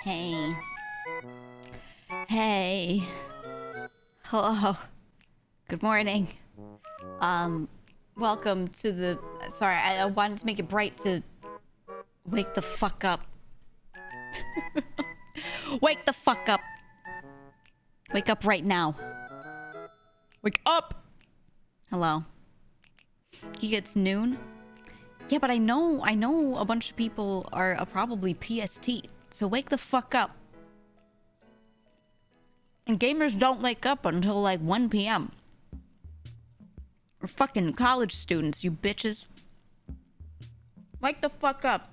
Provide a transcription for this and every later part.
Hey. Hey. Hello. Good morning. Welcome to the... Sorry, I wanted to make it bright to... Wake the fuck up. Wake the fuck up. Wake up right now. Wake up! Hello. It's noon? Yeah, but I know a bunch of people are probably PST. So wake the fuck up. And gamers don't wake up until like 1 p.m. We're fucking college students, you bitches. Wake the fuck up.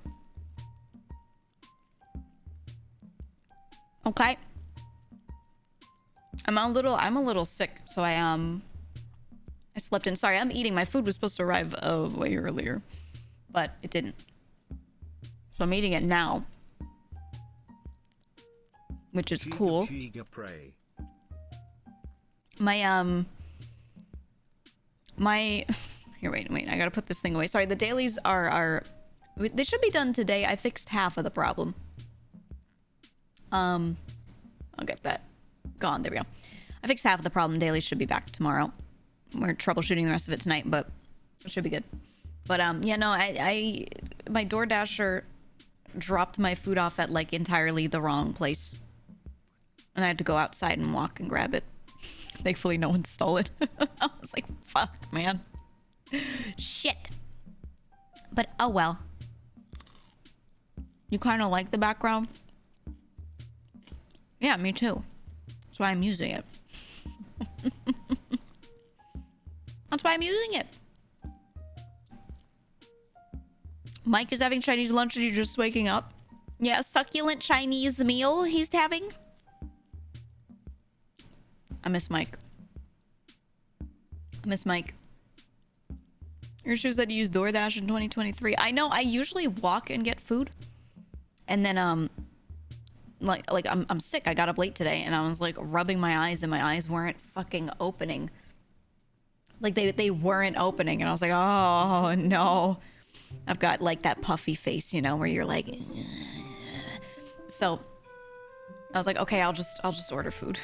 Okay. I'm a little sick, so I slept in. Sorry, I'm eating. My food was supposed to arrive way earlier, but it didn't. So I'm eating it now, which is cool. My here, wait, I gotta put this thing away. Sorry, the dailies are they should be done today. I fixed half of the problem. I'll get that gone. There we go. I fixed half of the problem. Dailies should be back tomorrow. We're troubleshooting the rest of it tonight, but it should be good. But yeah, no, my DoorDasher dropped my food off at like entirely the wrong place, and I had to go outside and walk and grab it. Thankfully, no one stole it. I was like, fuck, man. Shit. But oh well. You kind of like the background? Yeah, me too. That's why I'm using it. That's why I'm using it. Mike is having Chinese lunch and you're just waking up. Yeah, a succulent Chinese meal he's having. I miss Mike. Your shoes that you use DoorDash in 2023. I know, I usually walk and get food. And then, like I'm sick. I got up late today and I was like rubbing my eyes and my eyes weren't fucking opening. Like they weren't opening and I was like, oh no. I've got like that puffy face, you know, where you're like, so I was like, okay, I'll just order food.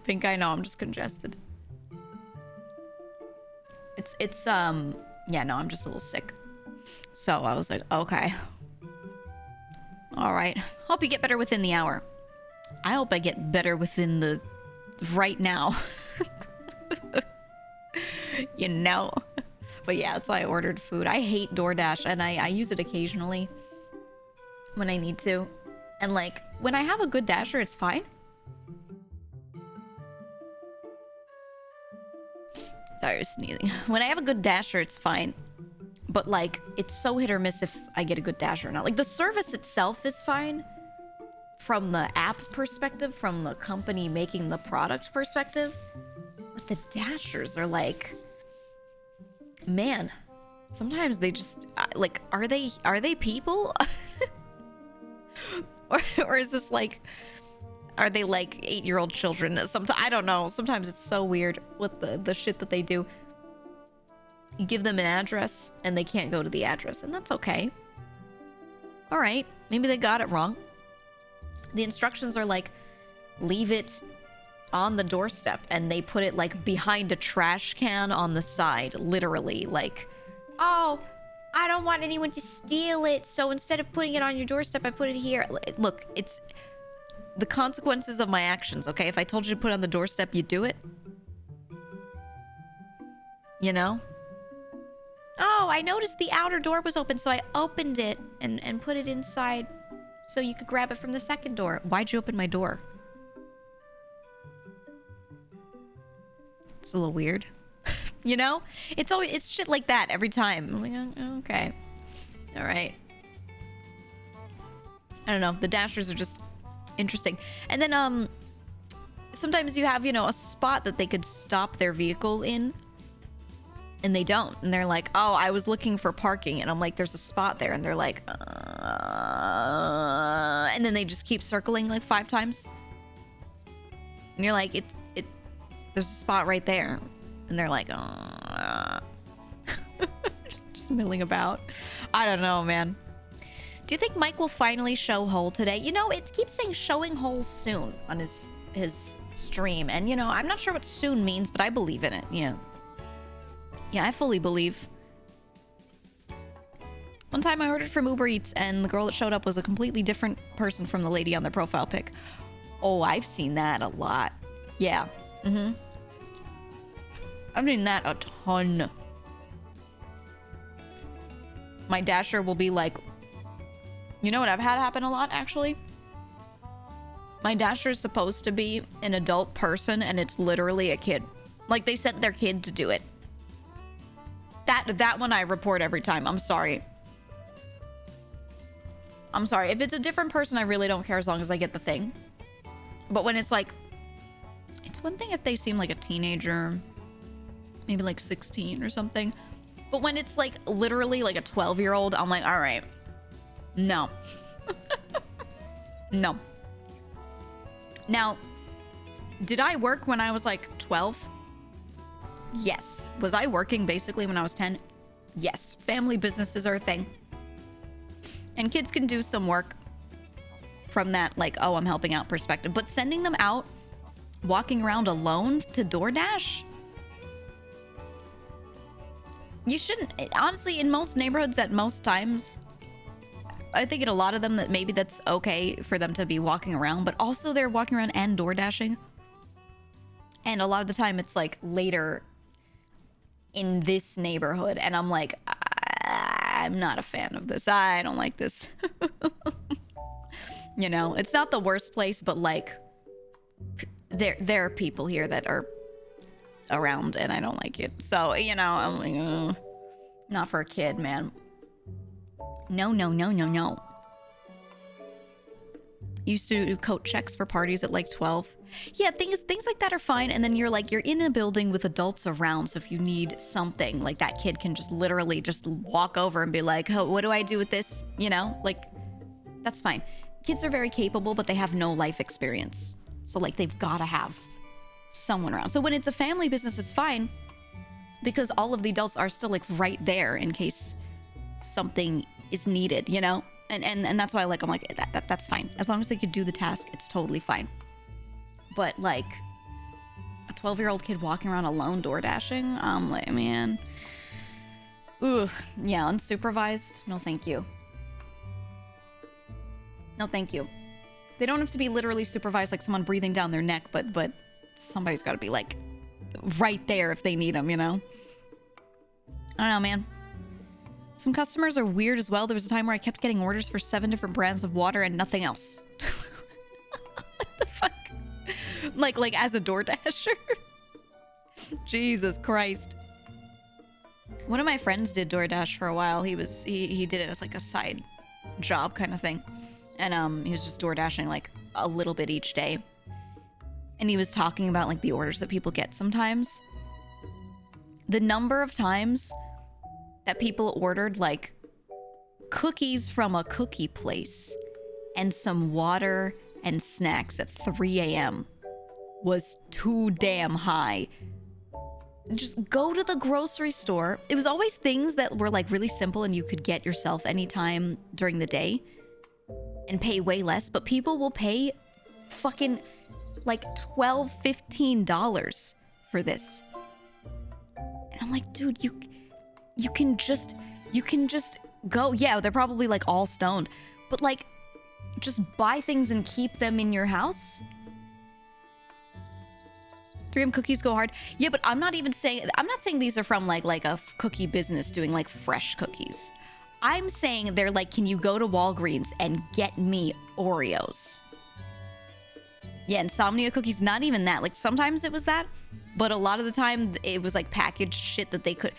Pink, I know, I'm just congested. It's yeah, no, I'm just a little sick. So I was like, okay. All right. Hope you get better within the hour. I hope I get better within the right now. You know. But yeah, that's why I ordered food. I hate DoorDash and I use it occasionally when I need to. And like when I have a good dasher, it's fine. Sorry, I was sneezing. When I have a good dasher, it's fine. But like it's so hit or miss if I get a good dasher or not. Like the service itself is fine from the app perspective, from the company making the product perspective. But the dashers are like, man, sometimes they just like, are they people? or is this like, are they like 8-year-old children? Sometimes I don't know. Sometimes it's so weird with the shit that they do. You give them an address and they can't go to the address, and that's okay. All right, maybe they got it wrong. The instructions are like, leave it on the doorstep, and they put it like behind a trash can on the side, literally. Like, oh, I don't want anyone to steal it, so instead of putting it on your doorstep, I put it here. Look, it's the consequences of my actions, okay? If I told you to put it on the doorstep, you do it. You know? Oh, I noticed the outer door was open, so I opened it and put it inside so you could grab it from the second door. Why'd you open my door? It's a little weird. You know? It's shit like that every time. I'm like, oh, okay. All right. I don't know. The dashers are just interesting. And then sometimes you have, you know, a spot that they could stop their vehicle in. And they don't. And they're like, oh, I was looking for parking. And I'm like, there's a spot there. And they're like, and then they just keep circling like 5 times. And you're like, there's a spot right there. And they're like, just milling about. I don't know, man. Do you think Mike will finally show Hole today? You know, it keeps saying showing Hole soon on his stream. And, you know, I'm not sure what soon means, but I believe in it. Yeah. Yeah, I fully believe. One time I ordered from Uber Eats and the girl that showed up was a completely different person from the lady on their profile pic. Oh, I've seen that a lot. Yeah. Mm-hmm. I've seen that a ton. My Dasher will be like... You know what I've had happen a lot, actually? My Dasher is supposed to be an adult person, and it's literally a kid. Like, they sent their kid to do it. That one I report every time. I'm sorry. I'm sorry. If it's a different person, I really don't care as long as I get the thing. But when it's like... It's one thing if they seem like a teenager. Maybe like 16 or something. But when it's like literally like a 12-year-old, I'm like, all right. No. No. Now, did I work when I was like 12? Yes. Was I working basically when I was 10? Yes. Family businesses are a thing. And kids can do some work from that, like, oh, I'm helping out perspective. But sending them out, walking around alone to DoorDash? You shouldn't. Honestly, in most neighborhoods at most times, I think in a lot of them that maybe that's okay for them to be walking around, but also they're walking around and door dashing. And a lot of the time it's like later in this neighborhood. And I'm like, I'm not a fan of this. I don't like this. You know, it's not the worst place, but like there are people here that are around and I don't like it. So, you know, I'm like, not for a kid, man. No, no, no, no, no. Used to do coat checks for parties at like 12. Yeah, things like that are fine. And then you're in a building with adults around. So if you need something, like that kid can just literally just walk over and be like, oh, what do I do with this? You know, like that's fine. Kids are very capable, but they have no life experience. So like they've got to have someone around. So when it's a family business, it's fine because all of the adults are still like right there in case something is needed, you know? And that's why I'm like, that's fine. As long as they could do the task, it's totally fine. But like a 12-year-old kid walking around alone door dashing, I'm like, man. Ugh. Yeah, unsupervised. No, thank you. No, thank you. They don't have to be literally supervised like someone breathing down their neck, but somebody's got to be like right there if they need them, you know? I don't know, man. Some customers are weird as well. There was a time where I kept getting orders for 7 different brands of water and nothing else. What the fuck? Like as a DoorDasher? Jesus Christ. One of my friends did DoorDash for a while. He did it as like a side job kind of thing. And he was just DoorDashing like a little bit each day. And he was talking about like the orders that people get sometimes. The number of times that people ordered like cookies from a cookie place and some water and snacks at 3 a.m. was too damn high. Just go to the grocery store. It was always things that were like really simple and you could get yourself anytime during the day and pay way less, but people will pay fucking like $12, $15 for this. And I'm like, dude, you can just go. Yeah, they're probably like all stoned, but like just buy things and keep them in your house. 3M cookies go hard. Yeah, but I'm not saying these are from like a cookie business doing like fresh cookies. I'm saying they're like, can you go to Walgreens and get me Oreos? Yeah, Insomnia cookies, not even that. Like sometimes it was that, but a lot of the time it was like packaged shit that they could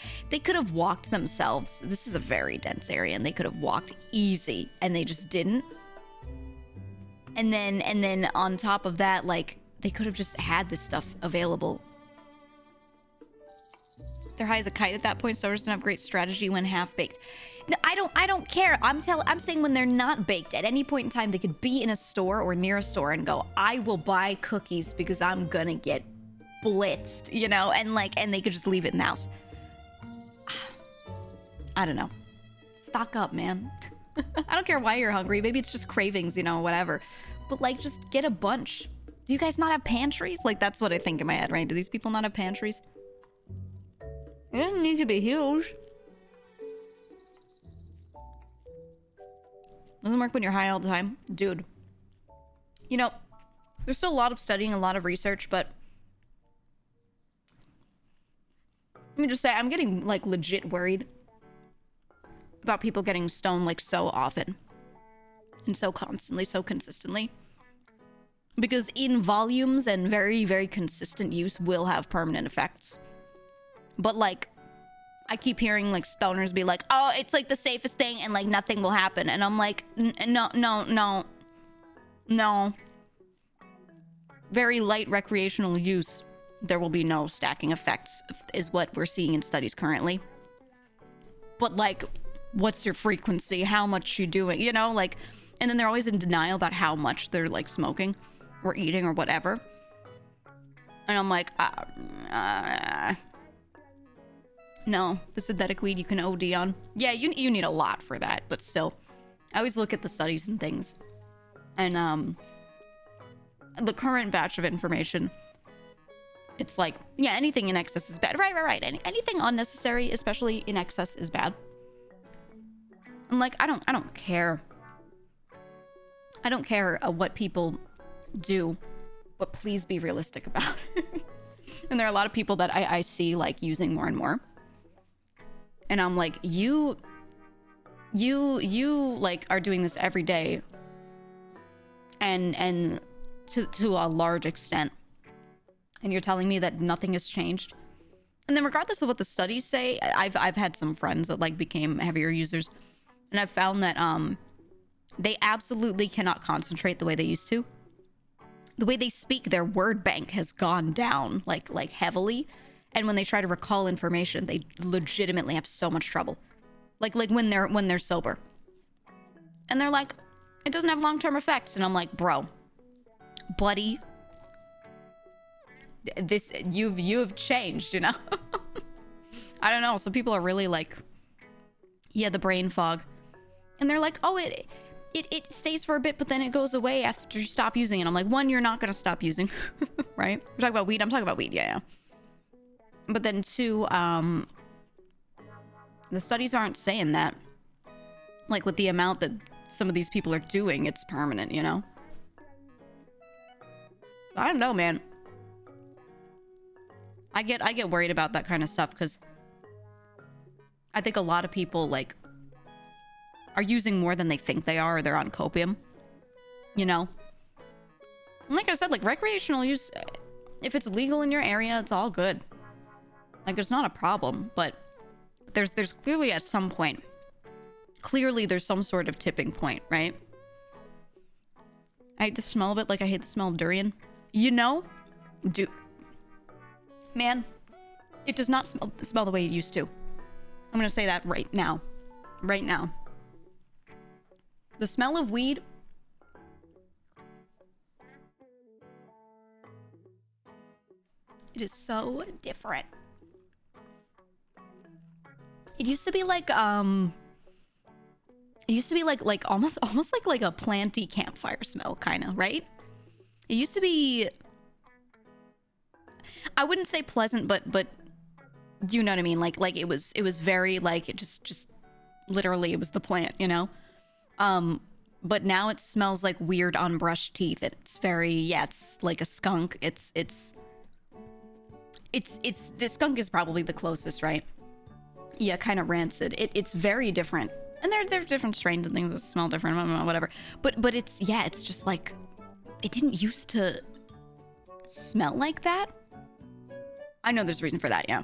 have walked themselves. This is a very dense area and they could have walked easy and they just didn't. And then on top of that, like they could have just had this stuff available. They're high as a kite at that point. Stores don't have great strategy when half baked. No, I don't care. I'm saying when they're not baked. At any point in time, they could be in a store or near a store and go, I will buy cookies because I'm gonna get blitzed, you know, and they could just leave it in the house. I don't know. Stock up, man. I don't care why you're hungry. Maybe it's just cravings, you know, whatever. But like, just get a bunch. Do you guys not have pantries? Like, that's what I think in my head, right? Do these people not have pantries? It doesn't need to be huge. Doesn't work when you're high all the time. Dude. You know, there's still a lot of studying, a lot of research, but let me just say, I'm getting, like, legit worried about people getting stoned, like, so often. And so constantly, so consistently. Because in volumes and very, very consistent use will have permanent effects. But, like, I keep hearing, like, stoners be like, oh, it's, like, the safest thing and, like, nothing will happen. And I'm like, no. Very light recreational use. There will be no stacking effects, is what we're seeing in studies currently. But, like, what's your frequency? How much you doing? You know, like, and then they're always in denial about how much they're, like, smoking or eating or whatever. And I'm like, no, the synthetic weed you can OD on. Yeah, you need a lot for that, but still. I always look at the studies and things. And, the current batch of information, it's like, yeah, anything in excess is bad. Right. Anything unnecessary, especially in excess, is bad. I'm like, I don't care. I don't care what people do, but please be realistic about it. And there are a lot of people that I see, like, using more and more. And I'm like, you like, are doing this every day. And to a large extent. And you're telling me that nothing has changed? And then regardless of what the studies say, I've had some friends that, like, became heavier users. And I've found that they absolutely cannot concentrate the way they used to. The way they speak, their word bank has gone down, like heavily. And when they try to recall information, they legitimately have so much trouble. Like when they're sober. And they're like, it doesn't have long-term effects. And I'm like, bro, buddy, you've changed, you know? I don't know. Some people are really like, yeah, the brain fog. And they're like, oh, it stays for a bit, but then it goes away after you stop using it. I'm like, one, you're not going to stop using, right? We're talking about weed. I'm talking about weed. Yeah. But then two, the studies aren't saying that. Like, with the amount that some of these people are doing, it's permanent, you know? I don't know, man. I get worried about that kind of stuff because I think a lot of people, like, are using more than they think they are, or they're on copium, you know? And like I said, like, recreational use, if it's legal in your area, it's all good. Like, it's not a problem, but there's clearly at some point, there's some sort of tipping point, right? I hate the smell of it like I hate the smell of durian. You know? Dude. Man, it does not smell the way it used to. I'm gonna say that right now. Right now. The smell of weed... it is so different. It used to be like, it used to be like almost like a planty campfire smell, kind of, right? It used to be, I wouldn't say pleasant, but you know what I mean? Like it was very, like, it just literally, it was the plant, you know? But now it smells like weird unbrushed teeth. It's very, yeah, it's like a skunk. It's the skunk is probably the closest, right? Yeah, kind of rancid. It's very different. And there are different strains and things that smell different, whatever. But it's, yeah, it's just like, it didn't used to smell like that. I know there's a reason for that, yeah.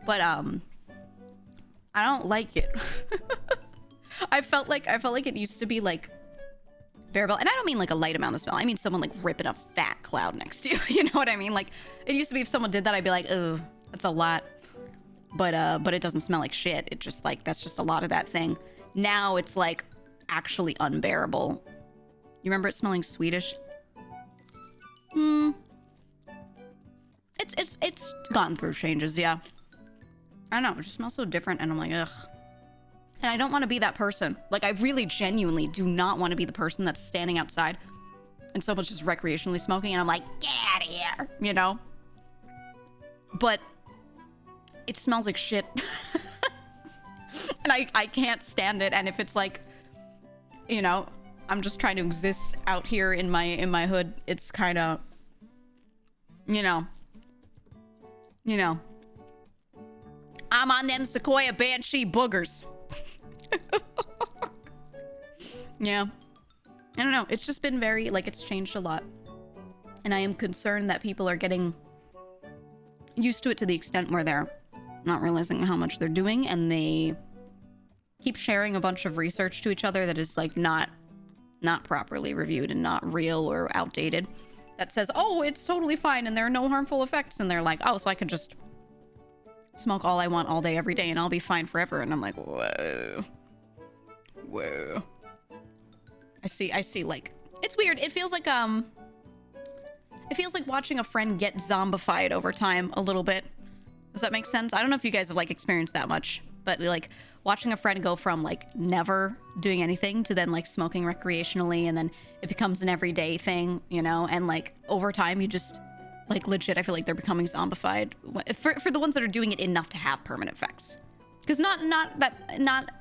But I don't like it. I felt like it used to be like bearable, and I don't mean like a light amount of smell. I mean someone like ripping a fat cloud next to you. You know what I mean? Like, it used to be if someone did that, I'd be like, oh, that's a lot. But it doesn't smell like shit. It just, like, that's just a lot of that thing. Now it's like actually unbearable. You remember it smelling Swedish? It's gone through changes, yeah. I don't know, it just smells so different, and I'm like, ugh. And I don't want to be that person. Like, I really genuinely do not want to be the person that's standing outside and someone's just recreationally smoking and I'm like, get out of here, you know? But it smells like shit. And I can't stand it. And if it's like, you know, I'm just trying to exist out here in my hood, it's kind of, you know, I'm on them Sequoia Banshee boogers. Yeah. I don't know. It's just been very, like, it's changed a lot. And I am concerned that people are getting used to it to the extent where they're not realizing how much they're doing, and they keep sharing a bunch of research to each other that is, like, not properly reviewed and not real or outdated. That says, oh, it's totally fine and there are no harmful effects. And they're like, oh, so I can just smoke all I want all day, every day, and I'll be fine forever. And I'm like, whoa. Whoa. I see, like, it's weird. It feels like watching a friend get zombified over time a little bit. Does that make sense? I don't know if you guys have, like, experienced that much, but, like, watching a friend go from, like, never doing anything to then, like, smoking recreationally, and then it becomes an everyday thing, you know? And, like, over time, you just, like, legit, I feel like they're becoming zombified. For the ones that are doing it enough to have permanent effects. Because not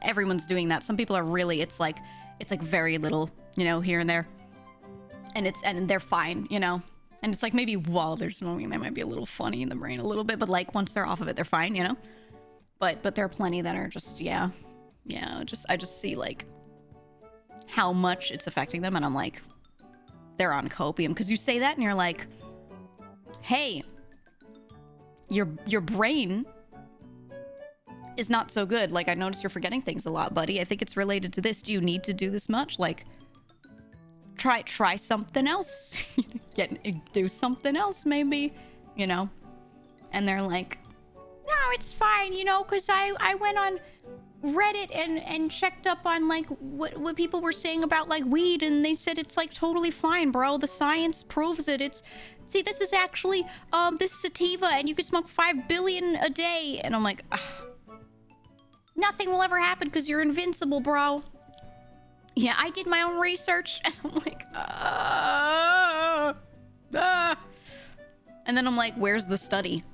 everyone's doing that. Some people are really, it's like very little, you know, here and there. And they're fine, you know? And it's like maybe while they're smoking, they might be a little funny in the brain a little bit, but, like, once they're off of it, they're fine, you know? But there are plenty that are just, yeah, I just see, like, how much it's affecting them, and I'm like, they're on copium. Because you say that and you're like, hey, your brain is not so good. Like, I notice you're forgetting things a lot, buddy. I think it's related to this. Do you need to do this much? Like, try something else. Do something else, maybe, you know? And they're like, no, it's fine, you know, because I went on Reddit and checked up on, like, what people were saying about, like, weed, and they said it's, like, totally fine, bro. The science proves it. See, this is actually, this sativa, and you can smoke 5 billion a day. And I'm like, ugh. Nothing will ever happen because you're invincible, bro. Yeah, I did my own research, and I'm like, And then I'm like, where's the study?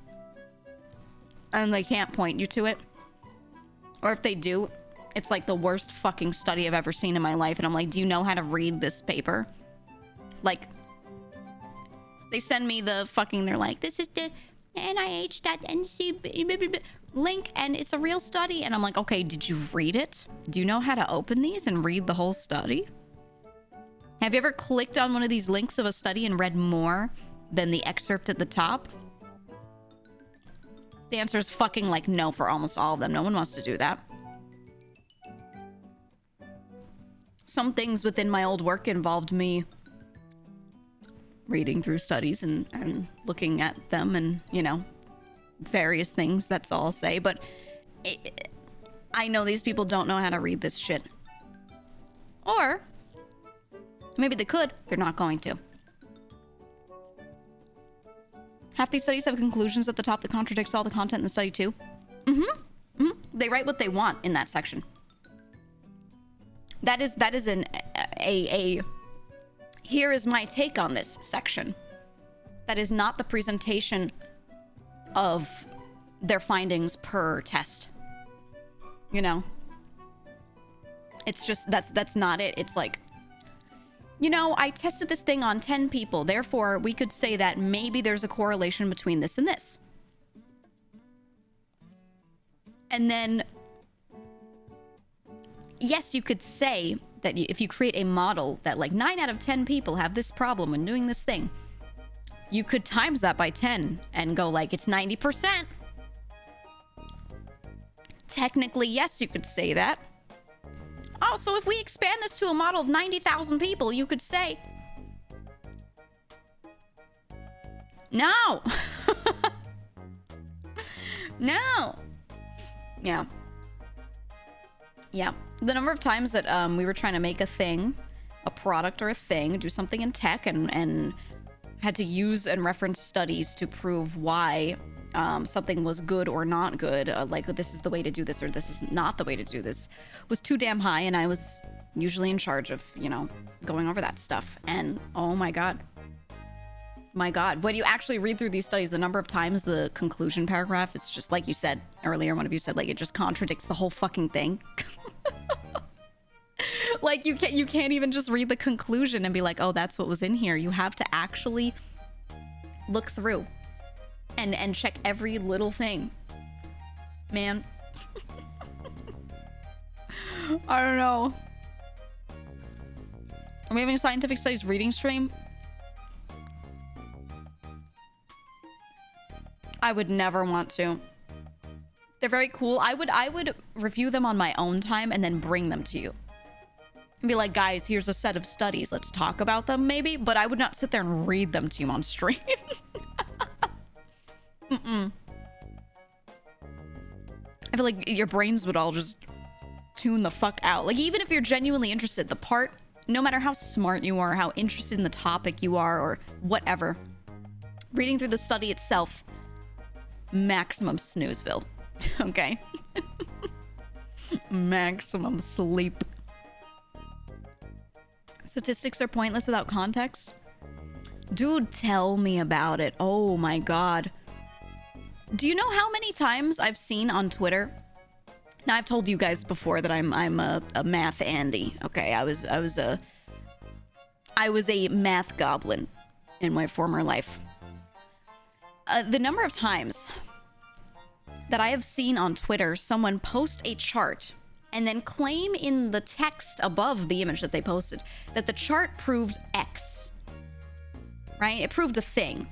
And they can't point you to it. Or if they do, it's like the worst fucking study I've ever seen in my life. And I'm like, do you know how to read this paper? Like, they send me the fucking, they're like, this is the NIH.NC link, and it's a real study. And I'm like, okay, did you read it? Do you know how to open these and read the whole study? Have you ever clicked on one of these links of a study and read more than the excerpt at the top? The answer is fucking, like, no for almost all of them. No one wants to do that. Some things within my old work involved me reading through studies and looking at them and, you know, various things. That's all I'll say. But I know these people don't know how to read this shit. Or maybe they could. They're not going to. Half these studies have conclusions at the top that contradicts all the content in the study too. They write what they want in that section. That is a here is my take on this section. That is not the presentation of their findings per test. You know? It's just, that's not it. It's like, you know, I tested this thing on 10 people. Therefore, we could say that maybe there's a correlation between this and this. And then, yes, you could say that if you create a model that, like, 9 out of 10 people have this problem when doing this thing, you could times that by 10 and go, like, it's 90%. Technically, yes, you could say that. Oh, so if we expand this to a model of 90,000 people, you could say... No! No! Yeah. Yeah. The number of times that we were trying to make a thing, a product or a thing, do something in tech, and had to use and reference studies to prove why something was good or not good, like this is the way to do this or this is not the way to do this, was too damn high, and I was usually in charge of, you know, going over that stuff. And oh my god, when you actually read through these studies, the number of times the conclusion paragraph is just like you said earlier, one of you said, like, it just contradicts the whole fucking thing. Like, you can't even just read the conclusion and be like, oh, that's what was in here. You have to actually look through and check every little thing, man. I don't know. Are we having a scientific studies reading stream? I would never want to. They're very cool. I would review them on my own time and then bring them to you and be like, guys, here's a set of studies, let's talk about them maybe. But I would not sit there and read them to you on stream. I feel like your brains would all just tune the fuck out. Like, even if you're genuinely interested, the part, no matter how smart you are, how interested in the topic you are, or whatever, reading through the study itself, maximum snoozeville. Okay? Maximum sleep. Statistics are pointless without context. Dude, tell me about it. Oh my god. Do you know how many times I've seen on Twitter? Now, I've told you guys before that I'm a math Andy. Okay, I was a math goblin in my former life. The number of times that I have seen on Twitter someone post a chart and then claim in the text above the image that they posted that the chart proved X, right? It proved a thing.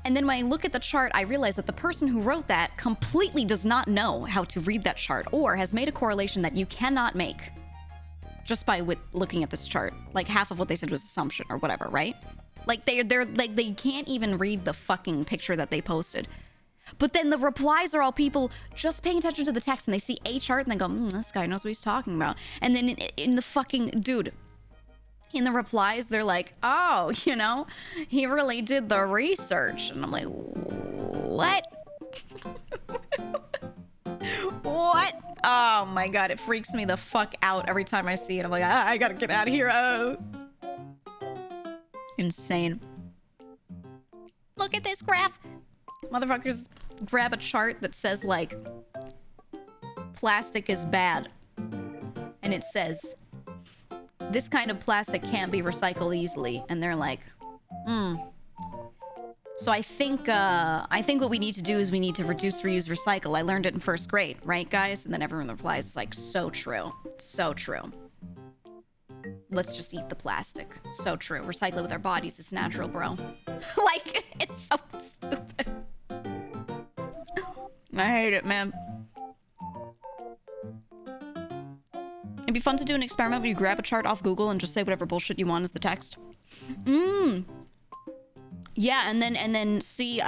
And then when I look at the chart, I realize that the person who wrote that completely does not know how to read that chart, or has made a correlation that you cannot make just by looking at this chart. Like, half of what they said was assumption or whatever, right? Like, they're like, they can't even read the fucking picture that they posted. But then the replies are all people just paying attention to the text, and they see a chart and they go, this guy knows what he's talking about. And then in the fucking, dude, in the replies, they're like, oh, you know, he really did the research. And I'm like, what? What? Oh my god, it freaks me the fuck out every time I see it. I'm like, I gotta get out of here. Oh. Insane. Look at this graph. Motherfuckers grab a chart that says, like, plastic is bad. And it says, this kind of plastic can't be recycled easily. And they're like, So I think what we need to do is we need to reduce, reuse, recycle. I learned it in first grade, right, guys? And then everyone replies, it's like, so true. So true. Let's just eat the plastic. So true. Recycle it with our bodies. It's natural, bro. Like, it's so stupid. I hate it, man. It'd be fun to do an experiment where you grab a chart off Google and just say whatever bullshit you want as the text. Yeah, and then see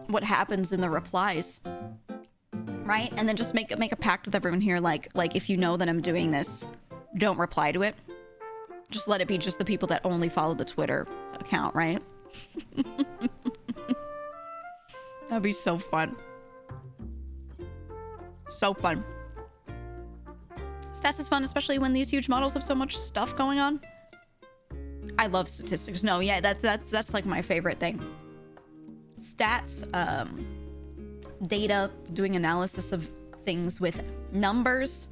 what happens in the replies. Right? And then just make a pact with everyone here, like if you know that I'm doing this, don't reply to it. Just let it be just the people that only follow the Twitter account, right? That'd be so fun. So fun. Stats is fun, especially when these huge models have so much stuff going on. I love statistics. No, yeah, that's like my favorite thing. Stats, data, doing analysis of things with numbers.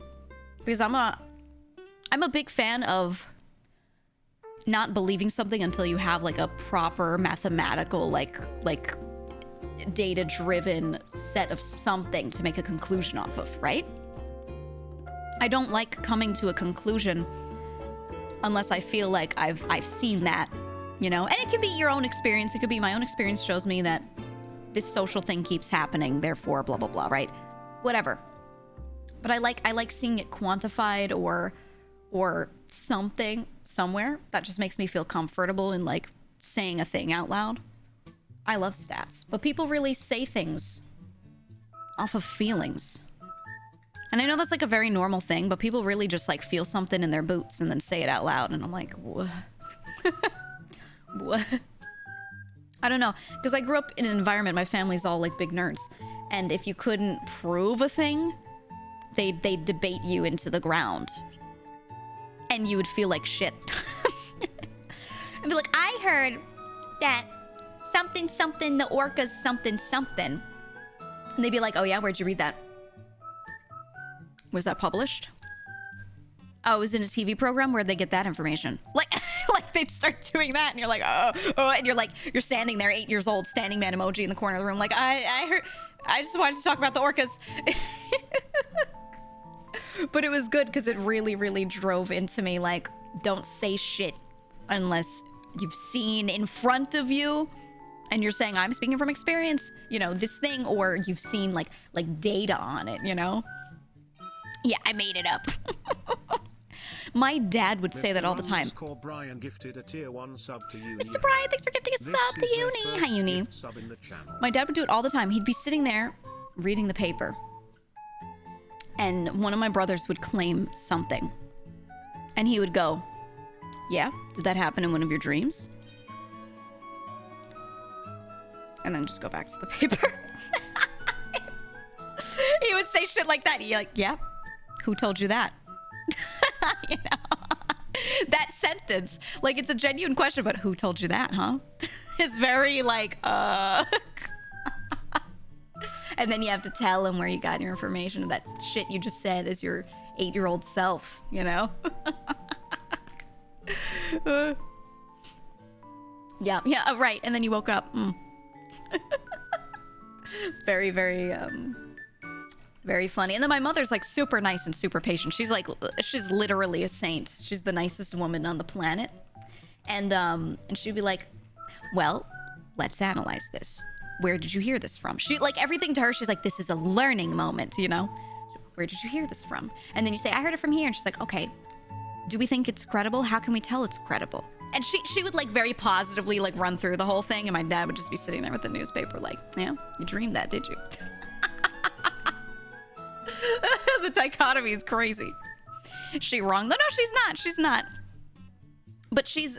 Because I'm a big fan of not believing something until you have like a proper mathematical, like data-driven set of something to make a conclusion off of, right? I don't like coming to a conclusion unless I feel like I've seen that, you know? And it could be your own experience. It could be my own experience shows me that this social thing keeps happening, therefore blah, blah, blah, right? Whatever. But I like seeing it quantified or something somewhere that just makes me feel comfortable in like saying a thing out loud. I love stats, but people really say things off of feelings. And I know that's like a very normal thing, but people really just like feel something in their boots and then say it out loud. And I'm like, what? What? I don't know, because I grew up in an environment, my family's all like big nerds, and if you couldn't prove a thing, they'd debate you into the ground, and you would feel like shit. And be like, I heard that something something, the orcas something something, and they'd be like, oh yeah, where'd you read that? Was that published? Oh, it was in a TV program. Where'd they get that information? Like, like they'd start doing that, and you're like, oh, and you're standing there, 8 years old, standing man emoji in the corner of the room, like, I heard, I just wanted to talk about the orcas. But it was good because it really, really drove into me, like, don't say shit unless you've seen in front of you, and you're saying, I'm speaking from experience, you know, this thing, or you've seen like data on it, you know? Yeah, I made it up. My dad would say that all the time. Mr. Brian, gifted a tier 1 sub to Uni. Mr. Brian, thanks for gifting a sub to Uni. Hi, Uni. My dad would do it all the time. He'd be sitting there reading the paper, and one of my brothers would claim something, and he would go, yeah, did that happen in one of your dreams? And then just go back to the paper. He would say shit like that. You're like, yeah, who told you that? You know, that sentence, like, it's a genuine question, but who told you that, huh? It's very like, and then you have to tell him where you got your information. That shit you just said as your 8-year-old self, you know? Yeah, right. And then you woke up. Very, very, very funny. And then my mother's like super nice and super patient. She's literally a saint. She's the nicest woman on the planet. And she'd be like, well, let's analyze this. Where did you hear this from? She, like, everything to her, she's like, this is a learning moment, you know? Where did you hear this from? And then you say, I heard it from here. And she's like, okay, do we think it's credible? How can we tell it's credible? And she would like very positively like run through the whole thing, and my dad would just be sitting there with the newspaper like, yeah, you dreamed that, did you? The dichotomy is crazy. Is she wrong? No, she's not. But she's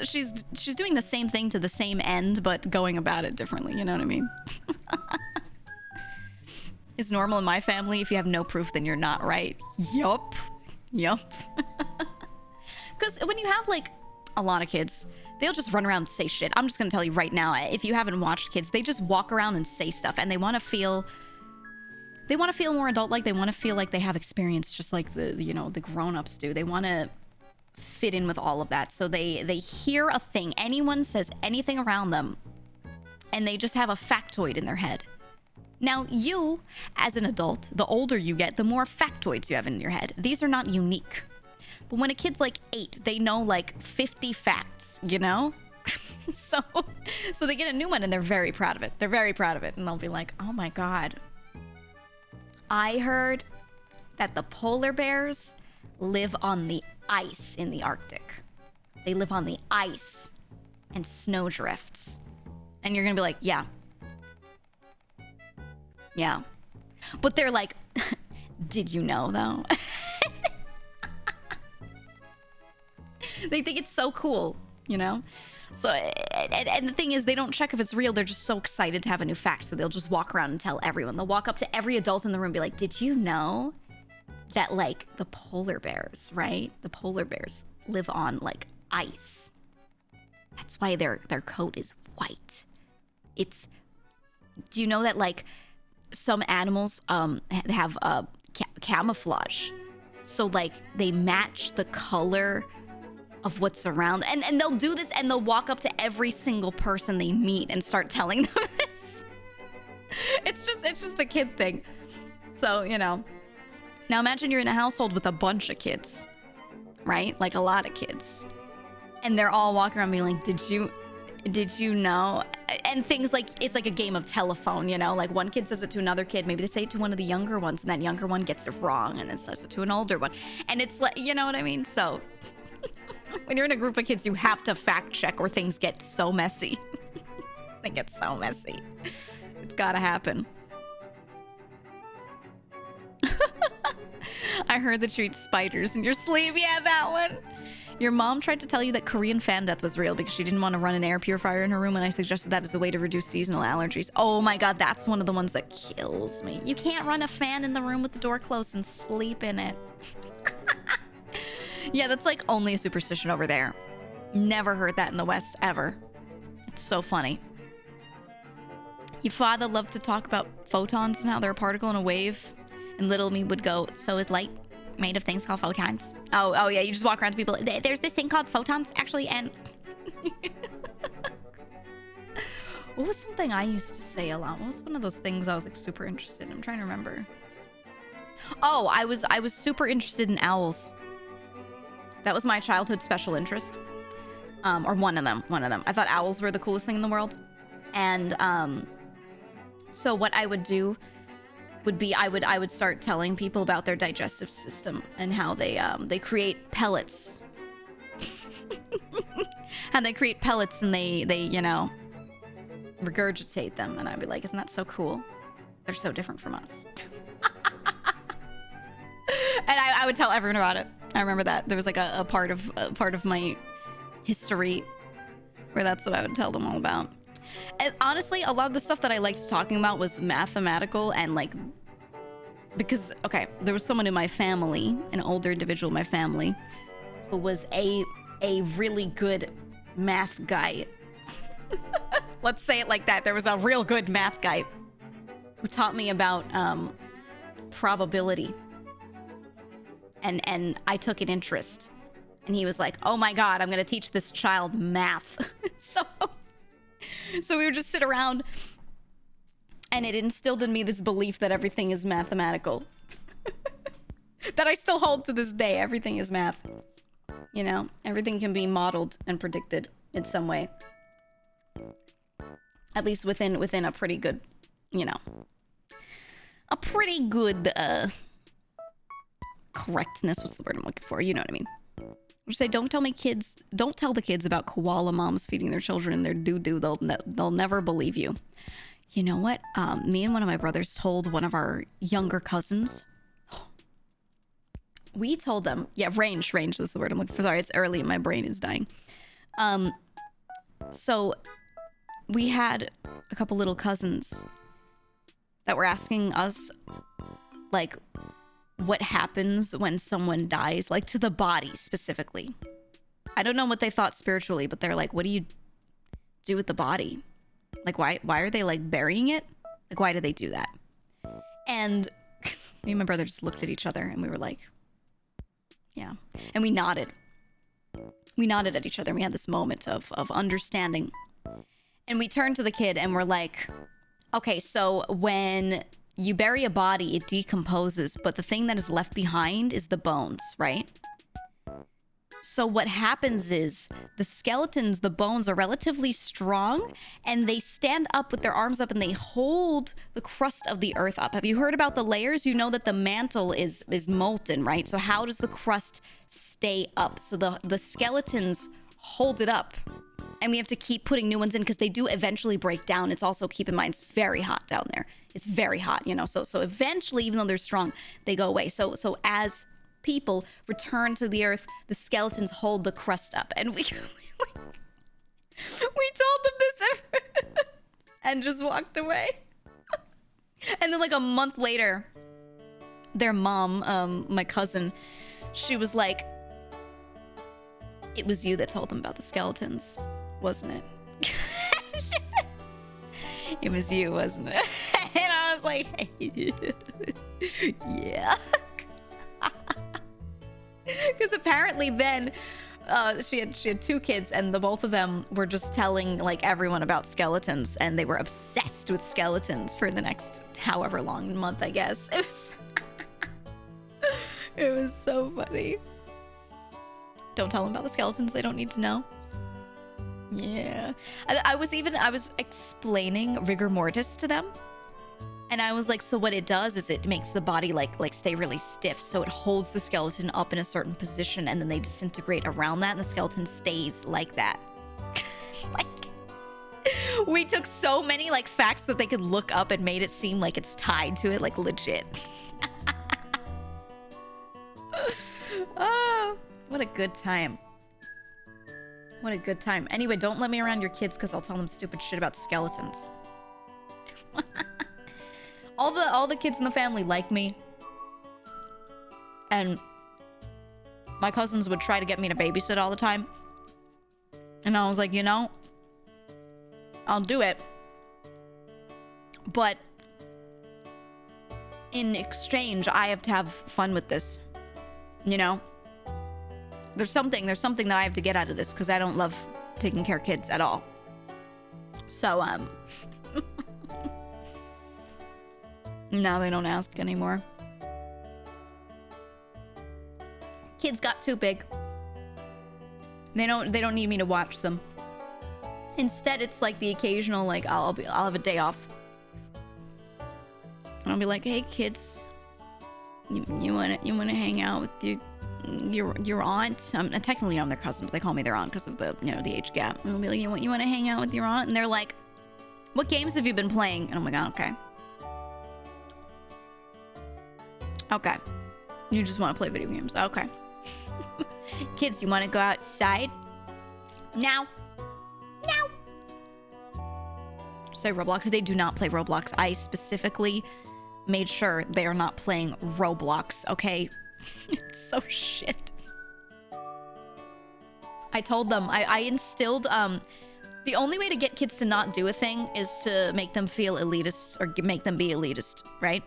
doing the same thing to the same end, but going about it differently, you know what I mean? It's normal in my family. If you have no proof, then you're not right. Yup. Because when you have like a lot of kids, they'll just run around and say shit. I'm just gonna tell you right now, if you haven't watched kids, they just walk around and say stuff, and they want to feel more adult-like. They want to feel like they have experience, just like the grown-ups do. They want to fit in with all of that. So they hear a thing, anyone says anything around them, and they just have a factoid in their head. Now, you, as an adult, the older you get, the more factoids you have in your head. These are not unique. But when a kid's like 8, they know like 50 facts, you know? So they get a new one and they're very proud of it. They're very proud of it. And they'll be like, oh my God, I heard that the polar bears live on the ice in the Arctic. They live on the ice and snow drifts. And you're gonna be like, yeah. Yeah. But they're like, did you know though? They think it's so cool, you know? So, and the thing is, they don't check if it's real. They're just so excited to have a new fact. So they'll just walk around and tell everyone. They'll walk up to every adult in the room and be like, did you know that, like, the polar bears, right? The polar bears live on, like, ice. That's why their coat is white. Do you know that, like, some animals have camouflage? So, like, they match the color of what's around, and they'll do this, and they'll walk up to every single person they meet and start telling them this. It's just a kid thing. So, you know. Now imagine you're in a household with a bunch of kids, right? Like a lot of kids. And they're all walking around being like, did you know? And things like, it's like a game of telephone, you know? Like one kid says it to another kid, maybe they say it to one of the younger ones, and that younger one gets it wrong, and then says it to an older one. And it's like, you know what I mean? So when you're in a group of kids, you have to fact check or things get so messy. They get so messy. It's gotta happen. I heard that you eat spiders in your sleep. Yeah, that one. Your mom tried to tell you that Korean fan death was real because she didn't want to run an air purifier in her room, and I suggested that as a way to reduce seasonal allergies. Oh my god, that's one of the ones that kills me. You can't run a fan in the room with the door closed and sleep in it. Yeah, that's like only a superstition over there. Never heard that in the West, ever. It's so funny. Your father loved to talk about photons and how they're a particle in a wave. And little me would go, so is light made of things called photons? Oh yeah, you just walk around to people. There's this thing called photons, actually, and... What was something I used to say a lot? What was one of those things I was like super interested in? I'm trying to remember. Oh, I was super interested in owls. That was my childhood special interest. Or one of them. I thought owls were the coolest thing in the world. And so what I would do would be I would start telling people about their digestive system and how they create pellets. How they create pellets and they you know, regurgitate them. And I'd be like, isn't that so cool? They're so different from us. And I would tell everyone about it. I remember that. There was like a part of my history where that's what I would tell them all about. And honestly, a lot of the stuff that I liked talking about was mathematical and like, because, okay, there was someone in my family, an older individual in my family, who was a really good math guy. Let's say it like that. There was a real good math guy who taught me about probability. And I took an interest. And he was like, oh my god, I'm going to teach this child math. So we would just sit around, and it instilled in me this belief that everything is mathematical. That I still hold to this day. Everything is math. You know, everything can be modeled and predicted in some way. At least within a pretty good, you know, a pretty good correctness. What's the word I'm looking for? You know what I mean. Say, don't tell the kids about koala moms feeding their children their doo-doo. They'll never believe you. You know what? Me and one of my brothers told one of our younger cousins. We told them, yeah, range is the word I'm looking for. Sorry, it's early and my brain is dying. So we had a couple little cousins that were asking us, like, what happens when someone dies, like to the body specifically. I don't know what they thought spiritually, but they're like, what do you do with the body? Like, why are they like burying it? Like, why do they do that? And me and my brother just looked at each other and we were like, yeah. And we nodded. We nodded at each other and we had this moment of understanding. And we turned to the kid and we're like, okay, so when you bury a body, it decomposes, but the thing that is left behind is the bones, right? So what happens is the skeletons, the bones are relatively strong and they stand up with their arms up and they hold the crust of the earth up. Have you heard about the layers? You know that the mantle is molten, right? So how does the crust stay up? So the skeletons hold it up. And we have to keep putting new ones in because they do eventually break down. It's also, keep in mind, it's very hot down there. It's very hot, you know. So eventually, even though they're strong, they go away. So as people return to the earth, the skeletons hold the crust up. And we told them this and just walked away. And then like a month later, their mom, my cousin, she was like, it was you that told them about the skeletons, wasn't it? It was you, wasn't it? And I was like, yeah. Because apparently then she had two kids and the both of them were just telling like everyone about skeletons and they were obsessed with skeletons for the next however long month, I guess. It was so funny. Don't tell them about the skeletons. They don't need to know. Yeah. I was explaining rigor mortis to them. And I was like, so what it does is it makes the body like stay really stiff. So it holds the skeleton up in a certain position and then they disintegrate around that and the skeleton stays like that. Like, we took so many like facts that they could look up and made it seem like it's tied to it, like legit. Oh, what a good time. What a good time. Anyway, don't let me around your kids because I'll tell them stupid shit about skeletons. all the kids in the family like me. And my cousins would try to get me to babysit all the time. And I was like, you know, I'll do it. But in exchange, I have to have fun with this. You know? There's something that I have to get out of this because I don't love taking care of kids at all. So, now they don't ask anymore. Kids got too big. They don't need me to watch them. Instead, it's like the occasional, like, I'll have a day off. And I'll be like, hey kids, you wanna hang out with your aunt? Technically I'm their cousin, but they call me their aunt because of the, you know, the age gap. And I'll be like, you wanna hang out with your aunt? And they're like, what games have you been playing? And I'm like, oh, okay. Okay. You just want to play video games. Okay. Kids, you want to go outside? Now. Sorry, Roblox. They do not play Roblox. I specifically made sure they are not playing Roblox, okay? It's so shit. I told them, I instilled, the only way to get kids to not do a thing is to make them feel elitist or make them be elitist, right?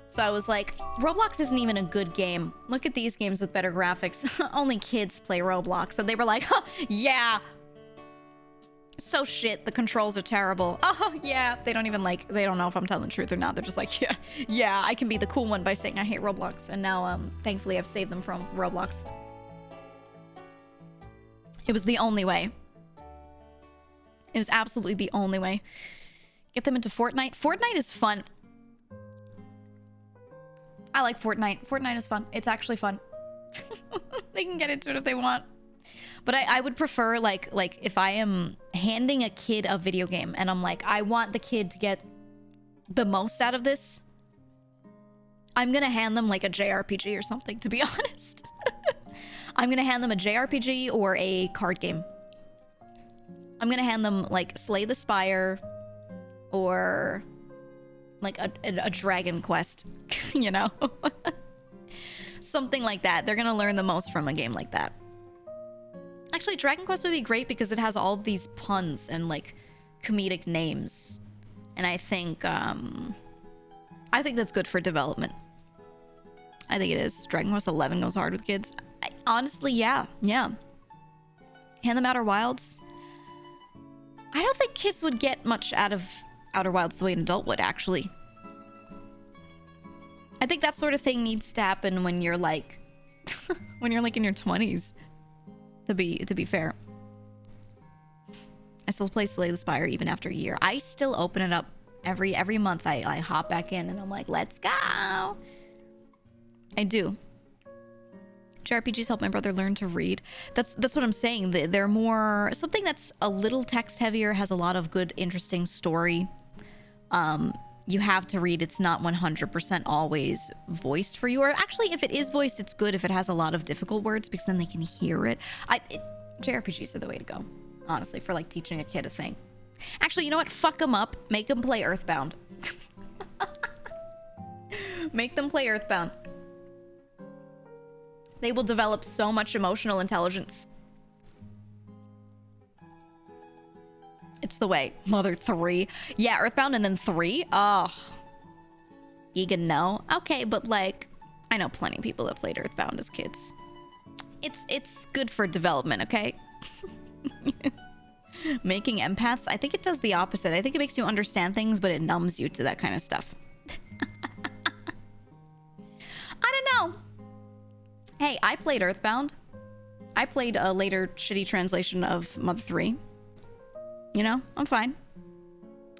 So I was like, Roblox isn't even a good game. Look at these games with better graphics. Only kids play Roblox. And they were like, huh, yeah. So shit, the controls are terrible. Oh, yeah. They don't know if I'm telling the truth or not. They're just like, yeah, I can be the cool one by saying I hate Roblox. And now, thankfully, I've saved them from Roblox. It was the only way. It was absolutely the only way. Get them into Fortnite. Fortnite is fun. I like Fortnite. Fortnite is fun. It's actually fun. They can get into it if they want. But I would prefer, like if I am handing a kid a video game and I'm like, I want the kid to get the most out of this, I'm gonna hand them like a JRPG or something, to be honest. I'm gonna hand them a JRPG or a card game. I'm gonna hand them like Slay the Spire or like a Dragon Quest, you know? Something like that. They're gonna learn the most from a game like that. Actually, Dragon Quest would be great because it has all these puns and like comedic names. And I think that's good for development. I think it is. Dragon Quest 11 goes hard with kids. Honestly, yeah. Hand them Outer Wilds. I don't think kids would get much out of Outer Wilds the way an adult would, actually. I think that sort of thing needs to happen when you're like when you're like in your 20s, to be fair. I still play Slay the Spire even after a year. I still open it up every month. I hop back in and I'm like, let's go. I do. JRPGs help my brother learn to read. That's what I'm saying. They're more something that's a little text heavier, has a lot of good, interesting story. You have to read. It's not 100% always voiced for you. Or actually, if it is voiced, it's good if it has a lot of difficult words because then they can hear it. JRPGs are the way to go, honestly, for like teaching a kid a thing. Actually, you know what? Fuck them up. Make them play Earthbound. Make them play Earthbound. They will develop so much emotional intelligence. It's the way. Mother 3. Yeah, Earthbound and then 3. Oh. GEEGA, no. Okay, but like, I know plenty of people that played Earthbound as kids. It's good for development, okay? Making empaths, I think it does the opposite. I think it makes you understand things, but it numbs you to that kind of stuff. I don't know. Hey, I played Earthbound. I played a later shitty translation of Mother 3. You know, I'm fine.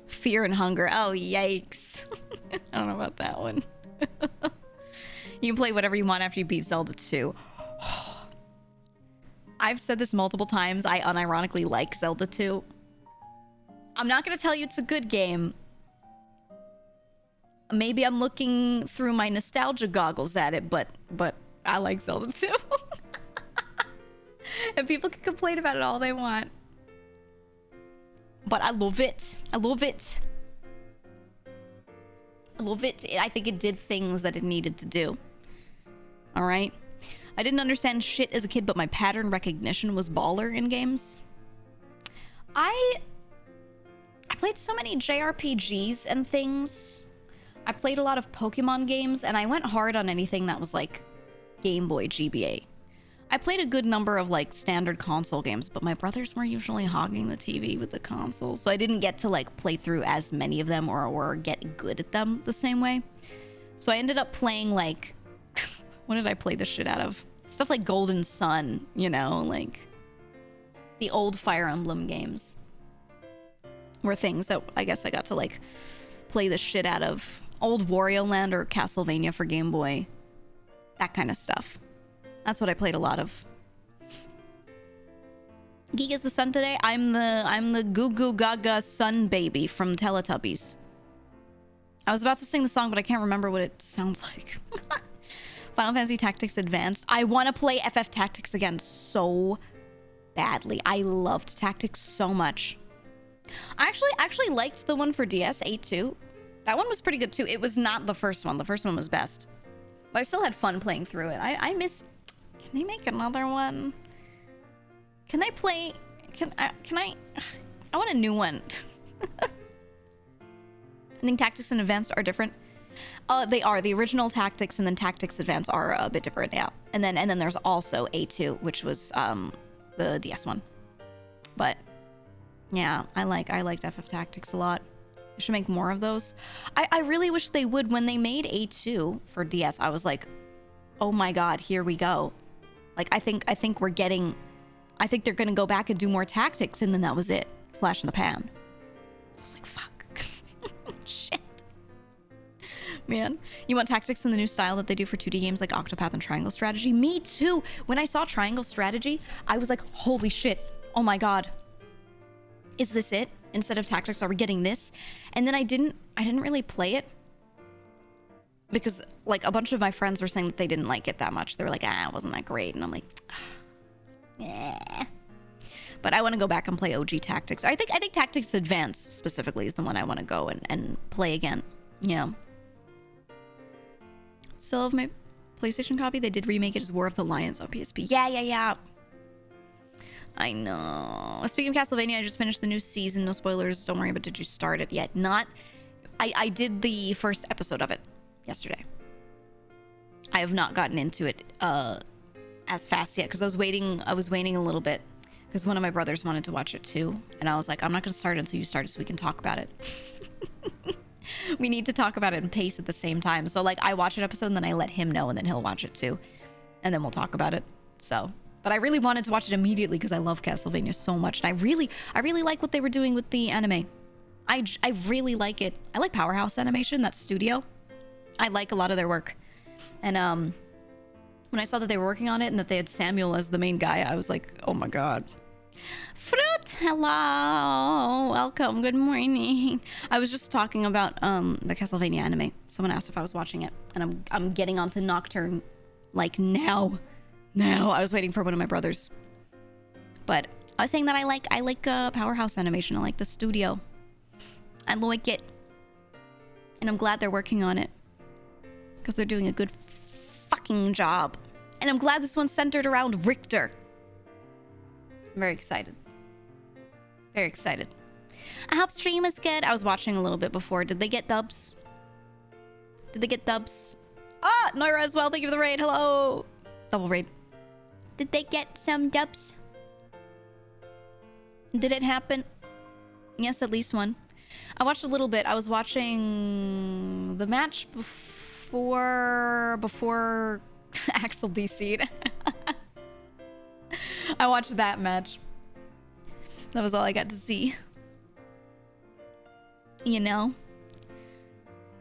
Fear and Hunger. Oh, yikes. I don't know about that one. You can play whatever you want after you beat Zelda 2. I've said this multiple times. I unironically like Zelda 2. I'm not going to tell you it's a good game. Maybe I'm looking through my nostalgia goggles at it, but I like Zelda 2. And people can complain about it all they want. But I love it. I love it. I love it. I think it did things that it needed to do. All right. I didn't understand shit as a kid, but my pattern recognition was baller in games. I played so many JRPGs and things. I played a lot of Pokemon games, and I went hard on anything that was like Game Boy GBA. I played a good number of like standard console games, but my brothers were usually hogging the TV with the console, so I didn't get to like play through as many of them or get good at them the same way. So I ended up playing like, what did I play the shit out of? Stuff like Golden Sun, you know, like the old Fire Emblem games were things that I guess I got to like play the shit out of. Old Wario Land or Castlevania for Game Boy. That kind of stuff. That's what I played a lot of. Geek is the sun today. I'm the Goo Goo Gaga sun baby from Teletubbies. I was about to sing the song, but I can't remember what it sounds like. Final Fantasy Tactics Advanced. I want to play FF Tactics again so badly. I loved Tactics so much. I actually liked the one for DS, A2. That one was pretty good too. It was not the first one. The first one was best. But I still had fun playing through it. I miss... Can they make another one? Can they play... Can I... I want a new one. I think Tactics and Advanced are different. They are. The original Tactics and then Tactics Advanced are a bit different, yeah. And then there's also A2, which was the DS one. But yeah, I liked FF Tactics a lot. They should make more of those. I really wish they would. When they made A2 for DS, I was like, oh my god, here we go. Like, I think we're getting... I think they're gonna go back and do more Tactics, and then that was it. Flash in the pan. So I was like, fuck. Shit. Man. You want Tactics in the new style that they do for 2D games like Octopath and Triangle Strategy? Me too! When I saw Triangle Strategy, I was like, holy shit. Oh my god. Is this it? Instead of Tactics, are we getting this? And then I didn't really play it because like a bunch of my friends were saying that they didn't like it that much. They were like, it wasn't that great. And I'm like, yeah. But I want to go back and play OG Tactics. I think Tactics Advanced specifically is the one I want to go and play again. Yeah. Still have my PlayStation copy. They did remake it as War of the Lions on PSP. Yeah. I know. Speaking of Castlevania, I just finished the new season. No spoilers. Don't worry, but did you start it yet? Not. I did the first episode of it yesterday. I have not gotten into it as fast yet because I was waiting a little bit because one of my brothers wanted to watch it too, and I was like, I'm not going to start until you start so we can talk about it. We need to talk about it and pace at the same time. So like I watch an episode and then I let him know and then he'll watch it too, and then we'll talk about it. So. But I really wanted to watch it immediately because I love Castlevania so much. And I really like what they were doing with the anime. I really like it. I like Powerhouse Animation, that studio. I like a lot of their work. And when I saw that they were working on it and that they had Samuel as the main guy, I was like, oh my god. Fruit, hello, welcome, good morning. I was just talking about the Castlevania anime. Someone asked if I was watching it. And I'm getting onto Nocturne like now. I was waiting for one of my brothers. But I was saying that I like Powerhouse Animation. I like the studio. I like it. And I'm glad they're working on it. Because they're doing a good fucking job. And I'm glad this one's centered around Richter. I'm very excited. Very excited. I hope stream is good. I was watching a little bit before. Did they get dubs? Ah, Noira as well. Thank you for the raid. Hello. Double raid. Did they get some dubs? Did it happen? Yes, at least one. I watched a little bit. I was watching the match before Axel DC'd. I watched that match. That was all I got to see. You know?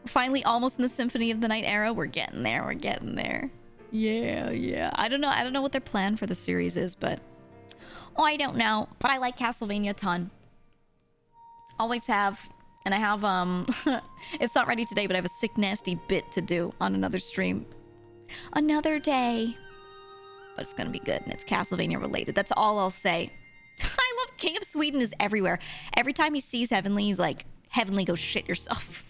We're finally almost in the Symphony of the Night era. We're getting there. Yeah. I don't know what their plan for the series is, but... Oh, I don't know. But I like Castlevania a ton. Always have. And I have, it's not ready today, but I have a sick, nasty bit to do on another stream. Another day. but it's gonna be good, and it's Castlevania related. That's all I'll say. I love King of Sweden is everywhere. Every time he sees Heavenly, he's like, Heavenly, go shit yourself.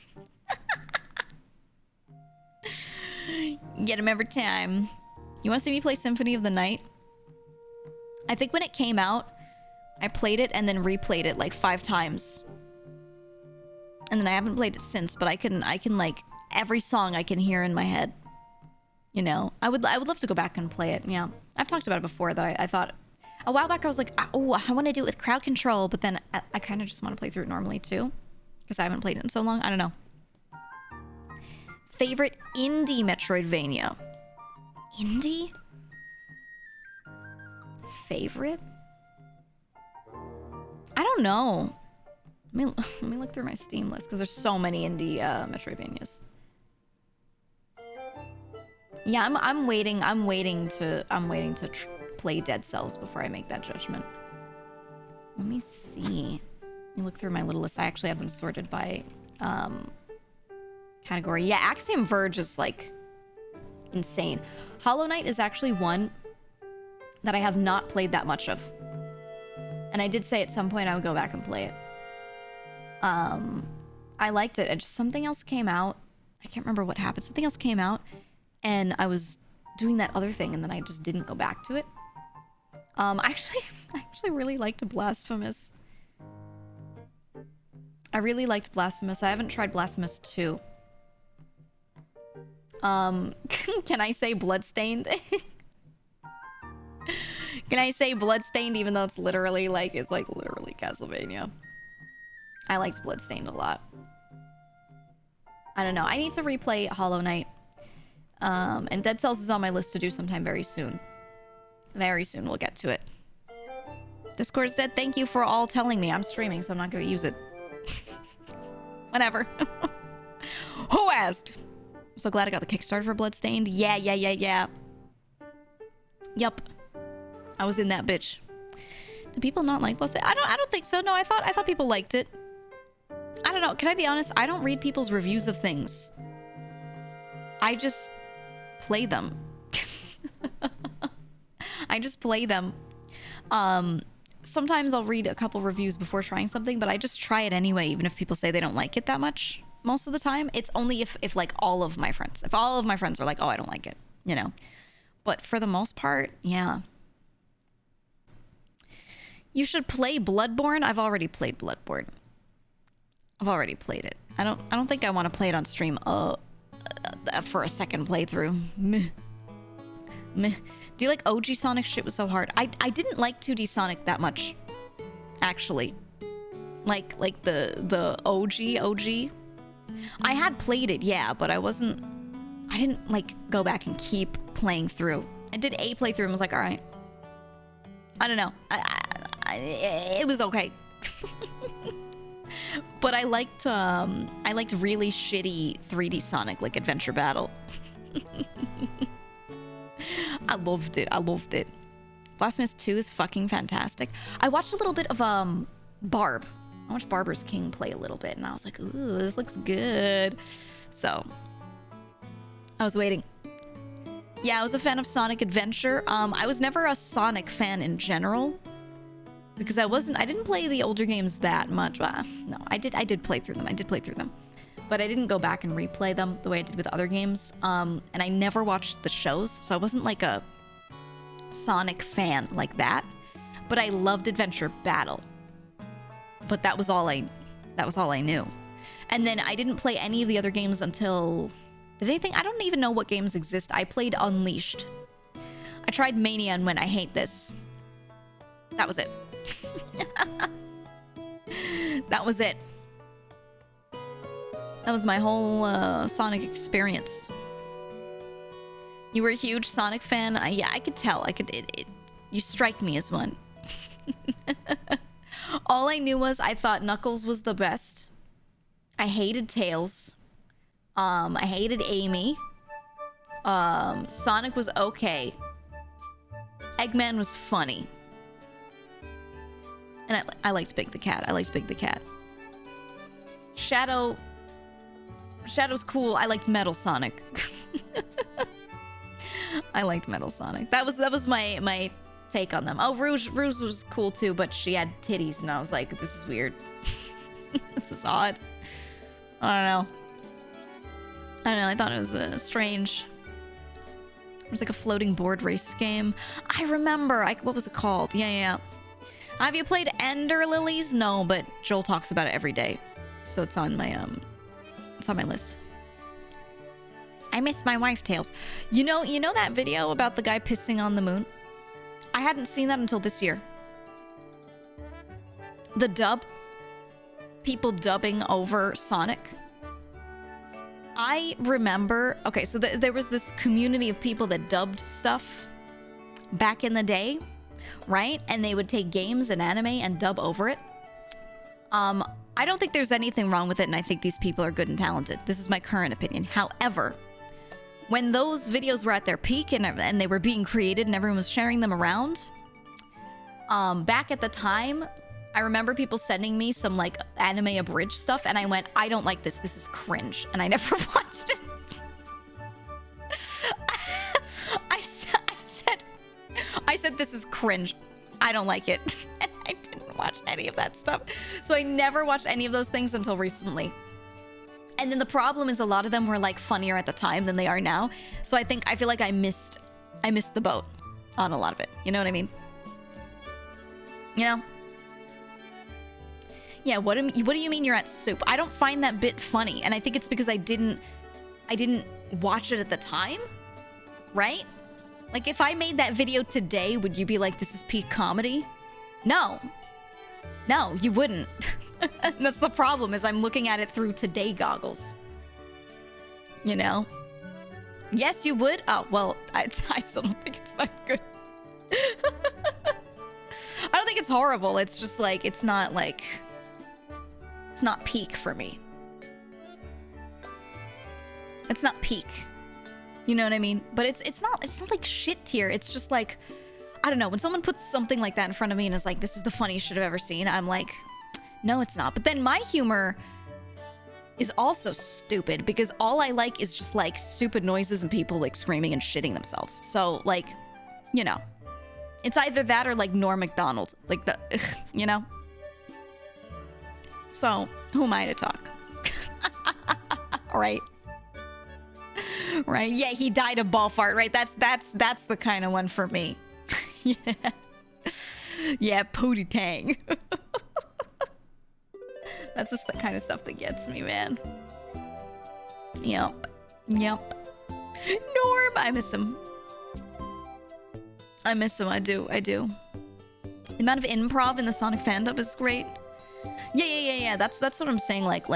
Get him every time. You want to see me play Symphony of the Night? I think when it came out, I played it and then replayed it like 5 times. And then I haven't played it since, but I can like every song I can hear in my head. You know, I would love to go back and play it. Yeah, I've talked about it before that I thought a while back I was like, oh, I want to do it with crowd control, but then I kind of just want to play through it normally too, because I haven't played it in so long. I don't know. Favorite indie Metroidvania? Indie? Favorite? I don't know. Let me look through my Steam list, because there's so many indie Metroidvanias. Yeah, I'm waiting to play Dead Cells before I make that judgment. Let me see. Let me look through my little list. I actually have them sorted by category. Yeah, Axiom Verge is like insane. Hollow Knight is actually one that I have not played that much of. And I did say at some point I would go back and play it. I liked it. Just something else came out. I can't remember what happened. Something else came out and I was doing that other thing and then I just didn't go back to it. I actually really liked Blasphemous. I really liked Blasphemous. I haven't tried Blasphemous 2. Can I say Bloodstained? Can I say Bloodstained even though it's literally literally Castlevania? I liked Bloodstained a lot. I don't know. I need to replay Hollow Knight. And Dead Cells is on my list to do sometime very soon. Very soon we'll get to it. Discord's dead. Thank you for all telling me. I'm streaming, so I'm not going to use it. Whatever. Who asked? I'm so glad I got the Kickstarter for Bloodstained. Yeah. Yup. I was in that bitch. Do people not like Bloodstained? I don't think so. No, I thought people liked it. I don't know. Can I be honest? I don't read people's reviews of things. I just play them. I just play them. Sometimes I'll read a couple reviews before trying something, but I just try it anyway, even if people say they don't like it that much. Most of the time, it's only if like all of my friends are like, oh, I don't like it, you know. But for the most part, yeah. You should play Bloodborne. I've already played Bloodborne. I've already played it. I don't think I want to play it on stream for a second playthrough. Meh. Do you like OG Sonic? Shit was so hard. I didn't like 2D Sonic that much, actually. Like the OG. I had played it, yeah, but I didn't like go back and keep playing through. I did a playthrough and was like, all right. I don't know. It was okay. But I liked really shitty 3D Sonic, like Adventure Battle. I loved it. Blasphemous 2 is fucking fantastic. I watched a little bit of Barb. I watched Barbara's King play a little bit, and I was like, ooh, this looks good. So I was waiting. Yeah, I was a fan of Sonic Adventure. I was never a Sonic fan in general because I didn't play the older games that much. No, I did play through them. But I didn't go back and replay them the way I did with other games. And I never watched the shows, so I wasn't like a Sonic fan like that. But I loved Adventure Battle. But that was all I knew. And then I didn't play any of the other games until I don't even know what games exist. I played Unleashed. I tried Mania and went, I hate this. That was it. That was it. That was my whole Sonic experience. You were a huge Sonic fan? Yeah, I could tell. You strike me as one. All I knew was I thought Knuckles was the best. I hated Tails. I hated Amy. Sonic was okay. Eggman was funny. And I liked Big the Cat. Shadow's cool. I liked Metal Sonic. I liked Metal Sonic. That was my take on them. Oh, Rouge was cool too, but she had titties, and I was like, this is weird. This is odd. I don't know. I thought it was strange. It was like a floating board race game. I remember. What was it called? Yeah. Have you played Ender Lilies? No, but Joel talks about it every day, so it's on my list. I miss my wife tales. You know that video about the guy pissing on the moon? I hadn't seen that until this year. The dub, people dubbing over Sonic. I remember, okay, so there was this community of people that dubbed stuff back in the day, right? And they would take games and anime and dub over it. I don't think there's anything wrong with it, and I think these people are good and talented. This is my current opinion. However, when those videos were at their peak and they were being created and everyone was sharing them around, back at the time, I remember people sending me some like anime abridged stuff, and I went, I don't like this. This is cringe, and I never watched it. I said this is cringe. I don't like it, and I didn't watch any of that stuff. So I never watched any of those things until recently. And then the problem is a lot of them were like funnier at the time than they are now. So I feel like I missed the boat on a lot of it. You know what I mean? You know? Yeah, what do you mean you're at soup? I don't find that bit funny, and I think it's because I didn't watch it at the time, right? Like if I made that video today, would you be like, this is peak comedy? No, you wouldn't. That's the problem, is I'm looking at it through today goggles. You know? Yes, you would. Oh, well, I still don't think it's that good. I don't think it's horrible. It's just like, it's not peak for me. It's not peak. You know what I mean? But it's not like shit tier. It's just like, I don't know. When someone puts something like that in front of me and is like, this is the funniest shit I've ever seen, I'm like, no, it's not. But then my humor is also stupid, because all I like is just like stupid noises and people like screaming and shitting themselves. So like, you know, it's either that or like Norm Macdonald, like the, you know? So who am I to talk? Right? Right? Yeah, he died of ball fart, right? That's the kind of one for me. Yeah. Yeah, Pootie Tang. That's just the kind of stuff that gets me, man. Yep. Norm, I miss him. I do. The amount of improv in the Sonic fandom is great. Yeah. That's what I'm saying. Like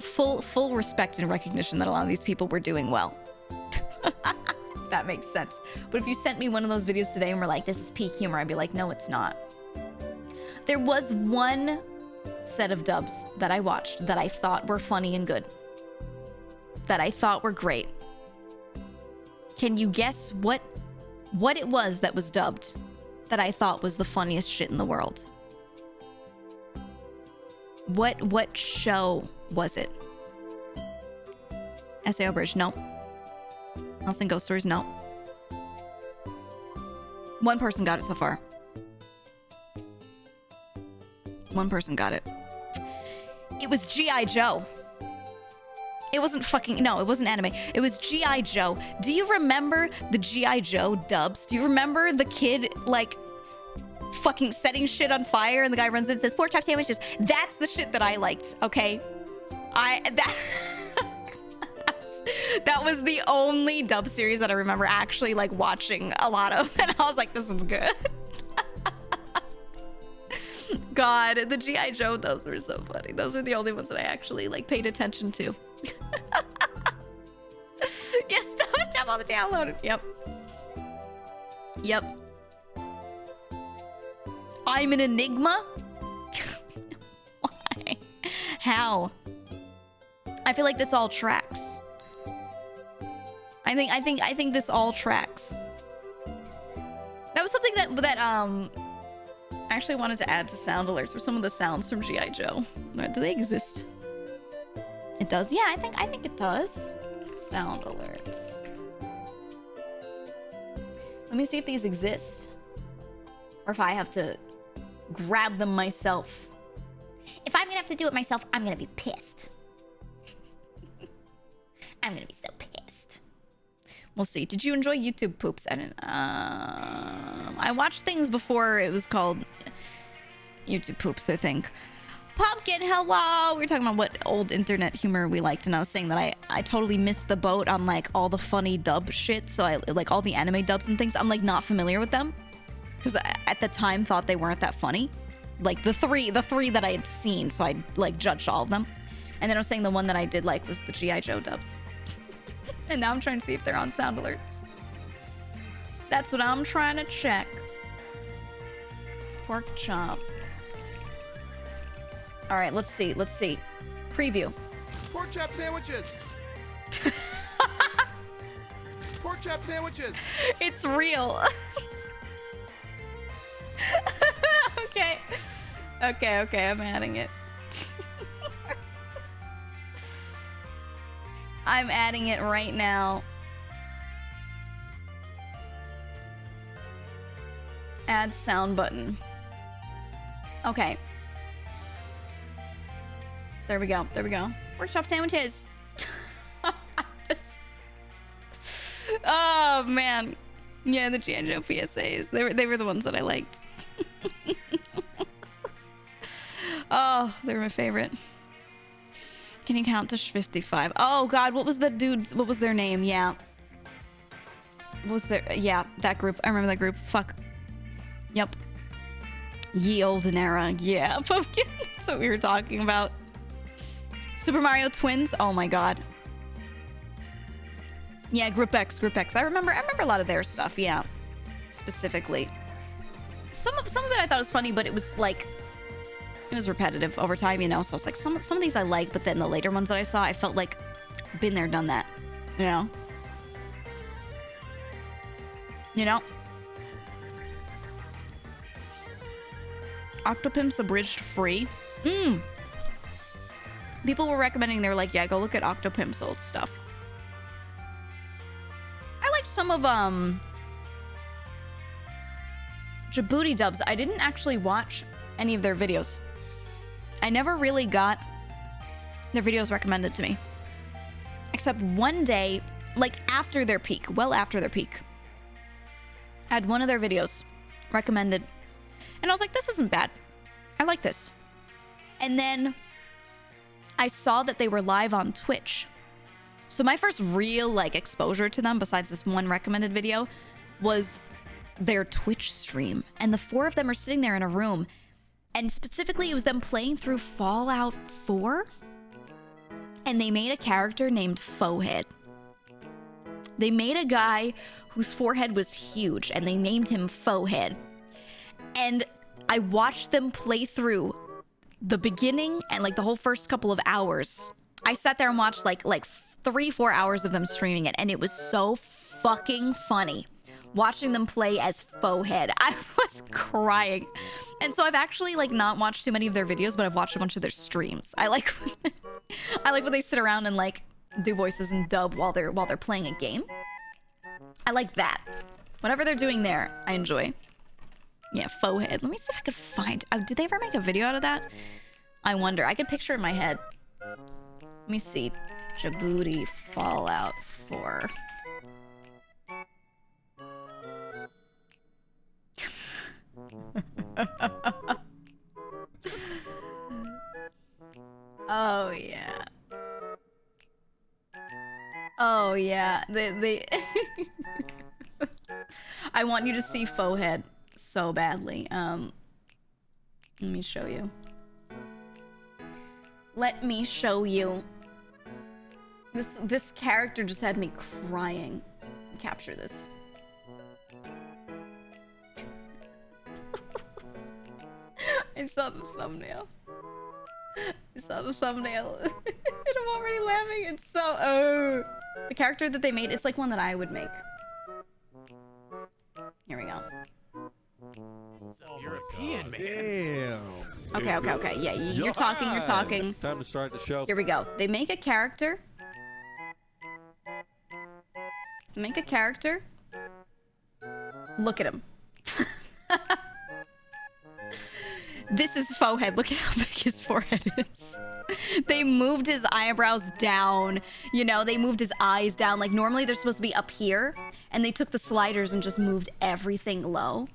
full respect and recognition that a lot of these people were doing well. That makes sense. But if you sent me one of those videos today and were like, this is peak humor, I'd be like, no, it's not. There was one set of dubs that I watched that I thought were funny and good. That I thought were great. Can you guess what it was that was dubbed that I thought was the funniest shit in the world? What show was it? SAO Bridge, no. House and Ghost Stories, no. One person got it so far. One person got it. It was G.I. Joe. It wasn't no, it wasn't anime. It was G.I. Joe. Do you remember the G.I. Joe dubs? Do you remember the kid, like, fucking setting shit on fire and the guy runs in and says, pork chop sandwiches? That's the shit that I liked, okay? That was the only dub series that I remember actually, like, watching a lot of. And I was like, this is good. God, the G.I. Joe dubs were so funny. Those were the only ones that I actually, like, paid attention to. Yes, stop on the download. Yep. I'm an enigma? Why? How? I feel like this all tracks. I think this all tracks. That was something that I actually wanted to add to sound alerts for some of the sounds from G.I. Joe. Do they exist? It does? Yeah, I think it does. Sound alerts. Let me see if these exist. Or if I have to grab them myself. If I'm gonna have to do it myself, I'm gonna be pissed. I'm gonna be so pissed. We'll see. Did you enjoy YouTube poops? I didn't. I watched things before it was called YouTube poops, I think. Pumpkin, hello! We were talking about what old internet humor we liked, and I was saying that I totally missed the boat on, like, all the funny dub shit, so I, like, all the anime dubs and things, I'm, like, not familiar with them. Because I, at the time, thought they weren't that funny. Like, the three that I had seen, so I, like, judged all of them. And then I was saying the one that I did like was the G.I. Joe dubs. And now I'm trying to see if they're on sound alerts. That's what I'm trying to check. Pork chop. All right, let's see. Let's see. Preview. Pork chop sandwiches. Pork chop sandwiches. It's real. Okay. Okay, I'm adding it. I'm adding it right now. Add sound button. Okay. There we go. There we go. Pork chop sandwiches. Oh man. Yeah, the G.I. Joe PSAs. They were the ones that I liked. Oh, they were my favorite. Can you count to 55? Oh god, what was the dudes? What was their name? Yeah. What was their? Yeah, that group. I remember that group. Fuck. Yep. Ye olden era. Yeah, pumpkin. That's what we were talking about. Super Mario Twins. Oh my god. Yeah, Group X. I remember a lot of their stuff. Yeah, specifically. Some of it I thought was funny, but it was like it was repetitive over time, you know. So it's like some of these I like, but then the later ones that I saw, I felt like been there, done that. You know. You know. Octopimp's abridged free. People were recommending, they were like, yeah, go look at Octopimp's old stuff. I liked some of Djibouti dubs. I didn't actually watch any of their videos. I never really got their videos recommended to me. Except one day, like after their peak, well after their peak, I had one of their videos recommended. And I was like, this isn't bad. I like this. And then I saw that they were live on Twitch. So my first real like exposure to them, besides this one recommended video, was their Twitch stream. And the four of them are sitting there in a room. And specifically, it was them playing through Fallout 4. And they made a character named Forehead. They made a guy whose forehead was huge, and they named him Forehead. And I watched them play through the beginning and like the whole first couple of hours. I sat there and watched like 3-4 hours of them streaming it, and it was so fucking funny watching them play as Forehead. I was crying. And so I've actually like not watched too many of their videos, but I've watched a bunch of their streams. I like when they sit around and like do voices and dub while they're playing a game. I like that. Whatever they're doing there, I enjoy. Yeah, Forehead. Let me see if I could find... did they ever make a video out of that? I wonder. I could picture it in my head. Let me see. Djibouti Fallout 4. Oh, yeah. Oh, yeah. They... I want you to see Forehead so badly. Let me show you. Let me show you. This character just had me crying. Capture this. I saw the thumbnail. I saw the thumbnail. And I'm already laughing. It's so... The character that they made, it's like one that I would make. Here we go. European man. Damn. Okay. Yeah, you're talking. It's time to start the show. Here we go. They make a character. Look at him. This is Forehead. Look at how big his forehead is. They moved his eyebrows down. You know, they moved his eyes down. Like, normally they're supposed to be up here. And they took the sliders and just moved everything low.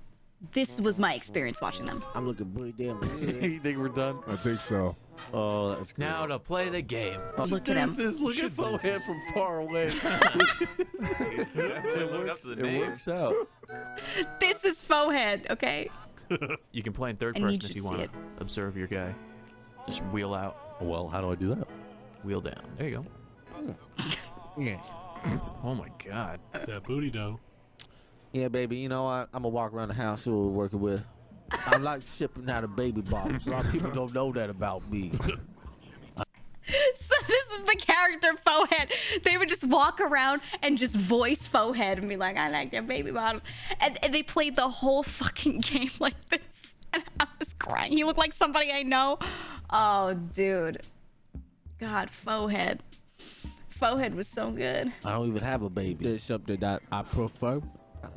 This was my experience watching them. I'm looking pretty damn good. You think we're done? I think so. Oh, that's great. Now to play the game. Look at him. Look at Forehead from far away. Definitely living up to the It name. works out. This is Forehead, okay? You can play in third I need person if you you to see want to observe your guy. Just wheel out, Well, how do I do that? wheel down. There you go. Yeah. Oh my god. That booty dough. Yeah, baby. You know what? I'm gonna walk around the house who we're working with. I like shipping out of baby bottles. A lot of people don't know that about me. So this is the character Forehead. They would just walk around and just voice Forehead and be like, I like their baby bottles. And they played the whole fucking game like this. And I was crying. He looked like somebody I know. Oh, dude. God, Forehead. Forehead was so good. I don't even have a baby. There's something that I prefer.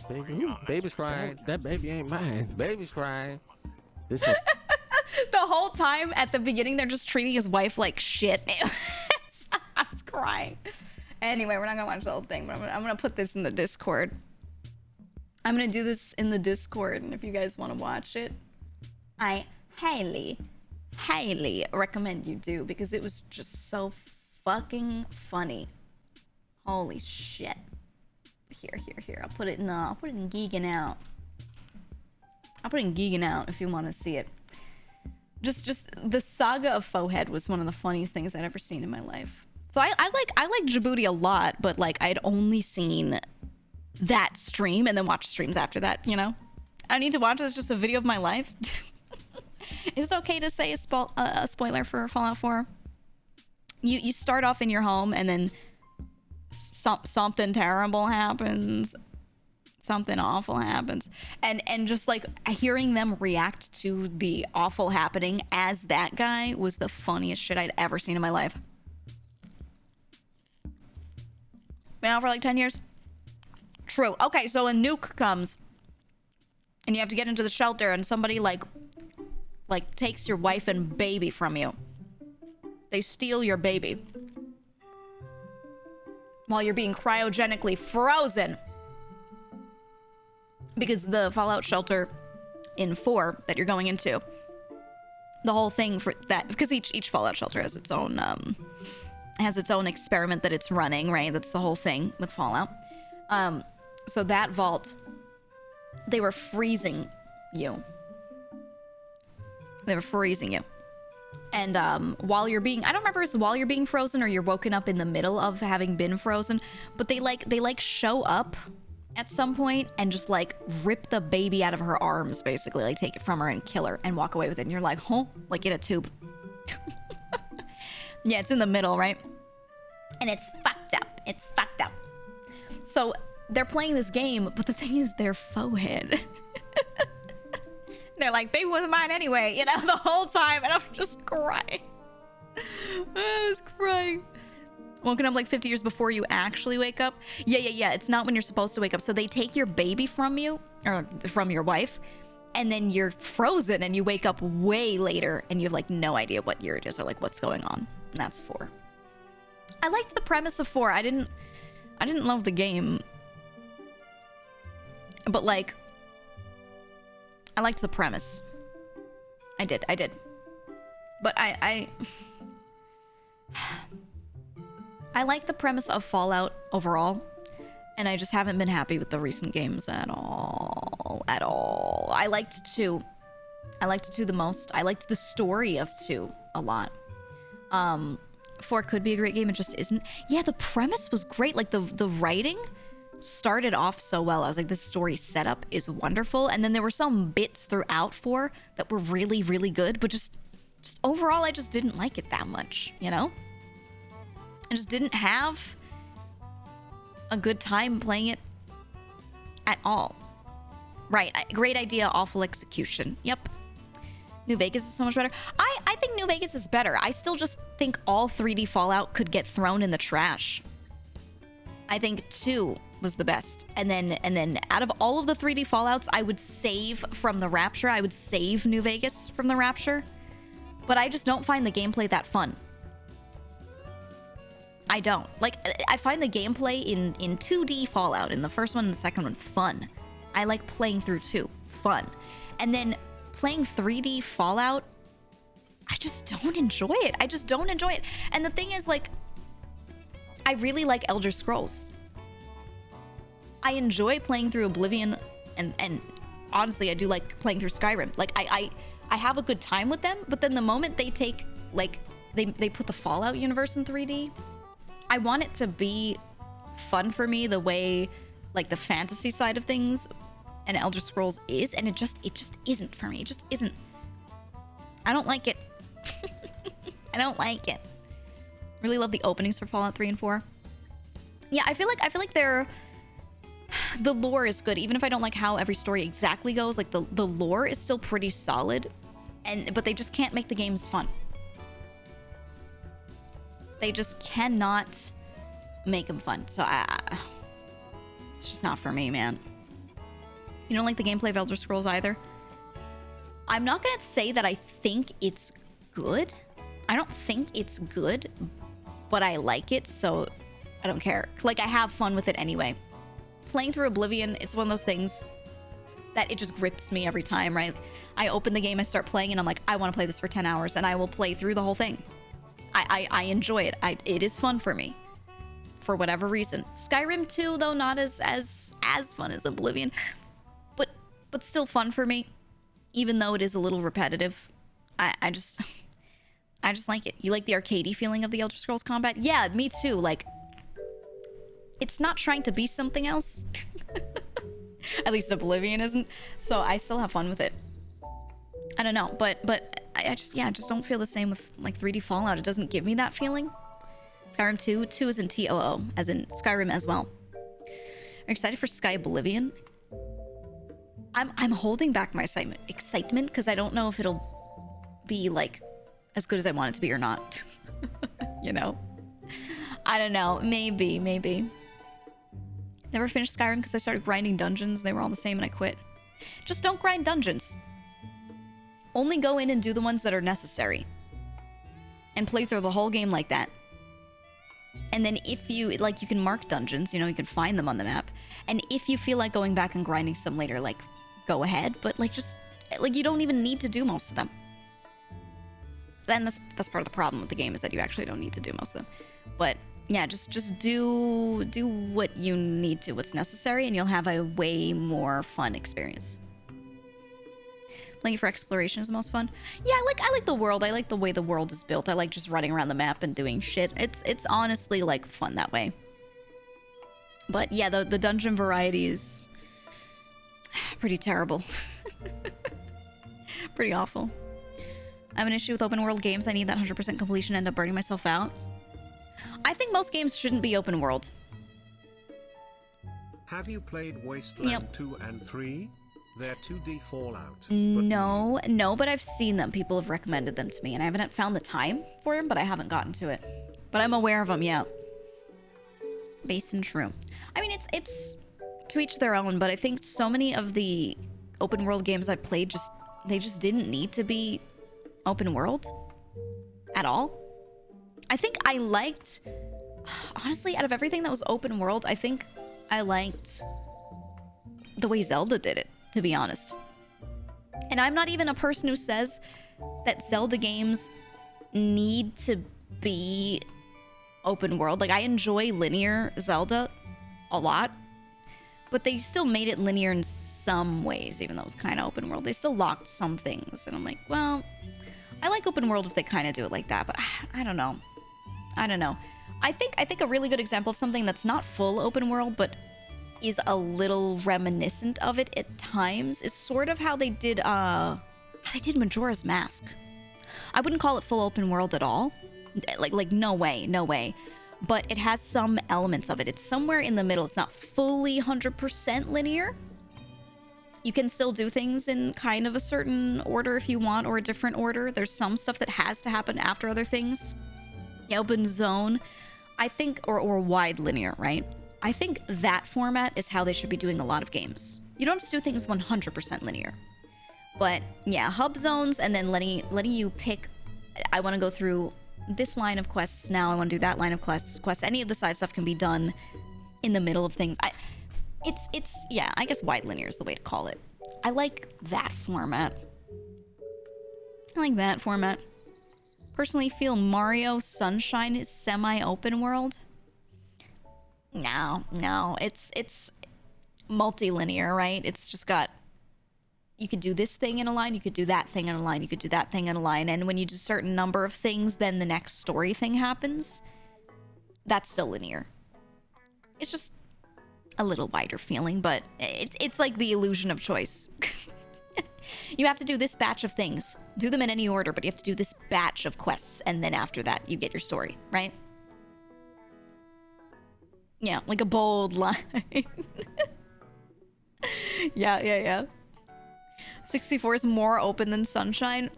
Baby, baby's crying. That baby ain't mine. Baby's crying. This one. The whole time at the beginning, they're just treating his wife like shit. I was crying. Anyway, we're not gonna watch the whole thing, but I'm gonna put this in the Discord. I'm gonna do this in the Discord, and if you guys want to watch it, I highly recommend you do, because it was just so fucking funny. Holy shit. Here. I'll put it in Geegin out. I'll put it in Geegin out if you want to see it. Just the saga of Forehead was one of the funniest things I'd ever seen in my life. So I like Djibouti a lot, but like I'd only seen that stream and then watched streams after that, you know? I need to watch this, just a video of my life. Is it okay to say a spoiler for Fallout 4? You start off in your home and then something terrible happens. Something awful happens. And just like hearing them react to the awful happening as that guy was the funniest shit I'd ever seen in my life. Been out for like 10 years? True. Okay, so a nuke comes and you have to get into the shelter and somebody like takes your wife and baby from you. They steal your baby while you're being cryogenically frozen. Because the Fallout shelter in 4 that you're going into, the whole thing for that, because each Fallout shelter has its own experiment that it's running, right? That's the whole thing with Fallout. So that vault, they were freezing you. They were freezing you. And while you're being, I don't remember if it's while you're being frozen or you're woken up in the middle of having been frozen, but they show up at some point and just like rip the baby out of her arms, basically, like take it from her and kill her and walk away with it. And you're like, huh? Like in a tube. Yeah, it's in the middle, right? And it's fucked up. It's fucked up. So they're playing this game, but the thing is, they're Forehead. They're like, baby wasn't mine anyway, you know, the whole time. And I'm just crying. I was crying. Woken up like 50 years before you actually wake up. Yeah. It's not when you're supposed to wake up. So they take your baby from you, or from your wife, and then you're frozen and you wake up way later and you have like no idea what year it is or like what's going on. And that's 4. I liked the premise of 4. I didn't love the game. But like, I liked the premise. I did. But I like the premise of Fallout overall, and I just haven't been happy with the recent games at all. I liked 2. I liked 2 the most. I liked the story of 2 a lot. 4 could be a great game, it just isn't. Yeah, the premise was great. Like the writing started off so well. I was like, this story setup is wonderful. And then there were some bits throughout 4 that were really, really good, but just overall, I just didn't like it that much, you know? I just didn't have a good time playing it at all. Right, great idea, awful execution. Yep. New Vegas is so much better. I think New Vegas is better. I still just think all 3D Fallout could get thrown in the trash. I think 2 was the best. And then out of all of the 3D Fallouts, I would save from the Rapture. I would save New Vegas from the Rapture. But I just don't find the gameplay that fun. I don't. Like, I find the gameplay in 2D Fallout, in the first one and the second one, fun. I like playing through 2. Fun. And then playing 3D Fallout, I just don't enjoy it. I just don't enjoy it. And the thing is, like, I really like Elder Scrolls. I enjoy playing through Oblivion, and honestly, I do like playing through Skyrim. Like, I have a good time with them, but then the moment they take, like, they put the Fallout universe in 3D, I want it to be fun for me the way, like, the fantasy side of things and Elder Scrolls is, and it just isn't for me. It just isn't. I don't like it. I don't like it. Really love the openings for Fallout 3 and 4. Yeah, I feel like they're... The lore is good, even if I don't like how every story exactly goes. Like, the lore is still pretty solid, but they just can't make the games fun. They just cannot make them fun. So it's just not for me, man. You don't like the gameplay of Elder Scrolls either? I'm not gonna say that I think it's good. I don't think it's good, but I like it, so I don't care. Like, I have fun with it anyway. Playing through Oblivion, it's one of those things that it just grips me every time, right? I open the game, I start playing, and I'm like, I want to play this for 10 hours, and I will play through the whole thing. I enjoy it. It is fun for me, for whatever reason. Skyrim 2, though, not as fun as Oblivion, but still fun for me, even though it is a little repetitive. I just like it. You like the arcadey feeling of the Elder Scrolls combat? Yeah, me too. Like, it's not trying to be something else. At least Oblivion isn't. So I still have fun with it. I don't know, but I just don't feel the same with, like, 3D Fallout. It doesn't give me that feeling. Skyrim 2 is in TOO, as in Skyrim as well. Are you excited for Sky Oblivion? I'm holding back my excitement because I don't know if it'll be, like, as good as I want it to be or not. You know? I don't know. Maybe. Never finished Skyrim because I started grinding dungeons. They were all the same and I quit. Just don't grind dungeons. Only go in and do the ones that are necessary. And play through the whole game like that. And then if you, like, you can mark dungeons, you know, you can find them on the map. And if you feel like going back and grinding some later, like, go ahead. But, like, just, like, you don't even need to do most of them. Then that's part of the problem with the game, is that you actually don't need to do most of them. But yeah, just do what you need to, what's necessary, and you'll have a way more fun experience. Playing for exploration is the most fun. Yeah, I like the world. I like the way the world is built. I like just running around the map and doing shit. It's honestly, like, fun that way. But yeah, the dungeon variety is pretty terrible. Pretty awful. I have an issue with open world games. I need that 100% completion and end up burning myself out. I think most games shouldn't be open world. Have you played Wasteland 2 and 3? They're 2D Fallout. No, but I've seen them. People have recommended them to me, and I haven't found the time for them, but I haven't gotten to it. But I'm aware of them, yeah. Based and true. I mean, it's to each their own, but I think so many of the open world games I've played they just didn't need to be open world at all. I think I liked, honestly, out of everything that was open world, I think I liked the way Zelda did it, to be honest. And I'm not even a person who says that Zelda games need to be open world. Like, I enjoy linear Zelda a lot, but they still made it linear in some ways, even though it was kind of open world. They still locked some things, and I'm like, well, I like open world if they kind of do it like that, but I don't know. I think a really good example of something that's not full open world, but is a little reminiscent of it at times, is sort of how they did Majora's Mask. I wouldn't call it full open world at all. Like no way. But it has some elements of it. It's somewhere in the middle. It's not fully 100% linear. You can still do things in kind of a certain order if you want, or a different order. There's some stuff that has to happen after other things. The open zone, I think, or wide linear, right? I think that format is how they should be doing a lot of games. You don't have to do things 100% linear. But yeah, hub zones and then letting you pick, I want to go through this line of quests now, I want to do that line of quests. Any of the side stuff can be done in the middle of things. Yeah, I guess wide linear is the way to call it. I like that format. Personally feel Mario Sunshine is semi-open world. No, it's multi-linear, right? It's just got, you could do this thing in a line, you could do that thing in a line, you could do that thing in a line, and when you do a certain number of things, then the next story thing happens. That's still linear. It's just a little wider feeling, but it's like the illusion of choice. You have to do this batch of things. Do them in any order, but you have to do this batch of quests, and then after that, you get your story, right? Yeah, like a bold line. Yeah. 64 is more open than Sunshine.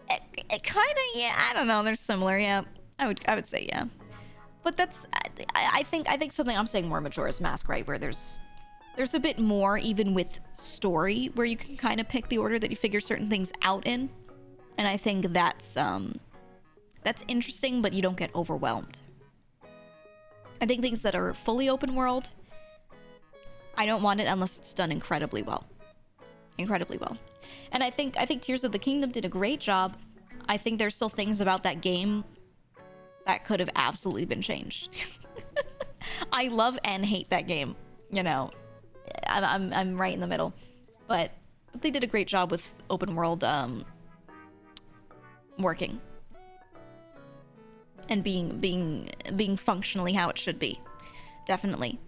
It kind of, yeah, I don't know, they're similar, yeah. I would say yeah. But that's, I think something I'm saying more Majora's Mask, right? Where there's a bit more even with story where you can kind of pick the order that you figure certain things out in. And I think that's interesting, but you don't get overwhelmed. I think things that are fully open world, I don't want it unless it's done incredibly well. And I think Tears of the Kingdom did a great job. I think there's still things about that game that could have absolutely been changed. I love and hate that game, you know. I'm right in the middle. But they did a great job with open world working. And being functionally how it should be. Definitely.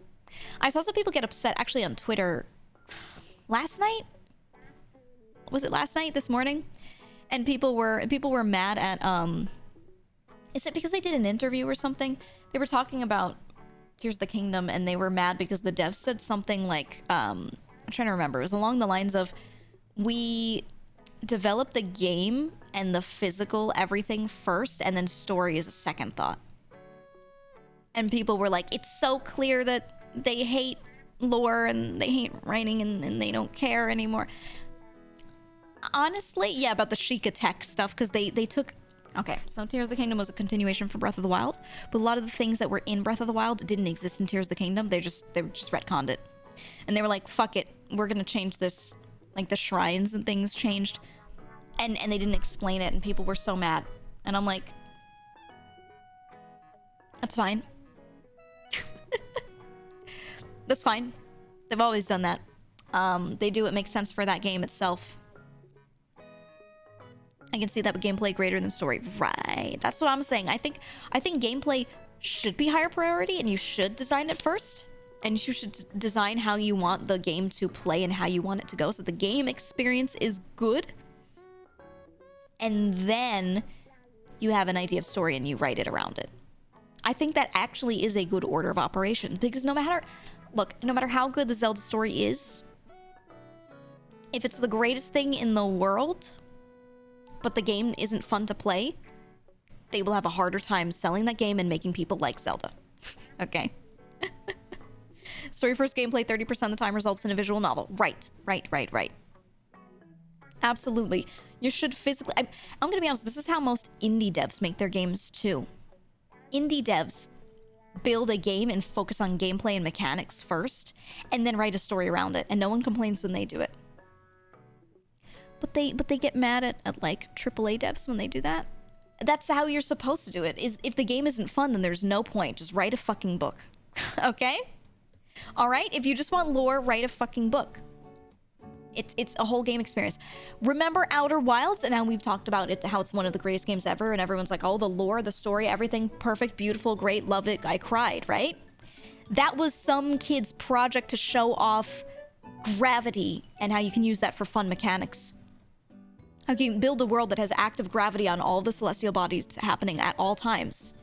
I saw some people get upset actually on Twitter last night. Was it last night? This morning? And people were mad at is it because they did an interview or something? They were talking about Tears of the Kingdom and they were mad because the devs said something like I'm trying to remember. It was along the lines of, we develop the game and the physical everything first and then story is a second thought. And people were like, it's so clear that they hate lore and they hate writing and they don't care anymore. Honestly, yeah, about the Sheikah tech stuff, because they took... Okay, so Tears of the Kingdom was a continuation from Breath of the Wild, but a lot of the things that were in Breath of the Wild didn't exist in Tears of the Kingdom. They just retconned it. And they were like, fuck it, we're gonna change this. Like, the shrines and things changed. And they didn't explain it, and people were so mad. And I'm like... That's fine. That's fine. They've always done that. They do what makes sense for that game itself. I can see that with gameplay greater than story. Right. That's what I'm saying. I think gameplay should be higher priority and you should design it first. And you should design how you want the game to play and how you want it to go so the game experience is good. And then you have an idea of story and you write it around it. I think that actually is a good order of operation because no matter how good the Zelda story is, if it's the greatest thing in the world, but the game isn't fun to play, they will have a harder time selling that game and making people like Zelda. Okay. Story first gameplay 30% of the time results in a visual novel. Right. Absolutely. You should physically... I'm gonna be honest, this is how most indie devs make their games too. Indie devs build a game and focus on gameplay and mechanics first, and then write a story around it, and no one complains when they do it. But they get mad at like AAA devs when they do that. That's how you're supposed to do it. Is if the game isn't fun, then there's no point. Just write a fucking book. Okay? All right? If you just want lore, write a fucking book. It's a whole game experience. Remember Outer Wilds? And now we've talked about it, how it's one of the greatest games ever, and everyone's like, oh, the lore, the story, everything perfect, beautiful, great, love it, I cried, right? That was some kid's project to show off gravity and how you can use that for fun mechanics. How you can build a world that has active gravity on all the celestial bodies happening at all times.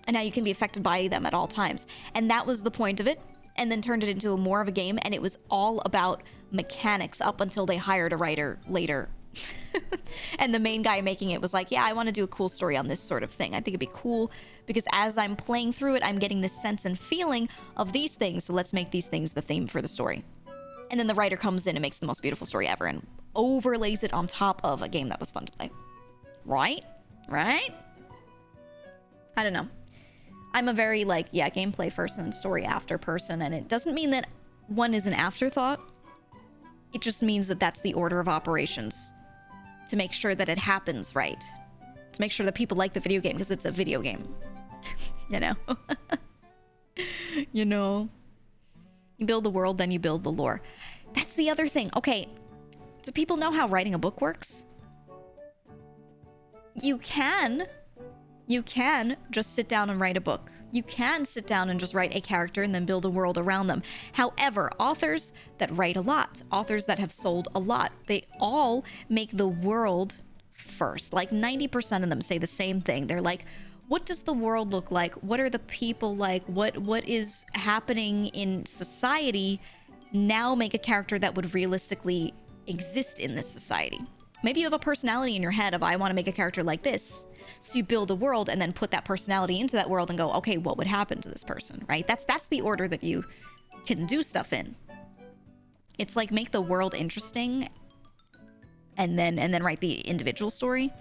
And how you can be affected by them at all times. And that was the point of it. And then turned it into more of a game. And it was all about mechanics up until they hired a writer later And the main guy making it was like, yeah, I want to do a cool story on this sort of thing. I think it'd be cool because as I'm playing through it, I'm getting this sense and feeling of these things. So let's make these things the theme for the story. And then the writer comes in and makes the most beautiful story ever and overlays it on top of a game that was fun to play. Right? Right? I don't know. I'm a very like, yeah, gameplay first and story after person. And it doesn't mean that one is an afterthought. It just means that that's the order of operations to make sure that it happens right. To make sure that people like the video game because it's a video game. You know? You know? You build the world, then you build the lore. That's the other thing. Okay, do people know how writing a book works? You can just sit down and write a book. You can sit down and just write a character and then build a world around them. However, authors that write a lot, authors that have sold a lot, they all make the world first. Like 90% of them say the same thing. They're like, what does the world look like? What are the people like? What is happening in society? Now make a character that would realistically exist in this society. Maybe you have a personality in your head of, I want to make a character like this. So you build a world and then put that personality into that world and go, okay, what would happen to this person, right? That's the order that you can do stuff in. It's like make the world interesting and then write the individual story.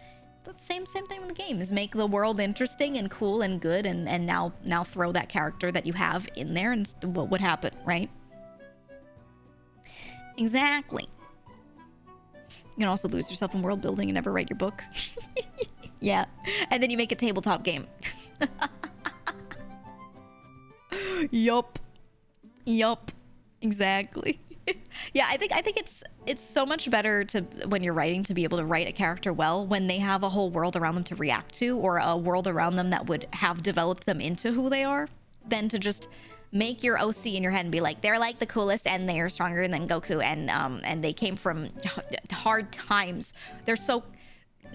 That's same thing with the game, is make the world interesting and cool and good and now throw that character that you have in there and what would happen, right? Exactly. You can also lose yourself in world building and never write your book. Yeah. And then you make a tabletop game. Yup. Exactly. Yeah, I think it's so much better to, when you're writing, to be able to write a character well when they have a whole world around them to react to, or a world around them that would have developed them into who they are, than to just make your OC in your head and be like, they're like the coolest and they're stronger than Goku and they came from hard times. They're so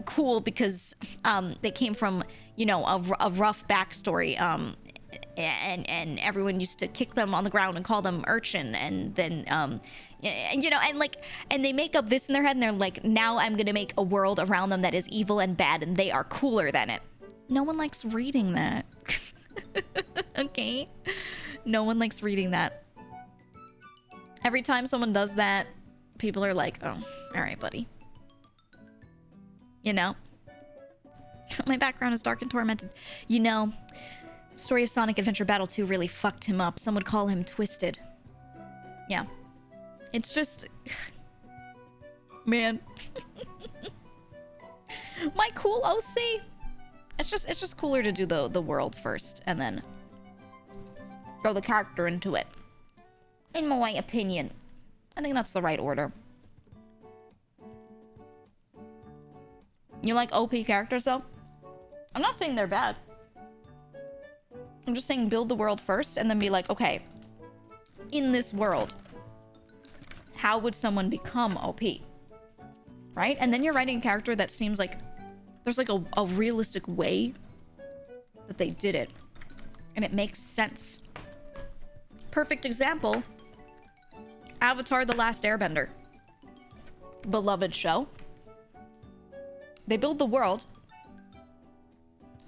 cool because they came from, you know, a rough backstory, and everyone used to kick them on the ground and call them urchin, and then you know, and they make up this in their head and they're like, now I'm gonna make a world around them that is evil and bad and they are cooler than it. No one likes reading that. Okay, no one likes reading that. Every time someone does that, people are like, oh, all right, buddy. You know? My background is dark and tormented. You know, the story of Sonic Adventure Battle 2 really fucked him up. Some would call him twisted. Yeah. It's just... Man. My cool OC. It's just cooler to do the world first and then throw the character into it. In my opinion. I think that's the right order. You like OP characters, though? I'm not saying they're bad. I'm just saying build the world first and then be like, okay, in this world, how would someone become OP? Right? And then you're writing a character that seems like there's like a realistic way that they did it. And it makes sense. Perfect example, Avatar: The Last Airbender. Beloved show. They build the world,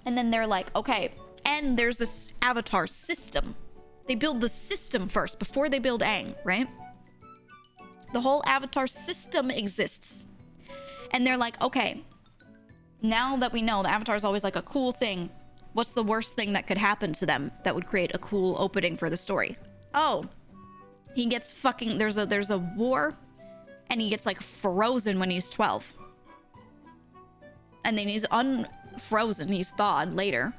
and then they're like, okay, and there's this Avatar system. They build the system first before they build Aang, right? The whole Avatar system exists. And they're like, okay, now that we know the Avatar is always like a cool thing, what's the worst thing that could happen to them that would create a cool opening for the story? Oh, he gets fucking, there's a war, and he gets like frozen when he's 12. And then he's unfrozen, he's thawed later.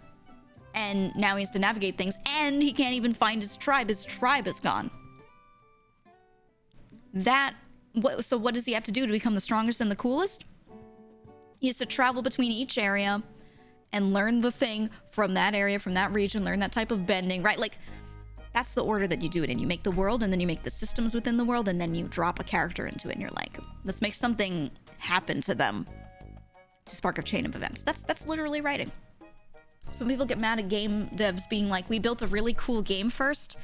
And now he has to navigate things, and he can't even find his tribe. His tribe is gone. So what does he have to do to become the strongest and the coolest? He has to travel between each area and learn the thing from that area, from that region, learn that type of bending, right? Like, that's the order that you do it in. You make the world, and then you make the systems within the world, and then you drop a character into it, and you're like, let's make something happen to them to spark a chain of events. That's literally writing. Some people get mad at game devs being like, we built a really cool game first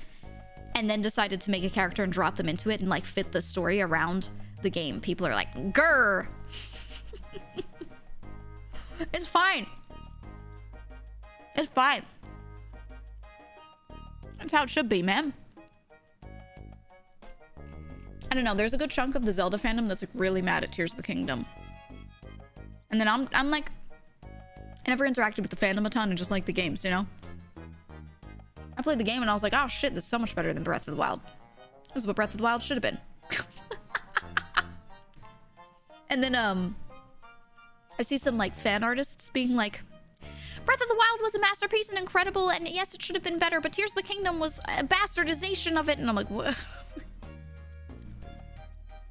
and then decided to make a character and drop them into it and like fit the story around the game. People are like, grr. It's fine. It's fine. That's how it should be, man. I don't know. There's a good chunk of the Zelda fandom that's like really mad at Tears of the Kingdom. And then I'm like, I never interacted with the fandom a ton and just like the games, you know? I played the game and I was like, oh shit, this is so much better than Breath of the Wild. This is what Breath of the Wild should have been. And then I see some like fan artists being like, Breath of the Wild was a masterpiece and incredible, and yes, it should have been better, but Tears of the Kingdom was a bastardization of it. And I'm like, what?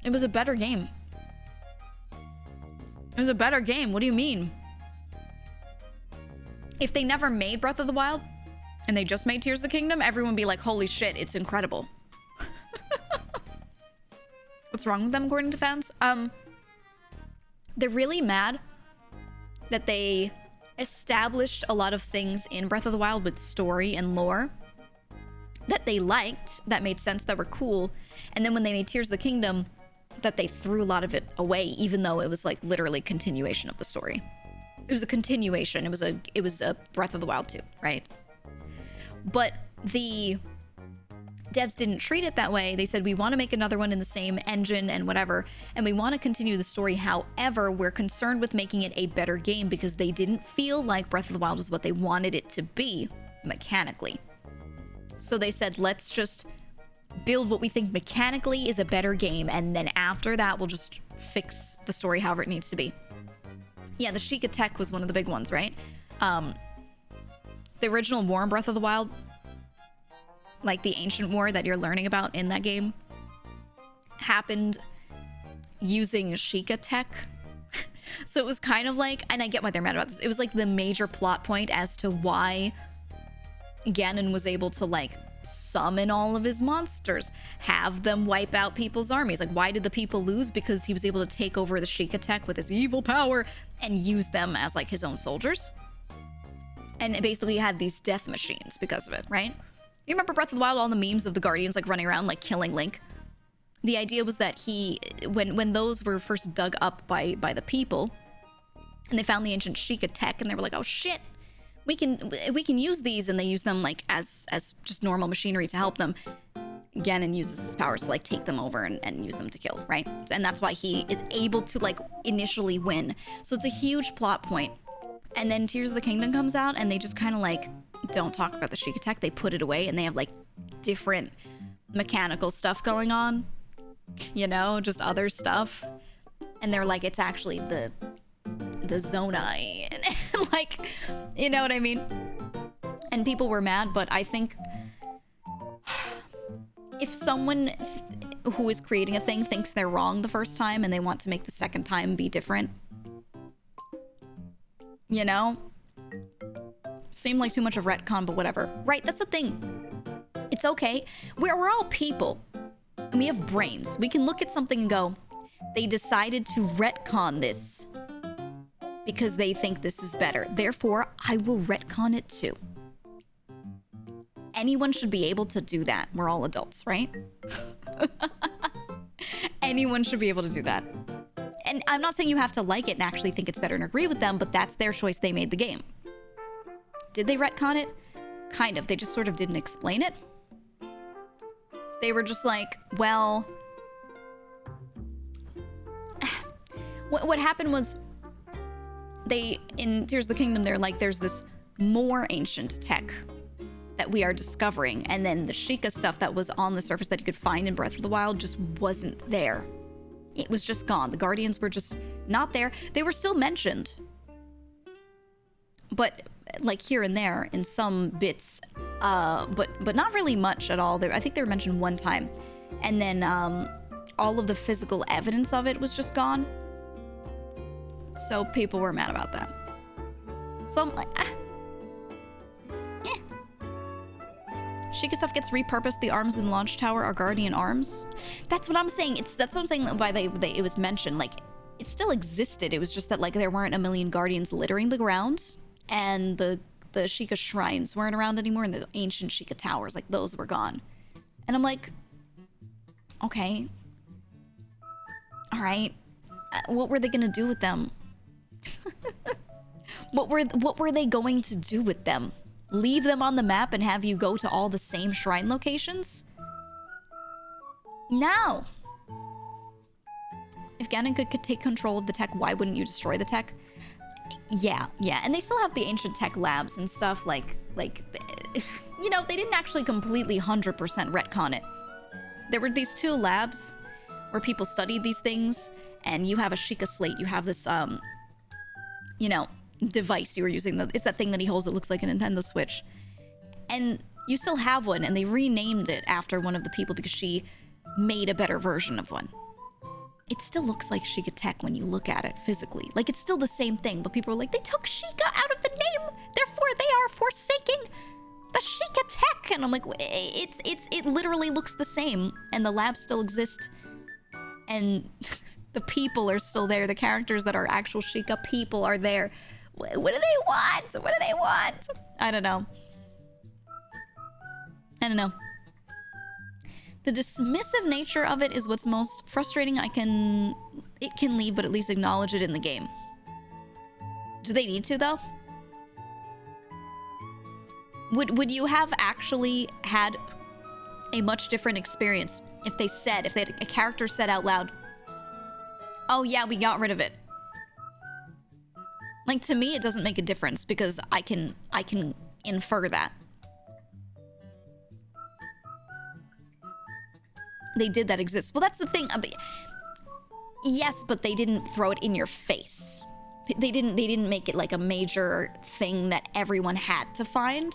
It was a better game. It was a better game. What do you mean? If they never made Breath of the Wild and they just made Tears of the Kingdom, everyone would be like, holy shit, it's incredible. What's wrong with them, according to fans? They're really mad that they established a lot of things in Breath of the Wild with story and lore that they liked, that made sense, that were cool. And then when they made Tears of the Kingdom, that they threw a lot of it away, even though it was like literally continuation of the story. It was a continuation. It was a Breath of the Wild 2, right? But the devs didn't treat it that way. They said, we want to make another one in the same engine and whatever, and we want to continue the story. However, we're concerned with making it a better game because they didn't feel like Breath of the Wild was what they wanted it to be mechanically. So they said, let's just build what we think mechanically is a better game, and then after that, we'll just fix the story however it needs to be. Yeah, the Sheikah tech was one of the big ones, right? The original war in Breath of the Wild, like the ancient war that you're learning about in that game, happened using Sheikah tech. So it was kind of like, and I get why they're mad about this, it was like the major plot point as to why Ganon was able to like summon all of his monsters, have them wipe out people's armies. Like, why did the people lose? Because he was able to take over the Sheikah tech with his evil power and use them as like his own soldiers. And it basically had these death machines because of it, right? You remember Breath of the Wild, all the memes of the Guardians like running around like killing Link? The idea was that when those were first dug up by the people, and they found the ancient Sheikah tech, and they were like, oh shit, we can use these, and they use them like as just normal machinery to help them. Ganon uses his powers to like take them over and use them to kill, right? And that's why he is able to like initially win. So it's a huge plot point. And then Tears of the Kingdom comes out, and they just kind of like don't talk about the Sheikah tech. They put it away, and they have like different mechanical stuff going on, you know, just other stuff. And they're like, it's actually the Zonai, and like, you know what I mean? And people were mad, but I think if someone who is creating a thing thinks they're wrong the first time and they want to make the second time be different, you know? Seemed like too much of retcon, but whatever. Right, that's the thing. It's okay. We're all people. And we have brains. We can look at something and go, they decided to retcon this because they think this is better. Therefore, I will retcon it too. Anyone should be able to do that. We're all adults, right? Anyone should be able to do that. And I'm not saying you have to like it and actually think it's better and agree with them, but that's their choice. They made the game. Did they retcon it? Kind of. They just sort of didn't explain it. They were just like, well... What happened was... in Tears of the Kingdom, they're like, there's this more ancient tech that we are discovering. And then the Sheikah stuff that was on the surface that you could find in Breath of the Wild just wasn't there. It was just gone. The Guardians were just not there. They were still mentioned. But like here and there in some bits, but not really much at all. I think they were mentioned one time. And then all of the physical evidence of it was just gone. So people were mad about that. So I'm like, Sheikah stuff gets repurposed. The arms in the launch tower are Guardian arms. That's what I'm saying. That's what I'm saying. Why it was mentioned. Like, it still existed. It was just that like there weren't a million Guardians littering the ground, and the Sheikah shrines weren't around anymore, and the ancient Sheikah towers, like those were gone. And I'm like, okay, all right. What were they gonna do with them? What were they going to do with them? Leave them on the map and have you go to all the same shrine locations? No. If Ganon could take control of the tech, why wouldn't you destroy the tech? Yeah, and they still have the ancient tech labs and stuff, like, you know, they didn't actually completely 100% retcon it. There were these 2 labs where people studied these things, and you have a Sheikah slate, you have this, you know, device you were using, it's that thing that he holds that looks like a Nintendo Switch. And you still have one, and they renamed it after one of the people because she made a better version of one. It still looks like Sheikah Tech when you look at it physically. Like, it's still the same thing, but people are like, they took Sheikah out of the name, therefore they are forsaking the Sheikah Tech. And I'm like, it literally looks the same, and the labs still exist, and the people are still there. The characters that are actual Sheikah people are there. What do they want? What do they want? I don't know. The dismissive nature of it is what's most frustrating. It can leave, but at least acknowledge it in the game. Do they need to, though? Would you have actually had a much different experience if a character said out loud, oh yeah, we got rid of it? Like, to me, it doesn't make a difference because I can infer that. They did that exist. Well, that's the thing. Yes, but they didn't throw it in your face. They didn't make it like a major thing that everyone had to find.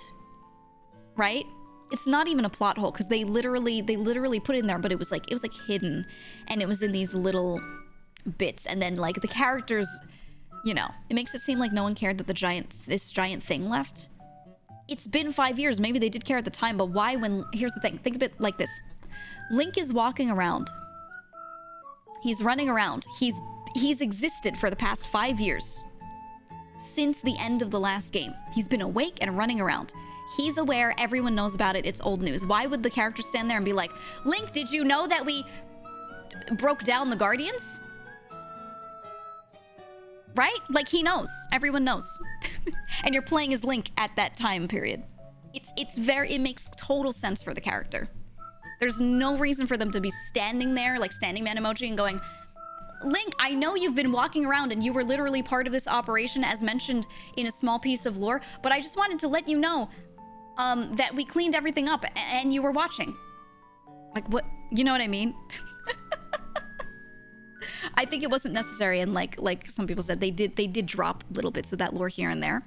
Right? It's not even a plot hole because they literally put it in there, but it was like hidden, and it was in these little bits, and then like the characters, you know, it makes it seem like no one cared that this giant thing left. It's been 5 years. Maybe they did care at the time, but why here's the thing. Think of it like this. Link is walking around. He's running around. He's existed for the past 5 years. Since the end of the last game. He's been awake and running around. He's aware, everyone knows about it, it's old news. Why would the character stand there and be like, Link, did you know that we broke down the Guardians? Right? Like, he knows. Everyone knows. And you're playing as Link at that time period. It makes total sense for the character. There's no reason for them to be standing there, like standing man emoji, and going, Link, I know you've been walking around and you were literally part of this operation as mentioned in a small piece of lore, but I just wanted to let you know that we cleaned everything up and you were watching. Like, what? You know what I mean? I think it wasn't necessary, and like some people said, they did drop little bits of that lore here and there.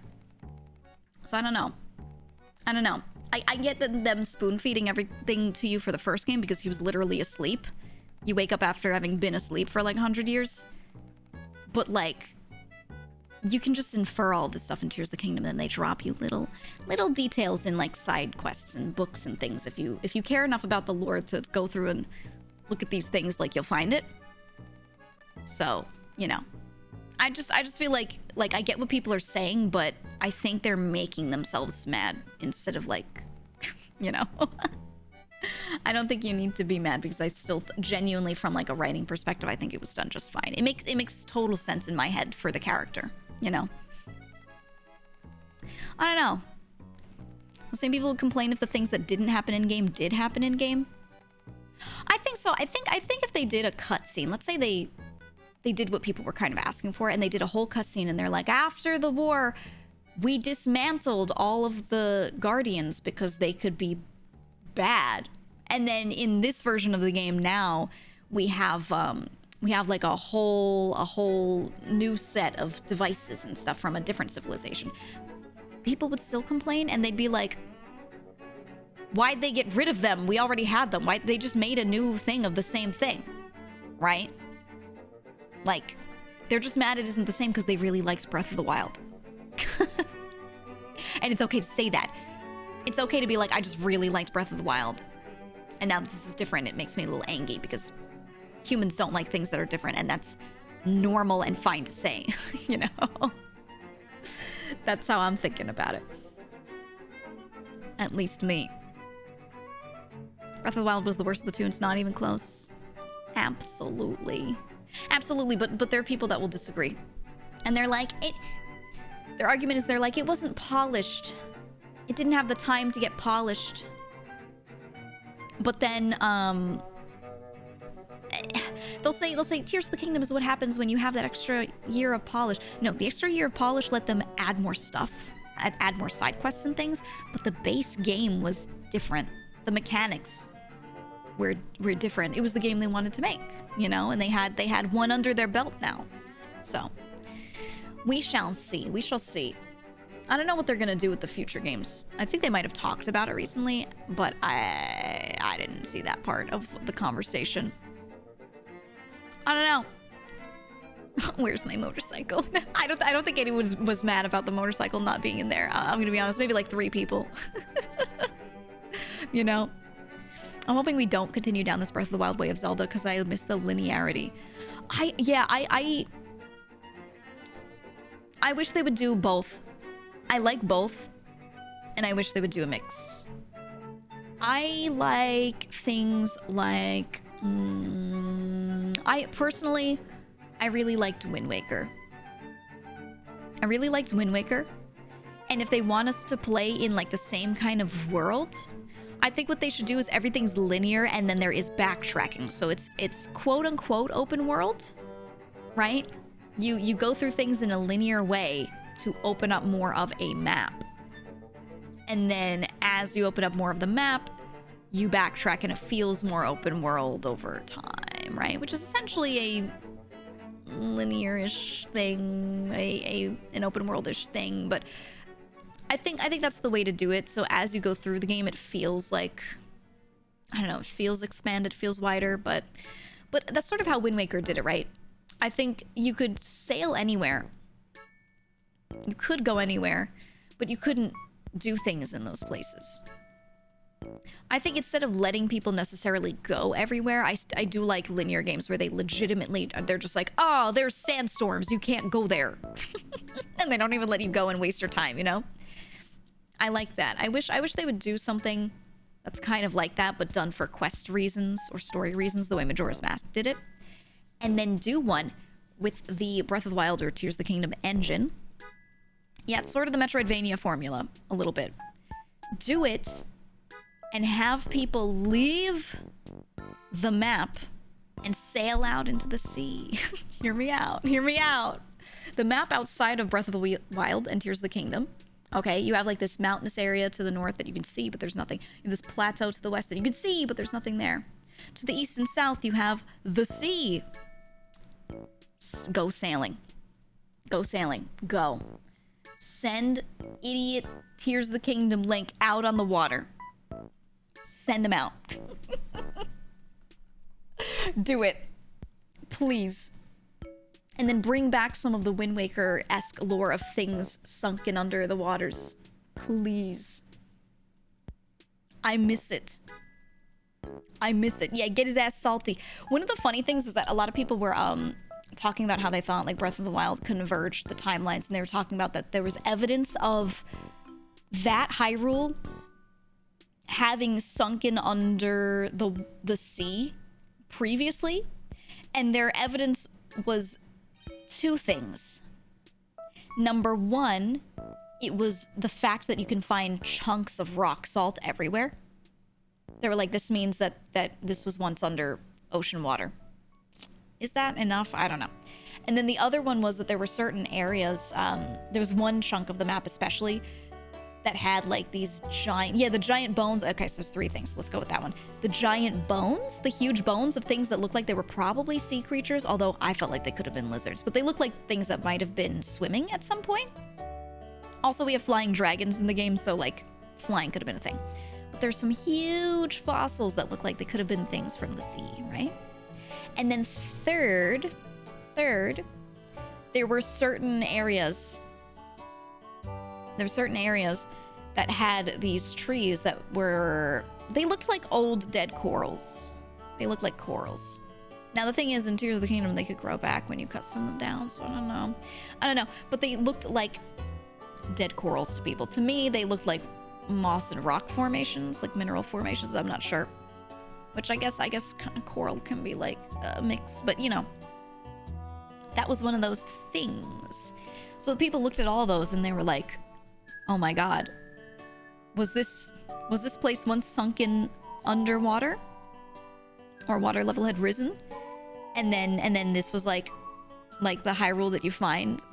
So I don't know. I get them spoon-feeding everything to you for the first game because he was literally asleep. You wake up after having been asleep for like 100 years. But like, you can just infer all this stuff in Tears of the Kingdom, and then they drop you little details in like side quests and books and things. If you care enough about the lore to go through and look at these things, like, you'll find it. So, you know. I just feel like I get what people are saying, but I think they're making themselves mad instead of like, you know. I don't think you need to be mad because I still genuinely, from like a writing perspective, I think it was done just fine. It makes total sense in my head for the character, you know. I don't know. The same people would complain if the things that didn't happen in game did happen in game. I think so. I think if they did a cutscene, let's say they did what people were kind of asking for, and they did a whole cutscene, and they're like, after the war, we dismantled all of the Guardians because they could be bad. And then in this version of the game now, we have like a whole new set of devices and stuff from a different civilization. People would still complain, and they'd be like, why'd they get rid of them? We already had them. Why they just made a new thing of the same thing, right? Like, they're just mad it isn't the same because they really liked Breath of the Wild. And it's okay to say that. It's okay to be like, I just really liked Breath of the Wild. And now that this is different, it makes me a little angry because humans don't like things that are different, and that's normal and fine to say, you know? That's how I'm thinking about it. At least me. Breath of the Wild was the worst of the two, and it's not even close. Absolutely. Absolutely, but there are people that will disagree. And they're like, their argument is they're like, it wasn't polished. It didn't have the time to get polished. But then, they'll say, Tears of the Kingdom is what happens when you have that extra year of polish. No, the extra year of polish let them add more stuff, add more side quests and things, but the base game was different. The mechanics were different. It was the game they wanted to make, you know, and they had one under their belt now. So, we shall see. We shall see. I don't know what they're gonna do with the future games. I think they might have talked about it recently, but I didn't see that part of the conversation. I don't know. Where's my motorcycle? I don't think anyone was mad about the motorcycle not being in there. I'm gonna be honest, maybe like 3 people. You know? I'm hoping we don't continue down this Breath of the Wild way of Zelda because I miss the linearity. I wish they would do both. I like both, and I wish they would do a mix. I like things like... I really liked Wind Waker. I really liked Wind Waker. And if they want us to play in like the same kind of world, I think what they should do is everything's linear and then there is backtracking. So it's quote unquote open world, right? You go through things in a linear way to open up more of a map. And then as you open up more of the map, you backtrack and it feels more open world over time, right? Which is essentially a linear-ish thing, an open world-ish thing, but I think that's the way to do it. So as you go through the game, it feels like, I don't know, it feels expanded, feels wider, but that's sort of how Wind Waker did it, right? I think you could sail anywhere. You could go anywhere, but you couldn't do things in those places. I think instead of letting people necessarily go everywhere, I do like linear games where they legitimately, they're just like, oh, there's sandstorms, you can't go there. And they don't even let you go and waste your time, you know? I like that. I wish they would do something that's kind of like that, but done for quest reasons or story reasons, the way Majora's Mask did it. And then do one with the Breath of the Wild or Tears of the Kingdom engine. Yeah, it's sort of the Metroidvania formula, a little bit. Do it and have people leave the map and sail out into the sea. Hear me out. Hear me out. The map outside of Breath of the Wild and Tears of the Kingdom. Okay, you have like this mountainous area to the north that you can see, but there's nothing. You have this plateau to the west that you can see, but there's nothing there. To the east and south, you have the sea. Go sailing. Go sailing. Go. Send idiot Tears of the Kingdom Link out on the water. Send him out. Do it. Please. And then bring back some of the Wind Waker-esque lore of things sunken under the waters. Please. I miss it. I miss it. Yeah, get his ass salty. One of the funny things is that a lot of people were talking about how they thought like Breath of the Wild converged the timelines, and they were talking about that there was evidence of that Hyrule having sunken under the sea previously, and their evidence was 2 things. Number 1, it was the fact that you can find chunks of rock salt everywhere. They were like, this means that this was once under ocean water. Is that enough? I don't know. And then the other one was that there were certain areas, there was one chunk of the map especially that had like these the giant bones. Okay, so there's 3 things. Let's go with that one. The giant bones, the huge bones of things that looked like they were probably sea creatures, although I felt like they could have been lizards, but they look like things that might have been swimming at some point. Also, we have flying dragons in the game, so like flying could have been a thing. But there's some huge fossils that look like they could have been things from the sea, right? And then third, there were certain areas that had these trees that they looked like old dead corals. They looked like corals. Now the thing is, in Tears of the Kingdom, they could grow back when you cut some of them down, so I don't know. But they looked like dead corals to people. To me, they looked like moss and rock formations, like mineral formations, I'm not sure. Which I guess coral can be like a mix, but you know, That was one of those things. So people looked at all those and they were like, oh my god, was this place once sunken underwater? Or water level had risen? And then this was like the Hyrule that you find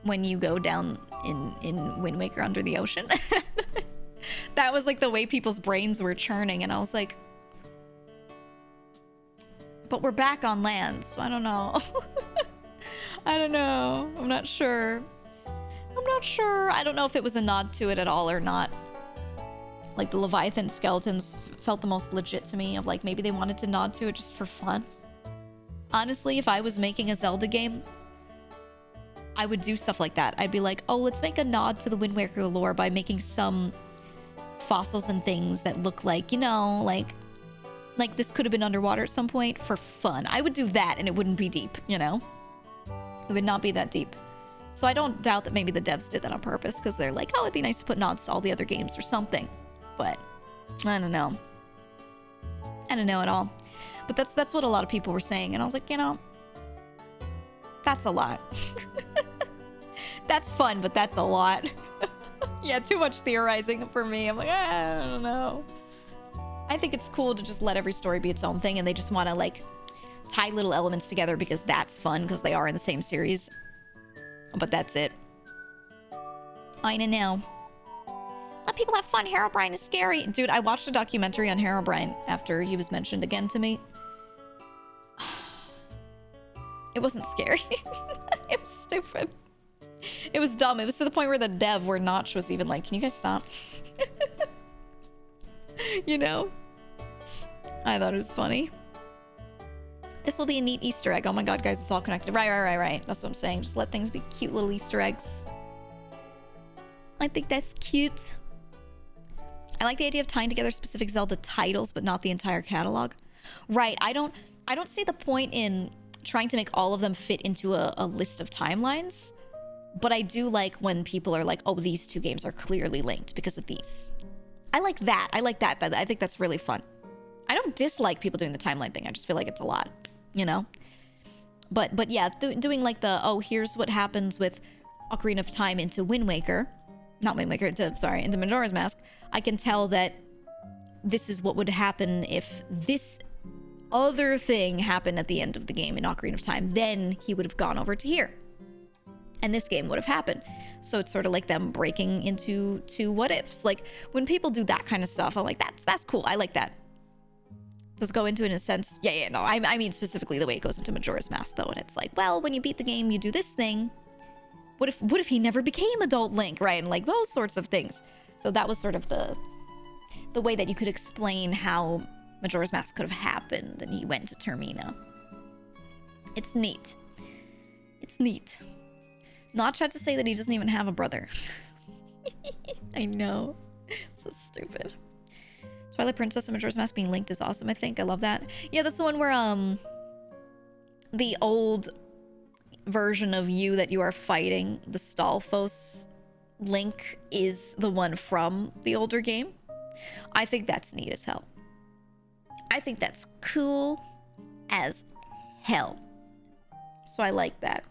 when you go down in Wind Waker under the ocean. That was like the way people's brains were churning, and I was like, but we're back on land, so I don't know. I don't know. I'm not sure. I don't know if it was a nod to it at all or not. Like the Leviathan skeletons felt the most legit to me, of like maybe they wanted to nod to it just for fun. Honestly, if I was making a Zelda game, I would do stuff like that. I'd be like, oh, let's make a nod to the Wind Waker lore by making some fossils and things that look like, you know, like this could have been underwater at some point for fun. I would do that and it wouldn't be deep, you know? It would not be that deep. So I don't doubt that maybe the devs did that on purpose because they're like, oh, it'd be nice to put nods to all the other games or something. But I don't know. I don't know at all. But that's what a lot of people were saying. And I was like, you know, that's a lot. That's fun, but that's a lot. Yeah, too much theorizing for me. I'm like, I don't know. I think it's cool to just let every story be its own thing, and they just want to like tie little elements together because that's fun, because they are in the same series. But that's it. I don't know. Let people have fun. Herobrine is scary. Dude, I watched a documentary on Herobrine after he was mentioned again to me. It wasn't scary. It was stupid. It was dumb. It was to the point where the dev, where Notch was even like, can you guys stop? You know? I thought it was funny. This will be a neat Easter egg. Oh my god, guys, it's all connected. Right. That's what I'm saying. Just let things be cute little Easter eggs. I think that's cute. I like the idea of tying together specific Zelda titles, but not the entire catalog. Right, I don't see the point in trying to make all of them fit into a list of timelines. But I do like when people are like, oh, these two games are clearly linked because of these. I like that. I think that's really fun. I don't dislike people doing the timeline thing. I just feel like it's a lot, you know? But yeah, doing like the, oh, here's what happens with Ocarina of Time into Wind Waker. Not Wind Waker, into Majora's Mask. I can tell that this is what would happen if this other thing happened at the end of the game in Ocarina of Time. Then he would have gone over to here. And this game would have happened. So it's sort of like them breaking into two what ifs. Like when people do that kind of stuff, I'm like, that's cool. I like that. Does go into it in a sense? Yeah, no. I mean specifically the way it goes into Majora's Mask though, and it's like, well, when you beat the game, you do this thing. What if he never became adult Link, right? And like those sorts of things. So that was sort of the way that you could explain how Majora's Mask could have happened and he went to Termina. It's neat. It's neat. Notch had to say that he doesn't even have a brother. I know. So stupid. Twilight Princess and Majora's Mask being linked is awesome, I think. I love that. Yeah, that's the one where the old version of you that you are fighting, the Stalfos Link, is the one from the older game. I think that's neat as hell. I think that's cool as hell. So I like that.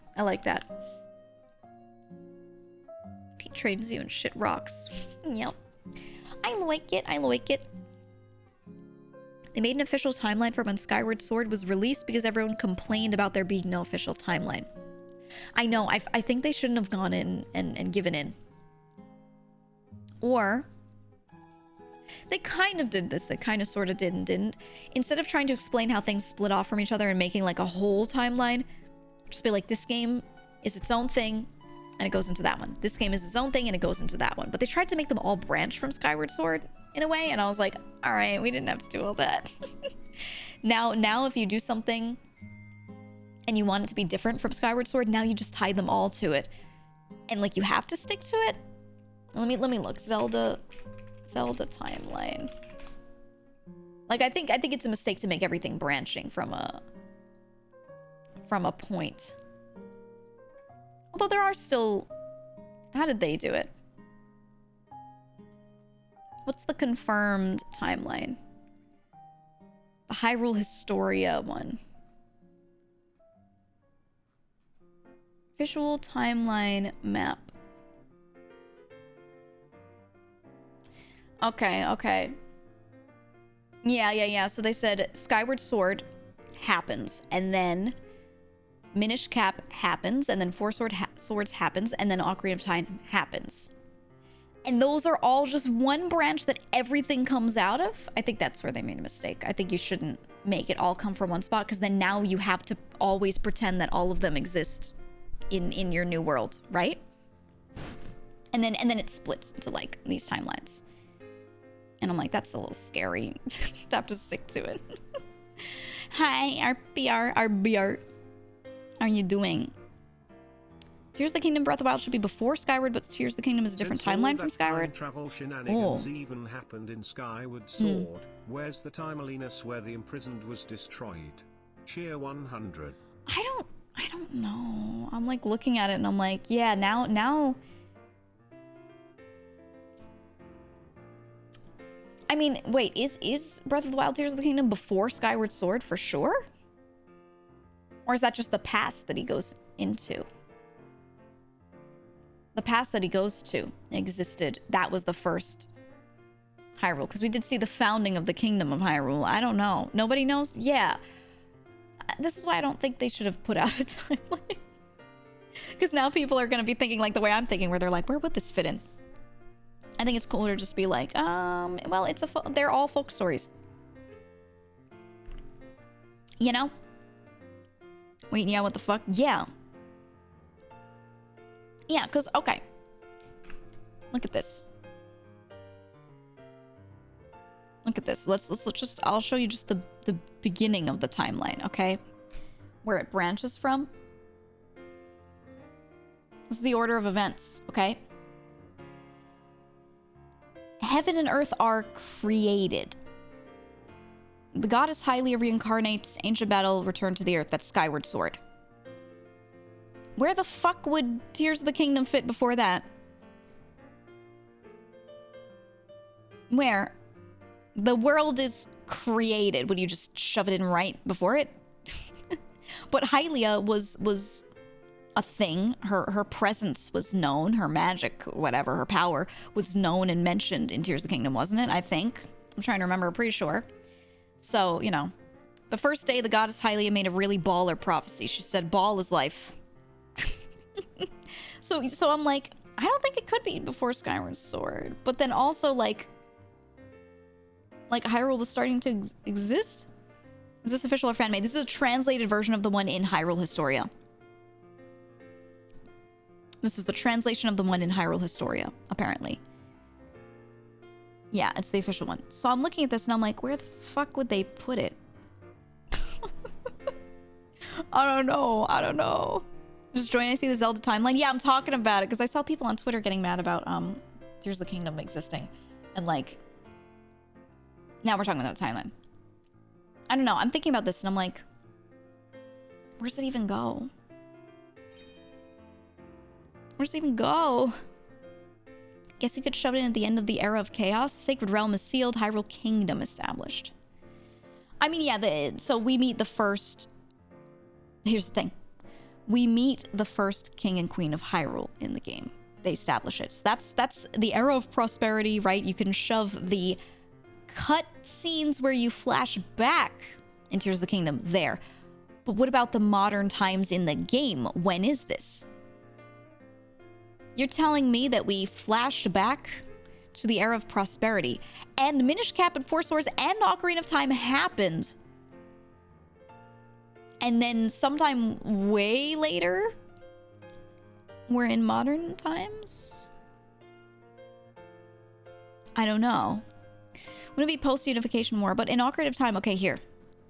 He trains you and shit rocks. Yep. I like it. They made an official timeline for when Skyward Sword was released because everyone complained about there being no official timeline. I know, I think they shouldn't have gone in and given in. Or they kind of did this. They kind of sort of did and didn't. Instead of trying to explain how things split off from each other and making like a whole timeline, just be like, this game is its own thing and it goes into that one. This game is its own thing and it goes into that one. But they tried to make them all branch from Skyward Sword in a way, and I was like, all right, we didn't have to do all that. Now if you do something and you want it to be different from Skyward Sword, now you just tie them all to it. And like you have to stick to it. Let me look. Zelda timeline. Like I think it's a mistake to make everything branching from a point. Although there are still... How did they do it? What's the confirmed timeline? The Hyrule Historia one. Official timeline map. Okay. Yeah. So they said Skyward Sword happens, and then Minish Cap happens, and then Four Swords happens, and then Ocarina of Time happens. And those are all just one branch that everything comes out of. I think that's where they made a mistake. I think you shouldn't make it all come from one spot, because then now you have to always pretend that all of them exist in your new world, right? And then it splits into like these timelines. And I'm like, that's a little scary to have to stick to it. Hi, RBR. How are you doing? Tears of the Kingdom Breath of the Wild should be before Skyward, but Tears of the Kingdom is a different Since all timeline from that Skyward. Time travel shenanigans even happened in Skyward Sword. Where's the timeliness where the imprisoned was destroyed? Cheer 100. I don't know. I'm like looking at it and I'm like, yeah, now. I mean, wait, is Breath of the Wild Tears of the Kingdom before Skyward Sword for sure? Or is that just the past that he goes into? The past that he goes to existed. That was the first Hyrule. Because we did see the founding of the Kingdom of Hyrule. I don't know. Nobody knows? Yeah. This is why I don't think they should have put out a timeline. Because now people are going to be thinking like the way I'm thinking, where they're like, where would this fit in? I think it's cooler to just be like, well, they're all folk stories. You know? Wait, yeah, what the fuck? Yeah. Yeah, because, okay. Look at this. Look at this. Let's just, I'll show you just the beginning of the timeline, okay? Where it branches from. This is the order of events, okay? Heaven and earth are created. The goddess Hylia reincarnates, ancient battle, return to the earth. That's Skyward Sword. Where the fuck would Tears of the Kingdom fit before that? Where? The world is created. Would you just shove it in right before it? But Hylia was a thing. Her presence was known. Her magic, whatever, her power was known and mentioned in Tears of the Kingdom, wasn't it? I think. I'm trying to remember. I'm pretty sure. So, you know. The first day, the goddess Hylia made a really baller prophecy. She said, ball is life. So I'm like, I don't think it could be before Skyward Sword. But then also, like Hyrule was starting to exist? Is this official or fan-made? This is a translated version of the one in Hyrule Historia. This is the translation of the one in Hyrule Historia, apparently. Yeah, it's the official one. So I'm looking at this and I'm like, where the fuck would they put it? I don't know. Just join, I see the Zelda timeline. Yeah, I'm talking about it because I saw people on Twitter getting mad about Tears of the Kingdom existing. And like, now we're talking about the timeline. I don't know. I'm thinking about this and I'm like, where does it even go? Where does it even go? Guess you could shove it in at the end of the Era of Chaos. The Sacred Realm is sealed. Hyrule Kingdom established. I mean, yeah, so we meet the first... Here's the thing. We meet the first king and queen of Hyrule in the game. They establish it. So that's the Era of Prosperity, right? You can shove the cut scenes where you flash back in Tears of the Kingdom there. But what about the modern times in the game? When is this? You're telling me that we flashed back to the Era of Prosperity and Minish Cap and Four Swords and Ocarina of Time happened, and then sometime way later we're in modern times? I don't know. Wouldn't it be post-unification war? But in Ocarina of Time, okay, here.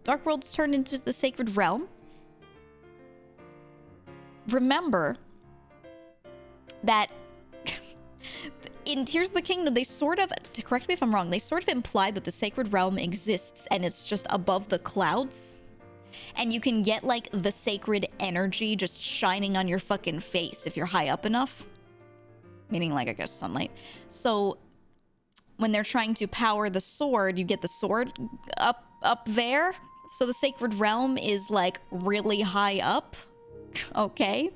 Dark World's turned into the Sacred Realm. Remember that in Tears of the Kingdom, they sort of, correct me if I'm wrong, they sort of implied that the Sacred Realm exists and it's just above the clouds. And you can get, like, the sacred energy just shining on your fucking face if you're high up enough. Meaning, like, I guess sunlight. So when they're trying to power the sword, you get the sword up there. So the Sacred Realm is, like, really high up. Okay.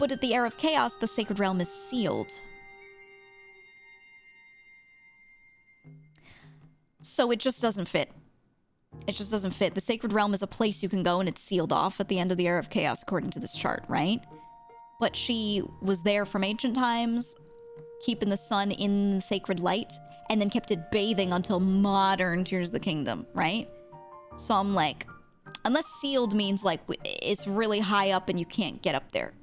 But at the Era of Chaos, the Sacred Realm is sealed. So it just doesn't fit. It just doesn't fit. The Sacred Realm is a place you can go and it's sealed off at the end of the Era of Chaos according to this chart, right? But she was there from ancient times, keeping the sun in sacred light, and then kept it bathing until modern Tears of the Kingdom, right? So I'm like, unless sealed means like it's really high up and you can't get up there.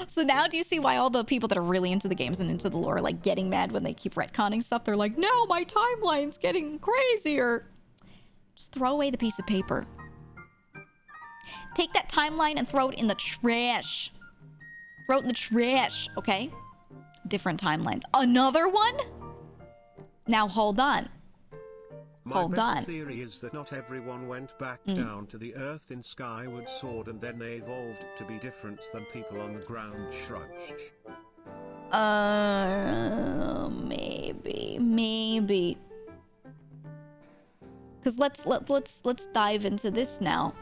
So now do you see why all the people that are really into the games and into the lore are like getting mad when they keep retconning stuff? They're like, no, my timeline's getting crazier. Just throw away the piece of paper. Take that timeline and throw it in the trash. Throw it in the trash, okay? Different timelines. Another one? Now hold on. My best theory is that not everyone went back down to the earth in Skyward Sword and then they evolved to be different than people on the ground shrugged. Maybe. Cause let's dive into this now.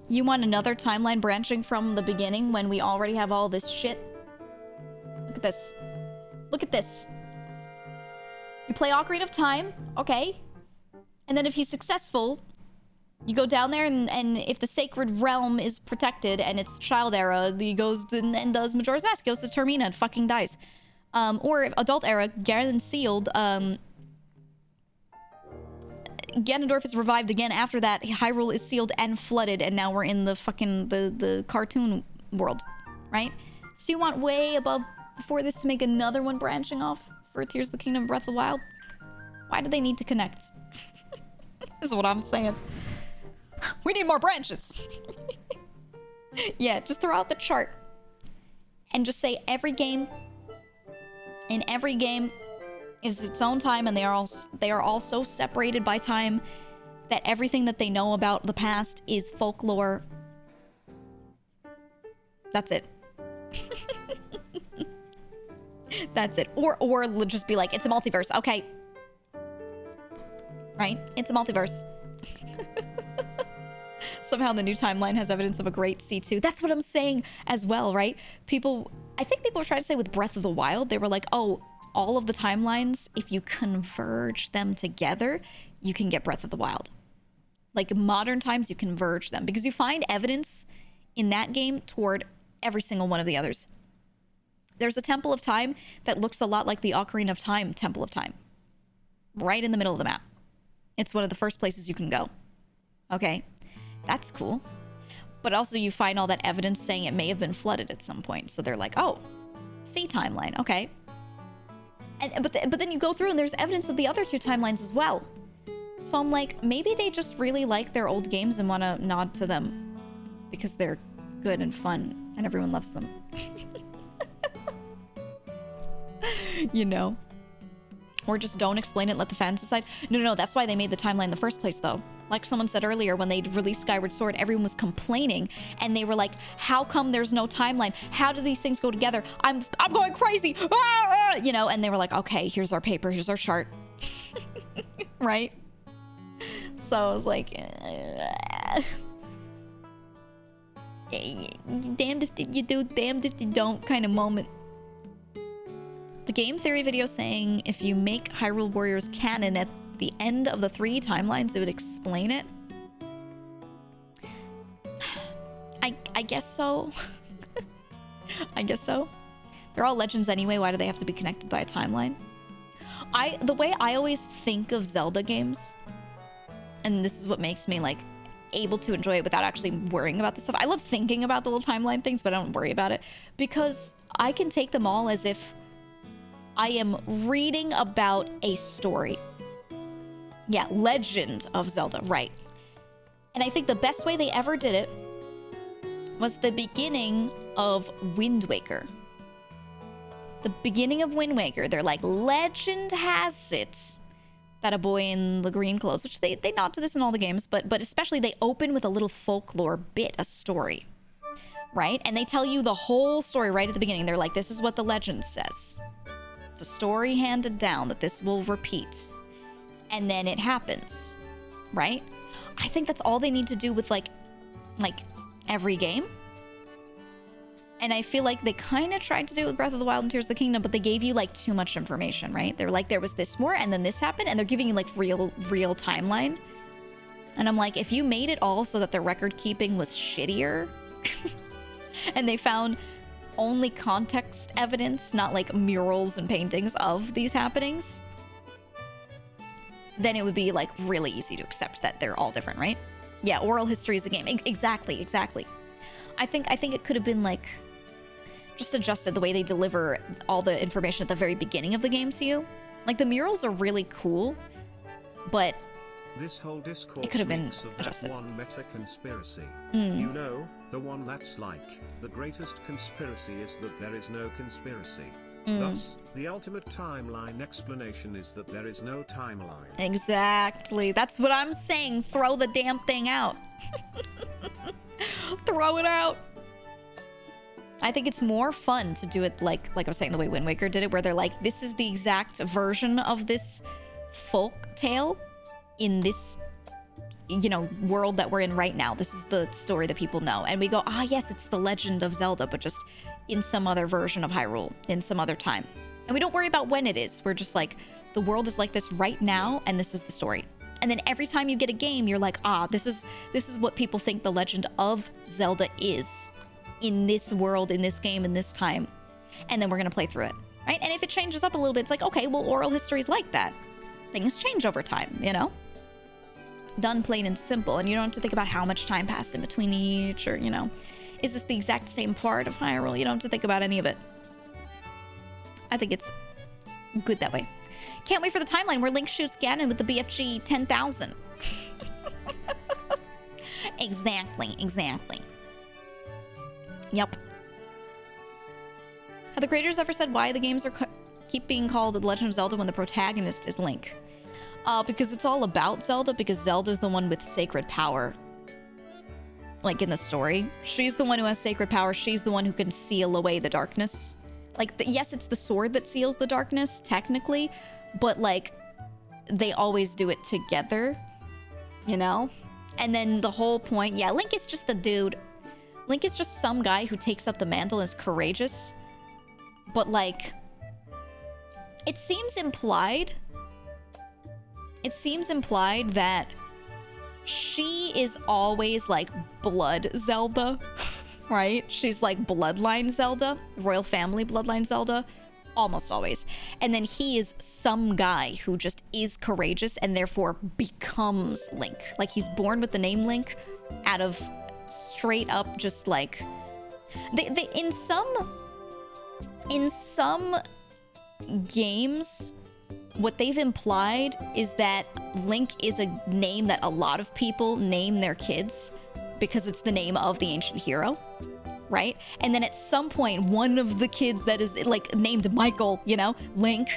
You want another timeline branching from the beginning when we already have all this shit? Look at this. Look at this. You play Ocarina of Time, okay? And then if he's successful, you go down there and if the Sacred Realm is protected and it's the Child Era, he goes and does Majora's Mask, goes to Termina and fucking dies. Or if Adult Era, Ganon sealed, Ganondorf is revived again after that. Hyrule is sealed and flooded, and now we're in the fucking the cartoon world, right? So you want way above before this to make another one branching off for Tears of the Kingdom, Breath of the Wild? Why do they need to connect? This is what I'm saying. We need more branches. Yeah, just throw out the chart and just say every game. In every game is its own time, and they are all so separated by time that everything that they know about the past is folklore. That's it. That's it. Or just be like, it's a multiverse. Okay. Right? It's a multiverse. Somehow the new timeline has evidence of a great C2. That's what I'm saying as well, right? I think people were trying to say with Breath of the Wild, they were like, oh, all of the timelines, if you converge them together, you can get Breath of the Wild. Like modern times, you converge them because you find evidence in that game toward every single one of the others. There's a Temple of Time that looks a lot like the Ocarina of Time Temple of Time. Right in the middle of the map. It's one of the first places you can go. Okay, that's cool. But also you find all that evidence saying it may have been flooded at some point. So they're like, oh, sea timeline, okay. But then you go through and there's evidence of the other two timelines as well. So I'm like, maybe they just really like their old games and want to nod to them because they're good and fun and everyone loves them. You know? Or just don't explain it, let the fans decide. No, that's why they made the timeline in the first place, though. Like someone said earlier, when they released Skyward Sword, everyone was complaining, and they were like, how come there's no timeline? How do these things go together? I'm going crazy! Ah! You know, and they were like, okay, here's our paper, here's our chart. Right? So I was like, damned if you do, damned if you don't kind of moment. The game theory video saying if you make Hyrule Warriors canon at the end of the 3 timelines, it would explain it. I guess so. I guess so. They're all legends anyway. Why do they have to be connected by a timeline? The way I always think of Zelda games, and this is what makes me like able to enjoy it without actually worrying about the stuff. I love thinking about the little timeline things, but I don't worry about it because I can take them all as if I am reading about a story. Yeah, Legend of Zelda, right. And I think the best way they ever did it was the beginning of Wind Waker. The beginning of Wind Waker, they're like, legend has it that a boy in the green clothes, which they nod to this in all the games, but especially they open with a little folklore bit, a story, right? And they tell you the whole story right at the beginning. They're like, this is what the legend says. It's a story handed down that this will repeat. And then it happens, right? I think that's all they need to do with like every game. And I feel like they kind of tried to do it with Breath of the Wild and Tears of the Kingdom, but they gave you like too much information, right? They're like, there was this more and then this happened, and they're giving you like real timeline. And I'm like, if you made it all so that the record keeping was shittier and they found only context evidence, not like murals and paintings of these happenings, then it would be like really easy to accept that they're all different, right? Yeah, oral history is a game. Exactly. I think it could have been like just adjusted the way they deliver all the information at the very beginning of the game to you. Like the murals are really cool, but this whole discourse it could have been reeks of that adjusted. one meta conspiracy. Mm. You know, the one that's like, the greatest conspiracy is that there is no conspiracy. Thus, the ultimate timeline explanation is that there is no timeline. Exactly. That's what I'm saying. Throw the damn thing out. Throw it out. I think it's more fun to do it like I was saying, the way Wind Waker did it, where they're like, this is the exact version of this folk tale in this, you know, world that we're in right now. This is the story that people know. And we go, ah, yes, it's the Legend of Zelda, but just in some other version of Hyrule, in some other time. And we don't worry about when it is. We're just like, the world is like this right now, and this is the story. And then every time you get a game, you're like, ah, this is what people think the Legend of Zelda is in this world, in this game, in this time. And then we're going to play through it, right? And if it changes up a little bit, it's like, okay, well, oral history is like that. Things change over time, you know? Done plain and simple, and you don't have to think about how much time passed in between each, or, you know, is this the exact same part of Hyrule? You don't have to think about any of it. I think it's good that way. Can't wait for the timeline where Link shoots Ganon with the BFG 10,000. Exactly. Yep. Have the creators ever said why the games are keep being called The Legend of Zelda when the protagonist is Link? Because it's all about Zelda, because Zelda's the one with sacred power. Like in the story. She's the one who has sacred power. She's the one who can seal away the darkness. Like, yes, it's the sword that seals the darkness, technically. But, like, they always do it together. You know? And then the whole point, yeah, Link is just a dude. Link is just some guy who takes up the mantle and is courageous. But, like, it seems implied that she is always like blood Zelda, right? She's like bloodline Zelda, royal family bloodline Zelda, almost always. And then he is some guy who just is courageous and therefore becomes Link. Like he's born with the name Link out of straight up just like they in some games, what they've implied is that Link is a name that a lot of people name their kids because it's the name of the ancient hero, right? And then at some point, one of the kids that is like named Michael, you know, Link,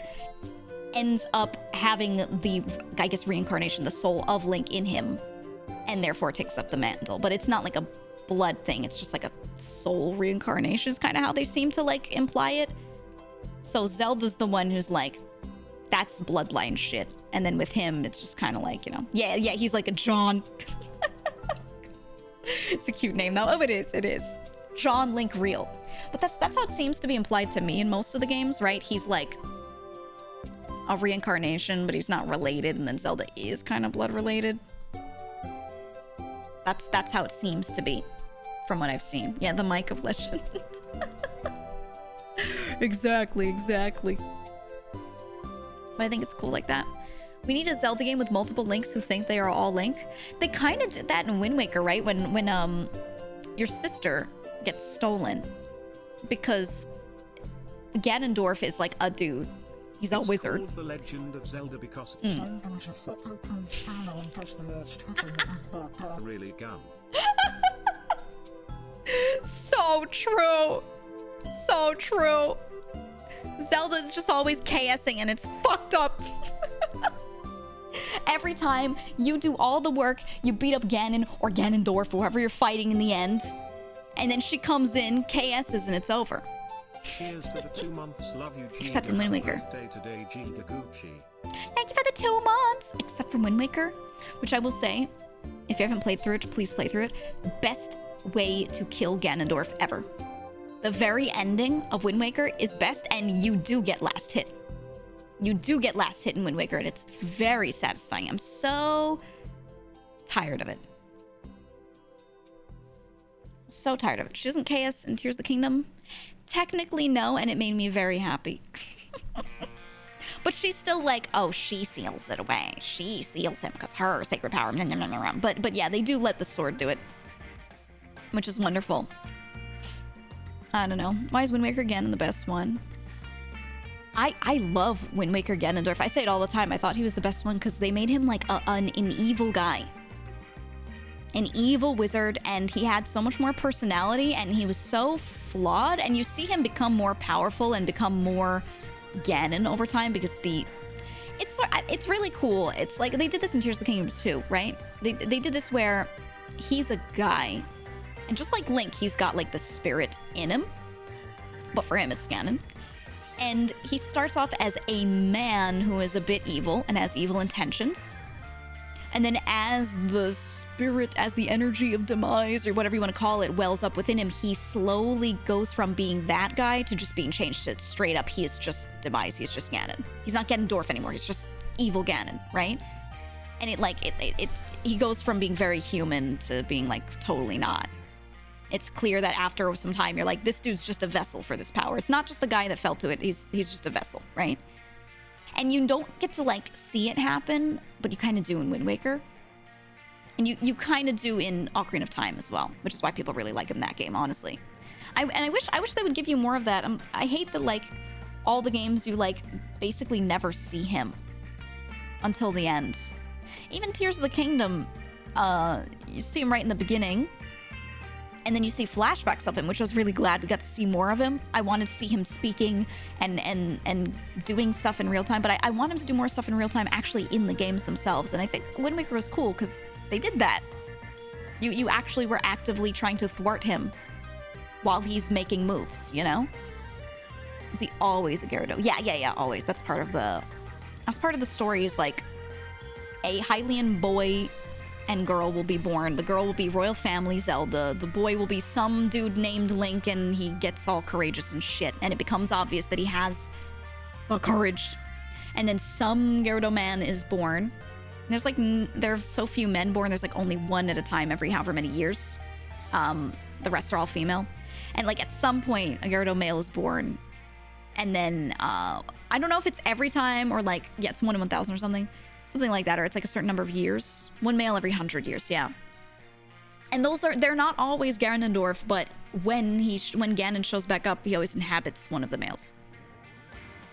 ends up having the, I guess, reincarnation, the soul of Link in him, and therefore takes up the mantle. But it's not like a blood thing. It's just like a soul reincarnation is kind of how they seem to like imply it. So Zelda's the one who's like, that's bloodline shit. And then with him, it's just kind of like, you know, yeah, he's like a John. It's a cute name though. Oh, it is. John Link Real. But that's how it seems to be implied to me in most of the games, right? He's like a reincarnation, but he's not related, and then Zelda is kind of blood related. That's how it seems to be from what I've seen. Yeah, the Mic of Legend. Exactly. But I think it's cool like that. We need a Zelda game with multiple Links who think they are all Link. They kind of did that in Wind Waker, right? When your sister gets stolen, because Ganondorf is like a dude. He's a wizard. It's called The Legend of Zelda because it's really gum. So true. Zelda's just always KSing and it's fucked up. Every time you do all the work, you beat up Ganon or Ganondorf, whoever you're fighting in the end, and then she comes in, KS's, and it's over. Cheers to the 2 months. Love you, Giga. Except in Wind Waker. Day-to-day Giga Gucci. Thank you for the 2 months. Except for Wind Waker, which I will say, if you haven't played through it, please play through it. Best way to kill Ganondorf ever. The very ending of Wind Waker is best, and you do get last hit. You do get last hit in Wind Waker, and it's very satisfying. I'm so tired of it. So tired of it. She doesn't KS in Tears of the Kingdom. Technically, no, and it made me very happy. But she's still like, oh, she seals it away. She seals him because her sacred power. But yeah, they do let the sword do it, which is wonderful. I don't know. Why is Wind Waker Ganon the best one? I love Wind Waker Ganondorf. I say it all the time. I thought he was the best one because they made him like an evil guy. An evil wizard, and he had so much more personality, and he was so flawed, and you see him become more powerful and become more Ganon over time because it's really cool. It's like they did this in Tears of the Kingdom too, right? They did this where he's a guy, and just like Link, he's got like the spirit in him, but for him it's Ganon. And he starts off as a man who is a bit evil and has evil intentions. And then as the spirit, as the energy of demise, or whatever you want to call it, wells up within him, he slowly goes from being that guy to just being changed to straight up, he is just demise, he's just Ganon. He's not Ganondorf anymore, he's just evil Ganon, right? And he goes from being very human to being like totally not. It's clear that after some time, you're like, this dude's just a vessel for this power. It's not just a guy that fell to it, he's just a vessel, right? And you don't get to like see it happen, but you kind of do in Wind Waker. And you kind of do in Ocarina of Time as well, which is why people really like him in that game, honestly. I wish they would give you more of that. I hate that like all the games you like basically never see him until the end. Even Tears of the Kingdom, you see him right in the beginning. And then you see flashbacks of him, which I was really glad we got to see more of him. I wanted to see him speaking and doing stuff in real time, but I want him to do more stuff in real time actually in the games themselves. And I think Wind Waker was cool because they did that. You actually were actively trying to thwart him while he's making moves, you know? Is he always a Gyarados? Yeah, always. That's part of the story is like a Hylian boy and girl will be born. The girl will be royal family Zelda. The boy will be some dude named Link, and he gets all courageous and shit. And it becomes obvious that he has the courage. And then some Gyarados man is born. And there's like, there are so few men born. There's like only one at a time every however many years. The rest are all female. And like at some point, a Gyarados male is born. And then, I don't know if it's every time or like, yeah, it's 1 in 1,000 or something. Something like that, or it's like a certain number of years. One male every 100 years, yeah. And they're not always Ganondorf, but when Ganon shows back up, he always inhabits one of the males.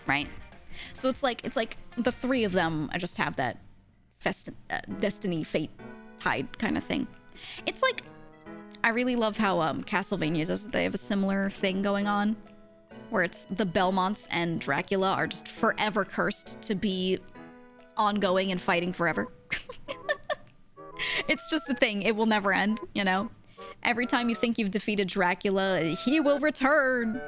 Right? So it's like the three of them, I just have that destiny, fate tied kind of thing. It's like, I really love how Castlevania does, they have a similar thing going on, where it's the Belmonts and Dracula are just forever cursed to be ongoing and fighting forever. It's just a thing. It will never end, you know? Every time you think you've defeated Dracula, he will return.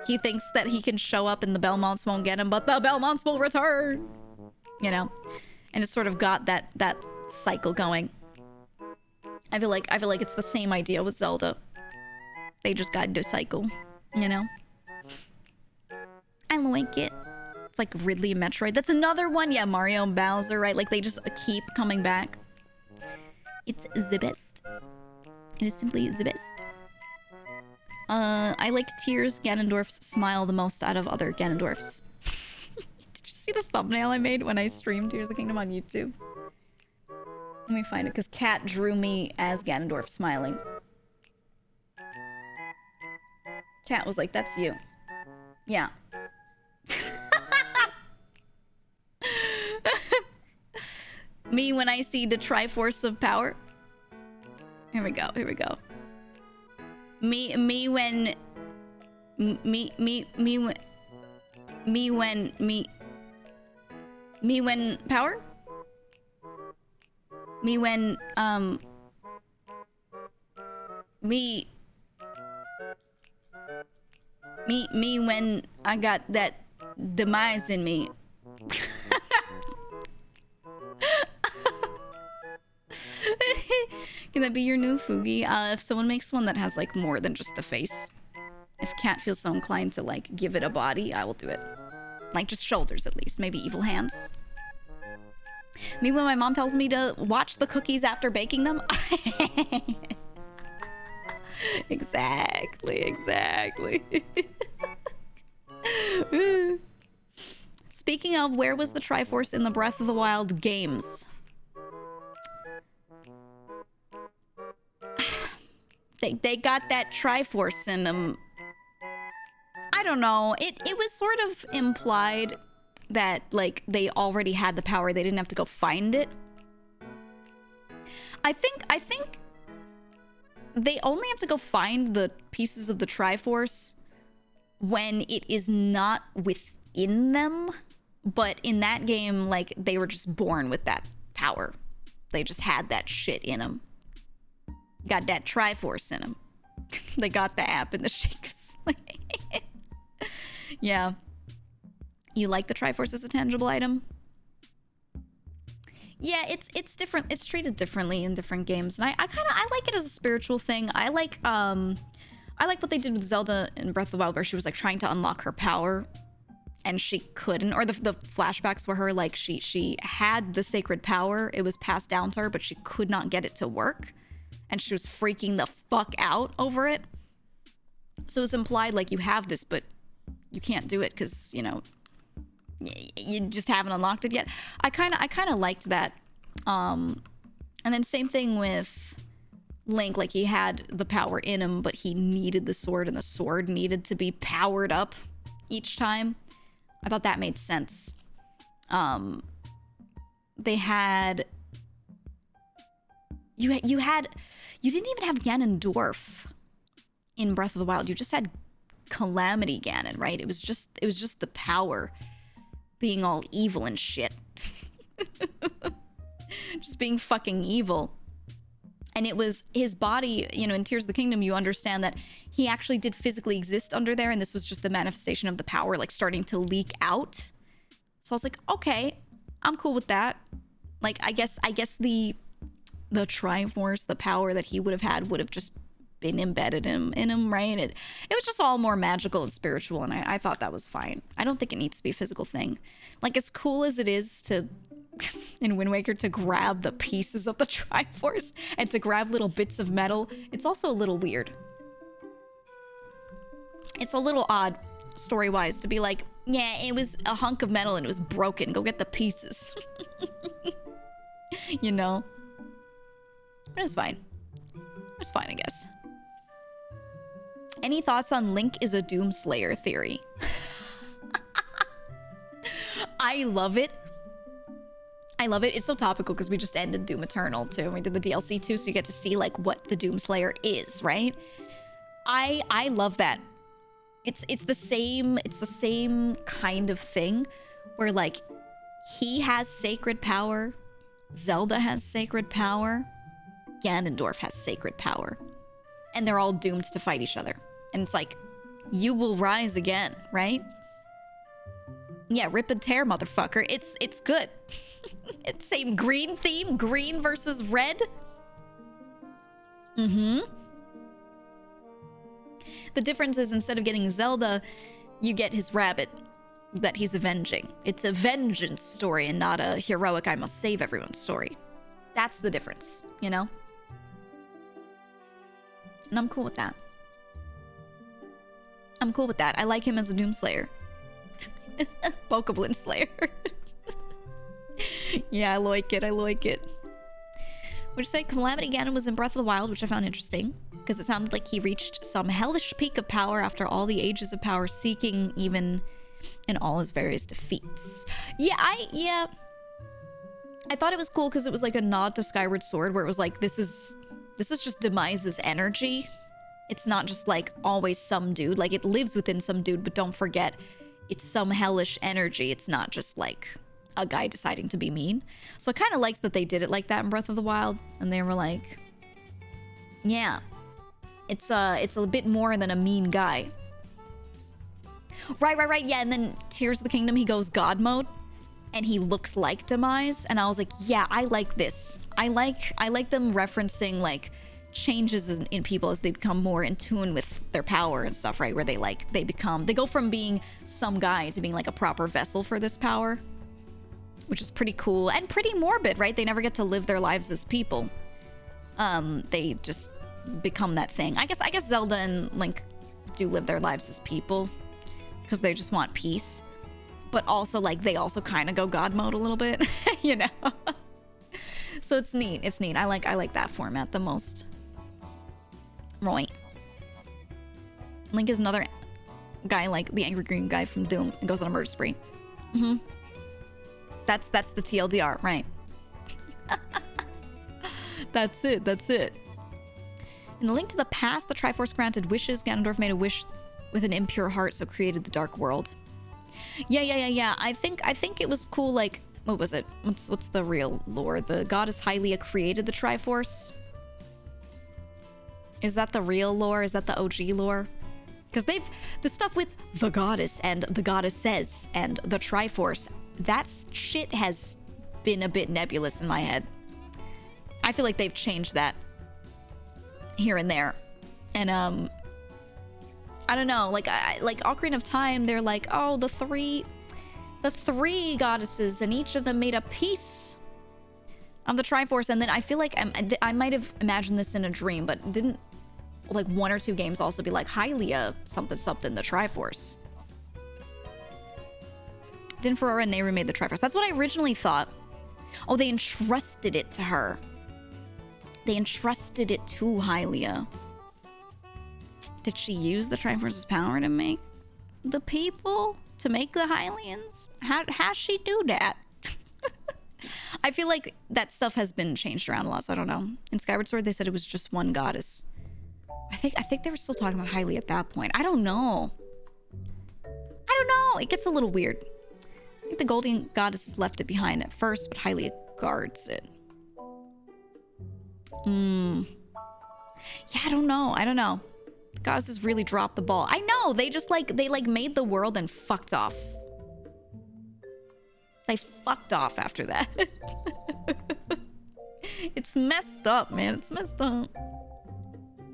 He thinks that he can show up and the Belmonts won't get him, but the Belmonts will return. You know? And it's sort of got that cycle going. I feel like it's the same idea with Zelda. They just got into a cycle, you know? I like it. It's like Ridley and Metroid. That's another one. Yeah, Mario and Bowser, right? Like they just keep coming back. It's the best. It is simply the best. I like Tears Ganondorf's smile the most out of other Ganondorfs. Did you see the thumbnail I made when I streamed Tears of the Kingdom on YouTube? Let me find it, because Kat drew me as Ganondorf smiling. Kat was like, that's you. Yeah. Me when I see the Triforce of Power. Here we go. Me when power? Me when me when I got that demise in me. Can that be your new Fugi? If someone makes one that has like more than just the face. If Cat feels so inclined to like give it a body, I will do it. Like just shoulders at least, maybe evil hands. Me when my mom tells me to watch the cookies after baking them. Exactly. Speaking of, where was the Triforce in the Breath of the Wild games? They got that Triforce in them. I don't know. It was sort of implied that like they already had the power. They didn't have to go find it. I think they only have to go find the pieces of the Triforce when it is not within them. But in that game, like, they were just born with that power. They just had that shit in them. Got that Triforce in them. They got the app in the shakers. Yeah. You like the Triforce as a tangible item? Yeah, it's different. It's treated differently in different games, and I like it as a spiritual thing. I like what they did with Zelda in Breath of the Wild, where she was like trying to unlock her power, and she couldn't. Or the flashbacks where her like she had the sacred power, it was passed down to her, but she could not get it to work, and she was freaking the fuck out over it. So it's implied like you have this, but you can't do it because you know. You just haven't unlocked it yet. I kind of liked that. And then same thing with Link. Like, he had the power in him, but he needed the sword, and the sword needed to be powered up each time. I thought that made sense. They had... You didn't even have Ganondorf in Breath of the Wild. You just had Calamity Ganon, right? It was just the power being all evil and shit. Just being fucking evil. And it was his body, you know, in Tears of the Kingdom, you understand that he actually did physically exist under there, and this was just the manifestation of the power, like, starting to leak out. So I was like, okay, I'm cool with that. Like, I guess the Triforce, the power that he would have had, would have just been embedded in him, right? It was just all more magical and spiritual, and I thought that was fine. I don't think it needs to be a physical thing. Like, as cool as it is to in Wind Waker to grab the pieces of the Triforce and to grab little bits of metal, it's also a little weird. It's a little odd story-wise to be like, yeah, it was a hunk of metal and it was broken, go get the pieces. You know? But it was fine. It was fine, I guess. Any thoughts on Link is a Doomslayer theory? I love it. I love it. It's so topical because we just ended Doom Eternal too. We did the DLC too, so you get to see like what the Doomslayer is, right? I love that. It's the same kind of thing where like he has sacred power, Zelda has sacred power, Ganondorf has sacred power, and they're all doomed to fight each other. And it's like, you will rise again, right? Yeah, rip and tear, motherfucker. It's good. It's same green theme, green versus red. The difference is instead of getting Zelda, you get his rabbit that he's avenging. It's a vengeance story and not a heroic I must save everyone story. That's the difference, you know? And I'm cool with that. I'm cool with that. I like him as a Doomslayer. Bokoblin Slayer. Yeah, I like it. I like it. Would you say Calamity Ganon was in Breath of the Wild, which I found interesting, because it sounded like he reached some hellish peak of power after all the ages of power seeking, even in all his various defeats. Yeah, I thought it was cool because it was like a nod to Skyward Sword, where it was like, this is just Demise's energy. It's not just like always some dude. Like, it lives within some dude, but don't forget, it's some hellish energy. It's not just like a guy deciding to be mean. So I kind of liked that they did it like that in Breath of the Wild, and they were like, yeah, it's a bit more than a mean guy. Right. Yeah, and then Tears of the Kingdom, he goes God mode, and he looks like Demise, and I was like, yeah, I like this. I like them referencing like changes in people as they become more in tune with their power and stuff, right? Where they go from being some guy to being like a proper vessel for this power, which is pretty cool and pretty morbid, right? They never get to live their lives as people. They just become that thing. I guess Zelda and Link do live their lives as people because they just want peace, but also like they also kind of go God mode a little bit, you know. So it's neat. It's neat. I like that format the most. Right. Link is another guy like the angry green guy from Doom and goes on a murder spree. That's the TLDR, right? That's it. In the Link to the Past, the Triforce granted wishes. Ganondorf made a wish with an impure heart, so created the Dark World. Yeah. I think it was cool. Like, what was it? What's the real lore? The goddess Hylia created the Triforce. Is that the real lore? Is that the OG lore? Because the stuff with the goddess and the goddesses and the Triforce, that shit has been a bit nebulous in my head. I feel like they've changed that here and there. And I don't know, like Ocarina of Time, they're like, oh, the three goddesses, and each of them made a piece of the Triforce. And then I feel like I might have imagined this in a dream, but didn't like one or two games also be like Hylia something the Triforce? Didn't Ferrara and Nehru made the Triforce? That's what I originally thought. Oh, they entrusted it to her. They entrusted it to Hylia. Did she use the Triforce's power to make the people? To make the Hylians? How's she do that? I feel like that stuff has been changed around a lot, so I don't know. In Skyward Sword, they said it was just one goddess. I think they were still talking about Hylia at that point. I don't know. It gets a little weird. I think the Golden Goddess left it behind at first, but Hylia guards it. Yeah, I don't know. The goddesses really dropped the ball. I know, they made the world and fucked off. They fucked off after that. It's messed up, man. It's messed up.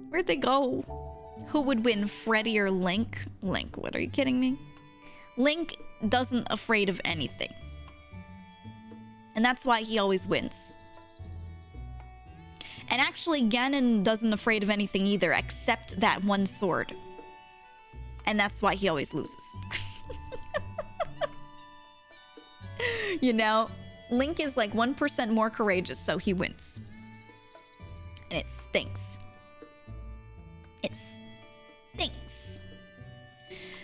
Where'd they go? Who would win, Freddy or Link? Link, what, are you kidding me? Link doesn't afraid of anything. And that's why he always wins. And actually, Ganon doesn't afraid of anything either, except that one sword. And that's why he always loses. You know? Link is like 1% more courageous, so he wins. And it stinks. It stinks.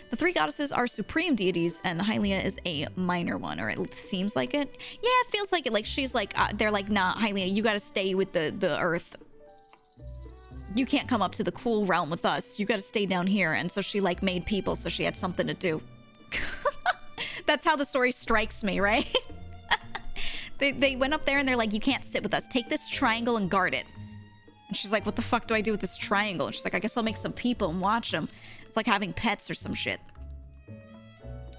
The three goddesses are supreme deities, and Hylia is a minor one, or it seems like it. Yeah, it feels like it. Like, she's like, they're like, nah, Hylia, you gotta stay with the earth. You can't come up to the cool realm with us. You gotta stay down here. And so she, like, made people so she had something to do. That's how the story strikes me, right? They went up there and they're like, you can't sit with us. Take this triangle and guard it. And she's like, what the fuck do I do with this triangle? And she's like, I guess I'll make some people and watch them. It's like having pets or some shit.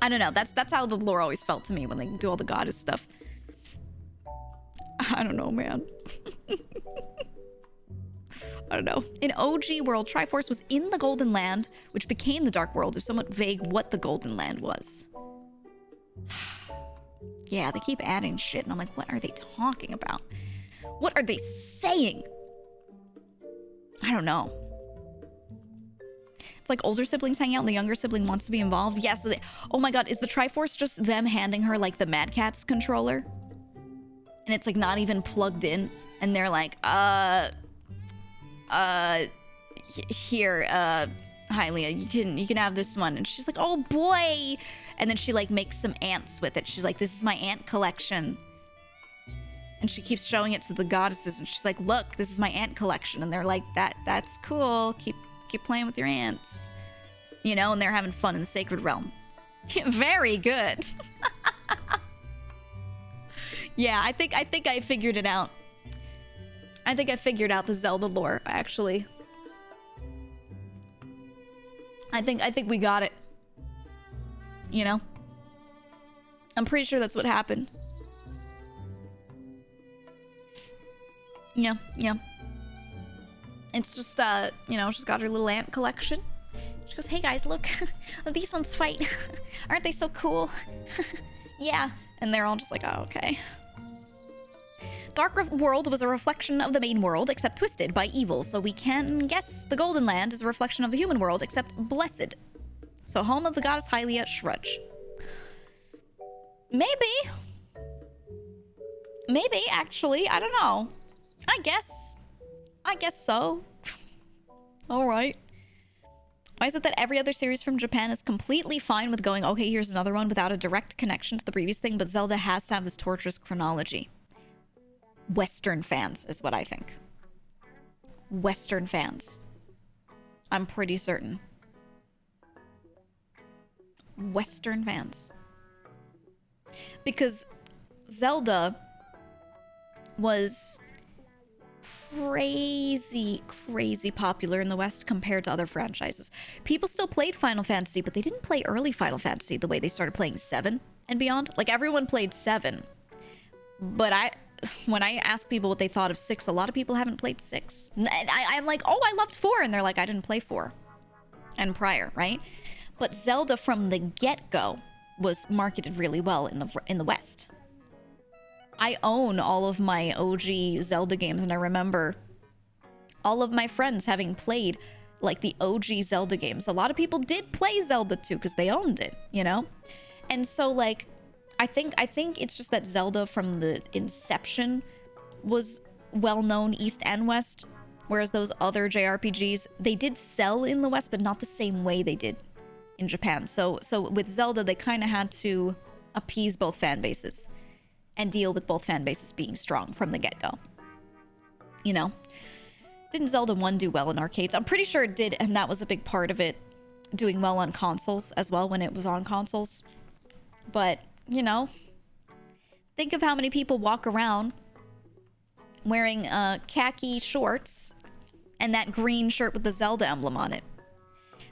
I don't know. That's how the lore always felt to me when they do all the goddess stuff. I don't know, man. I don't know. In OG World, Triforce was in the Golden Land, which became the Dark World. It was somewhat vague what the Golden Land was. Yeah, they keep adding shit, and I'm like, what are they talking about? What are they saying? I don't know. It's like older siblings hang out and the younger sibling wants to be involved. Yes. Yeah, so oh my god, is the Triforce just them handing her like the Mad Catz controller? And it's like not even plugged in. And they're like, here, Hylia, you can have this one. And she's like, oh boy. And then she like makes some ants with it. She's like, this is my ant collection. And she keeps showing it to the goddesses, and she's like, look, this is my ant collection. And they're like, that's cool. Keep playing with your ants. You know, and they're having fun in the sacred realm. Very good. Yeah, I think I figured it out. I think I figured out the Zelda lore, actually. I think we got it. You know? I'm pretty sure that's what happened. Yeah, yeah. It's just, you know, she's got her little ant collection. She goes, hey guys, look. These ones fight. Aren't they so cool? Yeah. And they're all just like, oh, okay. Dark World was a reflection of the main world, except twisted by evil. So we can guess the Golden Land is a reflection of the human world, except blessed. So home of the goddess Hylia Shrudge. Maybe. Maybe, actually. I don't know. I guess so. Alright. Why is it that every other series from Japan is completely fine with going, okay, here's another one without a direct connection to the previous thing, but Zelda has to have this torturous chronology? Western fans is what I think. Western fans. I'm pretty certain. Western fans. Because Zelda was crazy popular in the West compared to other franchises. People still played Final Fantasy, but they didn't play early Final Fantasy the way they started playing 7 and beyond. Like, everyone played 7. But when I ask people what they thought of 6, a lot of people haven't played 6. I'm like, oh, I loved 4. And they're like, I didn't play 4. And prior, right? But Zelda from the get-go was marketed really well in the West. I own all of my OG Zelda games, and I remember all of my friends having played like the OG Zelda games. A lot of people did play Zelda 2 because they owned it, you know? And so, like, I think it's just that Zelda from the inception was well known East and West, whereas those other JRPGs, they did sell in the West, but not the same way they did in Japan. So with Zelda, they kind of had to appease both fan bases and deal with both fan bases being strong from the get-go. You know? Didn't Zelda 1 do well in arcades? I'm pretty sure it did, and that was a big part of it doing well on consoles as well when it was on consoles. But, you know, think of how many people walk around wearing khaki shorts and that green shirt with the Zelda emblem on it.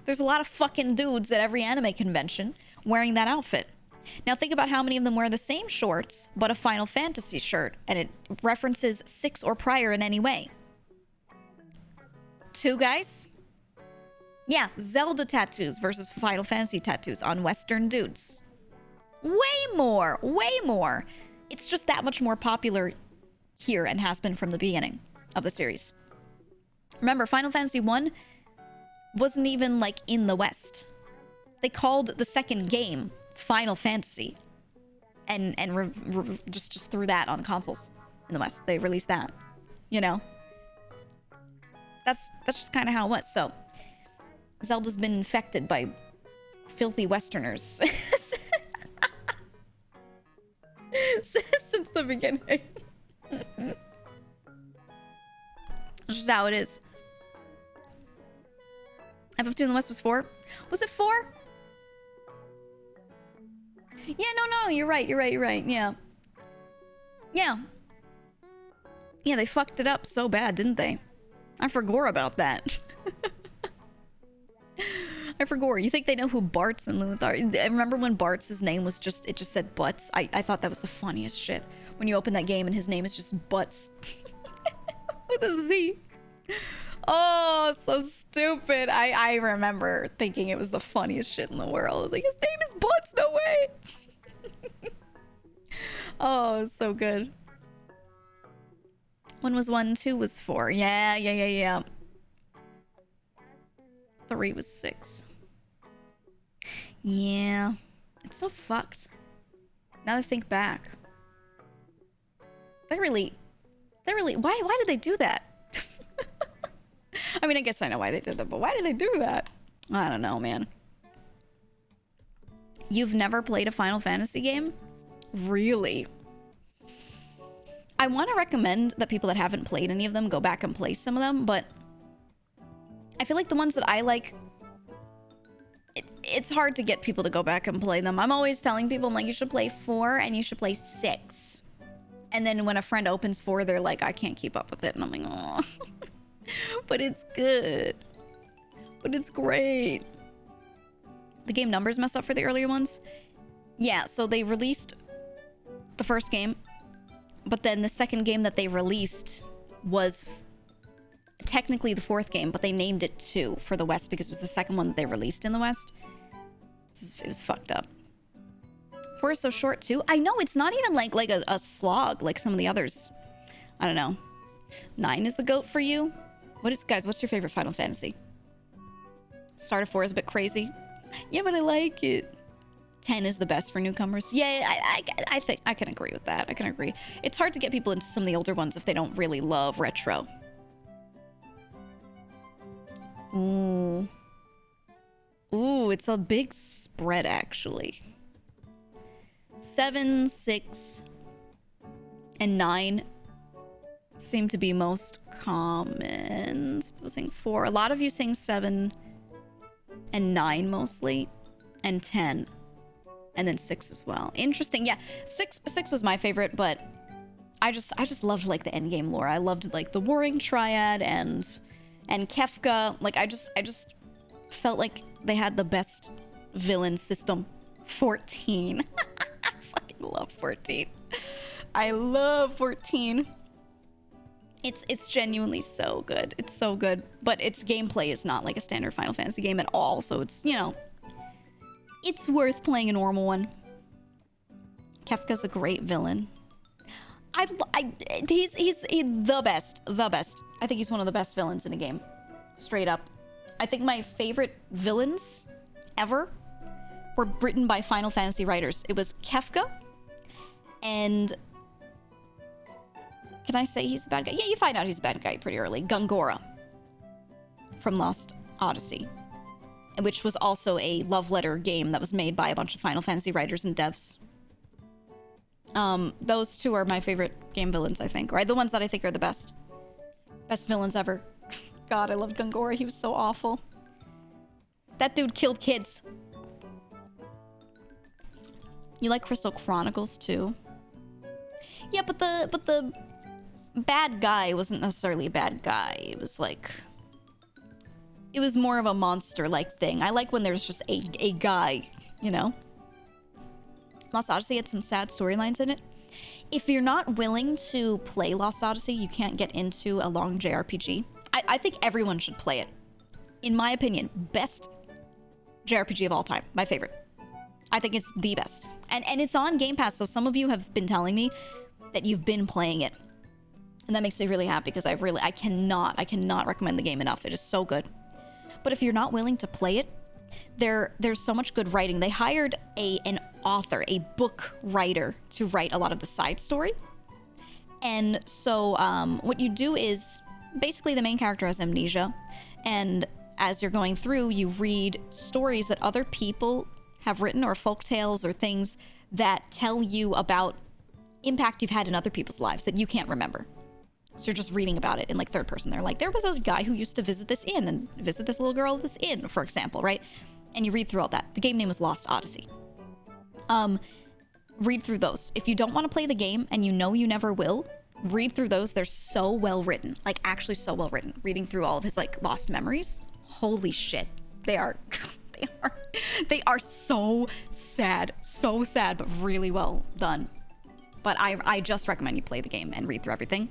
There's a lot of fucking dudes at every anime convention wearing that outfit. Now think about how many of them wear the same shorts, but a Final Fantasy shirt, and it references 6 or prior in any way. 2 guys? Yeah, Zelda tattoos versus Final Fantasy tattoos on Western dudes. Way more, way more. It's just that much more popular here and has been from the beginning of the series. Remember, Final Fantasy 1 wasn't even, like, in the West. They called the second game Final Fantasy and just threw that on consoles in the West. They released that, you know? That's just kind of how it was. So Zelda's been infected by filthy Westerners since the beginning. That's just how it is. FF2 in the West was 4. Was it 4? Yeah, no, you're right. Yeah. Yeah, they fucked it up so bad, didn't they? I forgot about that. I forgot. You think they know who Bartz and Lilith are? I remember when Bart's name was just, it just said Butts. I thought that was the funniest shit. When you open that game and his name is just Butts. With a Z. Oh, so stupid. I remember thinking it was the funniest shit in the world. I was like, his name is Butts, no way. Oh, so good. 1 was 1, 2 was 4. Yeah. 3 was 6. Yeah. It's so fucked. Now that I think back. They really, why did they do that? I mean, I guess I know why they did that, but why did they do that? I don't know, man. You've never played a Final Fantasy game? Really? I want to recommend that people that haven't played any of them go back and play some of them, but I feel like the ones that I like, it's hard to get people to go back and play them. I'm always telling people, I'm like, you should play 4 and you should play 6. And then when a friend opens 4, they're like, I can't keep up with it. And I'm like, oh. But it's good. But it's great. The game numbers mess up for the earlier ones. Yeah, so they released the first game, but then the second game that they released was technically the fourth game, but they named it 2 for the West because it was the second one that they released in the West. It was fucked up. 4 is so short too. I know, it's not even like a slog like some of the others. I don't know. 9 is the GOAT for you? Guys, what's your favorite Final Fantasy? Start of 4 is a bit crazy. Yeah, but I like it. 10 is the best for newcomers. Yeah, I think I can agree with that. I can agree. It's hard to get people into some of the older ones if they don't really love retro. Ooh. Ooh, it's a big spread, actually. 7, 6, and 9 seem to be most common. People saying 4. A lot of you saying 7 and 9 mostly, and 10, and then 6 as well. Interesting. Yeah, 6 was my favorite, but I just loved like the endgame lore. I loved like the Warring Triad and Kefka. Like I just felt like they had the best villain system. 14. I fucking love 14. I love 14. It's genuinely so good. It's so good. But its gameplay is not like a standard Final Fantasy game at all. So it's, you know, it's worth playing a normal one. Kefka's a great villain. He's the best. The best. I think he's one of the best villains in a game. Straight up. I think my favorite villains ever were written by Final Fantasy writers. It was Kefka and... Can I say he's the bad guy? Yeah, you find out he's the bad guy pretty early. Gungora from Lost Odyssey, which was also a love letter game that was made by a bunch of Final Fantasy writers and devs. Those two are my favorite game villains, I think. Or the ones that I think are the best. Best villains ever. God, I loved Gungora. He was so awful. That dude killed kids. You like Crystal Chronicles too? Yeah, but the bad guy wasn't necessarily a bad guy. It was like... It was more of a monster-like thing. I like when there's just a guy, you know? Lost Odyssey had some sad storylines in it. If you're not willing to play Lost Odyssey, you can't get into a long JRPG. I think everyone should play it. In my opinion, best JRPG of all time. My favorite. I think it's the best. And it's on Game Pass, so some of you have been telling me that you've been playing it. And that makes me really happy because I cannot recommend the game enough. It is so good. But if you're not willing to play it, there's so much good writing. They hired an author, a book writer, to write a lot of the side story. And so what you do is, basically the main character has amnesia. And as you're going through, you read stories that other people have written, or folktales or things that tell you about impact you've had in other people's lives that you can't remember. So you're just reading about it in like third person. They're like, there was a guy who used to visit this inn and visit this little girl at this inn, for example, right? And you read through all that. The game name was Lost Odyssey. Read through those. If you don't want to play the game and you know you never will, read through those. They're so well written, like actually so well written. Reading through all of his like lost memories. Holy shit. They are so sad, but really well done. But I just recommend you play the game and read through everything.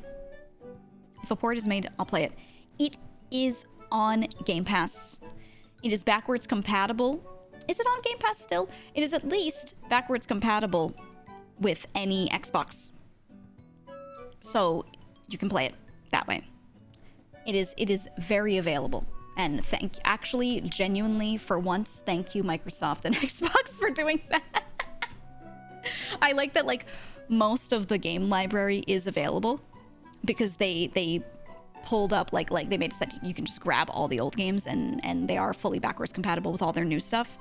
If a port is made, I'll play it. It is on Game Pass. It is backwards compatible. Is it on Game Pass still? It is at least backwards compatible with any Xbox. So you can play it that way. It is very available. And actually, genuinely, for once, thank you, Microsoft and Xbox, for doing that. I like that, like, most of the game library is available because they pulled up, like they made it so that you can just grab all the old games and they are fully backwards compatible with all their new stuff.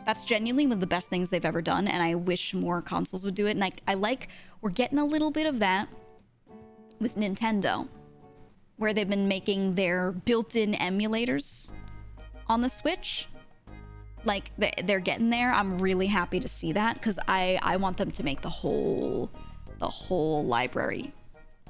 That's genuinely one of the best things they've ever done, and I wish more consoles would do it. And I like, we're getting a little bit of that with Nintendo, where they've been making their built-in emulators on the Switch. Like, they're getting there. I'm really happy to see that, because I want them to make the whole library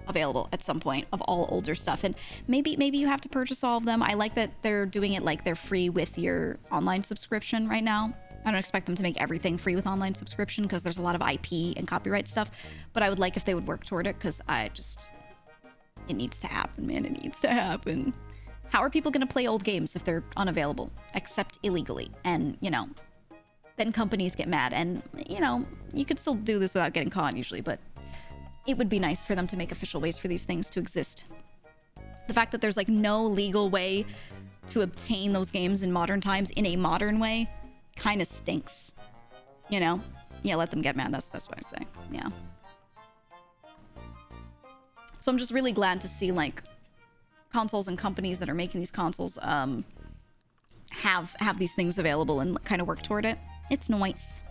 available at some point of all older stuff. And maybe you have to purchase all of them. I like that they're doing it like they're free with your online subscription right now. I don't expect them to make everything free with online subscription because there's a lot of IP and copyright stuff, but I would like if they would work toward it because it needs to happen, man. It needs to happen. How are people going to play old games if they're unavailable, except illegally? And, you know, then companies get mad. And, you know, you could still do this without getting caught usually, but it would be nice for them to make official ways for these things to exist. The fact that there's like no legal way to obtain those games in modern times in a modern way kind of stinks. You know? Yeah, let them get mad. That's what I say. Yeah. So I'm just really glad to see like consoles and companies that are making these consoles have these things available and kind of work toward it. It's nice.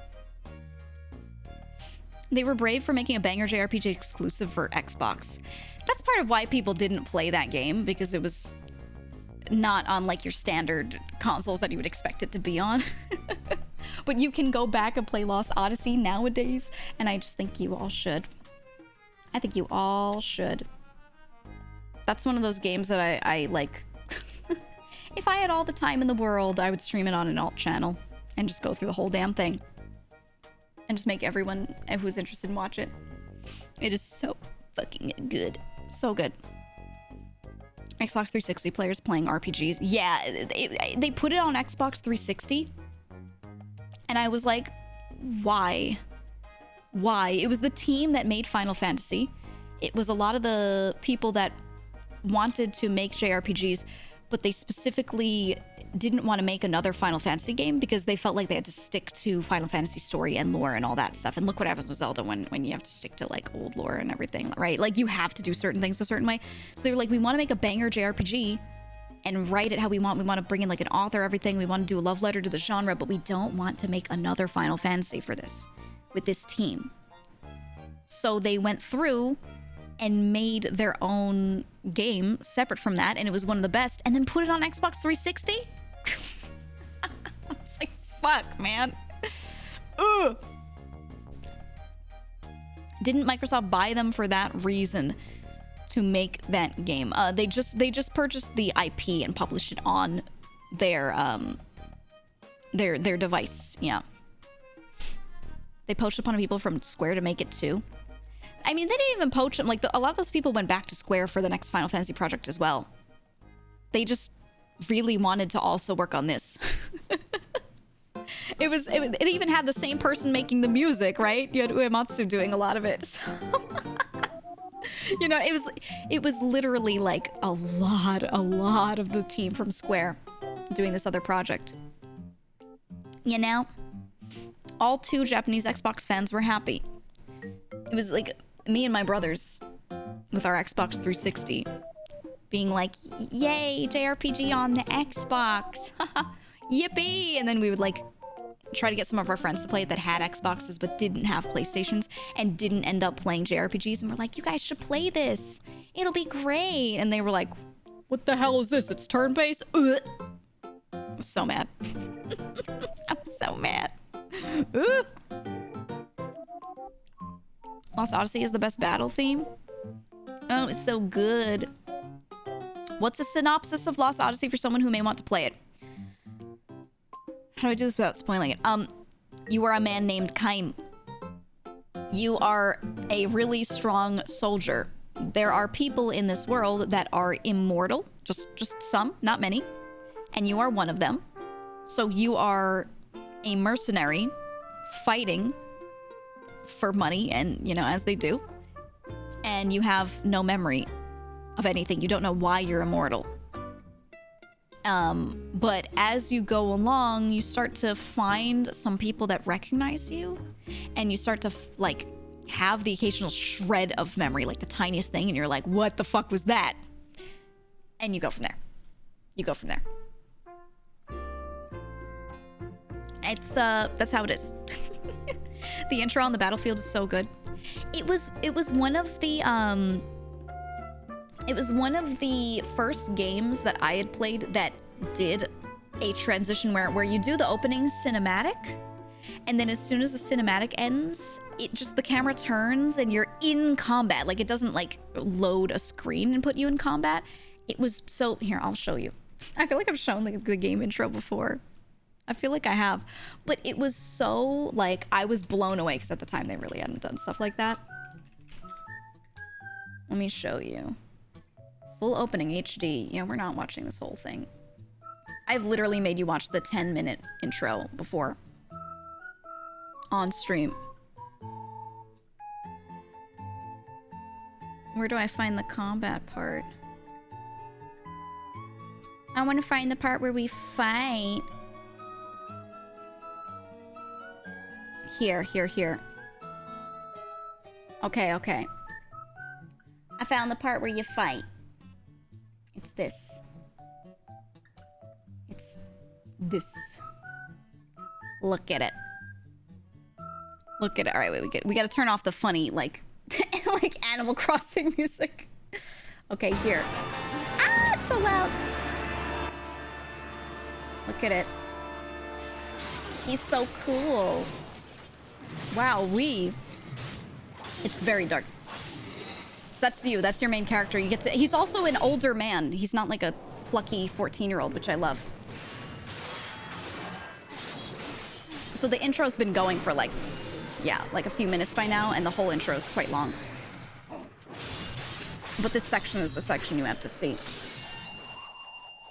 They were brave for making a banger JRPG exclusive for Xbox. That's part of why people didn't play that game, because it was not on like your standard consoles that you would expect it to be on. But you can go back and play Lost Odyssey nowadays, and I just think you all should. I think you all should. That's one of those games that I like. If I had all the time in the world, I would stream it on an alt channel and just go through the whole damn thing. And just make everyone who's interested watch it. It is so fucking good. So good. Xbox 360 players playing RPGs. Yeah, they put it on Xbox 360. And I was like, why? Why? It was the team that made Final Fantasy. It was a lot of the people that wanted to make JRPGs, but they specifically didn't want to make another Final Fantasy game because they felt like they had to stick to Final Fantasy story and lore and all that stuff. And look what happens with Zelda when you have to stick to like old lore and everything, right? Like you have to do certain things a certain way. So they were like, we want to make a banger JRPG and write it how we want. We want to bring in like an author, everything. We want to do a love letter to the genre, but we don't want to make another Final Fantasy for this with this team. So they went through and made their own game separate from that, and it was one of the best, and then put it on Xbox 360? I was like, fuck, man. Ugh. Didn't Microsoft buy them for that reason to make that game? They just purchased the IP and published it on their device. Yeah. They poached a bunch of people from Square to make it too. I mean, they didn't even poach them. Like, a lot of those people went back to Square for the next Final Fantasy project as well. They just really wanted to also work on this. It even had the same person making the music, right? You had Uematsu doing a lot of it. So you know, it was literally like a lot of the team from Square doing this other project. You know, all 2 Japanese Xbox fans were happy. It was like me and my brothers with our Xbox 360 being like, yay, JRPG on the Xbox. Yippee. And then we would like try to get some of our friends to play it that had Xboxes but didn't have PlayStations and didn't end up playing JRPGs. And we're like, you guys should play this. It'll be great. And they were like, what the hell is this? It's turn-based? I was so mad. I'm so mad. Lost Odyssey is the best battle theme. Oh, it's so good. What's a synopsis of Lost Odyssey for someone who may want to play it? How do I do this without spoiling it? You are a man named Kaim. You are a really strong soldier. There are people in this world that are immortal. Just some, not many. And you are one of them. So you are a mercenary fighting for money, and you know, as they do, and you have no memory of anything. You don't know why you're immortal. But as you go along, you start to find some people that recognize you, and you start to like have the occasional shred of memory, like the tiniest thing, and you're like, what the fuck was that? And you go from there. It's that's how it is. The intro on the battlefield is so good. It was one of the first games that I had played that did a transition where you do the opening cinematic, and then as soon as the cinematic ends, it just, the camera turns and you're in combat. Like, it doesn't like load a screen and put you in combat. It was so, here, I'll show you. I feel like I've shown the game intro before. I feel like I have. But it was so, like, I was blown away because at the time they really hadn't done stuff like that. Let me show you. Full opening HD. Yeah, we're not watching this whole thing. I've literally made you watch the 10-minute intro before. On stream. Where do I find the combat part? I want to find the part where we fight. Here. Okay. I found the part where you fight. It's this. It's this. Look at it. Look at it. All right, wait. We got to turn off the funny, like, like Animal Crossing music. Okay, here. Ah, it's so loud. Look at it. He's so cool. Wow, it's very dark. So that's you. That's your main character. You get to. He's also an older man. He's not like a plucky 14-year-old, which I love. So the intro's been going for like a few minutes by now, and the whole intro is quite long. But this section is the section you have to see.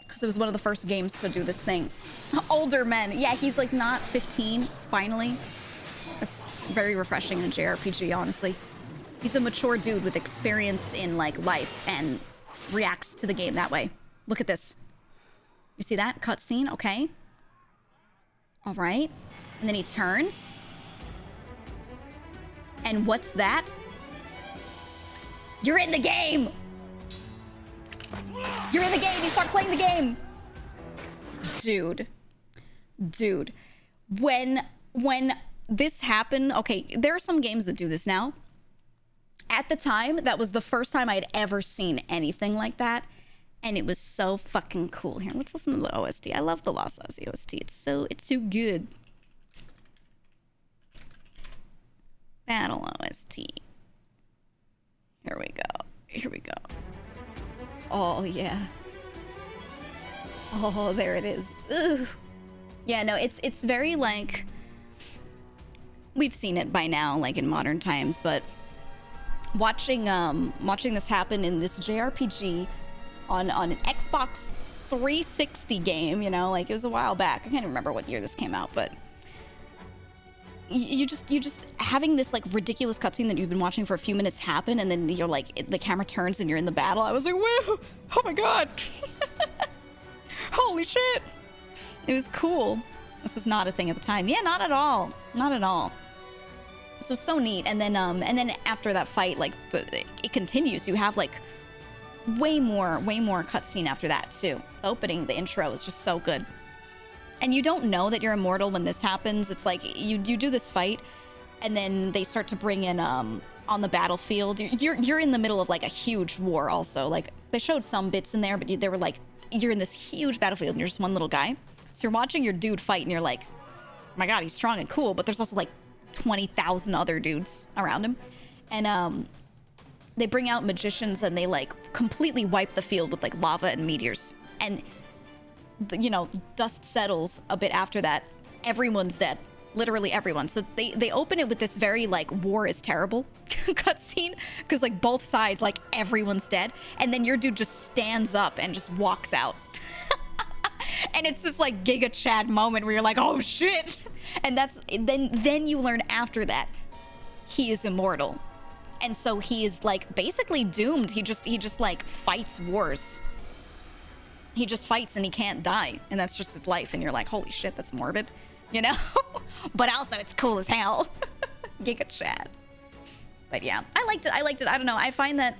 Because it was one of the first games to do this thing. Older men. Yeah, he's like not 15, finally. That's very refreshing in a JRPG, honestly. He's a mature dude with experience in like life and reacts to the game that way. Look at this. You see that cutscene? Okay. All right. And then he turns. And what's that? You're in the game! You're in the game! You start playing the game! Dude. When this happened... Okay, there are some games that do this now. At the time, that was the first time I'd ever seen anything like that. And it was so fucking cool. Here, let's listen to the OST. I love the Lost Odyssey OST. It's so good. Battle OST. Here we go. Oh, yeah. Oh, there it is. Ugh. Yeah, no, it's very, like... We've seen it by now, like, in modern times, but... Watching this happen in this JRPG on an Xbox 360 game, you know, like, it was a while back. I can't remember what year this came out, but... You just having this like ridiculous cutscene that you've been watching for a few minutes happen, and then you're like, the camera turns and you're in the battle. I was like, whoa, oh my god. Holy shit. It was cool. This was not a thing at the time. Yeah, not at all. So neat. And then after that fight, like it continues. You have like way more cutscene after that too. The opening, the intro is just so good. And you don't know that you're immortal when this happens. It's like you do this fight, and then they start to bring in on the battlefield. You're in the middle of like a huge war. Also, like they showed some bits in there, but they were like you're in this huge battlefield and you're just one little guy. So you're watching your dude fight, and you're like, oh my god, he's strong and cool. But there's also like 20,000 other dudes around him, and they bring out magicians and they like completely wipe the field with like lava and meteors. And you know, dust settles a bit after that. Everyone's dead. Literally everyone. So they open it with this very like war is terrible cutscene, because like both sides, like everyone's dead, and then your dude just stands up and just walks out. And it's this like Giga Chad moment where you're like, oh shit. And that's then you learn after that he is immortal, and so he is like basically doomed. He just like fights wars. He just fights and he can't die, and that's just his life. And you're like, holy shit, that's morbid, you know? But also it's cool as hell. Giga Chad. But yeah, I liked it. I don't know. I find that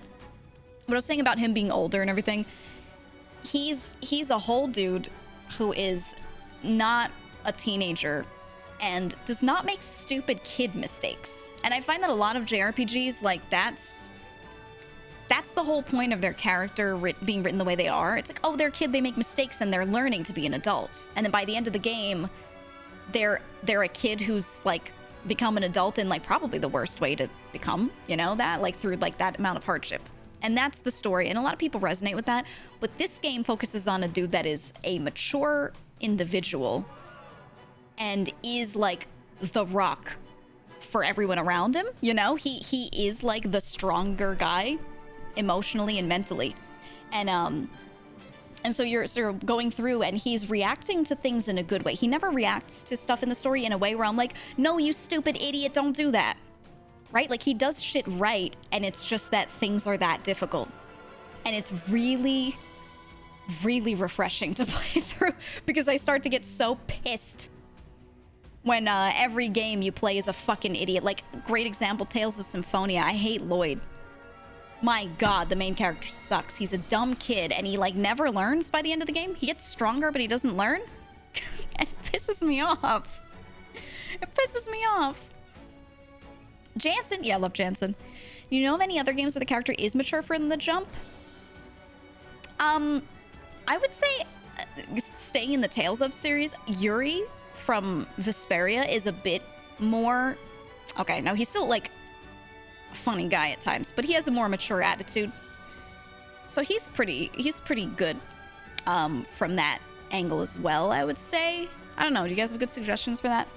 what I was saying about him being older and everything, he's a whole dude who is not a teenager and does not make stupid kid mistakes. And I find that a lot of JRPGs, like that's the whole point of their character being written the way they are. It's like, oh, they're a kid, they make mistakes, and they're learning to be an adult. And then by the end of the game, they're a kid who's like become an adult in like probably the worst way to become, you know, that like through like that amount of hardship. And that's the story. And a lot of people resonate with that. But this game focuses on a dude that is a mature individual and is like the rock for everyone around him. You know, he is like the stronger guy emotionally and mentally. And so you're sort of going through and he's reacting to things in a good way. He never reacts to stuff in the story in a way where I'm like, no, you stupid idiot, don't do that. Right? Like, he does shit right, and it's just that things are that difficult. And it's really, really refreshing to play through, because I start to get so pissed when every game you play is a fucking idiot. Like, great example, Tales of Symphonia. I hate Lloyd. My god, the main character sucks. He's a dumb kid, and he, like, never learns by the end of the game. He gets stronger, but he doesn't learn. And it pisses me off. It pisses me off. Jansen. Yeah, I love Jansen. You know of any other games where the character is mature from the jump? I would say, staying in the Tales of series, Yuri from Vesperia is a bit more... Okay, no, he's still, like, a funny guy at times, but he has a more mature attitude. So he's pretty good from that angle as well, I would say. I don't know, do you guys have good suggestions for that?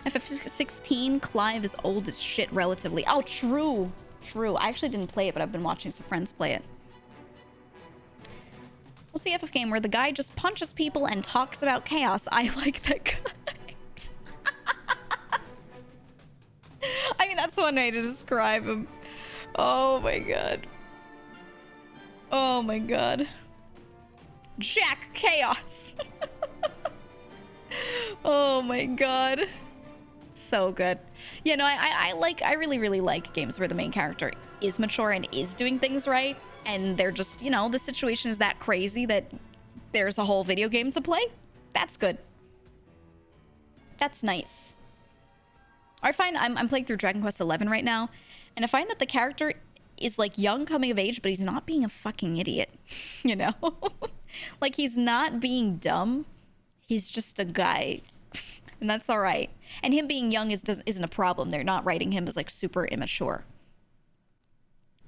FF16, Clive is old as shit relatively. Oh, true. True. I actually didn't play it, but I've been watching some friends play it. What's the FF game where the guy just punches people and talks about chaos? I like that guy. I mean, that's one way to describe him. Oh my god. Oh my god. Jack Chaos. Oh my god. So good. Yeah, no, I really, really like games where the main character is mature and is doing things right, and they're just, you know, the situation is that crazy that there's a whole video game to play. That's good. That's nice. I find I'm playing through Dragon Quest XI right now, and I find that the character is like young coming of age, but he's not being a fucking idiot, you know? Like, he's not being dumb. He's just a guy. And that's all right. And him being young isn't a problem. They're not writing him as like super immature.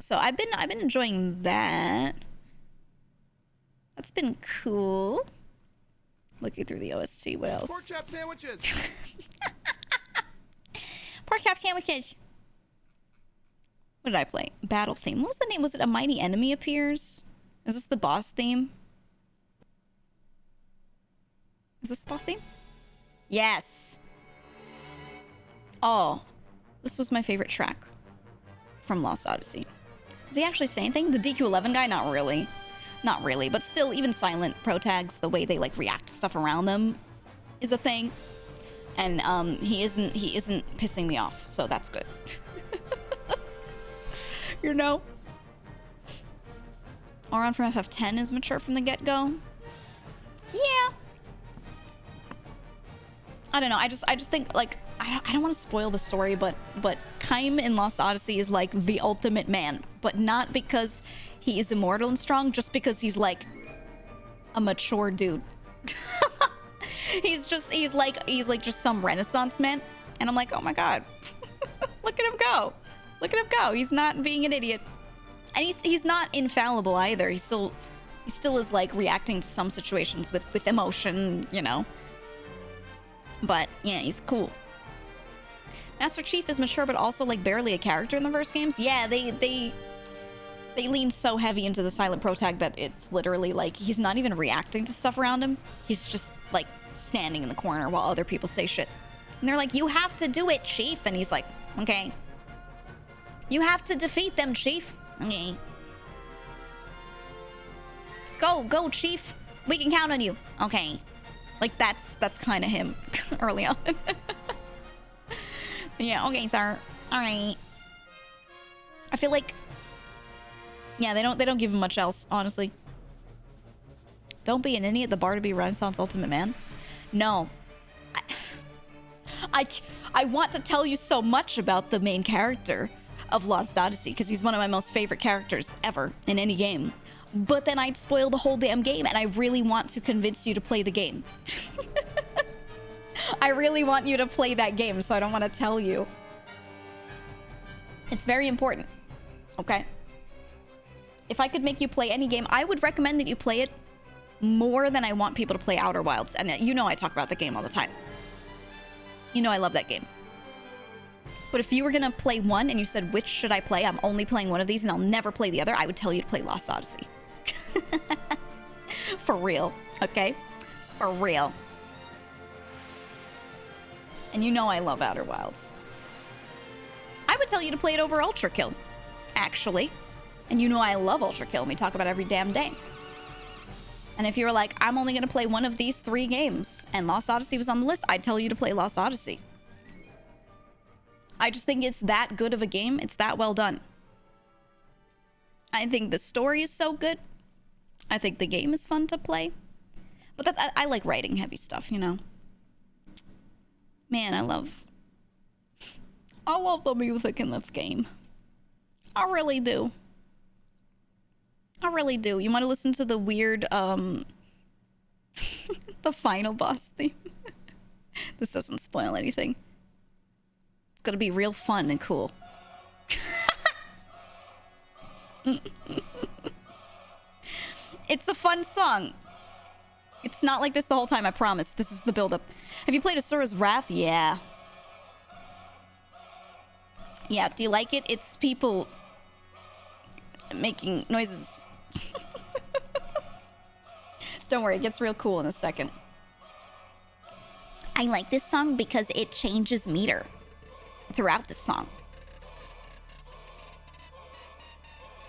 So I've been enjoying that. That's been cool. Looking through the OST. What else? Pork chop sandwiches. Pork chop sandwiches. What did I play? Battle theme. What was the name? Was it A Mighty Enemy Appears? Is this the boss theme? Is this the boss theme? Yes. Oh, this was my favorite track from Lost Odyssey. Does he actually say anything? The DQ11 guy? Not really. Not really, but still, even silent pro tags, the way they like react to stuff around them is a thing. And he isn't pissing me off, so that's good. You know? Auron from FF10 is mature from the get-go. Yeah. I don't know. I just think, like, I don't want to spoil the story, but Kaim in Lost Odyssey is like the ultimate man, but not because he is immortal and strong, just because he's like a mature dude. he's like just some Renaissance man, and I'm like, oh my god, look at him go, look at him go. He's not being an idiot, and he's not infallible either. He still is like reacting to some situations with emotion, you know. But yeah, he's cool. Master Chief is mature, but also like barely a character in the first games. Yeah, they lean so heavy into the silent pro tag that it's literally like he's not even reacting to stuff around him. He's just like standing in the corner while other people say shit. And they're like, "You have to do it, Chief." And he's like, "Okay." "You have to defeat them, Chief." "Okay." Go, Chief. We can count on you." "Okay." Like, that's kind of him early on. Yeah, okay, sir. All right. I feel like, yeah, they don't give him much else, honestly. Don't be an idiot. The bar to be Renaissance Ultimate Man. No. I want to tell you so much about the main character of Lost Odyssey, because he's one of my most favorite characters ever in any game. But then I'd spoil the whole damn game, and I really want to convince you to play the game. I really want you to play that game, so I don't want to tell you. It's very important, okay? If I could make you play any game, I would recommend that you play it more than I want people to play Outer Wilds. And you know I talk about the game all the time. You know I love that game. But if you were gonna play one and you said, which should I play? I'm only playing one of these and I'll never play the other. I would tell you to play Lost Odyssey. For real, okay? For real. And you know I love Outer Wilds. I would tell you to play it over Ultra Kill, actually. And you know I love Ultra Kill. We talk about it every damn day. And if you were like, I'm only gonna play one of these 3 games, and Lost Odyssey was on the list, I'd tell you to play Lost Odyssey. I just think it's that good of a game. It's that well done. I think the story is so good. I think the game is fun to play. But that's I like writing heavy stuff, you know. Man, I love the music in this game. I really do. I really do. You want to listen to the weird, the final boss theme? This doesn't spoil anything. It's gonna be real fun and cool. It's a fun song. It's not like this the whole time, I promise. This is the build-up. Have you played Asura's Wrath? Yeah. Yeah, do you like it? It's people making noises. Don't worry, it gets real cool in a second. I like this song because it changes meter throughout the song.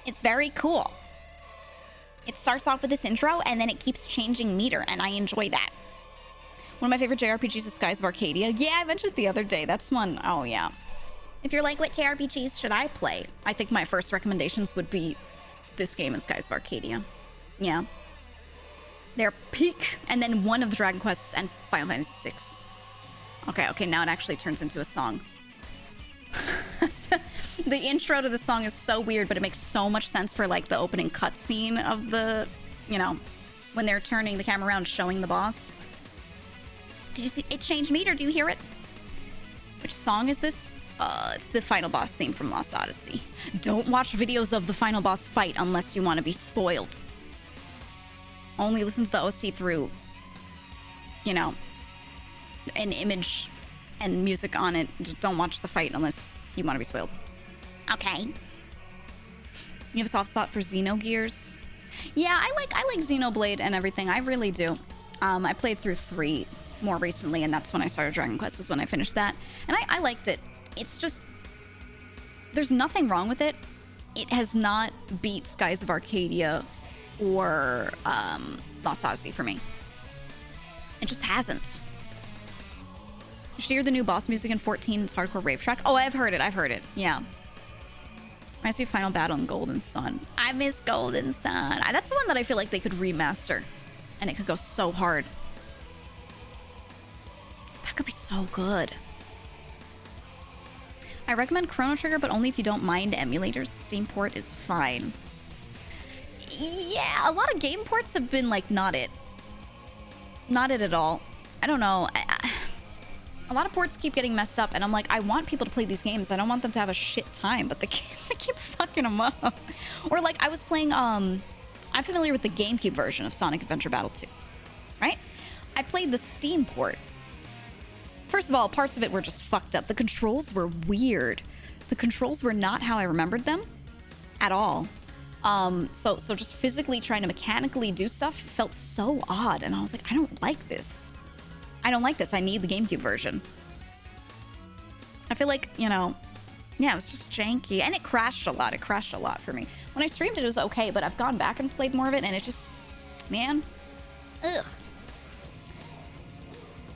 It's very cool. It starts off with this intro, and then it keeps changing meter, and I enjoy that. One of my favorite JRPGs is Skies of Arcadia. Yeah, I mentioned it the other day. That's one. Oh, yeah. If you're like, what JRPGs should I play? I think my first recommendations would be this game and Skies of Arcadia. Yeah. They're peak, and then one of the Dragon Quests and Final Fantasy VI. Okay, now it actually turns into a song. The intro to the song is so weird, but it makes so much sense for like the opening cutscene of the, you know, when they're turning the camera around showing the boss. Did you see it change meter? Do you hear it? Which song is this? It's the final boss theme from Lost Odyssey. Don't watch videos of the final boss fight unless you want to be spoiled. Only listen to the OST through, you know, an image and music on it. Just don't watch the fight unless you want to be spoiled. Okay. You have a soft spot for Xenogears? Yeah, I like Xenoblade and everything. I really do. I played through 3 more recently, and that's when I started Dragon Quest, was when I finished that. And I liked it. It's just, there's nothing wrong with it. It has not beat Skies of Arcadia or Lost Odyssey for me. It just hasn't. You should hear the new boss music in 14. It's hardcore rave track. Oh, I've heard it. Yeah. Reminds me of Final Battle in Golden Sun. I miss Golden Sun. That's the one that I feel like they could remaster. And it could go so hard. That could be so good. I recommend Chrono Trigger, but only if you don't mind emulators. The Steam port is fine. Yeah, a lot of game ports have been like not it. Not it at all. I don't know. A lot of ports keep getting messed up, and I'm like, I want people to play these games. I don't want them to have a shit time, but they keep fucking them up. Or like, I was playing, I'm familiar with the GameCube version of Sonic Adventure Battle 2, right? I played the Steam port. First of all, parts of it were just fucked up. The controls were weird. The controls were not how I remembered them at all. So just physically trying to mechanically do stuff felt so odd, and I was like, I don't like this. I don't like this. I need the GameCube version. I feel like, you know, yeah, it was just janky. And it crashed a lot. It crashed a lot for me. When I streamed it was okay, but I've gone back and played more of it, and it just, man, ugh.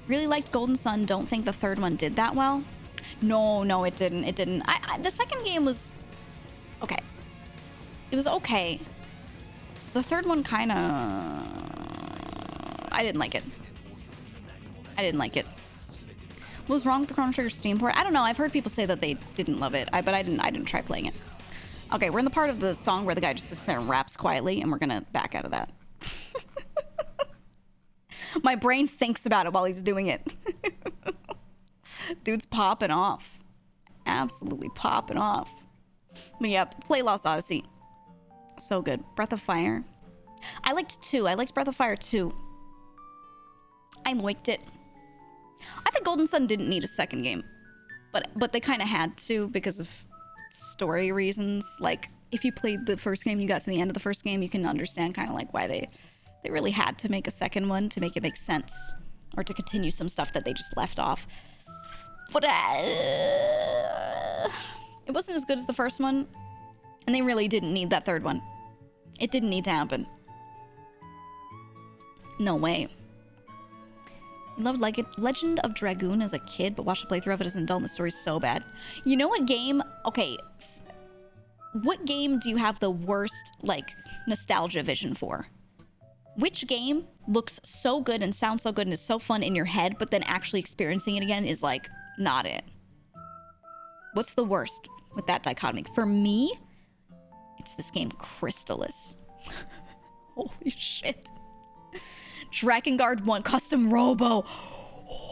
Really liked Golden Sun. Don't think the third one did that well. No, it didn't. It didn't. The second game was okay. It was okay. The third one kind of, I didn't like it. What was wrong with the Chrono Trigger Steam port? I don't know. I've heard people say that they didn't love it, but I didn't try playing it. Okay, we're in the part of the song where the guy just sits there and raps quietly, and we're gonna back out of that. My brain thinks about it while he's doing it. Dude's popping off. Absolutely popping off. But yeah, play Lost Odyssey. So good. Breath of Fire. I liked 2. I liked Breath of Fire 2. I liked it. I thought that Golden Sun didn't need a second game, but they kind of had to because of story reasons. Like, if you played the first game, you got to the end of the first game, you can understand kind of like why they really had to make a second one to make it make sense, or to continue some stuff that they just left off. But it wasn't as good as the first one, and they really didn't need that third one. It didn't need to happen. No way. I loved Legend of Dragoon as a kid, but watched a playthrough of it as an adult, and the story's so bad. You know what game? Okay. What game do you have the worst, like, nostalgia vision for? Which game looks so good and sounds so good and is so fun in your head, but then actually experiencing it again is, like, not it? What's the worst with that dichotomy? For me, it's this game, Crystalis. Holy shit. Drakengard 1, Custom Robo.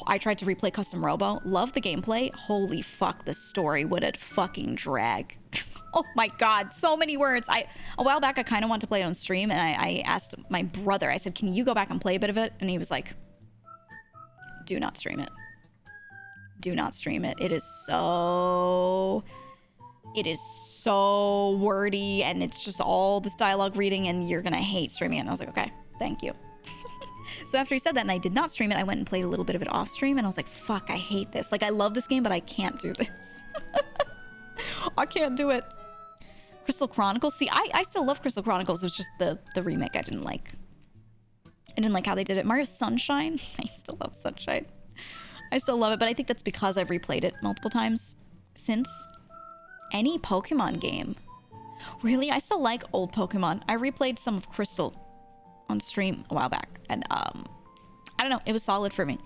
I tried to replay Custom Robo. Love the gameplay. Holy fuck, the story would it fucking drag. Oh my god, so many words. A while back, I kind of wanted to play it on stream, and I asked my brother, I said, can you go back and play a bit of it? And he was like, do not stream it. Do not stream it. It is so wordy, and it's just all this dialogue reading, and you're gonna hate streaming it. And I was like, okay, thank you. So after he said that and I did not stream it, I went and played a little bit of it off stream, and I was like, fuck, I hate this. Like, I love this game, but I can't do this. I can't do it. Crystal Chronicles. See, I still love Crystal Chronicles. It was just the remake I didn't like. I didn't like how they did it. Mario Sunshine. I still love Sunshine. I still love it, but I think that's because I've replayed it multiple times since. Any Pokemon game. Really? I still like old Pokemon. I replayed some of Crystal on stream a while back, and I don't know, it was solid for me.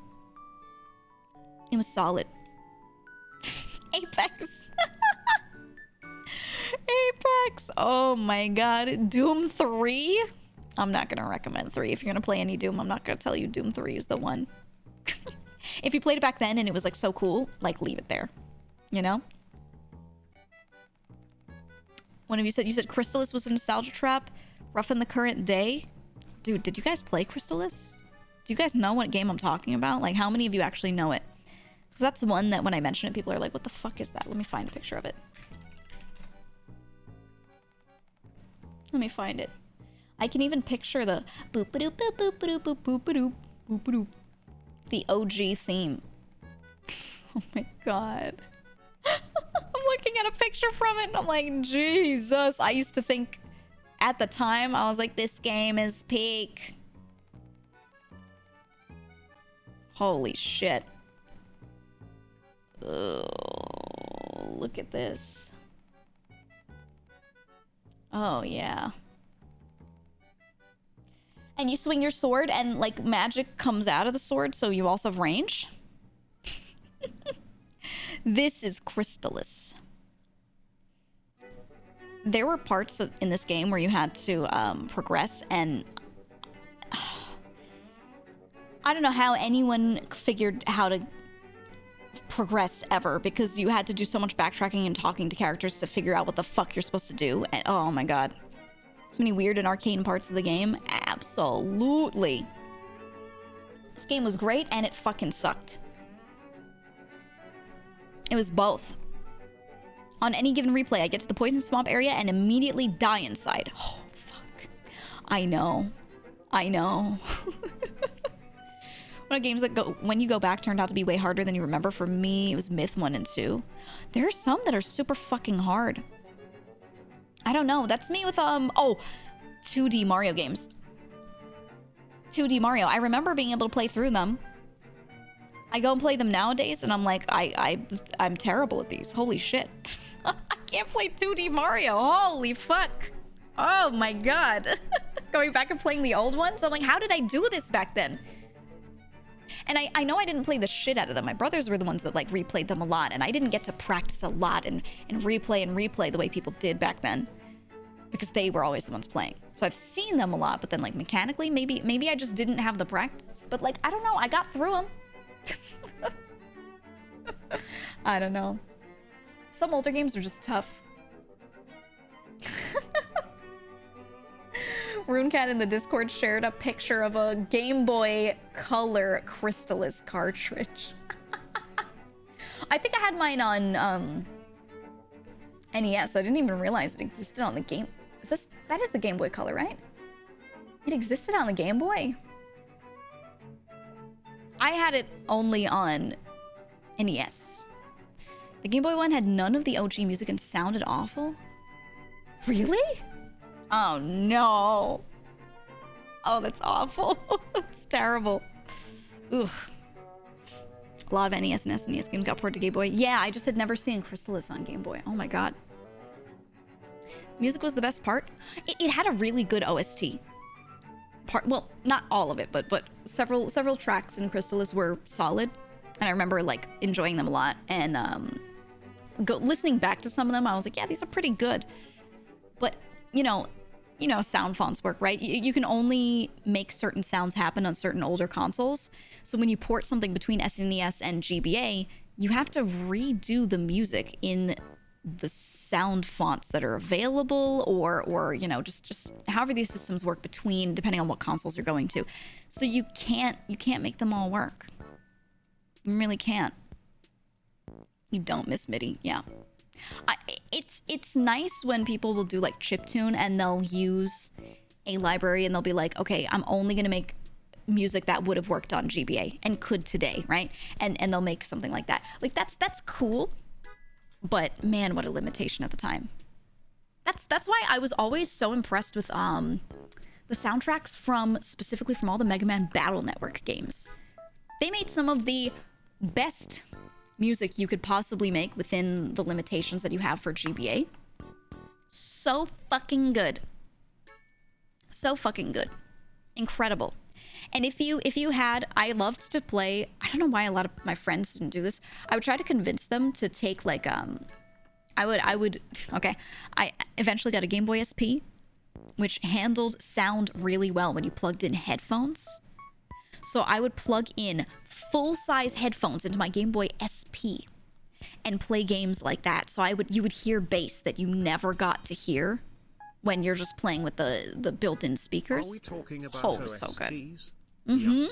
It was solid. Apex. Apex. Oh my god. Doom 3? I'm not gonna recommend 3. If you're gonna play any Doom, I'm not gonna tell you Doom 3 is the one. If you played it back then and it was like so cool, like, leave it there, you know? One of you said Crystalis was a nostalgia trap, rough in the current day. Dude, did you guys play Crystalis? Do you guys know what game I'm talking about? Like, how many of you actually know it? Because that's one that when I mention it, people are like, what the fuck is that? Let me find a picture of it. Let me find it. I can even picture the boop-a-doop, boop-a-doop, boop-a-doop, boop-a-doop. The OG theme. Oh my god. I'm looking at a picture from it and I'm like, Jesus. I used to think at the time, I was like, this game is peak. Holy shit. Oh, look at this. Oh, yeah. And you swing your sword and, like, magic comes out of the sword, so you also have range? This is Crystalis. There were parts in this game where you had to progress, and I don't know how anyone figured how to progress ever, because you had to do so much backtracking and talking to characters to figure out what the fuck you're supposed to do. And oh my god. So many weird and arcane parts of the game. Absolutely. This game was great, and it fucking sucked. It was both. On any given replay, I get to the poison swamp area and immediately die inside. Oh, fuck. I know. I know. One of games that when you go back turned out to be way harder than you remember. For me, it was Myth 1 and 2. There are some that are super fucking hard. I don't know. That's me with, 2D Mario games. 2D Mario. I remember being able to play through them. I go and play them nowadays, and I'm like, I'm terrible at these. Holy shit. I can't play 2D Mario. Holy fuck. Oh my god. Going back and playing the old ones, I'm like, how did I do this back then? And I know I didn't play the shit out of them. My brothers were the ones that, like, replayed them a lot, and I didn't get to practice a lot and replay the way people did back then, because they were always the ones playing. So I've seen them a lot, but then, like, mechanically, maybe I just didn't have the practice. But, like, I don't know. I got through them. I don't know. Some older games are just tough. RuneCat in the Discord shared a picture of a Game Boy Color Crystalis cartridge. I think I had mine on NES. I didn't even realize it existed on the game. That is the Game Boy Color, right? It existed on the Game Boy. I had it only on NES. The Game Boy one had none of the OG music and sounded awful. Really? Oh no. Oh, that's awful. That's terrible. Ugh. A lot of NES and SNES games got ported to Game Boy. Yeah, I just had never seen Chrysalis on Game Boy. Oh my god. Music was the best part. It had a really good OST. Well, not all of it, but several tracks in Chrysalis were solid, and I remember like enjoying them a lot. And listening back to some of them, I was like, yeah, these are pretty good. But you know sound fonts work, right? You can only make certain sounds happen on certain older consoles. So when you port something between SNES and GBA, you have to redo the music in the sound fonts that are available, or just however these systems work between, depending on what consoles you're going to. So you can't make them all work. You really can't. You don't miss MIDI, yeah. It's nice when people will do like chiptune and they'll use a library and they'll be like, okay, I'm only gonna make music that would have worked on GBA and could today, right? And they'll make something like that. Like that's cool, but man, what a limitation at the time. That's why I was always so impressed with the soundtracks specifically from all the Mega Man Battle Network games. They made some of the best music you could possibly make within the limitations that you have for GBA. So fucking good. So fucking good. Incredible. And if you had, I loved to play, I don't know why a lot of my friends didn't do this. I would try to convince them to take like, I eventually got a Game Boy SP, which handled sound really well when you plugged in headphones. So I would plug in full-size headphones into my Game Boy SP and play games like that. So you would hear bass that you never got to hear when you're just playing with the built-in speakers. Are we talking about OSTs? So good. Mm-hmm. Yes.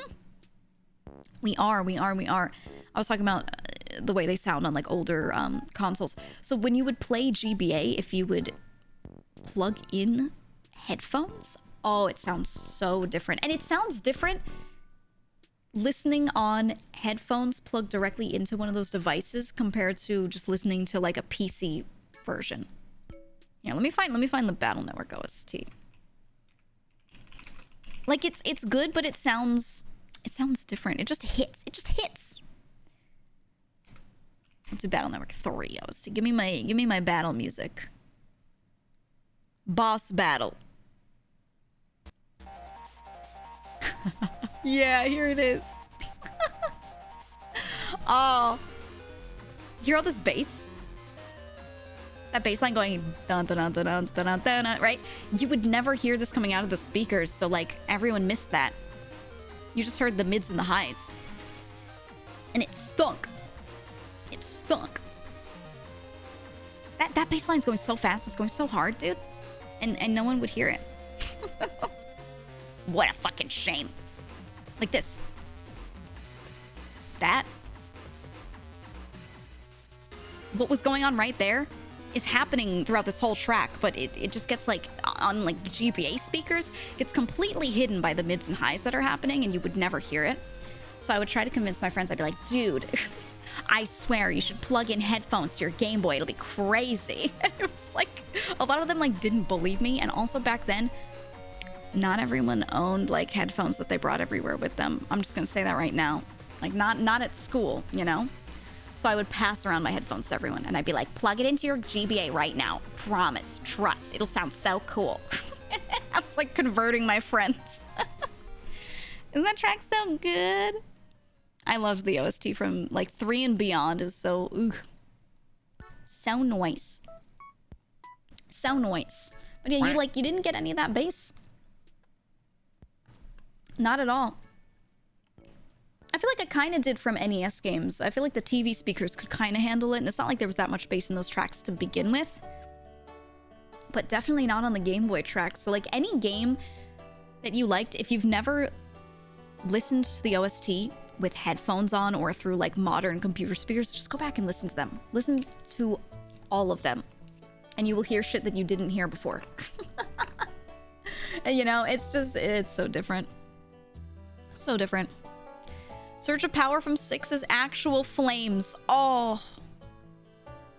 We are. I was talking about the way they sound on like older consoles. So when you would play GBA, if you would plug in headphones, oh, it sounds so different. And it sounds different listening on headphones plugged directly into one of those devices compared to just listening to like a PC version. Yeah, let me find the Battle Network OST. Like it's good, but it sounds different. It just hits. Let's do Battle Network 3 OST. Give me my battle music. Boss battle. Yeah, here it is. Oh. You hear all this bass? That bass line going dun dun dun dun dun dun dun, right? You would never hear this coming out of the speakers, so like everyone missed that. You just heard the mids and the highs. And it stunk. It stunk. That bass line's going so fast, it's going so hard, dude. And no one would hear it. What a fucking shame. Like this. That. What was going on right there is happening throughout this whole track, but it just gets like, on like GBA speakers, gets completely hidden by the mids and highs that are happening, and you would never hear it. So I would try to convince my friends. I'd be like, dude, I swear you should plug in headphones to your Game Boy. It'll be crazy. And it was like, a lot of them like didn't believe me. And also back then, not everyone owned like headphones that they brought everywhere with them. I'm just gonna say that right now. Like not at school, you know? So I would pass around my headphones to everyone and I'd be like, plug it into your GBA right now. Promise, trust, it'll sound so cool. I was like converting my friends. Isn't that track so good? I loved the OST from like 3 and beyond. It was so, so nice. So nice. But yeah, you didn't get any of that bass. Not at all. I feel like I kind of did from NES games. I feel like the TV speakers could kind of handle it, and it's not like there was that much bass in those tracks to begin with. But definitely not on the Game Boy tracks. So like any game that you liked, if you've never listened to the OST with headphones on or through like modern computer speakers, just go back and listen to them. Listen to all of them. And you will hear shit that you didn't hear before. And you know, it's so different. So different. Surge of power from 6 is actual flames. Oh.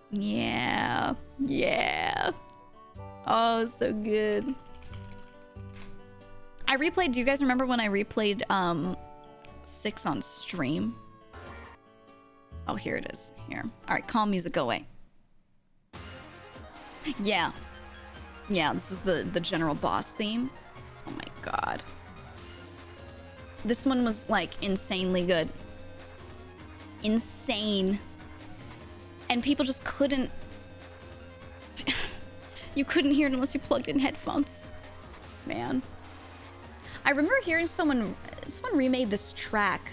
Yeah. Yeah. Oh, so good. I replayed, do you guys remember when I replayed 6 on stream? Oh, here it is. Here. Alright, calm music, go away. Yeah. Yeah, this is the general boss theme. Oh my god. This one was like insanely good. Insane. And people just couldn't... You couldn't hear it unless you plugged in headphones. Man. I remember hearing someone remade this track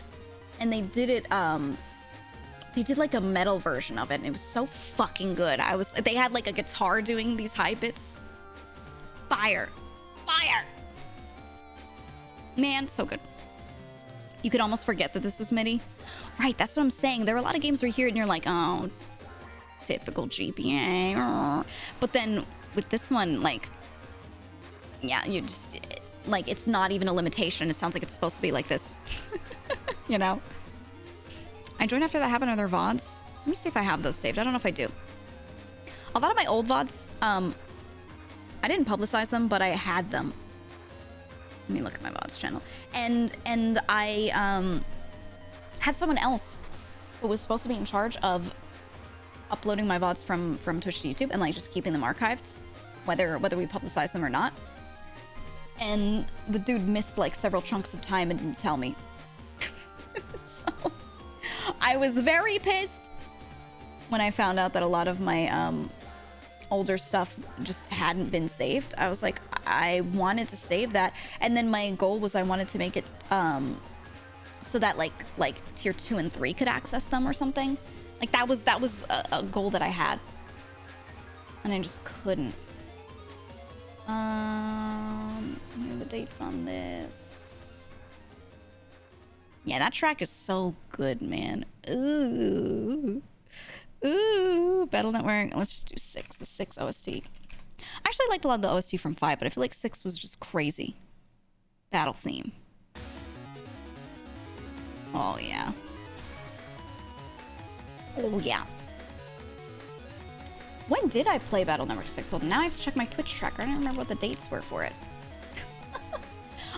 and they did it, they did like a metal version of it and it was so fucking good. They had like a guitar doing these high bits. Fire. Fire. Man, so good. You could almost forget that this was MIDI. Right, that's what I'm saying. There are a lot of games where you hear it and you're like, oh, typical GPA. But then with this one, like, yeah, you just, like, it's not even a limitation. It sounds like it's supposed to be like this. You know? I joined after that happened on their VODs. Let me see if I have those saved. I don't know if I do. A lot of my old VODs, I didn't publicize them, but I had them. Let me look at my VODs channel. And I had someone else who was supposed to be in charge of uploading my VODs from Twitch to YouTube and like just keeping them archived, whether we publicize them or not. And the dude missed like several chunks of time and didn't tell me. So I was very pissed when I found out that a lot of my older stuff just hadn't been saved. I was like, I wanted to save that, and then my goal was I wanted to make it so that like tier 2 and 3 could access them or something. Like that was a goal that I had, and I just couldn't. Here are the dates on this. Yeah, that track is so good, man. Ooh. Ooh, Battle Network. Let's just do 6. The 6 OST. I actually liked a lot of the OST from 5, but I feel like 6 was just crazy. Battle theme. Oh, yeah. Oh, yeah. When did I play Battle Network 6? Well, now I have to check my Twitch tracker. I don't remember what the dates were for it.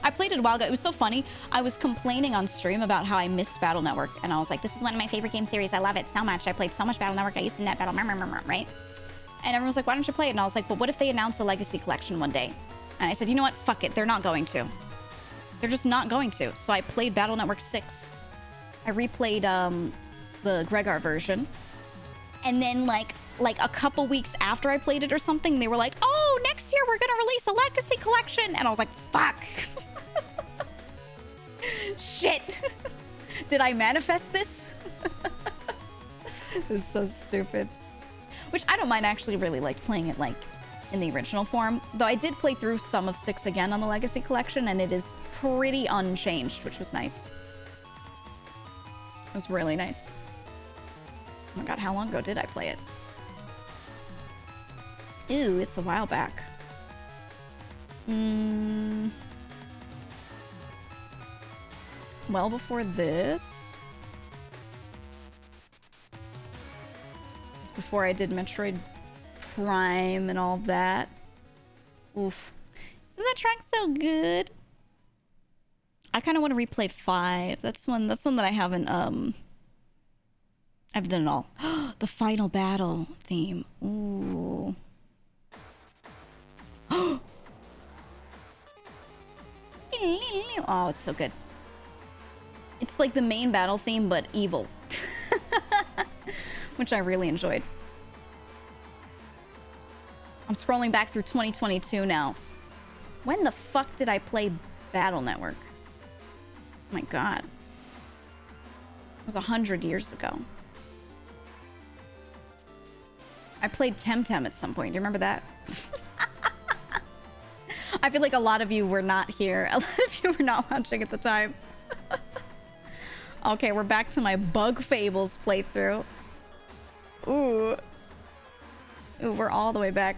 I played it a while ago. It was so funny. I was complaining on stream about how I missed Battle Network, and I was like, this is one of my favorite game series. I love it so much. I played so much Battle Network. I used to net battle, right? And everyone was like, why don't you play it? And I was like, but what if they announce a Legacy Collection one day? And I said, you know what? Fuck it. They're not going to. They're just not going to. So I played Battle Network 6. I replayed the Gregar version. And then like a couple weeks after I played it or something, they were like, oh, next year we're going to release a Legacy Collection. And I was like, fuck. Shit. Did I manifest this? This is so stupid. Which I don't mind. I actually really liked playing it like in the original form. Though I did play through some of 6 again on the Legacy Collection, and it is pretty unchanged, which was nice. It was really nice. Oh my god, how long ago did I play it? Ew, it's a while back. Well before this. It's before I did Metroid Prime and all that. Oof. Isn't that track so good? I kind of want to replay 5. That's one that I haven't I've done it all. The final battle theme. Ooh. Oh, it's so good. It's like the main battle theme, but evil. Which I really enjoyed. I'm scrolling back through 2022 now. When the fuck did I play Battle Network? Oh my god. It was 100 years ago. I played Temtem at some point. Do you remember that? I feel like a lot of you were not here. A lot of you were not watching at the time. Okay, we're back to my Bug Fables playthrough. Ooh. Ooh, we're all the way back.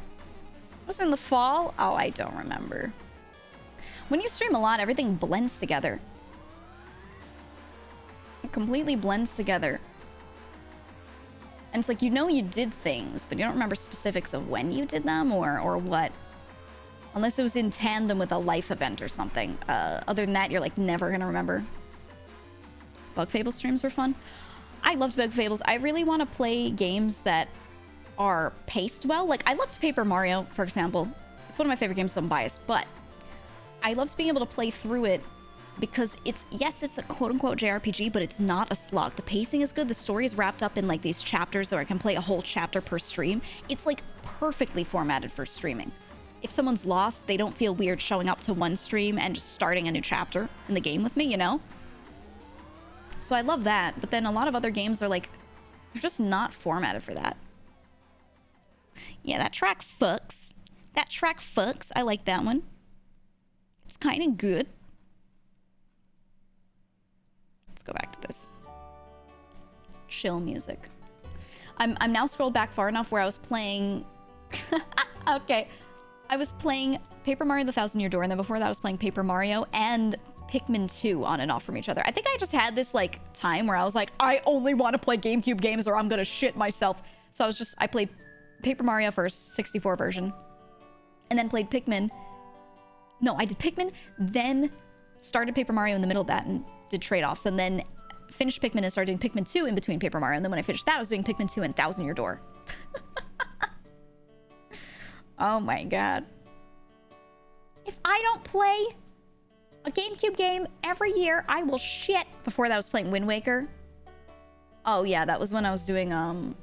Was it in the fall? Oh, I don't remember. When you stream a lot, everything blends together. It completely blends together. And it's like, you know you did things, but you don't remember specifics of when you did them or what. Unless it was in tandem with a life event or something. Other than that, you're like never gonna remember. Bug Fable streams were fun. I loved Bug Fables. I really want to play games that are paced well. Like, I loved Paper Mario, for example. It's one of my favorite games, so I'm biased. But I loved being able to play through it because it's, yes, it's a quote-unquote JRPG, but it's not a slog. The pacing is good. The story is wrapped up in, like, these chapters where I can play a whole chapter per stream. It's, like, perfectly formatted for streaming. If someone's lost, they don't feel weird showing up to one stream and just starting a new chapter in the game with me, you know? So I love that. But then a lot of other games are, like, they're just not formatted for that. Yeah, that track fucks. That track fucks. I like that one. It's kind of good. Let's go back to this. Chill music. I'm now scrolled back far enough where I was playing... Okay. I was playing Paper Mario the Thousand Year Door, and then before that I was playing Paper Mario and Pikmin 2 on and off from each other. I think I just had this, like, time where I was like, I only want to play GameCube games or I'm gonna shit myself. So I played Paper Mario first, 64 version, and then played Pikmin. No, I did Pikmin, then started Paper Mario in the middle of that and did trade-offs, and then finished Pikmin and started doing Pikmin 2 in between Paper Mario, and then when I finished that, I was doing Pikmin 2 and Thousand Year Door. Oh my god. If I don't play a GameCube game every year, I will shit. Before that, I was playing Wind Waker. Oh yeah, that was when I was doing,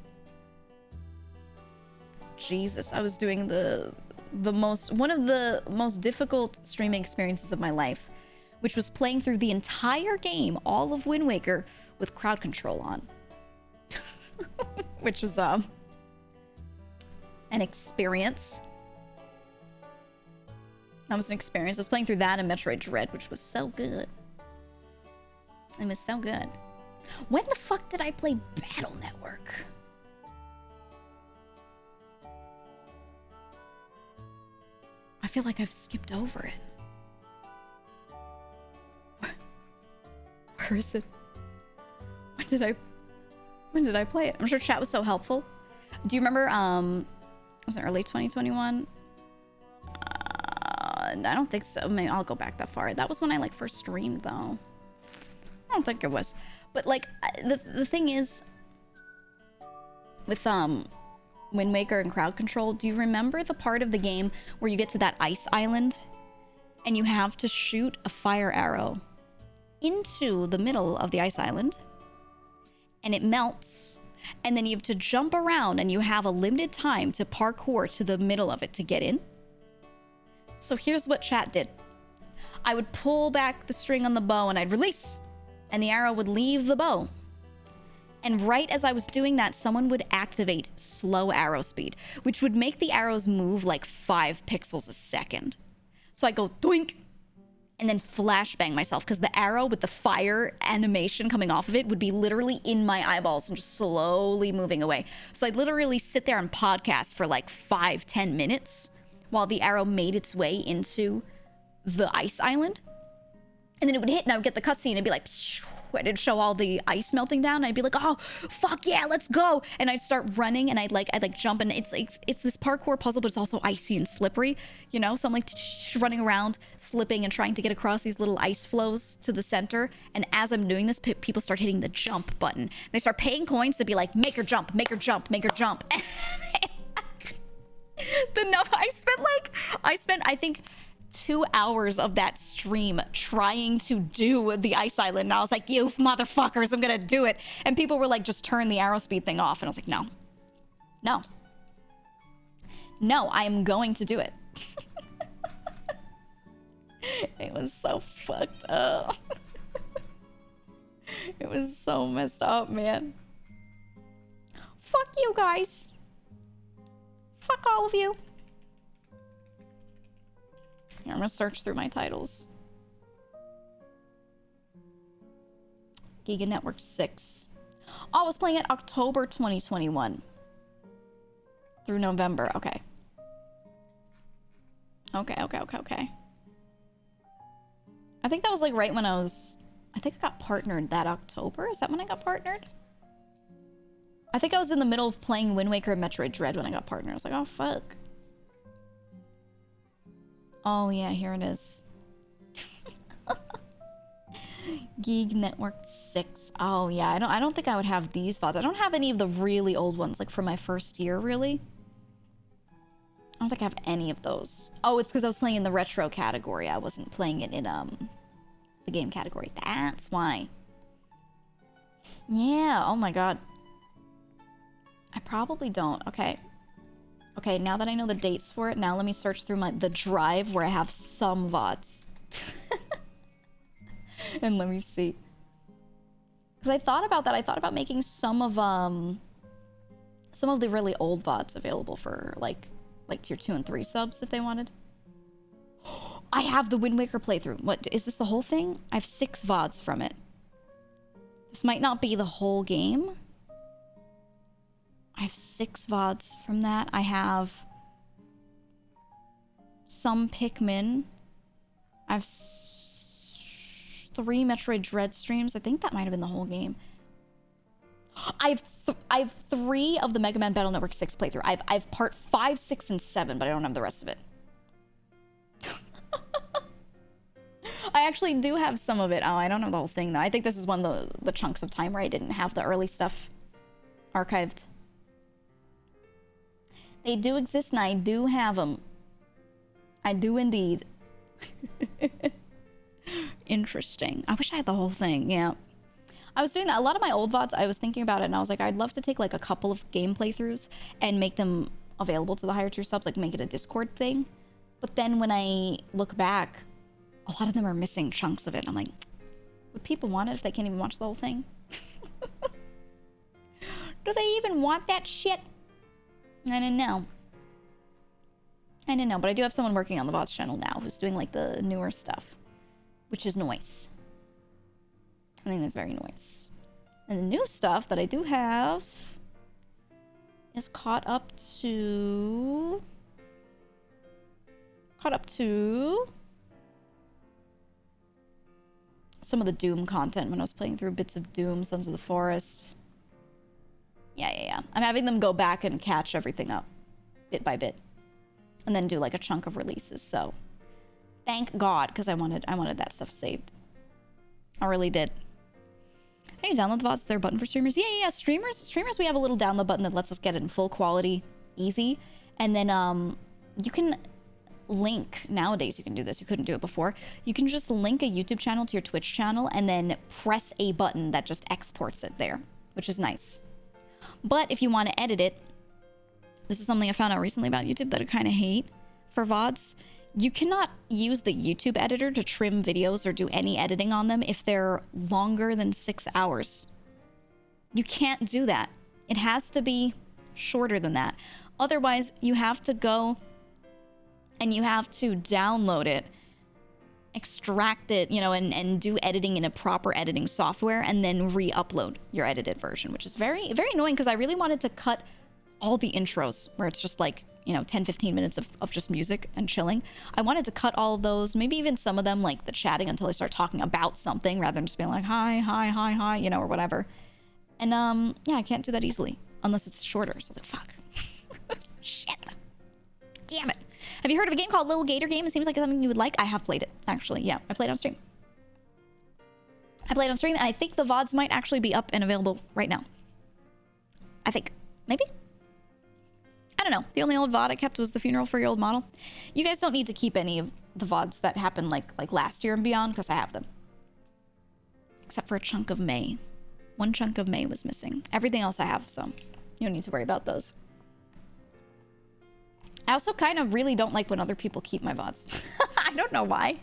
Jesus, I was doing one of the most difficult streaming experiences of my life, which was playing through the entire game, all of Wind Waker, with crowd control on. Which was, an experience. That was an experience. I was playing through that and Metroid Dread, which was so good. It was so good. When the fuck did I play Battle Network? I feel like I've skipped over it. Where is it? When did I play it? I'm sure chat was so helpful. Do you remember, was it early 2021? I don't think so. Maybe I'll go back that far. That was when I, like, first streamed, though. I don't think it was. But, like, the thing is, with, Wind Waker and crowd control, do you remember the part of the game where you get to that ice island and you have to shoot a fire arrow into the middle of the ice island and it melts, and then you have to jump around and you have a limited time to parkour to the middle of it to get in? So here's what chat did. I would pull back the string on the bow and I'd release, and the arrow would leave the bow. And right as I was doing that, someone would activate slow arrow speed, which would make the arrows move like 5 pixels a second. So I go doink, and then flashbang myself, because the arrow with the fire animation coming off of it would be literally in my eyeballs and just slowly moving away. So I'd literally sit there and podcast for like 5-10 minutes while the arrow made its way into the ice island. And then it would hit and I would get the cutscene and it'd be like, and it'd show all the ice melting down. And I'd be like, oh, fuck yeah, let's go. And I'd start running and I'd jump, and it's this parkour puzzle, but it's also icy and slippery, you know? So I'm like running around, slipping and trying to get across these little ice flows to the center. And as I'm doing this, people start hitting the jump button. They start paying coins to be like, make her jump, make her jump, make her jump. I spent, I think, 2 hours of that stream trying to do the ice island, and I was like, you motherfuckers, I'm gonna do it. And people were like, just turn the arrow speed thing off, and I was like, no, I am going to do it. It was so fucked up. It was so messed up, man. Fuck you guys. Fuck all of you. I'm gonna search through my titles. GEEGA Network 6. Oh, I was playing it October 2021 through November. Okay. Okay. I think that was like right when I think I got partnered that October. Is that when I got partnered? I think I was in the middle of playing Wind Waker and Metroid Dread when I got partnered. I was like, oh, fuck. Oh, yeah, here it is. GEEGA Network 6. Oh, yeah, I don't think I would have these VODs. I don't have any of the really old ones, like from my first year, really. I don't think I have any of those. Oh, it's because I was playing in the retro category. I wasn't playing it in the game category. That's why. Yeah, oh my god. I probably don't. Okay. Okay, now that I know the dates for it, now let me search through the drive where I have some VODs. And let me see. Because I thought about that. I thought about making some of the really old VODs available for like tier 2 and 3 subs if they wanted. I have the Wind Waker playthrough. What, is this the whole thing? I have 6 VODs from it. This might not be the whole game. I have 6 VODs from that. I have some Pikmin. I have 3 Metroid Dread streams. I think that might have been the whole game. I have 3 of the Mega Man Battle Network 6 playthrough. I have part 5, 6, and 7, but I don't have the rest of it. I actually do have some of it. Oh, I don't know the whole thing though. I think this is one of the chunks of time where I didn't have the early stuff archived. They do exist and I do have them. I do indeed. Interesting. I wish I had the whole thing. Yeah. I was doing that. A lot of my old VODs, I was thinking about it and I was like, I'd love to take like a couple of game playthroughs and make them available to the higher tier subs, like make it a Discord thing. But then when I look back, a lot of them are missing chunks of it. I'm like, would people want it if they can't even watch the whole thing? Do they even want that shit? I don't know. I don't know, but I do have someone working on the VODs channel now who's doing like the newer stuff, which is nice. I think that's very nice. And the new stuff that I do have is caught up to some of the Doom content when I was playing through bits of Doom, Sons of the Forest. Yeah. I'm having them go back and catch everything up bit by bit and then do like a chunk of releases. So thank God, because I wanted that stuff saved. I really did. I need to download the VODs. Is there a button for streamers? Yeah. Streamers, we have a little download button that lets us get it in full quality, easy. And then you can link, nowadays you can do this, you couldn't do it before. You can just link a YouTube channel to your Twitch channel and then press a button that just exports it there, which is nice. But if you want to edit it, this is something I found out recently about YouTube that I kind of hate for VODs. You cannot use the YouTube editor to trim videos or do any editing on them if they're longer than 6 hours. You can't do that. It has to be shorter than that. Otherwise, you have to go and you have to download it, extract it, you know, and do editing in a proper editing software and then re-upload your edited version, which is very, very annoying because I really wanted to cut all the intros where it's just like, you know, 10-15 minutes of just music and chilling. I wanted to cut all of those, maybe even some of them, like the chatting, until I start talking about something rather than just being like, hi, you know, or whatever. And yeah, I can't do that easily unless it's shorter. So I was like, fuck. Shit. Damn it. Have you heard of a game called Little Gator Game? It seems like something you would like. I have played it, actually. Yeah, I played it on stream. And I think the VODs might actually be up and available right now. I think. Maybe? I don't know. The only old VOD I kept was the funeral for your old model. You guys don't need to keep any of the VODs that happened like last year and beyond, because I have them. Except for a chunk of May. One chunk of May was missing. Everything else I have, so you don't need to worry about those. I also kind of really don't like when other people keep my VODs. I don't know why.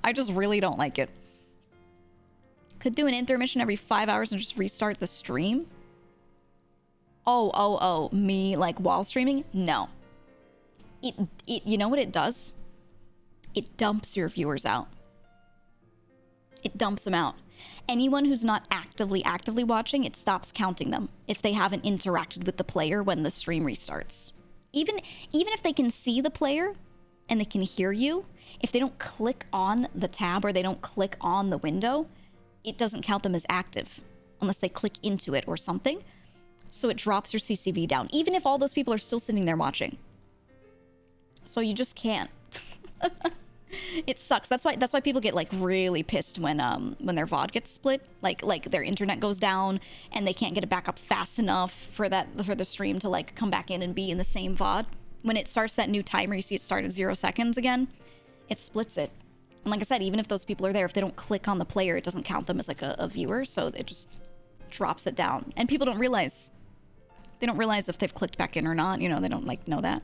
I just really don't like it. Could do an intermission every 5 hours and just restart the stream. Oh, me like while streaming? No. It you know what it does? It dumps your viewers out. It dumps them out. Anyone who's not actively watching, it stops counting them if they haven't interacted with the player when the stream restarts. Even if they can see the player and they can hear you, if they don't click on the tab or they don't click on the window, it doesn't count them as active unless they click into it or something. So it drops your CCV down, even if all those people are still sitting there watching. So you just can't. It sucks. That's why people get like really pissed when their VOD gets split. Like their internet goes down and they can't get it back up fast enough for the stream to like come back in and be in the same VOD. When it starts that new timer, you see it start at 0 seconds again, it splits it. And like I said, even if those people are there, if they don't click on the player, it doesn't count them as like a viewer, so it just drops it down. And people don't realize. They don't realize if they've clicked back in or not. You know, they don't like know that.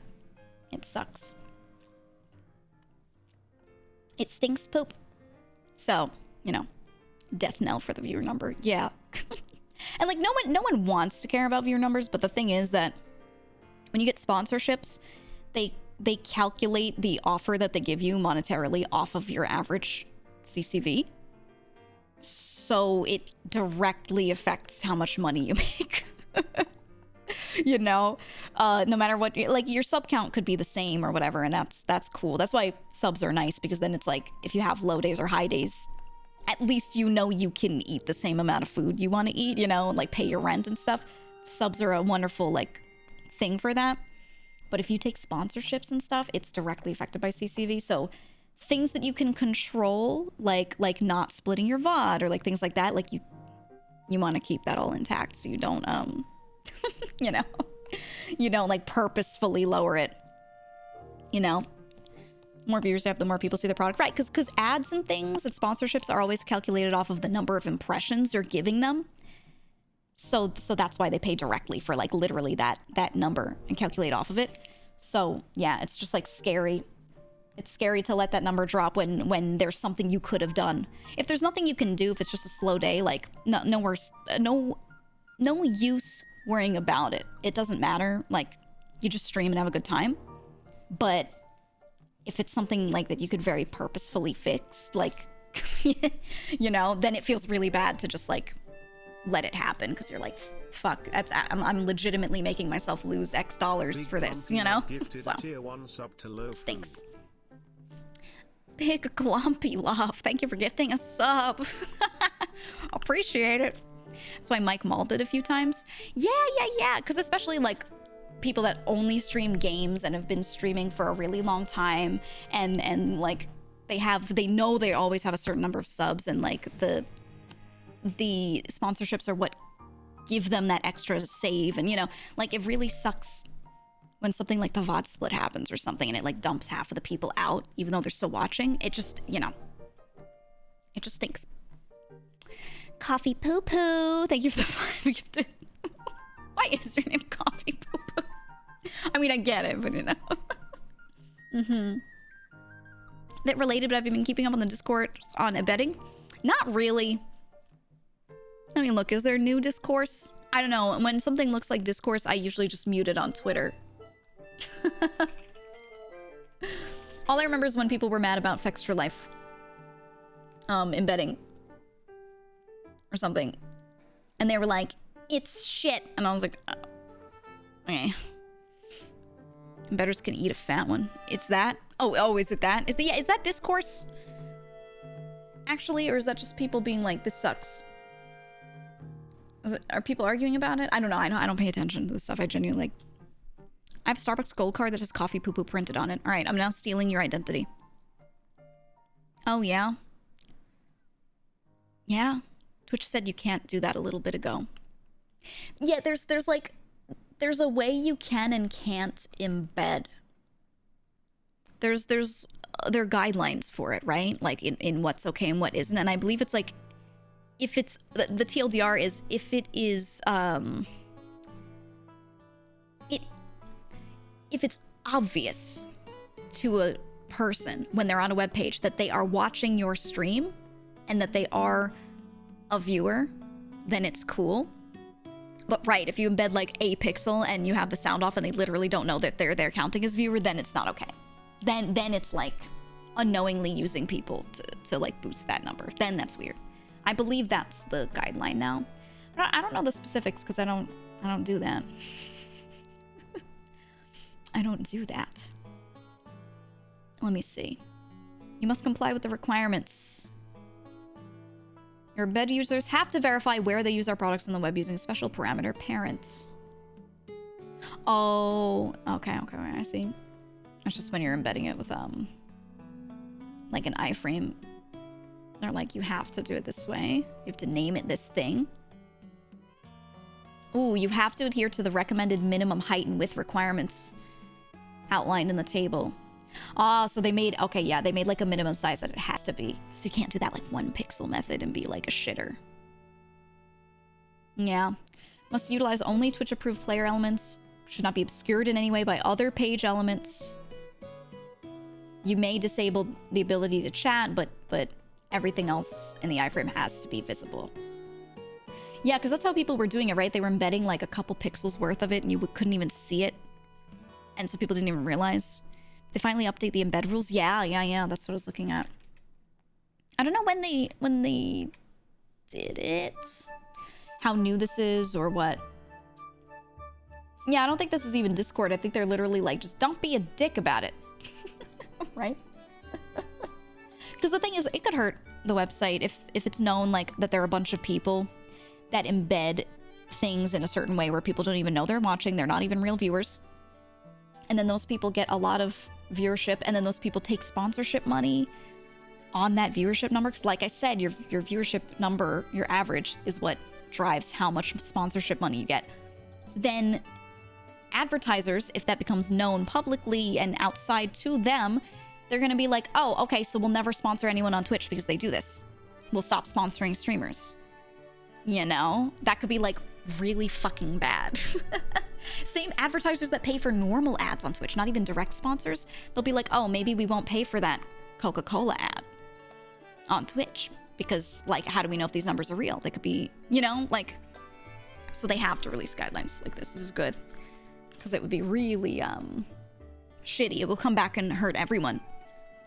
It sucks. It stinks poop. So, you know, death knell for the viewer number. Yeah. And like no one wants to care about viewer numbers, but the thing is that when you get sponsorships, they calculate the offer that they give you monetarily off of your average CCV. So it directly affects how much money you make. You know, no matter what, like your sub count could be the same or whatever, and that's cool. That's why subs are nice, because then it's like if you have low days or high days, at least you know you can eat the same amount of food you want to eat, you know, like pay your rent and stuff. Subs are a wonderful like thing for that. But if you take sponsorships and stuff, it's directly affected by CCV. So things that you can control, like not splitting your VOD or like things like that, like you want to keep that all intact so you don't you know, you don't like purposefully lower it. You know, more viewers you have, the more people see the product, right? Because ads and things and sponsorships are always calculated off of the number of impressions you're giving them. So that's why they pay directly for like literally that number and calculate off of it. So yeah, it's just like scary. It's scary to let that number drop when there's something you could have done. If there's nothing you can do, if it's just a slow day, like no use worrying about it. It doesn't matter. Like you just stream and have a good time. But if it's something like that you could very purposefully fix, like you know, then it feels really bad to just like let it happen, because you're like, fuck, I'm legitimately making myself lose X dollars for this, you know? So it stinks. Big Glumpy Love, thank you for gifting a sub. Appreciate it. That's why Mike Mall did a few times. Yeah, because especially like people that only stream games and have been streaming for a really long time, and like they know they always have a certain number of subs, and like the sponsorships are what give them that extra save. And you know, like it really sucks when something like the VOD split happens or something and it like dumps half of the people out even though they're still watching. It just, you know, it just stinks. Coffee Poo Poo, thank you for the 5 gifted. Why is your name Coffee Poo Poo? I mean, I get it, but you know. Bit related, but have you been keeping up on the Discord on embedding? Not really. I mean, look, is there new discourse? I don't know. When something looks like discourse, I usually just mute it on Twitter. All I remember is when people were mad about Fextra Life embedding or something, and they were like, it's shit, and I was like, oh, okay, embedders can eat a fat one. It's that? Oh, is it that? Is that discourse actually, or is that just people being like, this sucks? Are people arguing about it? I don't know. I don't pay attention to this stuff. I genuinely like. I have a Starbucks gold card that has coffee poo poo printed on it. All right, I'm now stealing your identity. Oh yeah. Yeah. Twitch said you can't do that a little bit ago. Yeah, there's a way you can and can't embed. There are guidelines for it, right? Like in what's okay and what isn't. And I believe it's like, if it's the TLDR is if it is if it's obvious to a person when they're on a web page that they are watching your stream and that they are a viewer, then it's cool. But right, if you embed like a pixel and you have the sound off and they literally don't know that they're counting as viewer, then it's not okay. Then it's like unknowingly using people to like boost that number. Then that's weird. I believe that's the guideline now. But I don't know the specifics because I don't do that. I don't do that. Let me see. You must comply with the requirements. Your embed users have to verify where they use our products on the web using special parameter parents. Oh, okay, I see. It's just when you're embedding it with like an iframe. They're like, you have to do it this way. You have to name it this thing. Ooh, you have to adhere to the recommended minimum height and width requirements outlined in the table. Ah, so they made, okay, yeah, they made like a minimum size that it has to be. So you can't do that like 1 pixel method and be like a shitter. Yeah. Must utilize only Twitch approved player elements. Should not be obscured in any way by other page elements. You may disable the ability to chat, but everything else in the iframe has to be visible. Yeah, because that's how people were doing it, right? They were embedding like a couple pixels worth of it and you couldn't even see it. And so people didn't even realize. They finally update the embed rules. Yeah. That's what I was looking at. I don't know when they did it. How new this is or what. Yeah, I don't think this is even Discord. I think they're literally like, just don't be a dick about it. Right? Because the thing is, it could hurt the website if it's known like that there are a bunch of people that embed things in a certain way where people don't even know they're watching. They're not even real viewers. And then those people get a lot of viewership, and then those people take sponsorship money on that viewership number. Because like I said, your viewership number, your average, is what drives how much sponsorship money you get. Then advertisers, if that becomes known publicly and outside to them, they're going to be like, oh, okay, so we'll never sponsor anyone on Twitch because they do this. We'll stop sponsoring streamers. You know? That could be like really fucking bad. Same advertisers that pay for normal ads on Twitch, not even direct sponsors. They'll be like, oh, maybe we won't pay for that Coca-Cola ad on Twitch because, like, how do we know if these numbers are real? They could be, you know, like, so they have to release guidelines like this. This is good because it would be really shitty. It will come back and hurt everyone.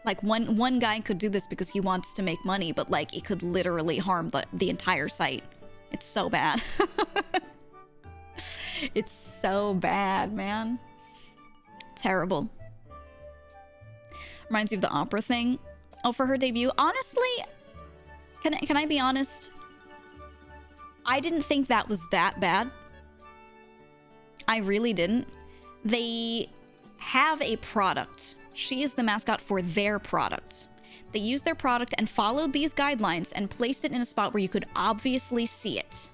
Like, one guy could do this because he wants to make money, but, like, it could literally harm the entire site. It's so bad. It's so bad, man. Terrible. Reminds you of the opera thing. Oh, for her debut. Honestly, can I be honest? I didn't think that was that bad. I really didn't. They have a product. She is the mascot for their product. They used their product and followed these guidelines and placed it in a spot where you could obviously see it.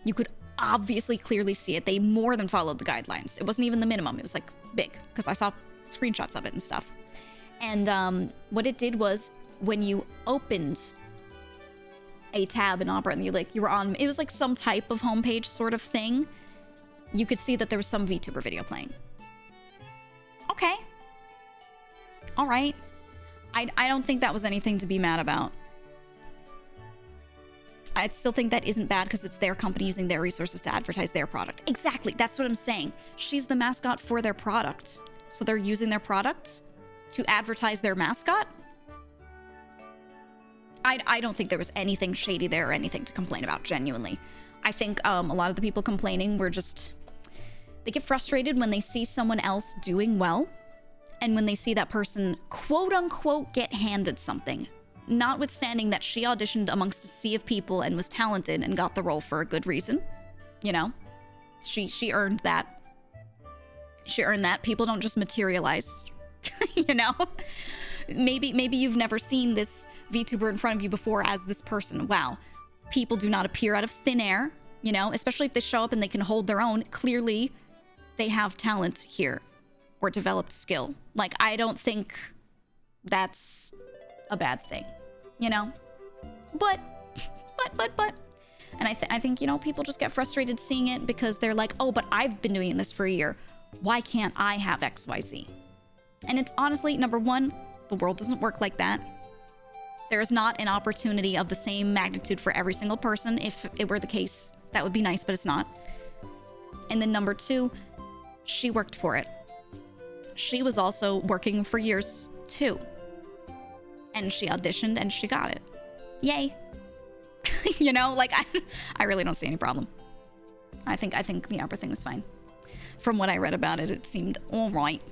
You could obviously clearly see it. They more than followed the guidelines. It wasn't even the minimum. It was like big because I saw screenshots of it and stuff. And what it did was when you opened a tab in Opera and you were on, it was like some type of homepage sort of thing. You could see that there was some VTuber video playing. Okay. All right. I don't think that was anything to be mad about. I still think that isn't bad because it's their company using their resources to advertise their product. Exactly. That's what I'm saying. She's the mascot for their product. So they're using their product to advertise their mascot? I don't think there was anything shady there or anything to complain about, genuinely. I think a lot of the people complaining were just... They get frustrated when they see someone else doing well and when they see that person, quote-unquote, get handed something. Notwithstanding that she auditioned amongst a sea of people and was talented and got the role for a good reason. You know? She earned that. She earned that. People don't just materialize. You know? Maybe you've never seen this VTuber in front of you before as this person. Wow. People do not appear out of thin air, you know? Especially if they show up and they can hold their own. Clearly, they have talent here. Or developed skill. Like, I don't think that's a bad thing, you know? But. And I think, you know, people just get frustrated seeing it because they're like, oh, but I've been doing this for a year. Why can't I have XYZ? And it's honestly, number one, the world doesn't work like that. There is not an opportunity of the same magnitude for every single person. If it were the case, that would be nice, but it's not. And then number two, she worked for it. She was also working for years too. And she auditioned and she got it. Yay. You know, like I really don't see any problem. I think the Arbor thing was fine. From what I read about it, it seemed all right.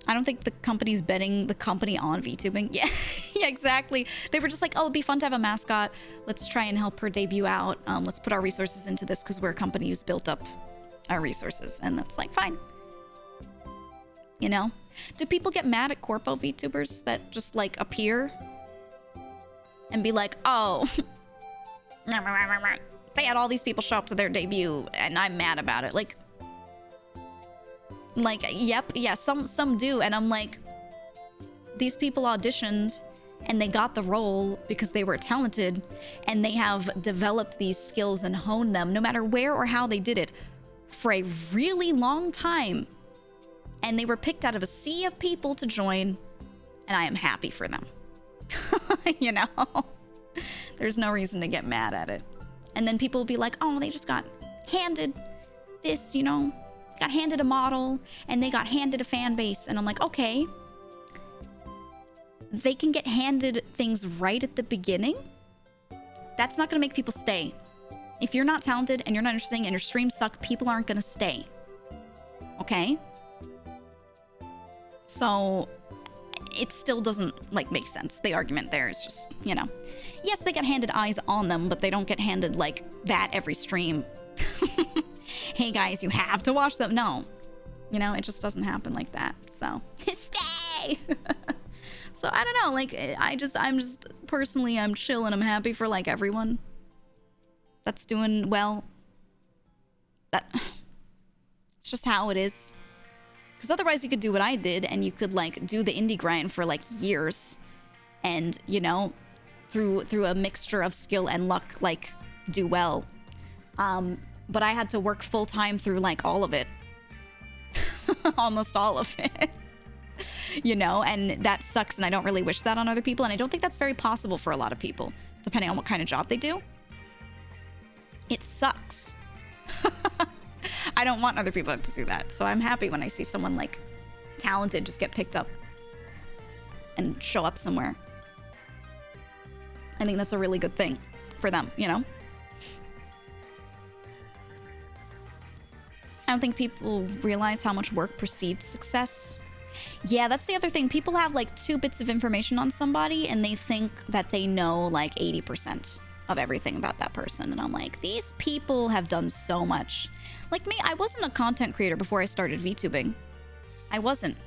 I don't think the company's betting the company on VTubing. Yeah, yeah, exactly. They were just like, oh, it'd be fun to have a mascot. Let's try and help her debut out. Let's put our resources into this because we're a company who's built up our resources. And that's like, fine. You know? Do people get mad at corpo VTubers that just like appear and be like, oh, they had all these people show up to their debut and I'm mad about it. Like, yep, yeah, some do. And I'm like, these people auditioned and they got the role because they were talented and they have developed these skills and honed them no matter where or how they did it for a really long time. And they were picked out of a sea of people to join, and I am happy for them. You know? There's no reason to get mad at it. And then people will be like, oh, they just got handed this, you know, got handed a model, and they got handed a fan base. And I'm like, okay. They can get handed things right at the beginning. That's not gonna make people stay. If you're not talented and you're not interesting and your streams suck, people aren't gonna stay. Okay? So it still doesn't like make sense. The argument there is just, you know, yes, they get handed eyes on them, but they don't get handed like that every stream. Hey guys, you have to watch them. No, you know, it just doesn't happen like that. So stay. So I don't know, like I'm just personally, I'm chill and I'm happy for like everyone that's doing well. That it's just how it is. Because otherwise you could do what I did and you could like do the indie grind for like years and, you know, through a mixture of skill and luck, like do well. But I had to work full time through like all of it. Almost all of it. You know, and that sucks and I don't really wish that on other people. And I don't think that's very possible for a lot of people, depending on what kind of job they do. It sucks. I don't want other people to do that. So I'm happy when I see someone like talented just get picked up and show up somewhere. I think that's a really good thing for them, you know? I don't think people realize how much work precedes success. Yeah, that's the other thing. People have like 2 bits of information on somebody and they think that they know like 80% of everything about that person. And I'm like, these people have done so much. Like me, I wasn't a content creator before I started VTubing. I wasn't.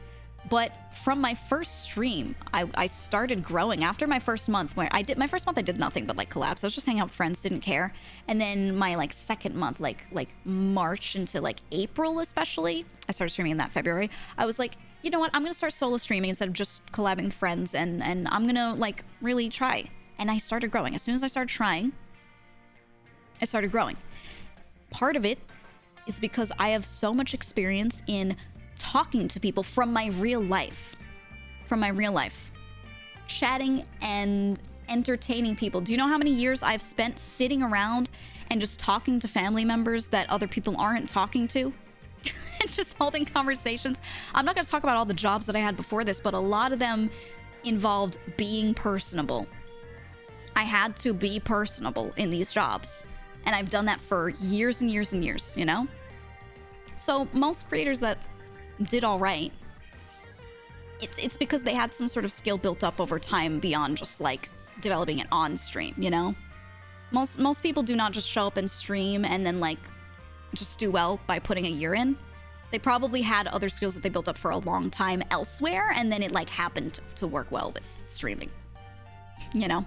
But from my first stream, I started growing after my first month. Where my first month I did nothing but like collabs. I was just hanging out with friends, didn't care. And then my like second month, like March into like April especially, I started streaming in that February. I was like, you know what? I'm gonna start solo streaming instead of just collabing with friends, and I'm gonna like really try. And I started growing. As soon as I started trying, I started growing. Part of it is because I have so much experience in talking to people from my real life. Chatting and entertaining people. Do you know how many years I've spent sitting around and just talking to family members that other people aren't talking to? And just holding conversations. I'm not going to talk about all the jobs that I had before this, but a lot of them involved being personable. I had to be personable in these jobs. And I've done that for years and years and years, you know? So most creators that did all right, it's because they had some sort of skill built up over time beyond just like developing it on stream, you know? Most people do not just show up and stream and then like just do well by putting a year in. They probably had other skills that they built up for a long time elsewhere, and then it like happened to work well with streaming, you know?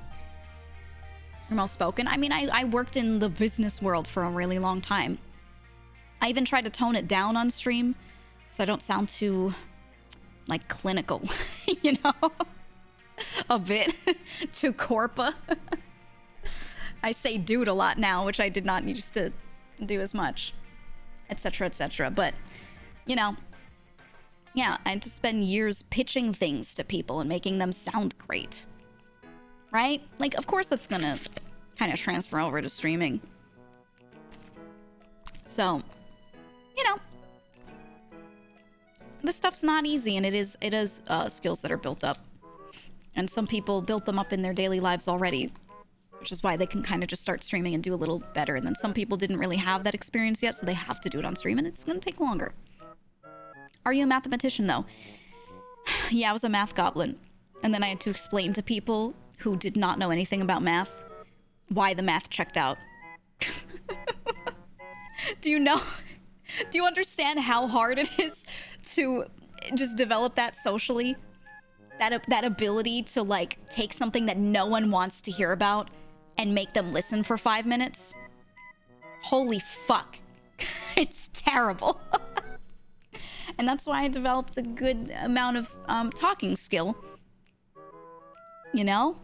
Well spoken. I mean, I worked in the business world for a really long time. I even tried to tone it down on stream so I don't sound too like clinical, you know? A bit too corpa. I say dude a lot now, which I did not used to do as much, etc., etc. But, you know, yeah, I had to spend years pitching things to people and making them sound great. Right? Like, of course that's gonna kind of transfer over to streaming. So, you know, this stuff's not easy, and it is skills that are built up. And some people built them up in their daily lives already, which is why they can kind of just start streaming and do a little better. And then some people didn't really have that experience yet, so they have to do it on stream, and it's going to take longer. Are you a mathematician, though? Yeah, I was a math goblin. And then I had to explain to people who did not know anything about math why the math checked out. Do you know? Do you understand how hard it is to just develop that socially? That ability to, like, take something that no one wants to hear about and make them listen for 5 minutes? Holy fuck. It's terrible. And that's why I developed a good amount of talking skill. You know?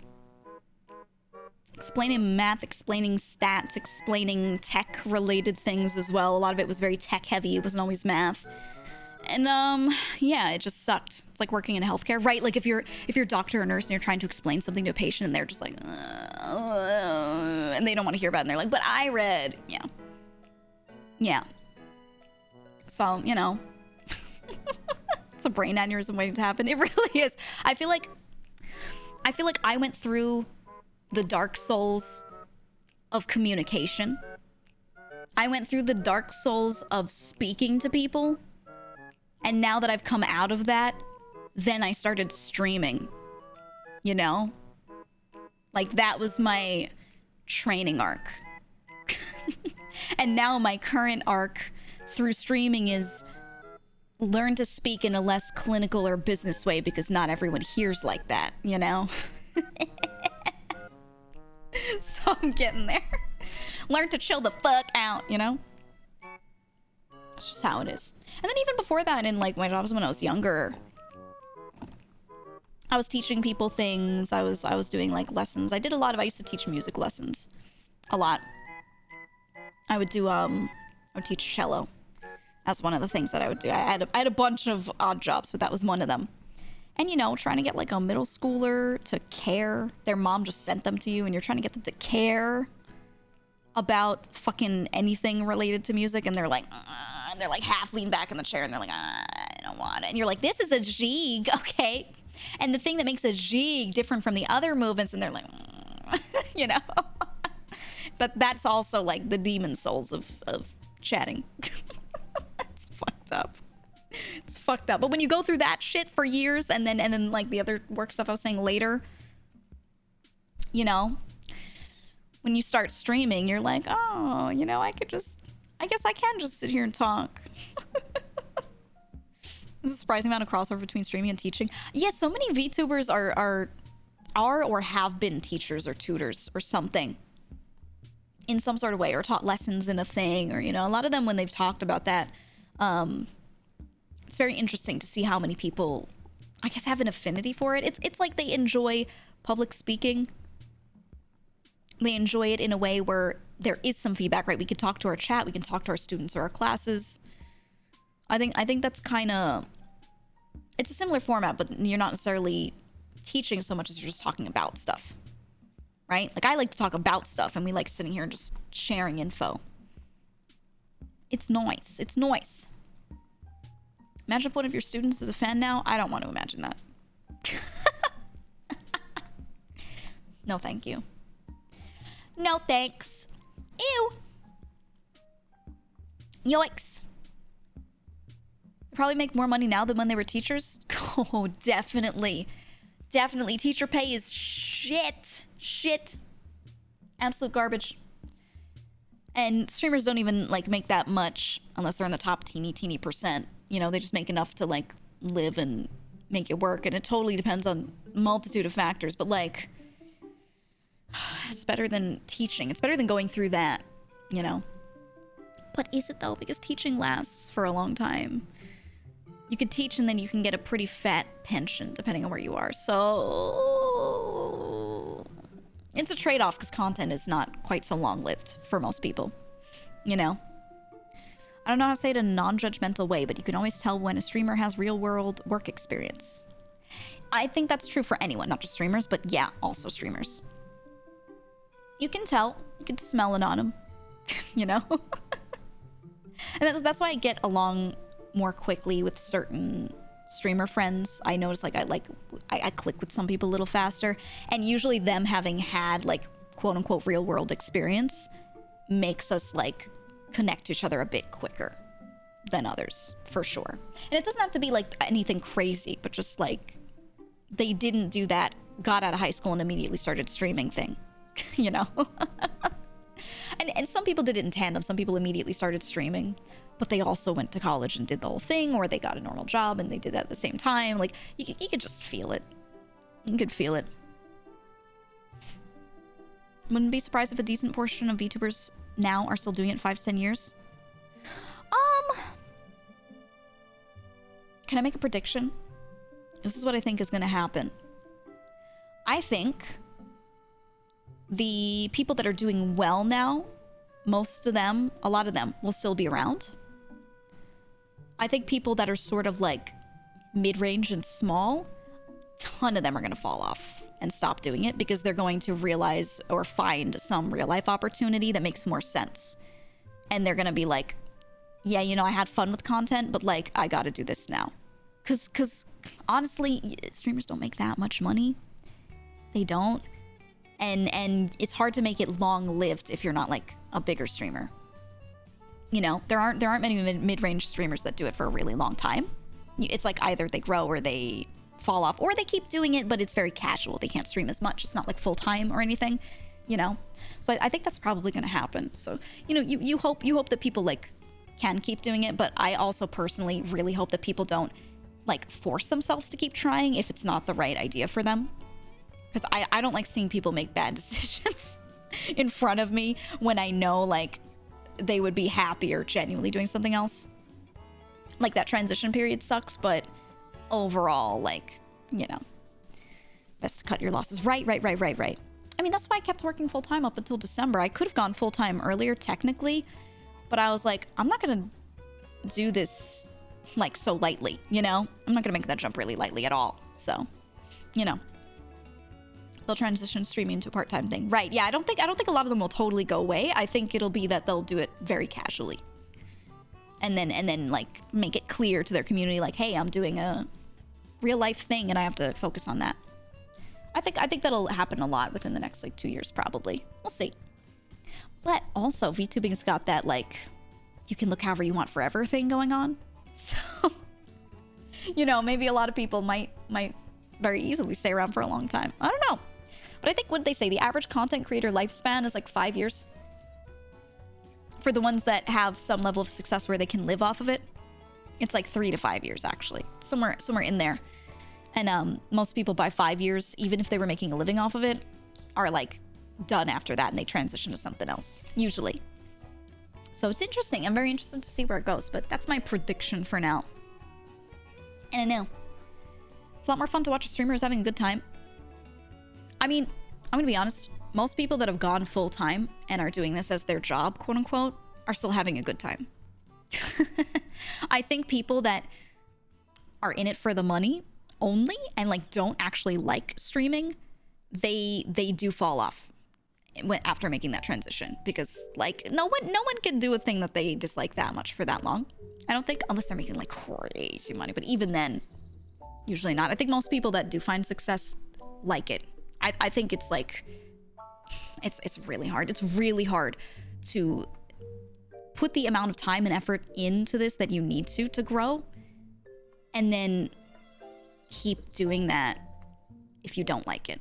Explaining math, explaining stats, explaining tech-related things as well. A lot of it was very tech-heavy. It wasn't always math. And, yeah, it just sucked. It's like working in healthcare, right? Like, if you're a doctor or nurse and you're trying to explain something to a patient and they're just like, and they don't want to hear about it, and they're like, but I read. Yeah. Yeah. So, you know. It's a brain aneurysm waiting to happen. It really is. I feel like I went through the Dark Souls of communication. I went through the Dark Souls of speaking to people. And now that I've come out of that, then I started streaming. You know? Like, that was my training arc. And now my current arc through streaming is learn to speak in a less clinical or business way, because not everyone hears like that, you know? So I'm getting there. Learn to chill the fuck out, you know? That's just how it is. And then even before that, in like my jobs when I was younger, I was teaching people things. I was doing like lessons. I used to teach music lessons a lot. I would teach cello as one of the things that I would do. I had a bunch of odd jobs, but that was one of them. And, you know, trying to get like a middle schooler to care. Their mom just sent them to you and you're trying to get them to care about fucking anything related to music. And they're like, and they're like half leaned back in the chair and they're like, I don't want it. And you're like, this is a Gieg, okay? And the thing that makes a Gieg different from the other movements, and they're like, you know? But that's also like the demon souls of chatting. It's fucked up. It's fucked up. But when you go through that shit for years and then like the other work stuff I was saying later, you know, when you start streaming, you're like, oh, you know, I guess I can just sit here and talk. There's a surprising amount of crossover between streaming and teaching. Yeah, so many VTubers are or have been teachers or tutors or something in some sort of way, or taught lessons in a thing, or, you know, a lot of them, when they've talked about that, it's very interesting to see how many people, I guess, have an affinity for it. It's like they enjoy public speaking. They enjoy it in a way where there is some feedback, right? We can talk to our chat, we can talk to our students or our classes. I think that's kind of, it's a similar format, but you're not necessarily teaching so much as you're just talking about stuff, right? Like, I like to talk about stuff, and we like sitting here and just sharing info. It's nice. It's nice. Imagine if one of your students is a fan now. I don't want to imagine that. No, thank you. No, thanks. Ew. Yikes. They probably make more money now than when they were teachers. Oh, definitely. Definitely. Teacher pay is shit. Shit. Absolute garbage. And streamers don't even, like, make that much unless they're in the top teeny percent. You know, they just make enough to, like, live and make it work. And it totally depends on a multitude of factors. But, like, it's better than teaching. It's better than going through that, you know? But is it, though? Because teaching lasts for a long time. You could teach and then you can get a pretty fat pension, depending on where you are. So it's a trade-off, because content is not quite so long-lived for most people, you know? I don't know how to say it in a non-judgmental way, but you can always tell when a streamer has real-world work experience. I think that's true for anyone, not just streamers, but yeah, also streamers. You can tell. You can smell it on them, you know? And that's why I get along more quickly with certain streamer friends. I notice, like, I click with some people a little faster, and usually them having had, like, quote unquote real world experience makes us like connect to each other a bit quicker than others, for sure. And it doesn't have to be like anything crazy, but just like they didn't do that, got out of high school and immediately started streaming thing, you know? And some people did it in tandem. Some people immediately started streaming, but they also went to college and did the whole thing, or they got a normal job and they did that at the same time. Like, you could just feel it. You could feel it. Wouldn't be surprised if a decent portion of VTubers now are still doing it 5 to 10 years. Can I make a prediction? This is what I think is going to happen. I think the people that are doing well now, most of them, a lot of them, will still be around. I think people that are sort of like mid-range and small, a ton of them are going to fall off and stop doing it because they're going to realize or find some real-life opportunity that makes more sense. And they're going to be like, yeah, you know, I had fun with content, but like, I got to do this now. Because honestly, streamers don't make that much money. They don't. And it's hard to make it long-lived if you're not like a bigger streamer. You know, there aren't many mid-range streamers that do it for a really long time. It's like either they grow or they fall off, or they keep doing it, but it's very casual. They can't stream as much. It's not like full-time or anything, you know? So I think that's probably going to happen. So, you know, you hope that people like can keep doing it, but I also personally really hope that people don't like force themselves to keep trying if it's not the right idea for them. Because I don't like seeing people make bad decisions in front of me when I know like they would be happier genuinely doing something else. Like that transition period sucks, but overall, like, you know, best to cut your losses. Right. I mean, that's why I kept working full time up until December. I could have gone full time earlier technically, but I was like, I'm not going to do this like so lightly, you know? I'm not going to make that jump really lightly at all. So, you know, they'll transition streaming into a part-time thing. Right. Yeah, I don't think a lot of them will totally go away. I think it'll be that they'll do it very casually. And then like make it clear to their community like, "Hey, I'm doing a real life thing and I have to focus on that." I think that'll happen a lot within the next like 2 years probably. We'll see. But also VTubing's got that like you can look however you want forever thing going on. So, you know, maybe a lot of people might very easily stay around for a long time. I don't know. But I think what they say, the average content creator lifespan is like 5 years. For the ones that have some level of success where they can live off of it, it's like 3 to 5 years actually. Somewhere in there. And most people by 5 years, even if they were making a living off of it, are like done after that and they transition to something else, usually. So it's interesting. I'm very interested to see where it goes, but that's my prediction for now. And I know it's a lot more fun to watch a streamer who's having a good time. I mean, I'm gonna be honest, most people that have gone full time and are doing this as their job, quote unquote, are still having a good time. I think people that are in it for the money only and like don't actually like streaming, they do fall off after making that transition, because like no one can do a thing that they dislike that much for that long. I don't think, unless they're making like crazy money, but even then, usually not. I think most people that do find success like it. I think it's like it's really hard. It's really hard to put the amount of time and effort into this that you need to grow, and then keep doing that if you don't like it.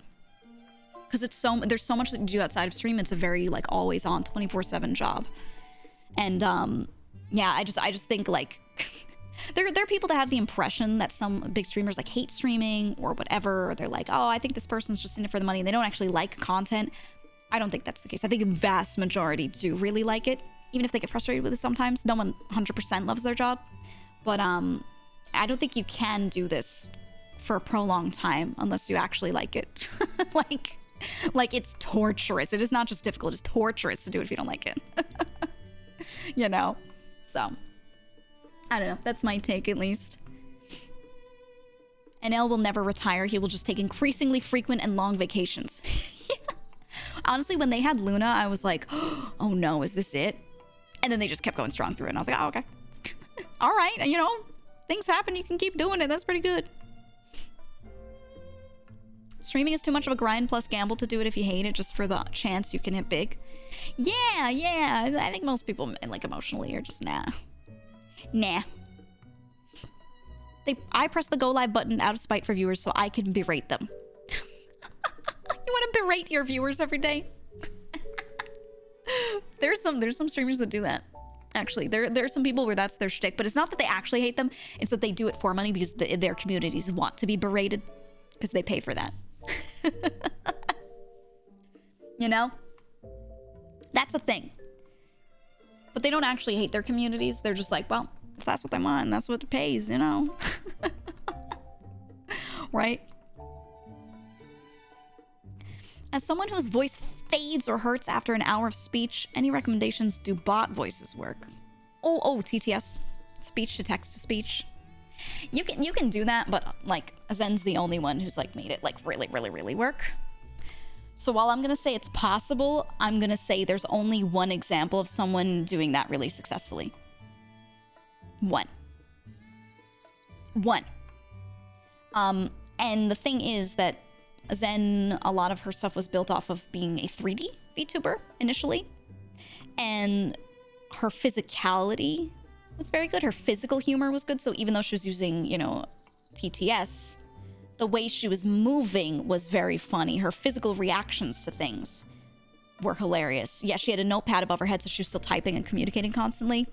Because there's so much that you do outside of stream. It's a very like always on 24/7 job. And yeah, I just think like there are people that have the impression that some big streamers like hate streaming or whatever, or they're like, oh, I think this person's just in it for the money, and they don't actually like content. I don't think that's the case. I think the vast majority do really like it, even if they get frustrated with it sometimes. No one 100% loves their job, but I don't think you can do this for a prolonged time unless you actually like it. like it's torturous. It is not just difficult, it's torturous to do it if you don't like it. You know? So I don't know. That's my take, at least. NL will never retire. He will just take increasingly frequent and long vacations. Yeah. Honestly, when they had Luna, I was like, oh no, is this it? And then they just kept going strong through it. And I was like, oh, okay. All right. You know, things happen. You can keep doing it. That's pretty good. Streaming is too much of a grind plus gamble to do it if you hate it just for the chance you can hit big. Yeah. I think most people, like, emotionally are just nah. I press the go live button out of spite for viewers so I can berate them. You want to berate your viewers every day? There's some streamers that do that. Actually, there's some people where that's their shtick, but it's not that they actually hate them. It's that they do it for money because their communities want to be berated because they pay for that. You know? That's a thing. But they don't actually hate their communities. They're just like, well, if that's what they want, that's what it pays, you know? Right? As someone whose voice fades or hurts after an hour of speech, any recommendations? Do bot voices work? Oh, TTS. Speech to text to speech. You can do that, but like Zen's the only one who's like made it like really work. So while I'm gonna say it's possible, I'm gonna say there's only one example of someone doing that really successfully. One. And the thing is that Zen, a lot of her stuff was built off of being a 3D VTuber initially. And her physicality was very good. Her physical humor was good. So even though she was using, you know, TTS, the way she was moving was very funny. Her physical reactions to things were hilarious. Yeah, she had a notepad above her head, so she was still typing and communicating constantly.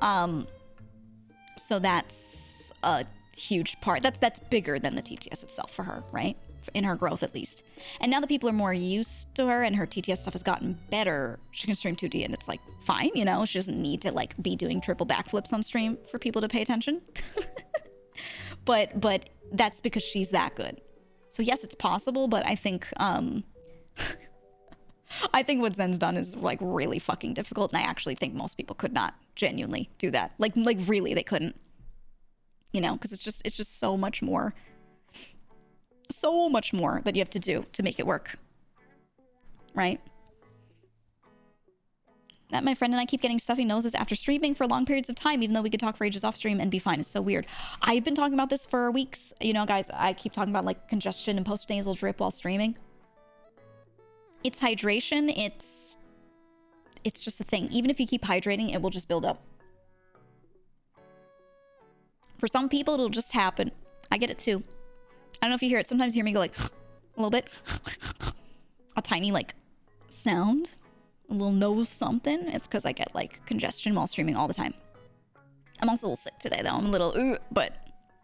So that's a huge part. That's bigger than the TTS itself for her, right? In her growth, at least. And now that people are more used to her and her TTS stuff has gotten better, she can stream 2D and it's like fine, you know? She doesn't need to like be doing triple backflips on stream for people to pay attention. but that's because she's that good. So yes, it's possible, but I think I think what Zen's done is like really fucking difficult, and I actually think most people could not genuinely do that. Like really, they couldn't. You know, because it's just so much more that you have to do to make it work. Right? That my friend and I keep getting stuffy noses after streaming for long periods of time, even though we could talk for ages off stream and be fine. It's so weird. I've been talking about this for weeks. You know, guys, I keep talking about like congestion and post-nasal drip while streaming. It's hydration. It's just a thing. Even if you keep hydrating, it will just build up. For some people, it'll just happen. I get it too. I don't know if you hear it. Sometimes you hear me go like a little bit. A tiny like sound. A little nose something. It's because I get like congestion while streaming all the time. I'm also a little sick today though. I'm a little, but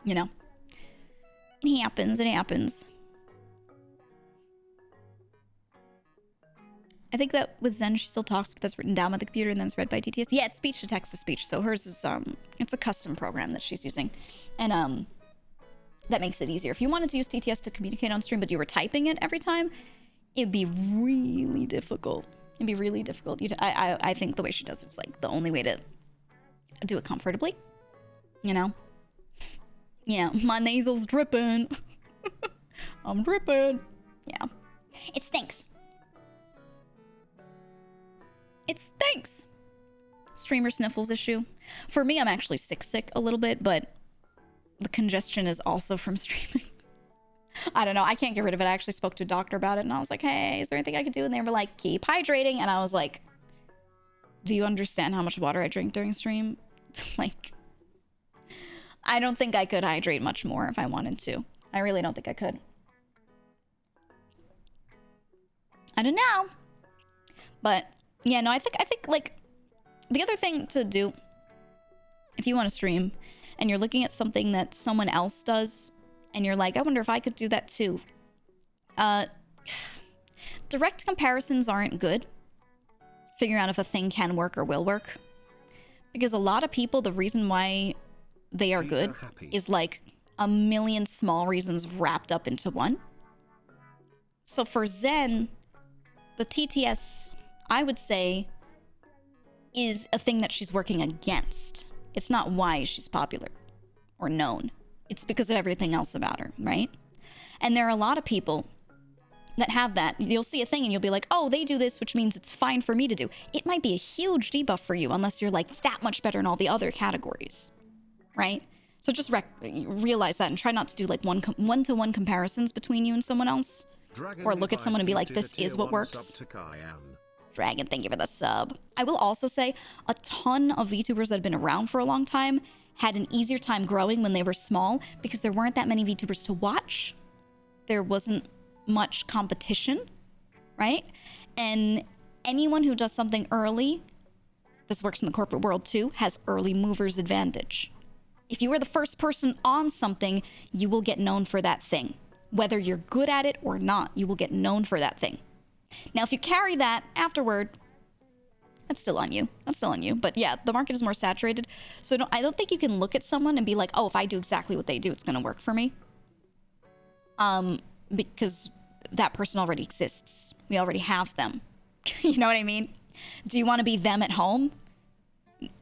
you know. It happens. I think that with Zen, she still talks, but that's written down by the computer and then it's read by TTS. Yeah, it's speech to text to speech. So hers is, it's a custom program that she's using. And that makes it easier. If you wanted to use TTS to communicate on stream, but you were typing it every time, it'd be really difficult. I think the way she does it is like the only way to do it comfortably. You know? Yeah, my nasal's dripping. I'm dripping. Yeah. It stinks. It stinks. Streamer sniffles issue. For me, I'm actually sick a little bit, but the congestion is also from streaming. I don't know. I can't get rid of it. I actually spoke to a doctor about it, and I was like, hey, is there anything I could do? And they were like, keep hydrating. And I was like, do you understand how much water I drink during stream? Like, I don't think I could hydrate much more if I wanted to. I really don't think I could. I don't know. But yeah, no, I think like the other thing to do if you want to stream and you're looking at something that someone else does and you're like, I wonder if I could do that too. Direct comparisons aren't good. Figuring out if a thing can work or will work. Because a lot of people, the reason why they are good is like a million small reasons wrapped up into one. So for Zen, the TTS, I would say, is a thing that she's working against. It's not why she's popular or known. It's because of everything else about her, right? And there are a lot of people that have that. You'll see a thing and you'll be like, oh, they do this, which means it's fine for me to do. It might be a huge debuff for you unless you're like that much better in all the other categories, right? So just realize that and try not to do like one-to-one comparisons between you and someone else. Or look at someone and be like, this is what works. Dragon, thank you for the sub. I will also say a ton of VTubers that have been around for a long time had an easier time growing when they were small because there weren't that many VTubers to watch. There wasn't much competition, right? And anyone who does something early, this works in the corporate world too, has early movers advantage. If you are the first person on something, you will get known for that thing. Whether you're good at it or not, you will get known for that thing. Now, if you carry that afterward, that's still on you. That's still on you. But yeah, the market is more saturated. So I don't think you can look at someone and be like, oh, if I do exactly what they do, it's going to work for me. Because that person already exists. We already have them. You know what I mean? Do you want to be them at home?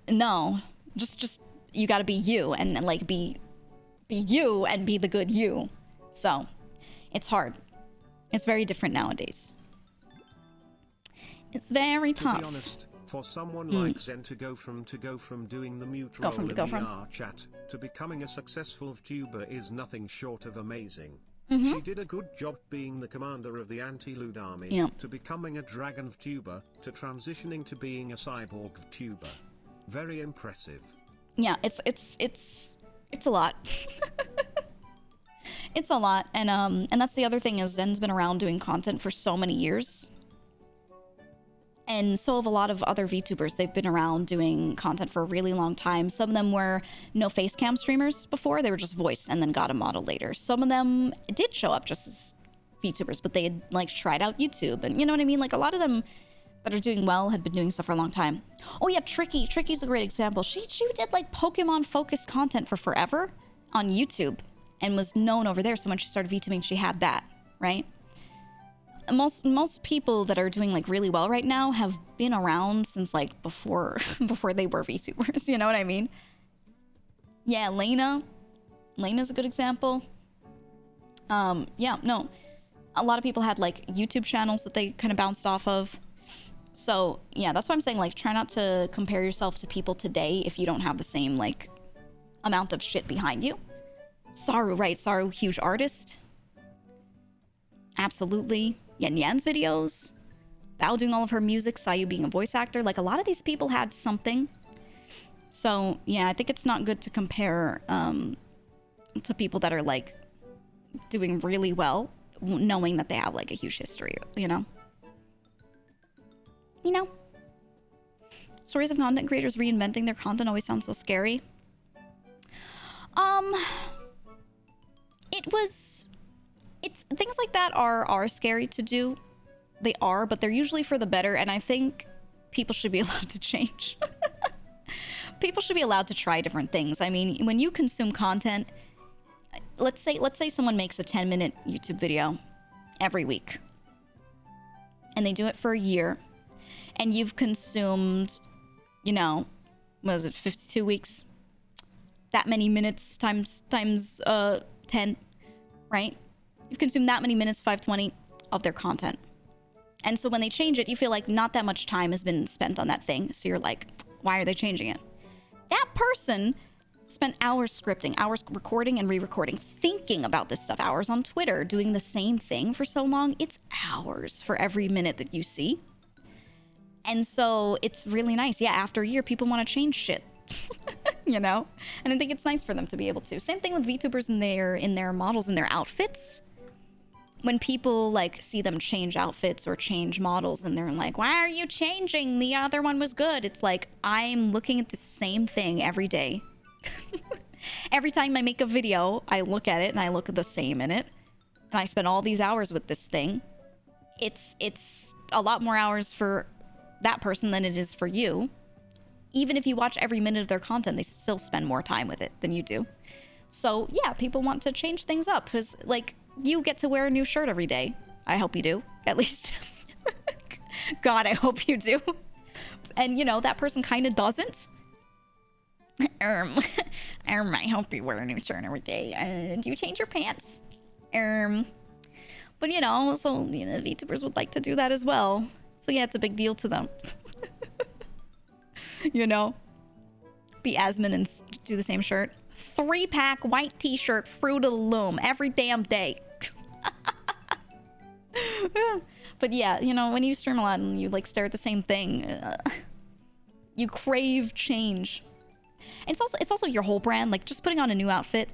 No. Just you got to be you and like be you and be the good you. So it's hard. It's very different nowadays. It's very tough. To be honest, for someone like Zen to go from doing the mute role in VR chat to becoming a successful VTuber is nothing short of amazing. She did a good job being the commander of the anti-loot army, to becoming a dragon VTuber, to transitioning to being a cyborg VTuber. Very impressive. Yeah, it's a lot. It's a lot, and that's the other thing is Zen's been around doing content for so many years. And so have a lot of other VTubers. They've been around doing content for a really long time. Some of them were no face cam streamers before. They were just voice and then got a model later. Some of them did show up just as VTubers, but they had like tried out YouTube. And you know what I mean? Like a lot of them that are doing well had been doing stuff for a long time. Oh yeah, Tricky. Tricky's a great example. She did like Pokemon focused content for forever on YouTube and was known over there. So when she started VTubing, she had that, right? Most people that are doing like really well right now have been around since like before they were VTubers. You know what I mean? Yeah, Lena's a good example. Yeah, no, a lot of people had like YouTube channels that they kind of bounced off of. So yeah, that's why I'm saying like try not to compare yourself to people today if you don't have the same like amount of shit behind you. Saru, right? Saru, huge artist. Absolutely. Yen Yan's videos, Bao doing all of her music, Sayu being a voice actor. Like a lot of these people had something. So yeah, I think it's not good to compare to people that are like doing really well, knowing that they have like a huge history, you know? You know? Stories of content creators reinventing their content always sound so scary. It's things like that are scary to do. They are, but they're usually for the better, and I think people should be allowed to change. People should be allowed to try different things. I mean, when you consume content, let's say someone makes a 10-minute YouTube video every week, and they do it for a year, and you've consumed, you know, what is it, 52 weeks? That many minutes times 10, right? You've consumed that many minutes, 520, of their content. And so when they change it, you feel like not that much time has been spent on that thing. So you're like, why are they changing it? That person spent hours scripting, hours recording and re-recording, thinking about this stuff, hours on Twitter, doing the same thing for so long. It's hours for every minute that you see. And so it's really nice. Yeah, after a year, people want to change shit. You know? And I think it's nice for them to be able to. Same thing with VTubers in their models, in their outfits. When people like see them change outfits or change models and they're like, why are you changing? The other one was good. It's like, I'm looking at the same thing every day. Every time I make a video, I look at it and I look at the same in it. And I spend all these hours with this thing. It's a lot more hours for that person than it is for you. Even if you watch every minute of their content, they still spend more time with it than you do. So yeah, people want to change things up because like, you get to wear a new shirt every day. I hope you do, at least. God, I hope you do. And you know, that person kind of doesn't. I hope you wear a new shirt every day. Do you change your pants? But you know, so you know, VTubers would like to do that as well. So yeah, it's a big deal to them. You know, be Asmin and do the same shirt. 3-pack white t-shirt, Fruit of the Loom every damn day. But yeah, you know, when you stream a lot and you like stare at the same thing, you crave change. And it's also your whole brand. Like just putting on a new outfit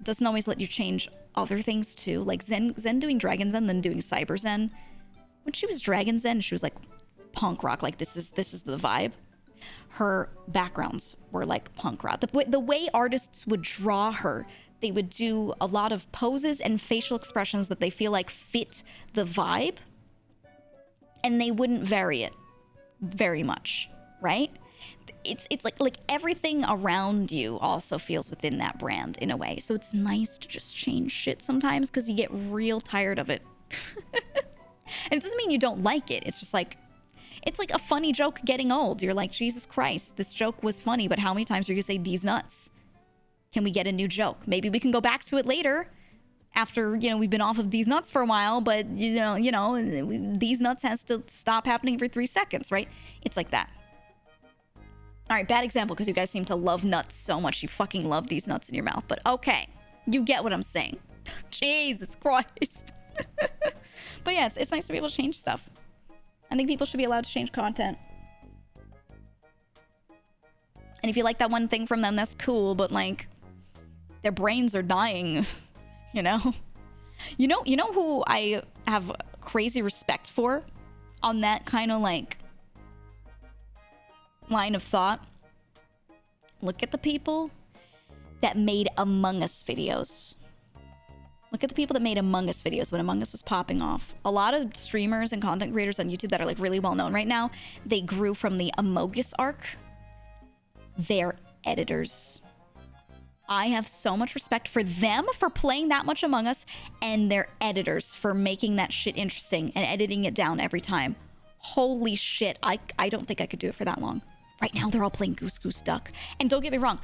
doesn't always let you change other things too. Like Zen doing Dragon Zen, then doing Cyber Zen. When she was Dragon Zen, she was like punk rock. Like this is the vibe. Her backgrounds were like punk rock. The way artists would draw her, they would do a lot of poses and facial expressions that they feel like fit the vibe, and they wouldn't vary it very much, right? It's like everything around you also feels within that brand in a way. So it's nice to just change shit sometimes because you get real tired of it. And it doesn't mean you don't like it. It's just like, it's like a funny joke getting old. You're like, Jesus Christ, this joke was funny, but how many times are you gonna say D's nuts? Can we get a new joke? Maybe we can go back to it later after, you know, we've been off of D's nuts for a while, but you know, D's nuts has to stop happening every 3 seconds, right? It's like that. All right, bad example because you guys seem to love nuts so much. You fucking love these nuts in your mouth, but okay. You get what I'm saying. Jesus Christ. But yeah, it's nice to be able to change stuff. I think people should be allowed to change content. And if you like that one thing from them, that's cool, but like their brains are dying, you know? You know who I have crazy respect for on that kind of like line of thought? Look at the people that made Among Us videos. Look at the people that made Among Us videos when Among Us was popping off. A lot of streamers and content creators on YouTube that are like really well known right now, they grew from the Amogus arc. They're editors. I have so much respect for them for playing that much Among Us, and their editors for making that shit interesting and editing it down every time. Holy shit, I don't think I could do it for that long. Right now they're all playing Goose Goose Duck. And don't get me wrong,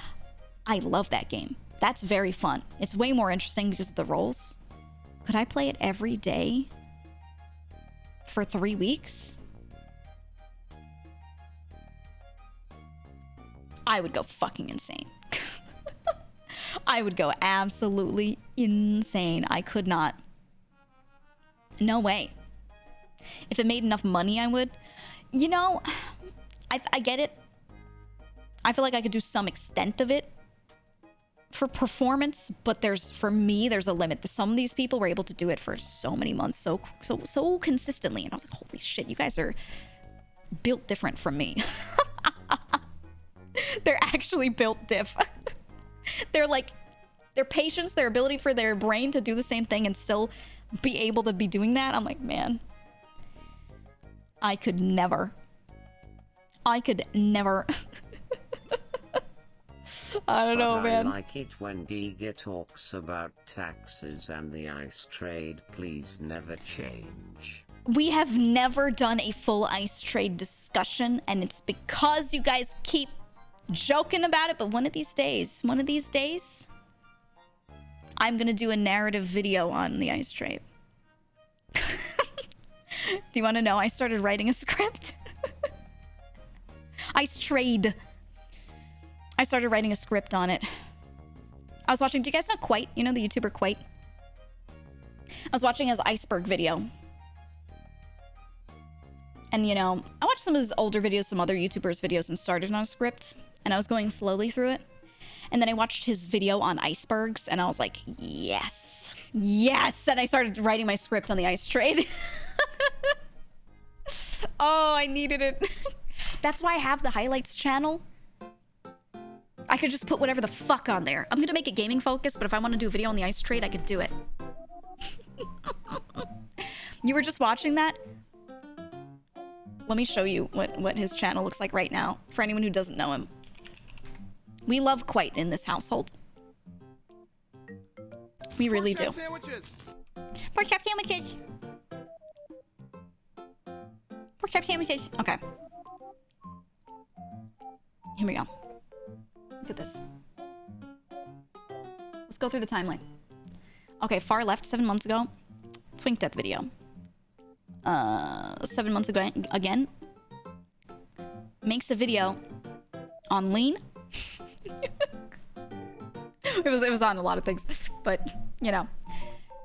I love that game. That's very fun. It's way more interesting because of the roles. Could I play it every day for 3 weeks? I would go fucking insane. I would go absolutely insane. I could not. No way. If it made enough money, I would. You know, I get it. I feel like I could do some extent of it for performance, but for me there's a limit. Some of these people were able to do it for so many months, so consistently, and I was like, holy shit, you guys are built different from me. They're actually built diff. They're like, their patience, their ability for their brain to do the same thing and still be able to be doing that, I'm like, man, I could never. I don't know, man. I like it when Giga talks about taxes and the ice trade. Please never change. We have never done a full ice trade discussion, and it's because you guys keep joking about it, but one of these days, I'm gonna do a narrative video on the ice trade. Do you want to know? I started writing a script. Ice trade. I started writing a script on it. I was watching, do you guys know Quite? You know the YouTuber Quite? I was watching his iceberg video. And you know, I watched some of his older videos, some other YouTubers' videos, and started on a script. And I was going slowly through it. And then I watched his video on icebergs, and I was like, yes. Yes! And I started writing my script on the ice trade. Oh, I needed it. That's why I have the highlights channel. I could just put whatever the fuck on there. I'm gonna make it gaming focused, but if I want to do a video on the ice trade, I could do it. You were just watching that? Let me show you what his channel looks like right now, for anyone who doesn't know him. We love Quite in this household. We really do. Pork chop sandwiches! Pork chop sandwiches! Okay. Here we go. Look at this. Let's go through the timeline. Okay, far left, 7 months ago. Twink Death video. 7 months ago again. Makes a video on lean. it was on a lot of things, but you know.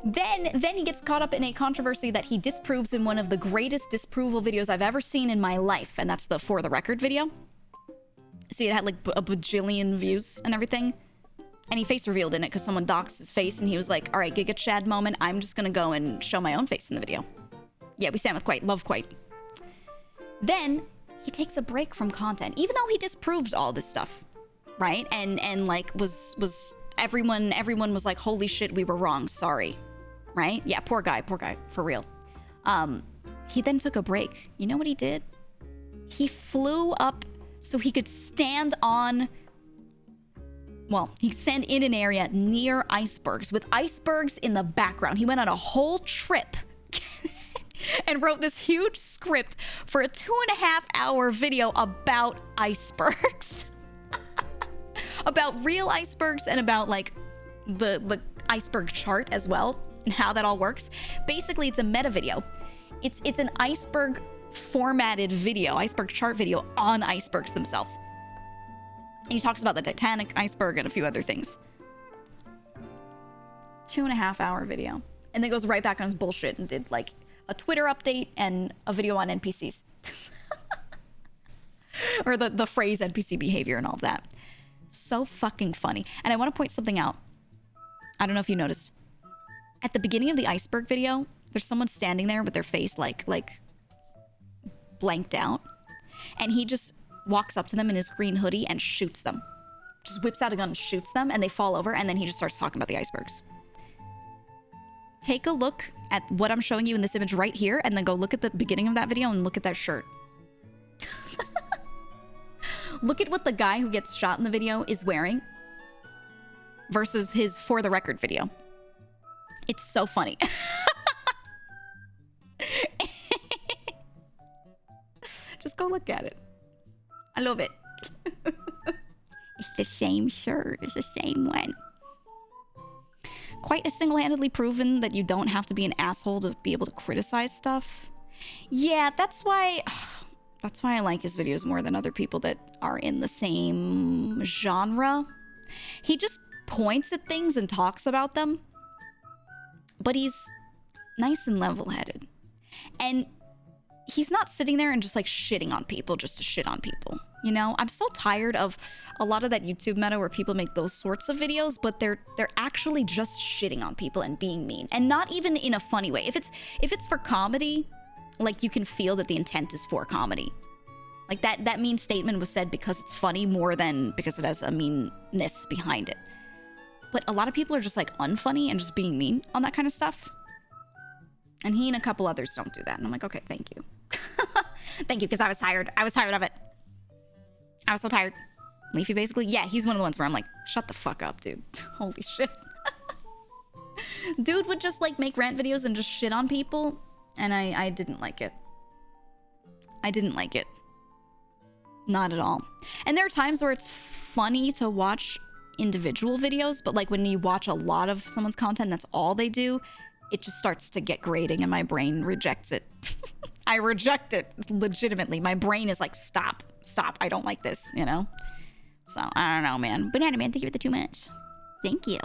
Then he gets caught up in a controversy that he disproves in one of the greatest disproval videos I've ever seen in my life, and that's the For the Record video. See, it had like a bajillion views and everything. And he face revealed in it because someone doxed his face, and he was like, all right, Giga Chad moment, I'm just gonna go and show my own face in the video. Yeah, we stand with Quite, love Quite. Then he takes a break from content, even though he disproved all this stuff, right? And like was everyone was like, holy shit, we were wrong, sorry, right? Yeah, poor guy, for real. He then took a break. You know what he did? He flew up so he could stand on, well, he stand in an area near icebergs with icebergs in the background. He went on a whole trip and wrote this huge script for a 2.5-hour video about icebergs. About real icebergs and about like the iceberg chart as well and how that all works. Basically, it's a meta video. It's an iceberg formatted video, iceberg chart video on icebergs themselves. And he talks about the Titanic iceberg and a few other things. 2.5-hour video. And then goes right back on his bullshit and did like a Twitter update and a video on NPCs. Or the phrase NPC behavior and all of that. So fucking funny. And I want to point something out. I don't know if you noticed. At the beginning of the iceberg video, there's someone standing there with their face like blanked out. And he just walks up to them in his green hoodie and shoots them. Just whips out a gun and shoots them, and they fall over, and then he just starts talking about the icebergs. Take a look at what I'm showing you in this image right here, and then go look at the beginning of that video and look at that shirt. Look at what the guy who gets shot in the video is wearing versus his For the Record video. It's so funny. Just go look at it. I love it. It's the same shirt. It's the same one. Quite has single-handedly proven that you don't have to be an asshole to be able to criticize stuff. Yeah, that's why I like his videos more than other people that are in the same genre. He just points at things and talks about them, but he's nice and level-headed. And he's not sitting there and just like shitting on people just to shit on people. You know, I'm so tired of a lot of that YouTube meta where people make those sorts of videos, but they're actually just shitting on people and being mean, and not even in a funny way. If it's for comedy, like you can feel that the intent is for comedy. Like that mean statement was said because it's funny more than because it has a meanness behind it. But a lot of people are just like unfunny and just being mean on that kind of stuff. And he and a couple others don't do that. And I'm like, okay, thank you. Thank you, because I was tired. I was tired of it. I was so tired. Leafy, basically? Yeah, he's one of the ones where I'm like, shut the fuck up, dude. Holy shit. Dude would just like make rant videos and just shit on people. And I didn't like it. I didn't like it. Not at all. And there are times where it's funny to watch individual videos, but like when you watch a lot of someone's content, that's all they do, it just starts to get grating and my brain rejects it. I reject it legitimately. My brain is like, stop, I don't like this, you know? So, I don't know, man. Banana Man, thank you for the 2 minutes. Thank you.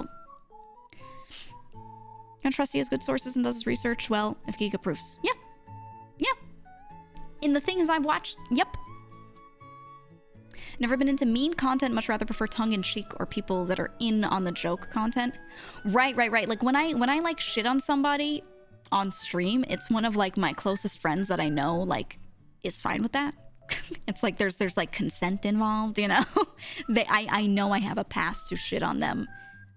Don't trust he has good sources and does his research well if Giga proofs. Yeah. In the things I've watched, yep. Never been into mean content, much rather prefer tongue-in-cheek or people that are in on the joke content. Right. Like when I like shit on somebody on stream, it's one of like my closest friends that I know like is fine with that. It's like there's like consent involved, you know? I know I have a pass to shit on them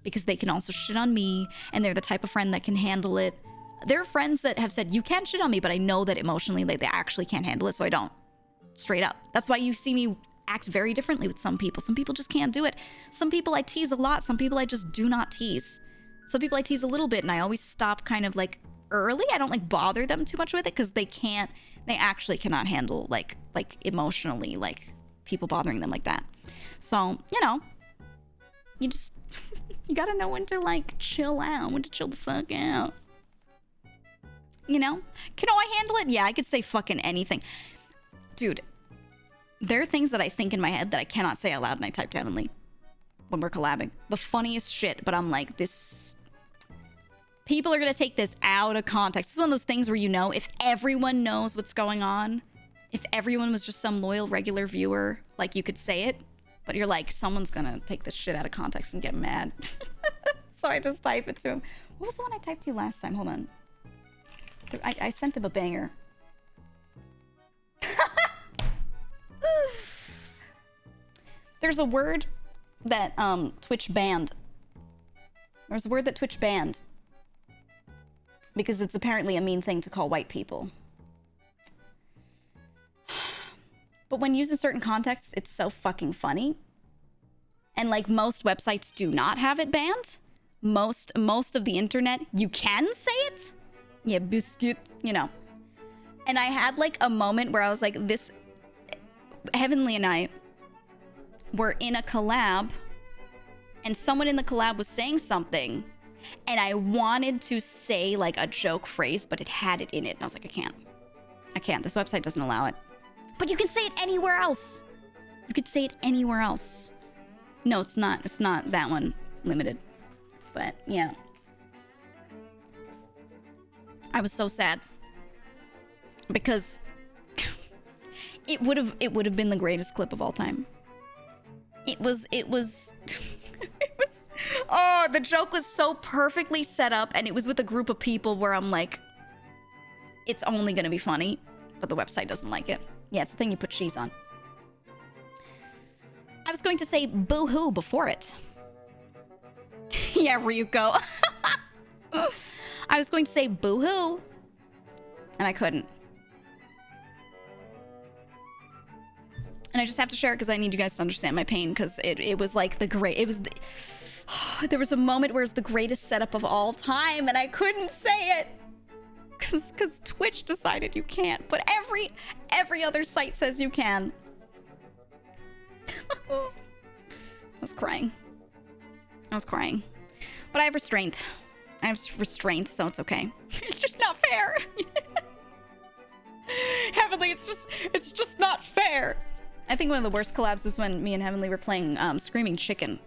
because they can also shit on me, and they're the type of friend that can handle it. There are friends that have said, you can shit on me, but I know that emotionally they actually can't handle it, so I don't. Straight up. That's why you see me act very differently with some people. Some people just can't do it. Some people I tease a lot. Some people I just do not tease. Some people I tease a little bit, and I always stop kind of like early. I don't like bother them too much with it because they actually cannot handle like emotionally like people bothering them like that. So, you know, you just you gotta know when to like chill out, when to chill the fuck out. You know? Can I handle it? Yeah, I could say fucking anything. Dude, there are things that I think in my head that I cannot say out loud, and I type to Heavenly. when we're collabing. The funniest shit, but I'm like, this... People are gonna take this out of context. It's one of those things where you know, if everyone knows what's going on, if everyone was just some loyal, regular viewer, like, you could say it, but you're like, someone's gonna take this shit out of context and get mad. So I just type it to him. What was the one I typed to you last time? Hold on. I sent him a banger. There's a word that Twitch banned. There's a word that Twitch banned. Because it's apparently a mean thing to call white people. But when used in certain contexts, it's so fucking funny. And like most websites do not have it banned. Most of the internet, you can say it. Yeah, biscuit, you know. And I had like a moment where I was like, this... Heavenly and I were in a collab. And someone in the collab was saying something. And I wanted to say like a joke phrase, but it had it in it. And I was like, I can't. This website doesn't allow it. But you can say it anywhere else. You could say it anywhere else. No, it's not. It's not that one limited. But yeah. I was so sad. Because it would have been the greatest clip of all time. It was oh, the joke was so perfectly set up, and it was with a group of people where I'm like, it's only gonna be funny, but the website doesn't like it. Yeah, it's the thing you put cheese on. I was going to say boo-hoo before it. Yeah, Ryuko. I was going to say boo-hoo, and I couldn't. And I just have to share it because I need you guys to understand my pain, because it was like the great... It was the... There was a moment where it was the greatest setup of all time, and I couldn't say it. Because Twitch decided you can't, but every other site says you can. I was crying. But I have restraint. So it's okay. It's just not fair. Heavenly, it's just not fair. I think one of the worst collabs was when me and Heavenly were playing Screaming Chicken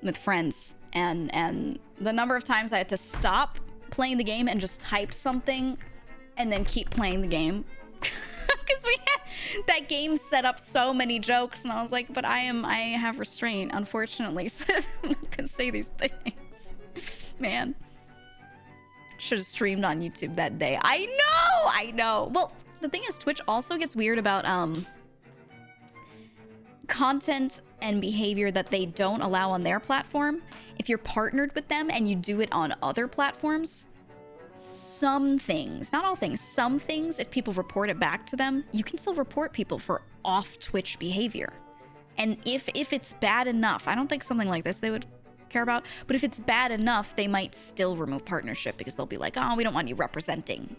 with friends, and the number of times I had to stop playing the game and just type something and then keep playing the game. Because we had that game set up so many jokes, and I was like, but I have restraint, unfortunately, so I'm not gonna say these things. Man, should have streamed on YouTube that day. I know. Well, the thing is, Twitch also gets weird about content and behavior that they don't allow on their platform. If you're partnered with them and you do it on other platforms, some things, not all things, some things, if people report it back to them, you can still report people for off Twitch behavior. And if it's bad enough, I don't think something like this they would care about, but if it's bad enough, they might still remove partnership because they'll be like, oh, we don't want you representing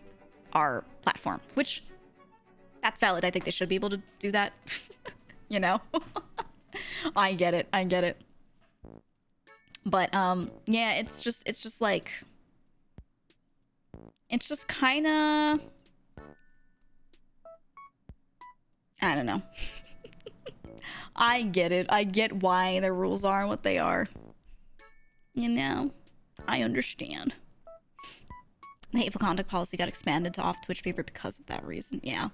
our platform, which that's valid. I think they should be able to do that. You know? I get it. But yeah, it's just like, it's just kind of, I don't know. I get it. I get why their rules are what they are. You know, I understand. The hateful conduct policy got expanded to off Twitch behavior because of that reason. Yeah.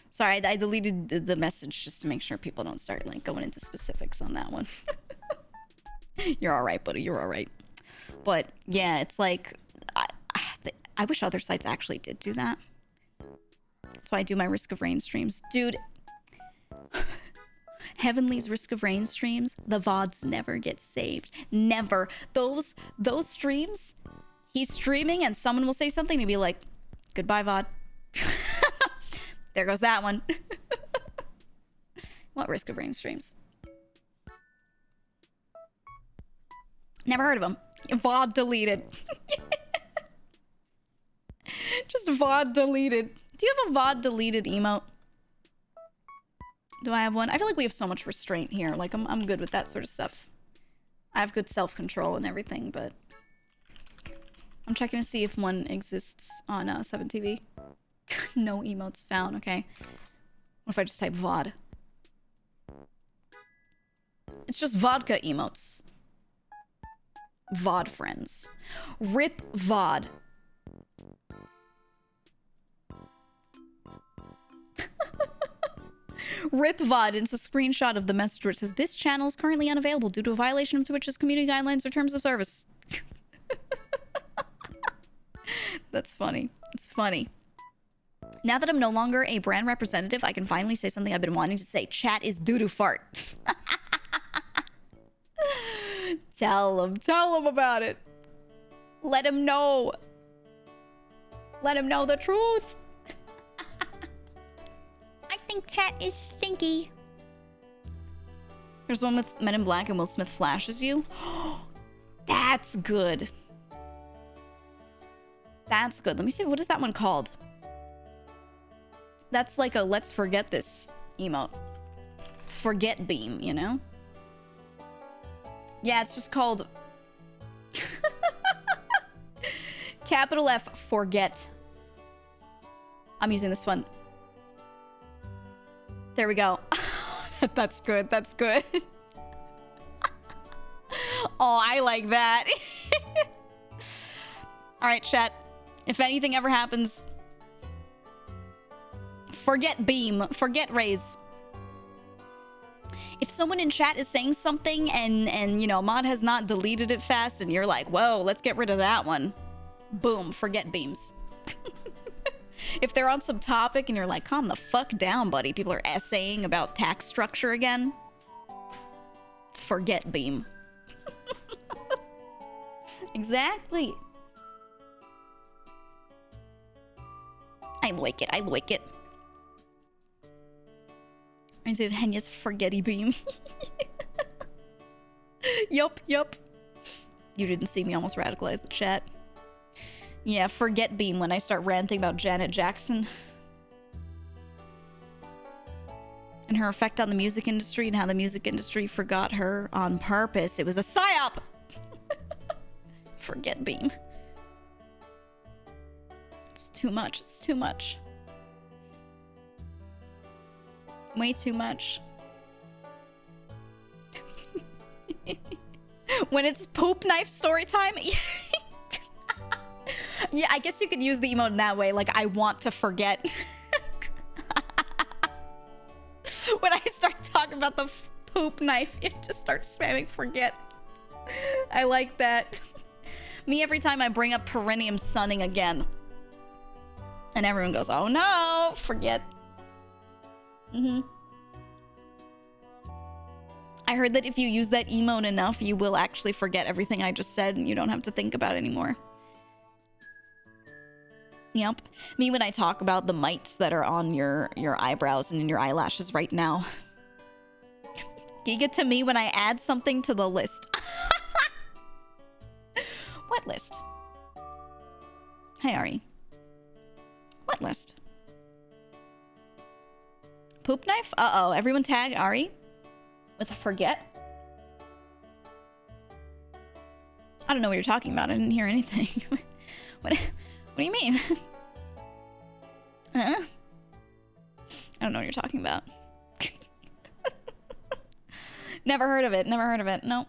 Sorry, I deleted the message just to make sure people don't start like going into specifics on that one. You're all right, buddy. You're all right. But yeah, it's like, I wish other sites actually did do that. That's why I do my Risk of Rain streams. Dude, Heavenly's Risk of Rain streams, the VODs never get saved. Never. Those streams, he's streaming and someone will say something and be like, goodbye, VOD. There goes that one. What Risk of Rain streams? Never heard of them. VOD deleted. Just VOD deleted. Do you have a VOD deleted emote? Do I have one? I feel like we have so much restraint here. Like, I'm good with that sort of stuff. I have good self-control and everything, but I'm checking to see if one exists on 7TV. No emotes found. Okay. What if I just type VOD? It's just vodka emotes. VOD friends. Rip VOD. Rip VOD. It's a screenshot of the message where it says, this channel is currently unavailable due to a violation of Twitch's community guidelines or terms of service. That's funny. It's funny. Now that I'm no longer a brand representative, I can finally say something I've been wanting to say. Chat is doo-doo fart. Tell him about it. Let him know. Let him know the truth. I think chat is stinky. There's one with Men in Black and Will Smith flashes you. That's good. That's good. Let me see. What is that one called? That's like a let's forget this emote. Forget beam, you know? Yeah, it's just called capital F forget. I'm using this one. There we go. That's good. That's good. Oh, I like that. All right, chat. If anything ever happens, forget beam. Forget raise. If someone in chat is saying something and you know, mod has not deleted it fast and you're like, whoa, let's get rid of that one. Boom, forget beams. If they're on some topic and you're like, calm the fuck down, buddy. People are essaying about tax structure again. Forget beam. Exactly. I like it. I like it. Reminds me of Henya's forgetty beam. Yup, yup. You didn't see me almost radicalize the chat. Yeah, forget beam when I start ranting about Janet Jackson. And her effect on the music industry and how the music industry forgot her on purpose. It was a psyop! Forget beam. It's too much. It's too much. Way too much. When it's poop knife story time. Yeah, I guess you could use the emote in that way. Like, I want to forget. When I start talking about the poop knife, it just starts spamming forget. I like that. Me every time I bring up perineum sunning again. And everyone goes, oh no, forget. I heard that if you use that emote enough, you will actually forget everything I just said and you don't have to think about it anymore. Yep. Me when I talk about the mites that are on your eyebrows and in your eyelashes right now. Giga to me when I add something to the list. What list? Hey, Ari. What list? Poop knife? Uh-oh. Everyone tag Ari with a forget. I don't know what you're talking about. I didn't hear anything. What do you mean? Huh? I don't know what you're talking about. Never heard of it. Never heard of it. No.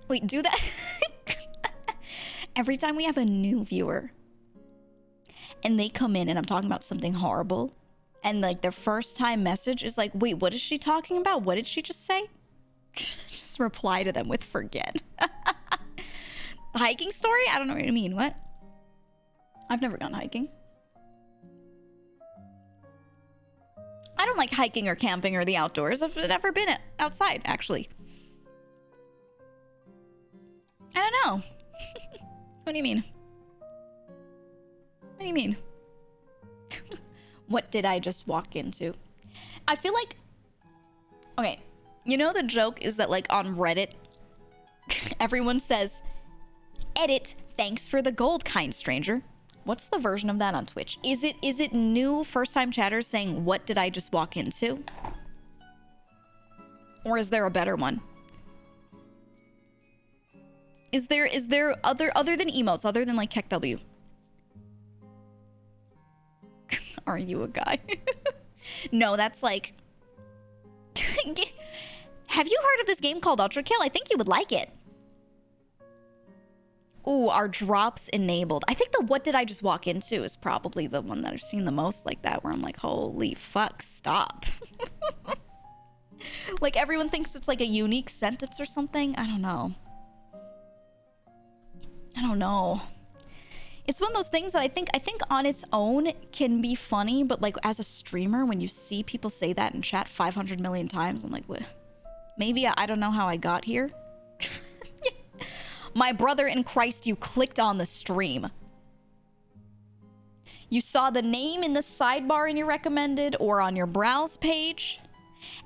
Wait, do that. Every time we have a new viewer and they come in and I'm talking about something horrible and like their first time message is like, wait, what is she talking about? What did she just say? Just reply to them with forget. The hiking story? I don't know what you mean. What? I've never gone hiking. I don't like hiking or camping or the outdoors. I've never been outside, actually. I don't know. What do you mean? What do you mean? What did I just walk into? I feel like... Okay, you know the joke is that like on Reddit, everyone says, edit, thanks for the gold, kind stranger. What's the version of that on Twitch? Is it new first-time chatters saying, what did I just walk into? Or is there a better one? Is there other than emotes, other than like KekW? Are you a guy? No, that's like... Have you heard of this game called Ultra Kill? I think you would like it. Ooh, are drops enabled? I think the what did I just walk into is probably the one that I've seen the most like that, where I'm like, holy fuck, stop. Like everyone thinks it's like a unique sentence or something. I don't know. I don't know. It's one of those things that I think on its own can be funny, but like as a streamer, when you see people say that in chat 500 million times, I'm like, what? Maybe I don't know how I got here. My brother in Christ, you clicked on the stream. You saw the name in the sidebar in your recommended or on your browse page,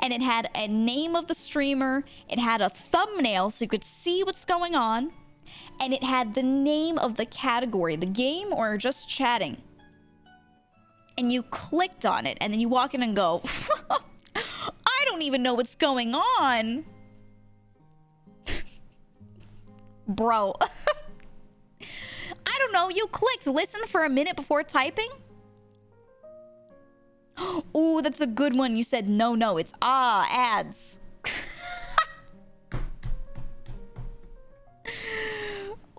and it had a name of the streamer, it had a thumbnail so you could see what's going on, and it had the name of the category, the game or just chatting. And you clicked on it, and then you walk in and go, I don't even know what's going on. Bro. I don't know, you clicked listen for a minute before typing? Ooh, that's a good one. You said no, it's ads.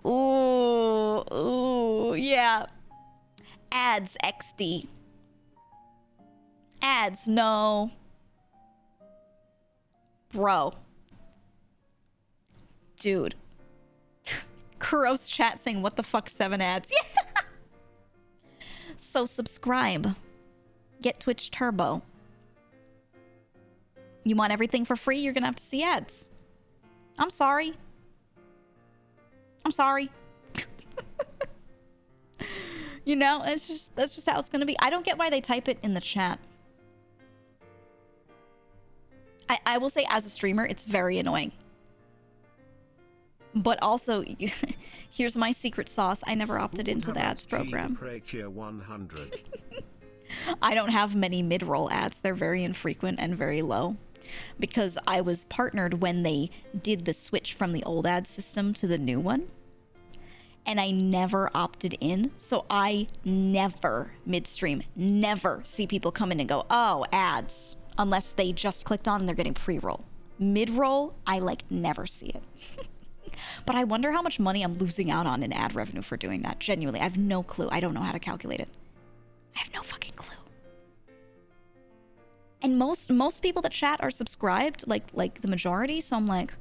Ooh, yeah. Ads, XD. Ads, no. Bro. Dude. Kuro's chat saying, what the fuck, 7 ads? Yeah. So subscribe. Get Twitch Turbo. You want everything for free? You're gonna have to see ads. I'm sorry. I'm sorry. You know, that's just how it's gonna be. I don't get why they type it in the chat. I will say, as a streamer, it's very annoying. But also, here's my secret sauce. I never opted into the ads program. I don't have many mid-roll ads. They're very infrequent and very low. Because I was partnered when they did the switch from the old ad system to the new one. And I never opted in. So I never, midstream, never see people come in and go, oh, ads. Unless they just clicked on and they're getting pre-roll. Mid-roll, I like never see it. But I wonder how much money I'm losing out on in ad revenue for doing that. Genuinely, I have no clue. I don't know how to calculate it. I have no fucking clue. And most people that chat are subscribed, like the majority. So I'm like,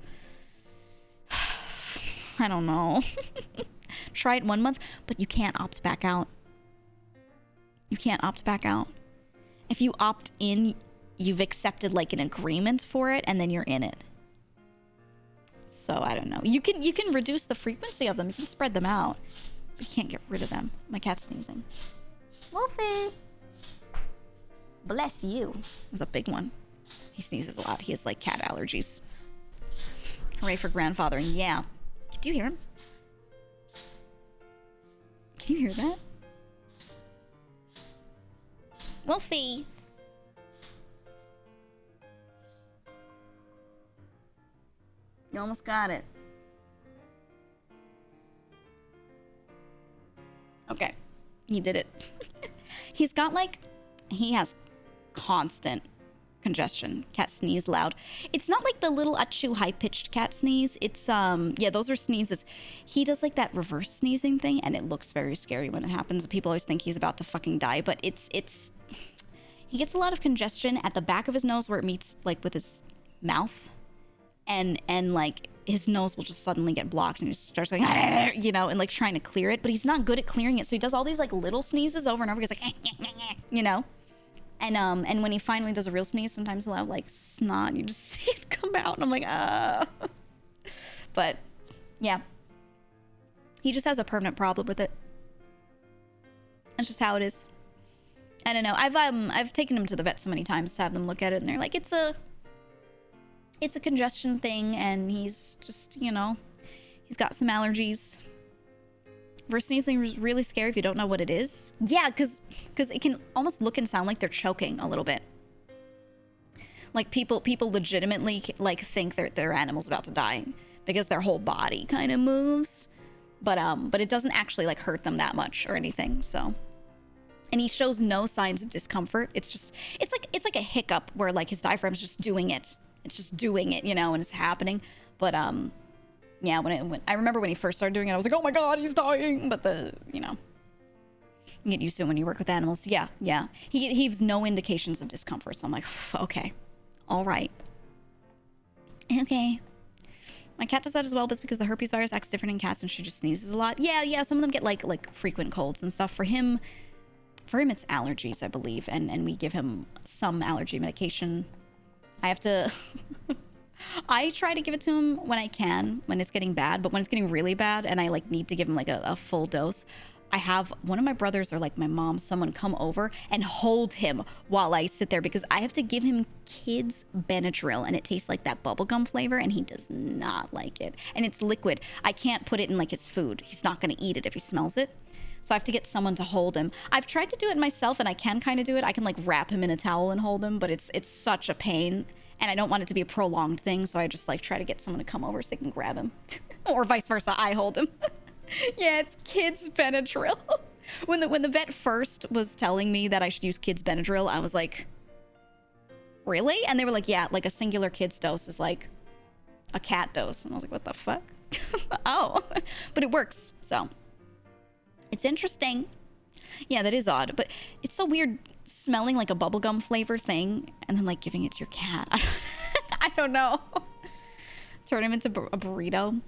I don't know. Try it 1 month, but you can't opt back out. You can't opt back out. If you opt in, you've accepted like an agreement for it, and then you're in it. So I don't know. You can reduce the frequency of them. You can spread them out. But you can't get rid of them. My cat's sneezing. Wolfie! Bless you. There's a big one. He sneezes a lot. He has like cat allergies. Hooray for grandfathering. Yeah. Do you hear him? Can you hear that? Wolfie! You almost got it. Okay. He did it. He's got like... He has constant congestion. Cat sneeze loud. It's not like the little achoo high-pitched cat sneeze. It's, yeah, those are sneezes. He does like that reverse sneezing thing, and it looks very scary when it happens. People always think he's about to fucking die, but it's... He gets a lot of congestion at the back of his nose where it meets like with his mouth. And like his nose will just suddenly get blocked and he just starts going, you know, and like trying to clear it, but he's not good at clearing it. So he does all these like little sneezes over and over. He's like, you know, and when he finally does a real sneeze, sometimes he'll have like snot. You just see it come out, and I'm like, ah. But yeah, he just has a permanent problem with it. That's just how it is. I don't know. I've taken him to the vet so many times to have them look at it, and they're like, it's a congestion thing, and he's just, you know, he's got some allergies. Reverse sneezing is really scary if you don't know what it is. Yeah, because it can almost look and sound like they're choking a little bit. Like people legitimately like think their animal's about to die because their whole body kind of moves, but it doesn't actually like hurt them that much or anything. So And he shows no signs of discomfort. It's like a hiccup where like his diaphragm's just doing it. It's just doing it, you know, and it's happening. But yeah, when I remember when he first started doing it, I was like, oh my god, he's dying. But you know, you get used to it when you work with animals. Yeah. He gives no indications of discomfort. So I'm like, okay, all right, okay. My cat does that as well, but it's because the herpes virus acts different in cats and she just sneezes a lot. Yeah. Some of them get like frequent colds and stuff. For him, it's allergies, I believe, and we give him some allergy medication. I have to. I try to give it to him when I can, when it's getting bad, but when it's getting really bad and I like need to give him like a full dose, I have one of my brothers or like my mom, someone come over and hold him while I sit there because I have to give him kids Benadryl and it tastes like that bubblegum flavor and he does not like it. And it's liquid. I can't put it in like his food. He's not going to eat it if he smells it. So I have to get someone to hold him. I've tried to do it myself and I can kind of do it. I can like wrap him in a towel and hold him, but it's such a pain. And I don't want it to be a prolonged thing, so I just like try to get someone to come over so they can grab him. Or vice versa, I hold him. Yeah, it's kids Benadryl. When the vet first was telling me that I should use kids Benadryl, I was like, really? And they were like, yeah, like a singular kids dose is like a cat dose. And I was like, what the fuck? Oh, but it works, so. It's interesting. Yeah, that is odd, but it's so weird smelling like a bubblegum flavor thing and then like giving it to your cat. I don't know. Turn him into a burrito.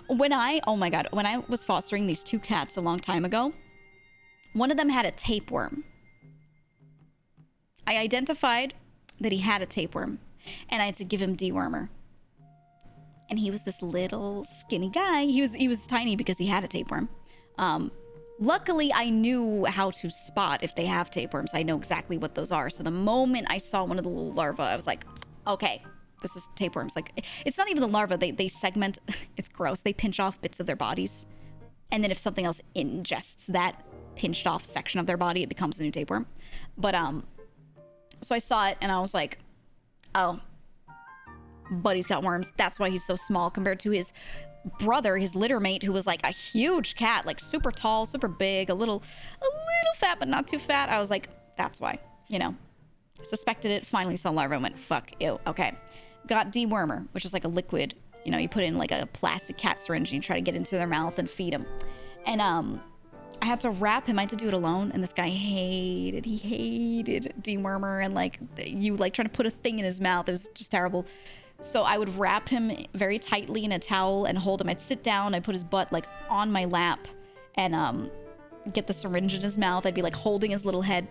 Oh my god, when I was fostering these two cats a long time ago, one of them had a tapeworm. I identified that he had a tapeworm and I had to give him dewormer. And he was this little skinny guy. He was tiny because he had a tapeworm. Luckily, I knew how to spot if they have tapeworms. I know exactly what those are. So the moment I saw one of the little larvae, I was like, okay, this is tapeworms. Like, it's not even the larvae. They segment. It's gross. They pinch off bits of their bodies. And then if something else ingests that pinched off section of their body, it becomes a new tapeworm. But, so I saw it and I was like, oh, buddy's got worms. That's why he's so small compared to his brother, his litter mate, who was like a huge cat, like super tall, super big, a little fat, but not too fat. I was like, that's why, you know. Suspected it, finally saw larva and went, fuck, ew, okay. Got dewormer, which is like a liquid, you know, you put it in like a plastic cat syringe and you try to get into their mouth and feed them. And I had to wrap him. I had to do it alone, and this guy hated dewormer and like you like trying to put a thing in his mouth. It was just terrible. So I would wrap him very tightly in a towel and hold him. I'd sit down, I'd put his butt like on my lap and get the syringe in his mouth. I'd be like holding his little head.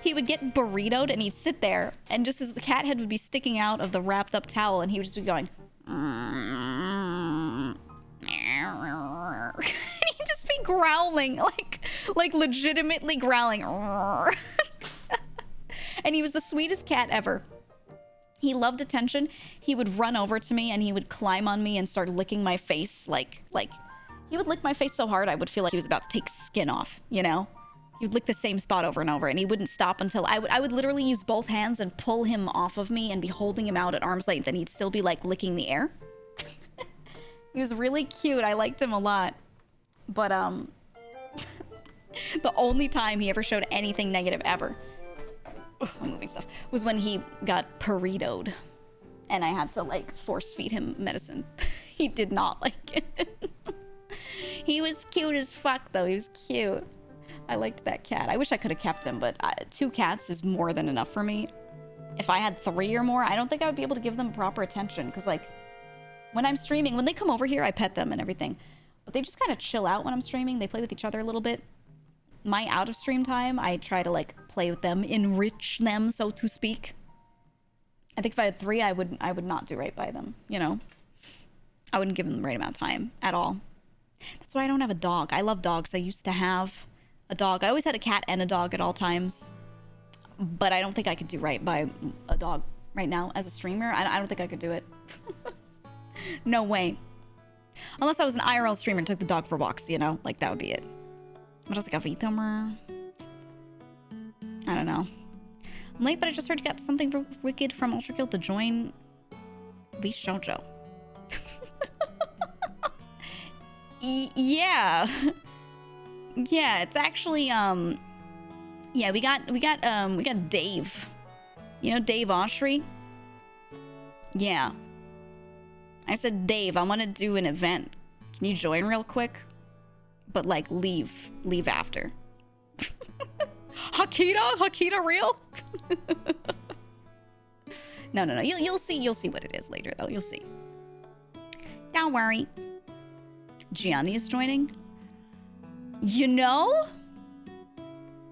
He would get burritoed and he'd sit there and just his cat head would be sticking out of the wrapped up towel and he would just be going and he'd just be growling like legitimately growling. And he was the sweetest cat ever. He loved attention. He would run over to me and he would climb on me and start licking my face. Like he would lick my face so hard I would feel like he was about to take skin off, you know? He would lick the same spot over and over and he wouldn't stop until I would literally use both hands and pull him off of me and be holding him out at arm's length and he'd still be like licking the air. He was really cute. I liked him a lot. But the only time he ever showed anything negative ever, I'm moving stuff, was when he got burritoed and I had to like force feed him medicine. He did not like it. He was cute as fuck though. He was cute. I liked that cat. I wish I could have kept him, but 2 cats is more than enough for me. If I had 3 or more, I don't think I would be able to give them proper attention because like when I'm streaming, when they come over here, I pet them and everything, but they just kind of chill out when I'm streaming. They play with each other a little bit. My out of stream time, I try to like play with them, enrich them, so to speak. I think if I had 3, I would not do right by them, you know? I wouldn't give them the right amount of time at all. That's why I don't have a dog. I love dogs. I used to have a dog. I always had a cat and a dog at all times, but I don't think I could do right by a dog right now as a streamer. I don't think I could do it. No way. Unless I was an IRL streamer and took the dog for walks, you know? Like, that would be it. What else? Like a VTuber? I don't know. I'm late, but I just heard you got something wicked from Ultra Kill to join Beach Jojo. Yeah. Yeah, it's actually yeah, we got Dave. You know Dave Oshry? Yeah. I said, Dave, I want to do an event. Can you join real quick? But like leave after. Hakita real? No. You'll see what it is later though. You'll see. Don't worry. Gianni is joining. You know,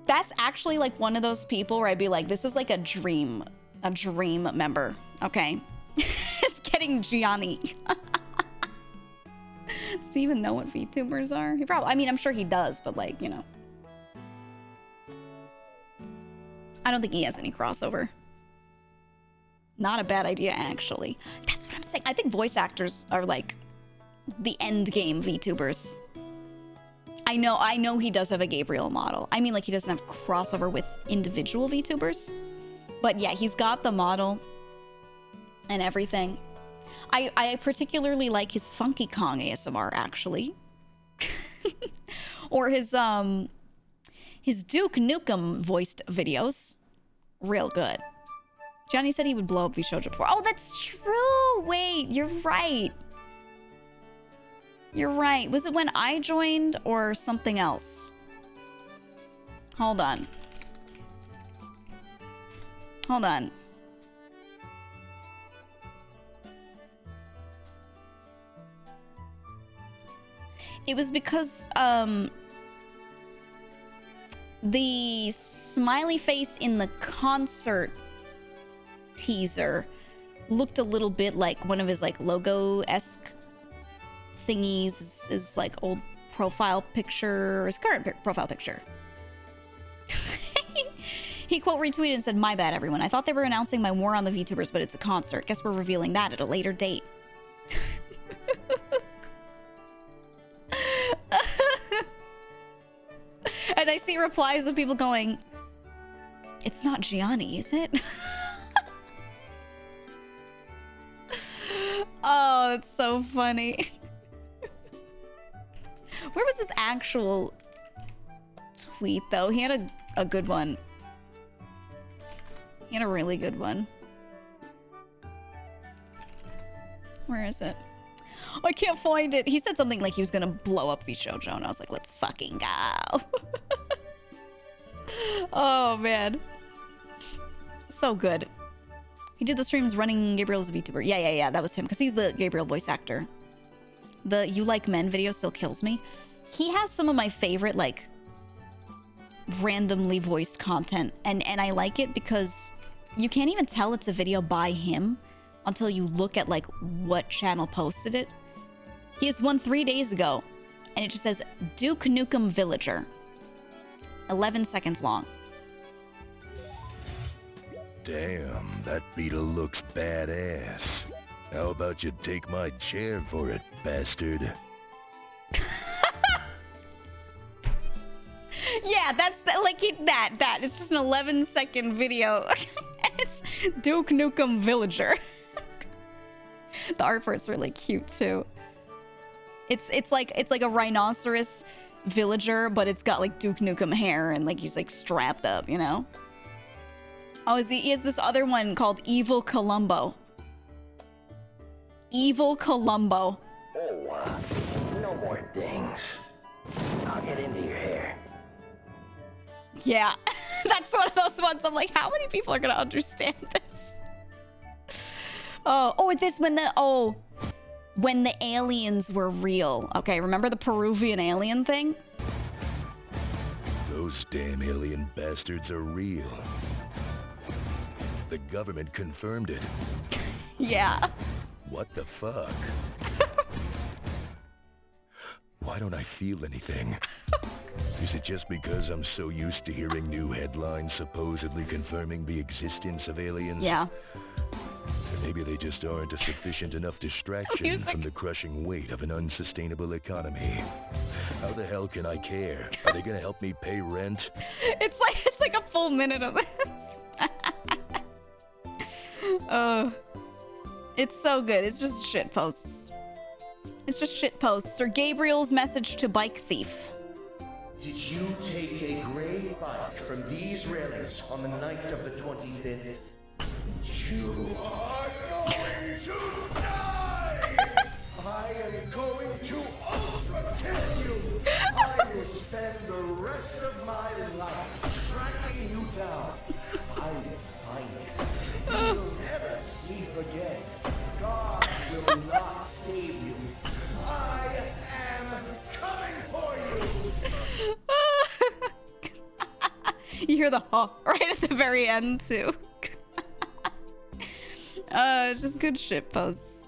that's actually like one of those people where I'd be like, this is like a dream member. Okay. It's getting Gianni. Does he even know what VTubers are? He probably, I mean, I'm sure he does, but like, you know. I don't think he has any crossover. Not a bad idea, actually. That's what I'm saying. I think voice actors are like the end game VTubers. I know he does have a Gabriel model. I mean, like, he doesn't have crossover with individual VTubers. But yeah, he's got the model and everything. I particularly like his Funky Kong ASMR, actually. Or his Duke Nukem voiced videos. Real good. Johnny said he would blow up VShoja before. Oh, that's true! Wait, you're right. You're right. Was it when I joined or something else? Hold on. Hold on. It was because, the smiley face in the concert teaser looked a little bit like one of his, like, logo-esque thingies, his like old profile picture, his current profile picture. He quote retweeted and said, "My bad, everyone. I thought they were announcing my war on the VTubers, but it's a concert. Guess we're revealing that at a later date." And I see replies of people going, "It's not Gianni, is it?" Oh, that's so funny. Where was his actual tweet, though? He had a good one. He had a really good one. Where is it? I can't find it. He said something like he was gonna blow up VShojo, and I was like, let's fucking go. Oh, man. So good. He did the streams running Gabriel as a VTuber. Yeah, that was him, because he's the Gabriel voice actor. The You Like Men video still kills me. He has some of my favorite, like, randomly voiced content, and I like it because you can't even tell it's a video by him until you look at, like, what channel posted it. He has one 3 days ago, and it just says Duke Nukem Villager. 11 seconds long. Damn, that beetle looks badass. How about you take my chair for it, bastard? Yeah, that's that. It's just an 11-second video. And it's Duke Nukem Villager. The art for it's really cute too. It's like a rhinoceros villager, but it's got like Duke Nukem hair and like he's like strapped up, you know? Oh, he has this other one called Evil Columbo. Evil Columbo. Oh, no more things. I'll get into your hair. Yeah, that's one of those ones. I'm like, how many people are gonna understand this? When the aliens were real. Okay, remember the Peruvian alien thing? Those damn alien bastards are real. The government confirmed it. Yeah. What the fuck? Why don't I feel anything? Is it just because I'm so used to hearing new headlines supposedly confirming the existence of aliens? Yeah. Or maybe they just aren't a sufficient enough distraction from the crushing weight of an unsustainable economy. How the hell can I care? Are they gonna help me pay rent? It's like a full minute of this. It's so good. It's just shit posts. It's just shit posts. Or Gabriel's message to Bike Thief. Did you take a gray bike from these railings on the night of the 25th? You are going to die! I am going to ultra kill you! I will spend the rest of my life tracking you down. I will find you. You will never sleep again. God will not save you. I am coming for you! You hear the huh right at the very end, too. Just good shit posts.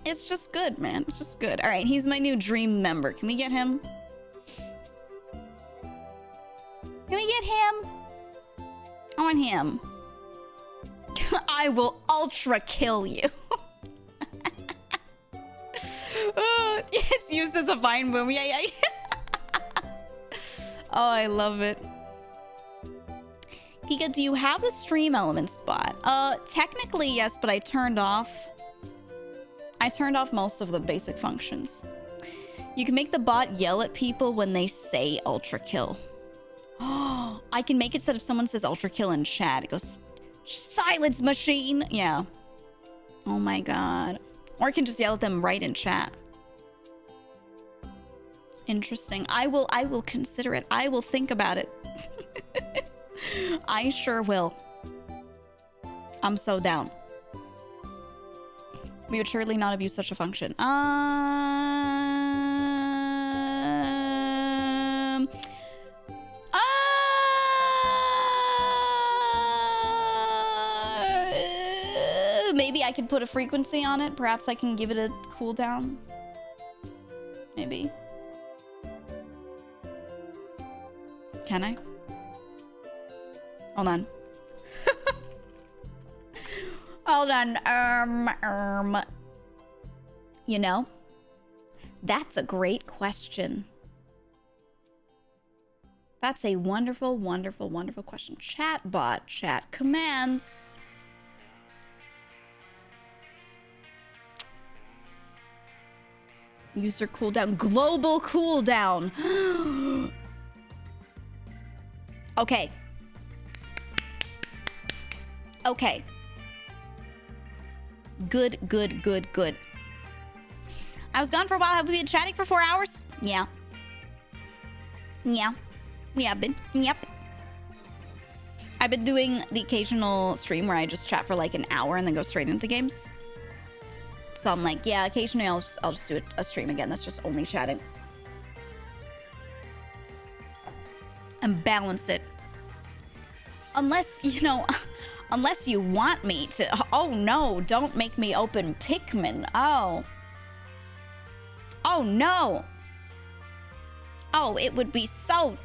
It's just good, man. It's just good. All right, he's my new dream member. Can we get him? Can we get him? I want him. I will ultra kill you. Oh, it's used as a vine boom. Yeah. Oh, I love it. Giga, do you have the stream elements bot? Technically yes, but I turned off most of the basic functions. You can make the bot yell at people when they say ultra kill. Oh, I can make it so if someone says ultra kill in chat, it goes silence machine. Yeah. Oh my god. Or I can just yell at them right in chat. Interesting. I will consider it. I will think about it. I sure will. I'm so down. We would surely not have used such a function. Maybe I could put a frequency on it. Perhaps I can give it a cooldown. Maybe. Can I? Hold on. Hold on. You know, that's a great question. That's a wonderful, wonderful, wonderful question. Chatbot, chat commands. User cooldown, global cooldown. Okay. Okay. Good. I was gone for a while. Have we been chatting for 4 hours? Yeah. Yeah. We have been. Yep. I've been doing the occasional stream where I just chat for like an hour and then go straight into games. So I'm like, yeah, occasionally I'll just do a stream again that's just only chatting. And balance it. Unless, you know, unless you want me to. Oh no, don't make me open Pikmin. Oh. Oh no. Oh, it would be so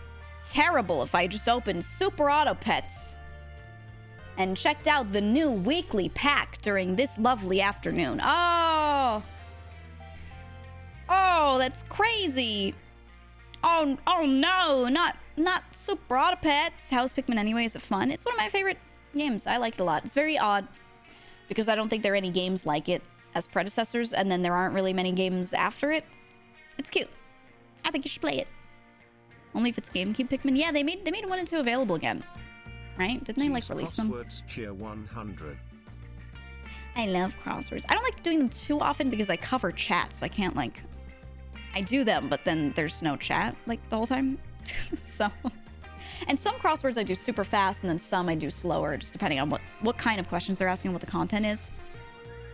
terrible if I just opened Super Auto Pets and checked out the new weekly pack during this lovely afternoon. Oh. Oh, that's crazy. Oh no, not Super Auto Pets. How's Pikmin anyway? Is it fun? It's one of my favorite games. I like it a lot. It's very odd because I don't think there are any games like it as predecessors, and then there aren't really many games after it. It's cute. I think you should play it. Only if it's GameCube Pikmin. Yeah, they made 1 and 2 available again. Right? Didn't they like release them? Cheer 100. I love crosswords. I don't like doing them too often because I cover chat, so I can't like... I do them, but then there's no chat like the whole time. So... And some crosswords I do super fast, and then some I do slower, just depending on what kind of questions they're asking, what the content is.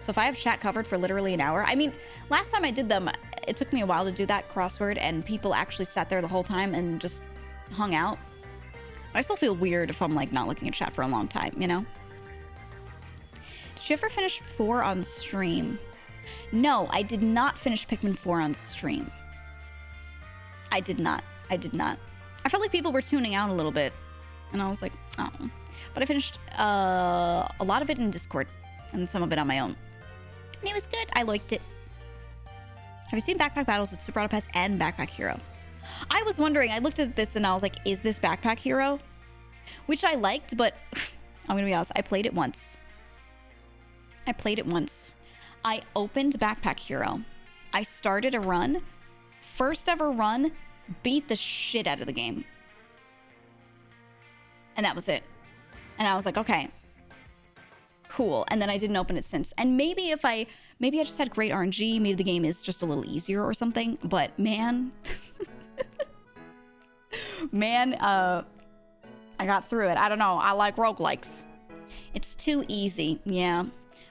So if I have chat covered for literally an hour... I mean, last time I did them, it took me a while to do that crossword, and people actually sat there the whole time and just hung out. But I still feel weird if I'm, like, not looking at chat for a long time, you know? Did you ever finish 4 on stream? No, I did not finish Pikmin 4 on stream. I did not. I felt like people were tuning out a little bit, and I was like, oh. But I finished a lot of it in Discord, and some of it on my own. And it was good. I liked it. Have you seen Backpack Battles? It's Super Auto Pets and Backpack Hero. I was wondering, I looked at this and I was like, is this Backpack Hero? Which I liked, but I'm gonna be honest, I played it once. I opened Backpack Hero. I started a run. First ever run, beat the shit out of the game. And that was it. And I was like, okay, cool. And then I didn't open it since. And maybe I just had great RNG. Maybe the game is just a little easier or something. But man, I got through it. I don't know. I like roguelikes. It's too easy. Yeah.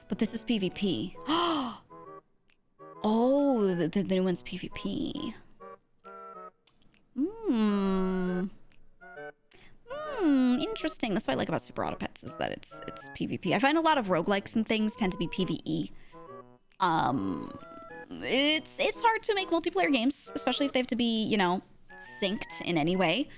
But this is PvP. Oh, the new one's PvP. Interesting. That's what I like about Super Auto Pets, is that it's PvP. I find a lot of roguelikes and things tend to be PvE. It's hard to make multiplayer games, especially if they have to be, you know, synced in any way.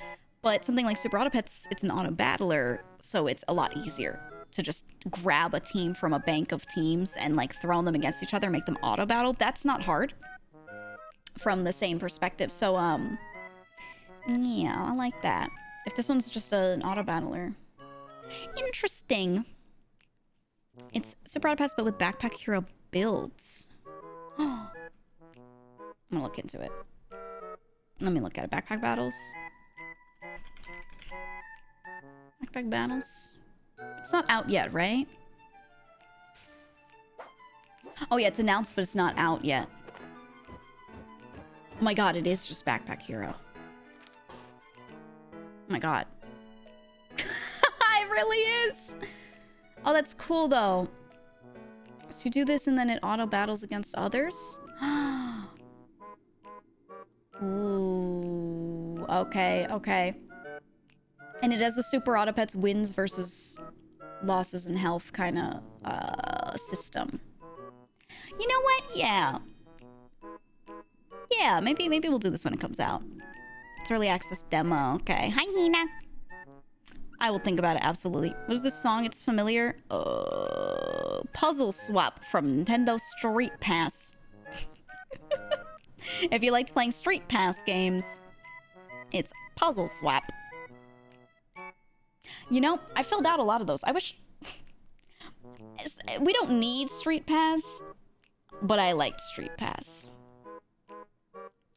But something like Super Auto Pets, it's an auto battler, so it's a lot easier to just grab a team from a bank of teams and like throw them against each other and make them auto battle. That's not hard from the same perspective. So yeah, I like that. If this one's just an auto battler. Interesting. It's Super Auto Pets, but with Backpack Hero builds. I'm gonna look into it. Let me look at it. Backpack battles. Backpack battles. It's not out yet, right? Oh yeah, it's announced, but it's not out yet. Oh my god, it is just Backpack Hero. Oh my god. It really is! Oh, that's cool though. So you do this and then it auto battles against others? Ooh, okay, okay. And it has the Super Auto Pets wins versus losses in health kind of system. You know what? Yeah. Yeah, maybe we'll do this when it comes out. It's early access demo. Okay. Hi, Hina. I will think about it, absolutely. What is this song? It's familiar. Puzzle Swap from Nintendo Street Pass. If you liked playing Street Pass games, it's Puzzle Swap. You know, I filled out a lot of those. I wish... We don't need Street Pass, but I liked Street Pass.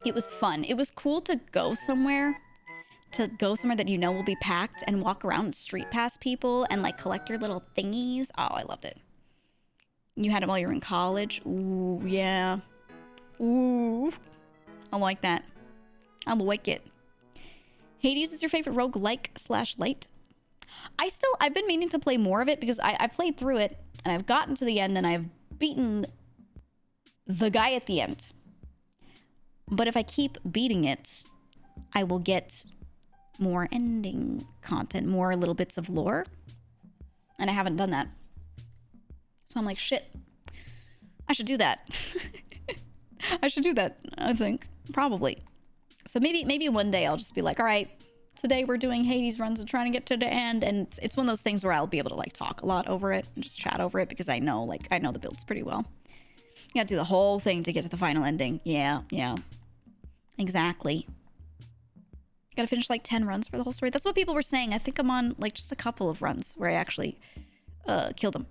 It was fun. It was cool to go somewhere that you know will be packed and walk around and Street Pass people and like collect your little thingies. Oh, I loved it. You had it while you were in college. Ooh, yeah. Ooh. I like that. I like it. Hades is your favorite roguelike/light? I've been meaning to play more of it because I played through it and I've gotten to the end and I've beaten the guy at the end. But if I keep beating it, I will get more ending content, more little bits of lore. And I haven't done that. So I'm like, shit. I should do that. I should do that, I think. Probably. So maybe one day I'll just be like, all right, today we're doing Hades runs and trying to get to the end. And it's one of those things where I'll be able to like talk a lot over it and just chat over it because I know the builds pretty well. You gotta do the whole thing to get to the final ending. Yeah. Exactly. Gotta finish like 10 runs for the whole story. That's what people were saying. I think I'm on like just a couple of runs where I actually killed him.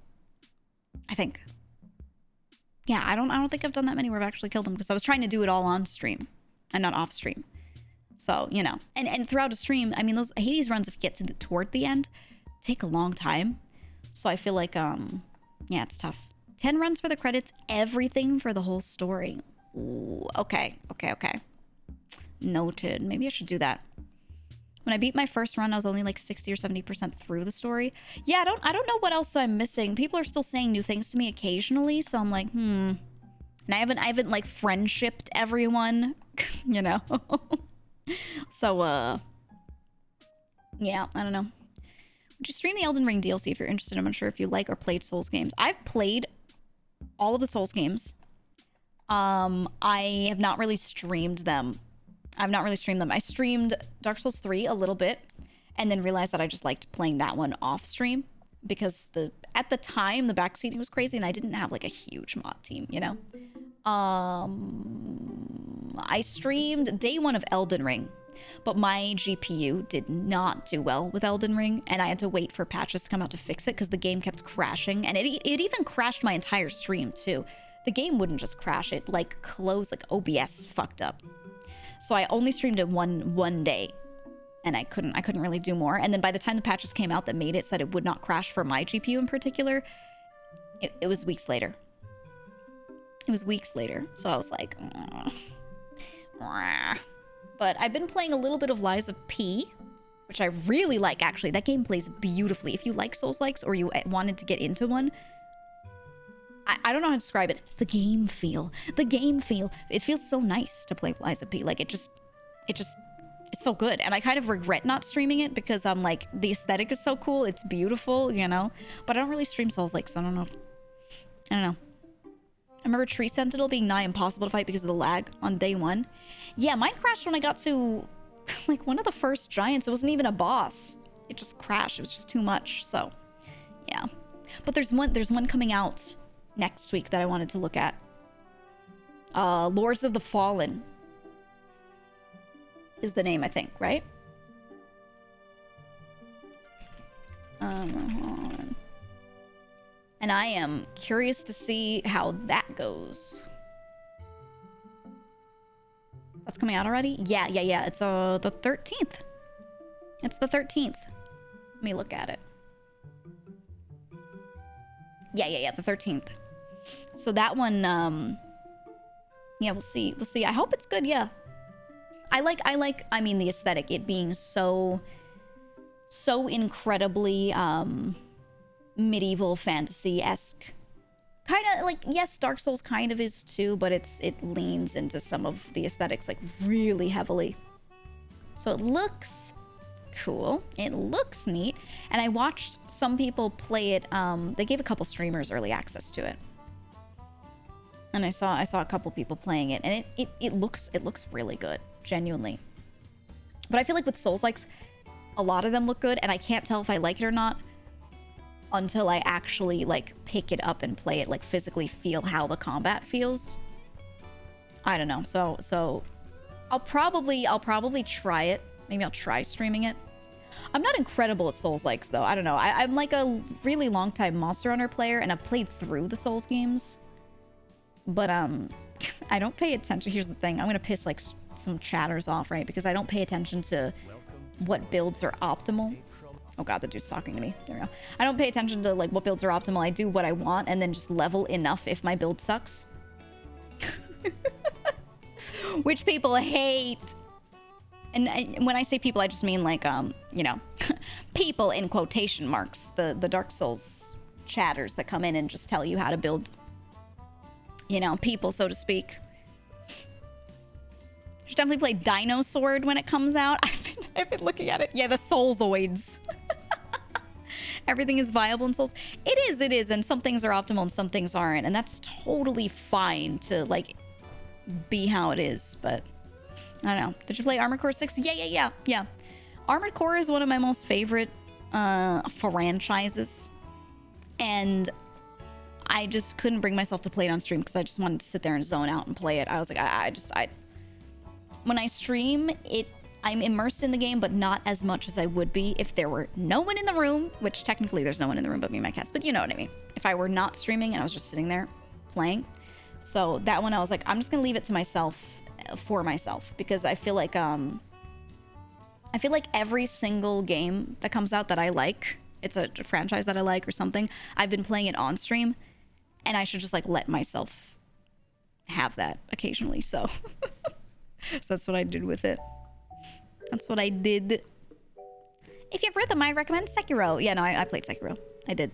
I think. Yeah, I don't think I've done that many where I've actually killed him because I was trying to do it all on stream and not off stream. So, you know, and throughout a stream, I mean, those Hades runs, if you get to toward the end, take a long time. So I feel like, yeah, it's tough. 10 runs for the credits, everything for the whole story. Ooh, okay. Noted. Maybe I should do that. When I beat my first run, I was only like 60 or 70% through the story. Yeah, I don't know what else I'm missing. People are still saying new things to me occasionally, so I'm like, And I haven't like friendshipped everyone, you know. So yeah, I don't know. Would you stream the Elden Ring DLC if you're interested? I'm unsure if you like or played Souls games. I've played all of the Souls games. I have not really streamed them. I streamed Dark Souls 3 a little bit and then realized that I just liked playing that one off stream because at the time the backseating was crazy and I didn't have like a huge mod team, you know. I streamed day 1 of Elden Ring, but my GPU did not do well with Elden Ring and I had to wait for patches to come out to fix it because the game kept crashing and it even crashed my entire stream too. The game wouldn't just crash, it like closed, like OBS fucked up. So I only streamed it one day, and I couldn't really do more. And then by the time the patches came out that made it said it would not crash for my GPU in particular, it was weeks later. It was weeks later. So I was like, but I've been playing a little bit of Lies of P, which I really like, actually. That game plays beautifully. If you like Souls-likes or you wanted to get into one, I don't know how to describe it. The game feel. It feels so nice to play Lies of P. Like, it's so good. And I kind of regret not streaming it because I'm like, the aesthetic is so cool. It's beautiful, you know? But I don't really stream Souls-likes, so I don't know. I remember Tree Sentinel being nigh impossible to fight because of the lag on day one. Yeah, mine crashed when I got to, like, one of the first giants. It wasn't even a boss. It just crashed. It was just too much, so, yeah. But there's one coming out next week that I wanted to look at. Lords of the Fallen is the name, I think, right? Hold on. And I am curious to see how that goes. That's coming out already? Yeah. It's the 13th. It's the 13th. Let me look at it. Yeah, the 13th. So that one, yeah, we'll see. I hope it's good, yeah. I mean, the aesthetic, it being so incredibly, medieval fantasy-esque. Kind of like, yes, Dark Souls kind of is too, but it leans into some of the aesthetics like really heavily. So it looks cool. It looks neat. And I watched some people play it. They gave a couple streamers early access to it. And I saw a couple people playing it, and it looks really good, genuinely. But I feel like with Souls-likes, a lot of them look good, and I can't tell if I like it or not until I actually like pick it up and play it, like physically feel how the combat feels. I don't know. So I'll probably try it. Maybe I'll try streaming it. I'm not incredible at Souls-likes though. I don't know. I'm like a really long time Monster Hunter player, and I've played through the Souls games. But I don't pay attention. Here's the thing. I'm gonna piss like some chatters off, right? Because I don't pay attention to what builds are optimal. Oh god, the dude's talking to me. There we go. I don't pay attention to like what builds are optimal. I do what I want and then just level enough if my build sucks. Which people hate. And when I say people, I just mean like, you know, people in quotation marks. The Dark Souls chatters that come in and just tell you how to build, you know, people, so to speak. Should definitely play Dino Sword when it comes out. I've been looking at it. Yeah, the Soulsoids. Everything is viable in Souls. It is, and some things are optimal and some things aren't, and that's totally fine to like be how it is. But I don't know. Did you play Armored Core 6? Yeah. Armored Core is one of my most favorite franchises, and I just couldn't bring myself to play it on stream because I just wanted to sit there and zone out and play it. I was like, I when I stream it, I'm immersed in the game, but not as much as I would be if there were no one in the room, which technically there's no one in the room but me and my cats, but you know what I mean. If I were not streaming and I was just sitting there playing. So that one I was like, I'm just gonna leave it to myself, for myself, because I feel like every single game that comes out that I like, it's a franchise that I like or something, I've been playing it on stream, and I should just like let myself have that occasionally. So so that's what I did with it. That's what I did. If you have rhythm, I recommend Sekiro. Yeah, no, I played Sekiro. I did.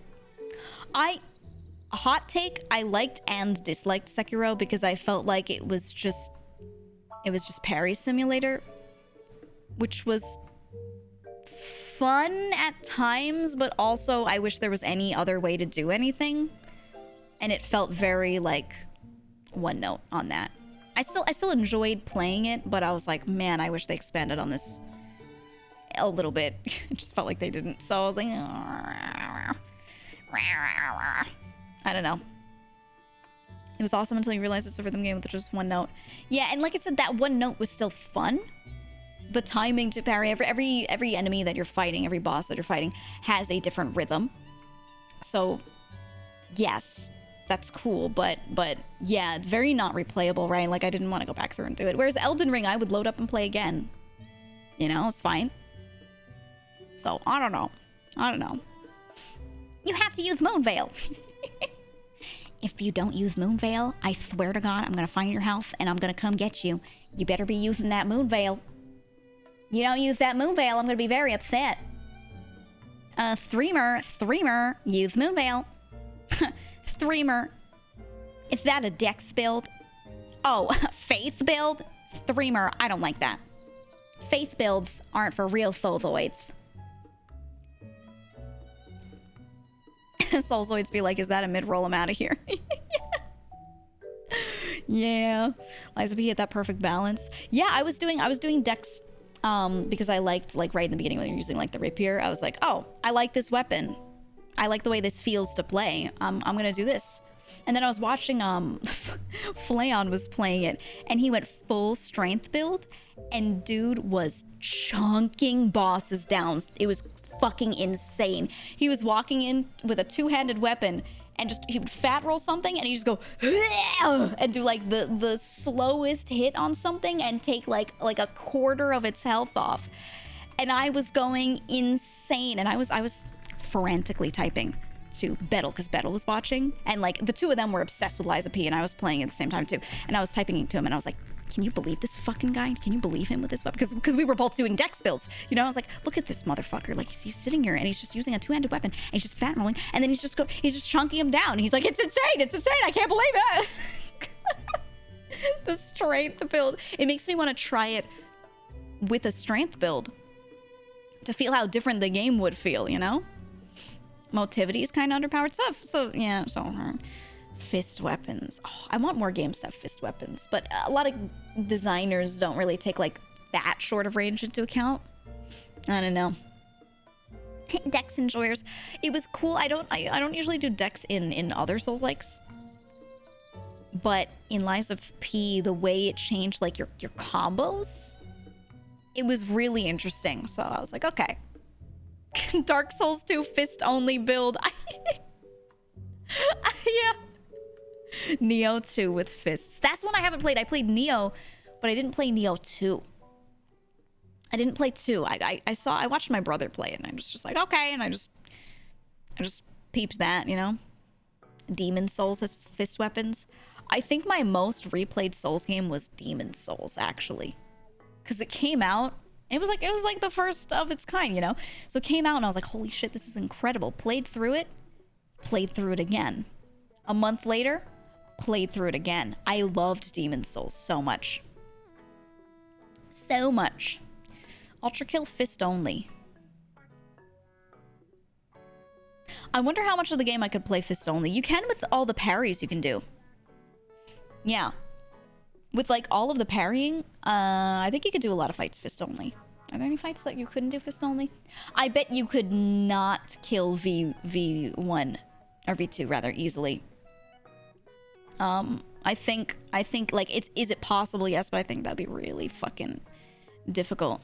Hot take, I liked and disliked Sekiro because I felt like it was just parry simulator, which was fun at times, but also I wish there was any other way to do anything. And it felt very like one note on that. I still enjoyed playing it, but I was like, man, I wish they expanded on this a little bit. It just felt like they didn't. So I was like, I don't know. It was awesome until you realize it's a rhythm game with just one note. Yeah, and like I said, that one note was still fun. The timing to parry, every enemy that you're fighting, every boss that you're fighting has a different rhythm. So, yes, that's cool, but yeah, it's very not replayable, right? Like, I didn't want to go back through and do it. Whereas Elden Ring, I would load up and play again. You know, it's fine. So, I don't know. You have to use Moonveil. If you don't use Moonveil, I swear to God, I'm going to find your house and I'm going to come get you. You better be using that Moonveil. You don't use that Moonveil, I'm going to be very upset. Streamer, use Moonveil. Streamer. Is that a Dex build? Oh, Faith build? Streamer, I don't like that. Faith builds aren't for real Soulzoids. Soulzoids be like, is that a mid-roll? I'm out of here. Yeah. Liza P hit that perfect balance. Yeah, I was doing Dex because I liked, like, right in the beginning when you're using, like, the rapier, I was like, oh, I like this weapon. I like the way this feels to play. I'm gonna do this. And then I was watching, Flayon was playing it, and he went full strength build, and dude was chunking bosses down. It was fucking insane. He was walking in with a two-handed weapon, and just, he would fat roll something, and he'd just go, and do, like, the slowest hit on something, and take, like a quarter of its health off. And I was going insane, and I was frantically typing to Bettle, because Bettle was watching, and, like, the two of them were obsessed with Liza P, and I was playing at the same time too, and I was typing to him, and I was like, can you believe this fucking guy? Can you believe him with this weapon? Because we were both doing Dex builds, you know? I was like, look at this motherfucker, like, he's sitting here, and he's just using a two-handed weapon, and he's just fat rolling, and then he's just chunking him down, and he's like, it's insane, I can't believe it. The strength build, it makes me want to try it with a strength build to feel how different the game would feel, you know? Motivity is kind of underpowered stuff. So yeah, fist weapons. Oh, I want more games to have fist weapons, but a lot of designers don't really take, like, that short of range into account. I don't know. Dex enjoyers. It was cool. I don't usually do Dex in other Souls-likes, but in Lies of P, the way it changed, like, your combos, it was really interesting. So I was like, okay. Dark Souls 2 fist only build. Yeah. Neo 2 with fists. That's one I haven't played. I played Neo, but I didn't play Neo 2. I didn't play 2. I watched my brother play it, and I was just like, okay, and I just peeped that, you know? Demon Souls has fist weapons. I think my most replayed Souls game was Demon Souls, actually. Because it came out, it was like the first of its kind, you know? So it came out and I was like, holy shit, this is incredible. Played through it again. A month later, played through it again. I loved Demon Souls so much. So much. Ultra Kill fist only. I wonder how much of the game I could play fist only. You can with all the parries you can do. Yeah. With, like, all of the parrying, I think you could do a lot of fights fist only. Are there any fights that you couldn't do fist only? I bet you could not kill V1 or V2 rather easily. I think like is it possible? Yes, but I think that'd be really fucking difficult.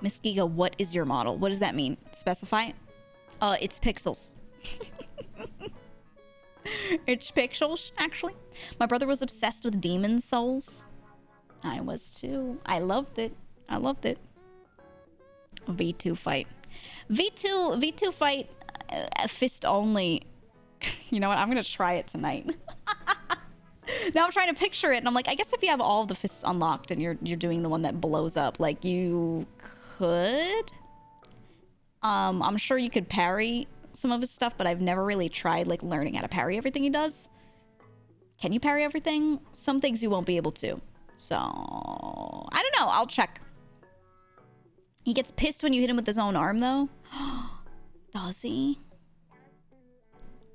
Miss Giga, what is your model? What does that mean? Specify. It's pixels. It's pixels, actually. My brother was obsessed with Demon Souls. I was too. I loved it. V2 fight. V2 fight, fist only. You know what? I'm gonna try it tonight. Now I'm trying to picture it, and I'm like, I guess if you have all the fists unlocked and you're doing the one that blows up, like, you could. I'm sure you could parry some of his stuff, but I've never really tried, like, learning how to parry everything he does. Can you parry everything? Some things you won't be able to. So, I don't know. I'll check. He gets pissed when you hit him with his own arm, though. Does he?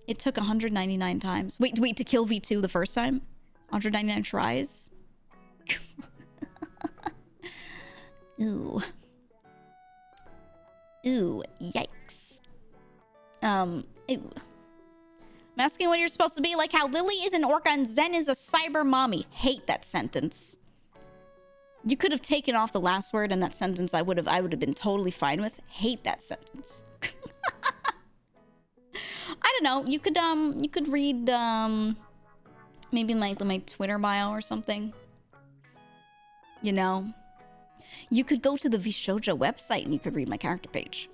It took 199 times. Wait, to kill V2 the first time? 199 tries? Ooh. Ooh, yikes. Ew. I'm asking what you're supposed to be, like how Lily is an orca and Zen is a cyber mommy. Hate that sentence. You could have taken off the last word, and that sentence I would have been totally fine with. Hate that sentence. I don't know. You could read maybe my Twitter bio or something. You know, you could go to the Vishoja website and you could read my character page.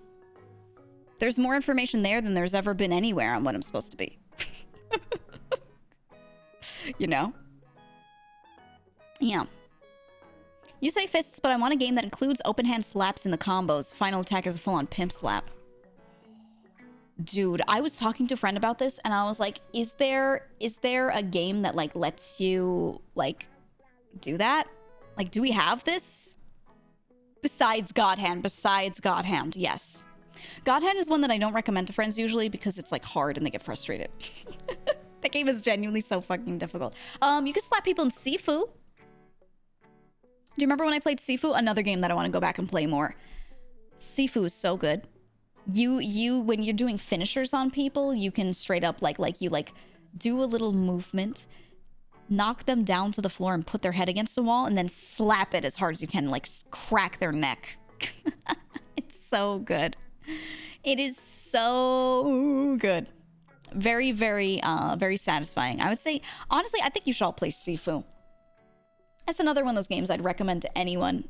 There's more information there than there's ever been anywhere on what I'm supposed to be. You know? Yeah. You say fists, but I want a game that includes open hand slaps in the combos. Final attack is a full-on pimp slap. Dude, I was talking to a friend about this and I was like, is there a game that like lets you like do that? Like, do we have this? Besides God Hand, yes. God Hand is one that I don't recommend to friends usually because it's like hard and they get frustrated. That game is genuinely so fucking difficult. You can slap people in Sifu. Do you remember when I played Sifu? Another game that I want to go back and play more. Sifu is so good. You when you're doing finishers on people, you can straight up like do a little movement, knock them down to the floor and put their head against the wall and then slap it as hard as you can, like crack their neck. It's so good. It is so good. Very, very, very satisfying. I would say, honestly, I think you should all play Sifu. That's another one of those games I'd recommend to anyone.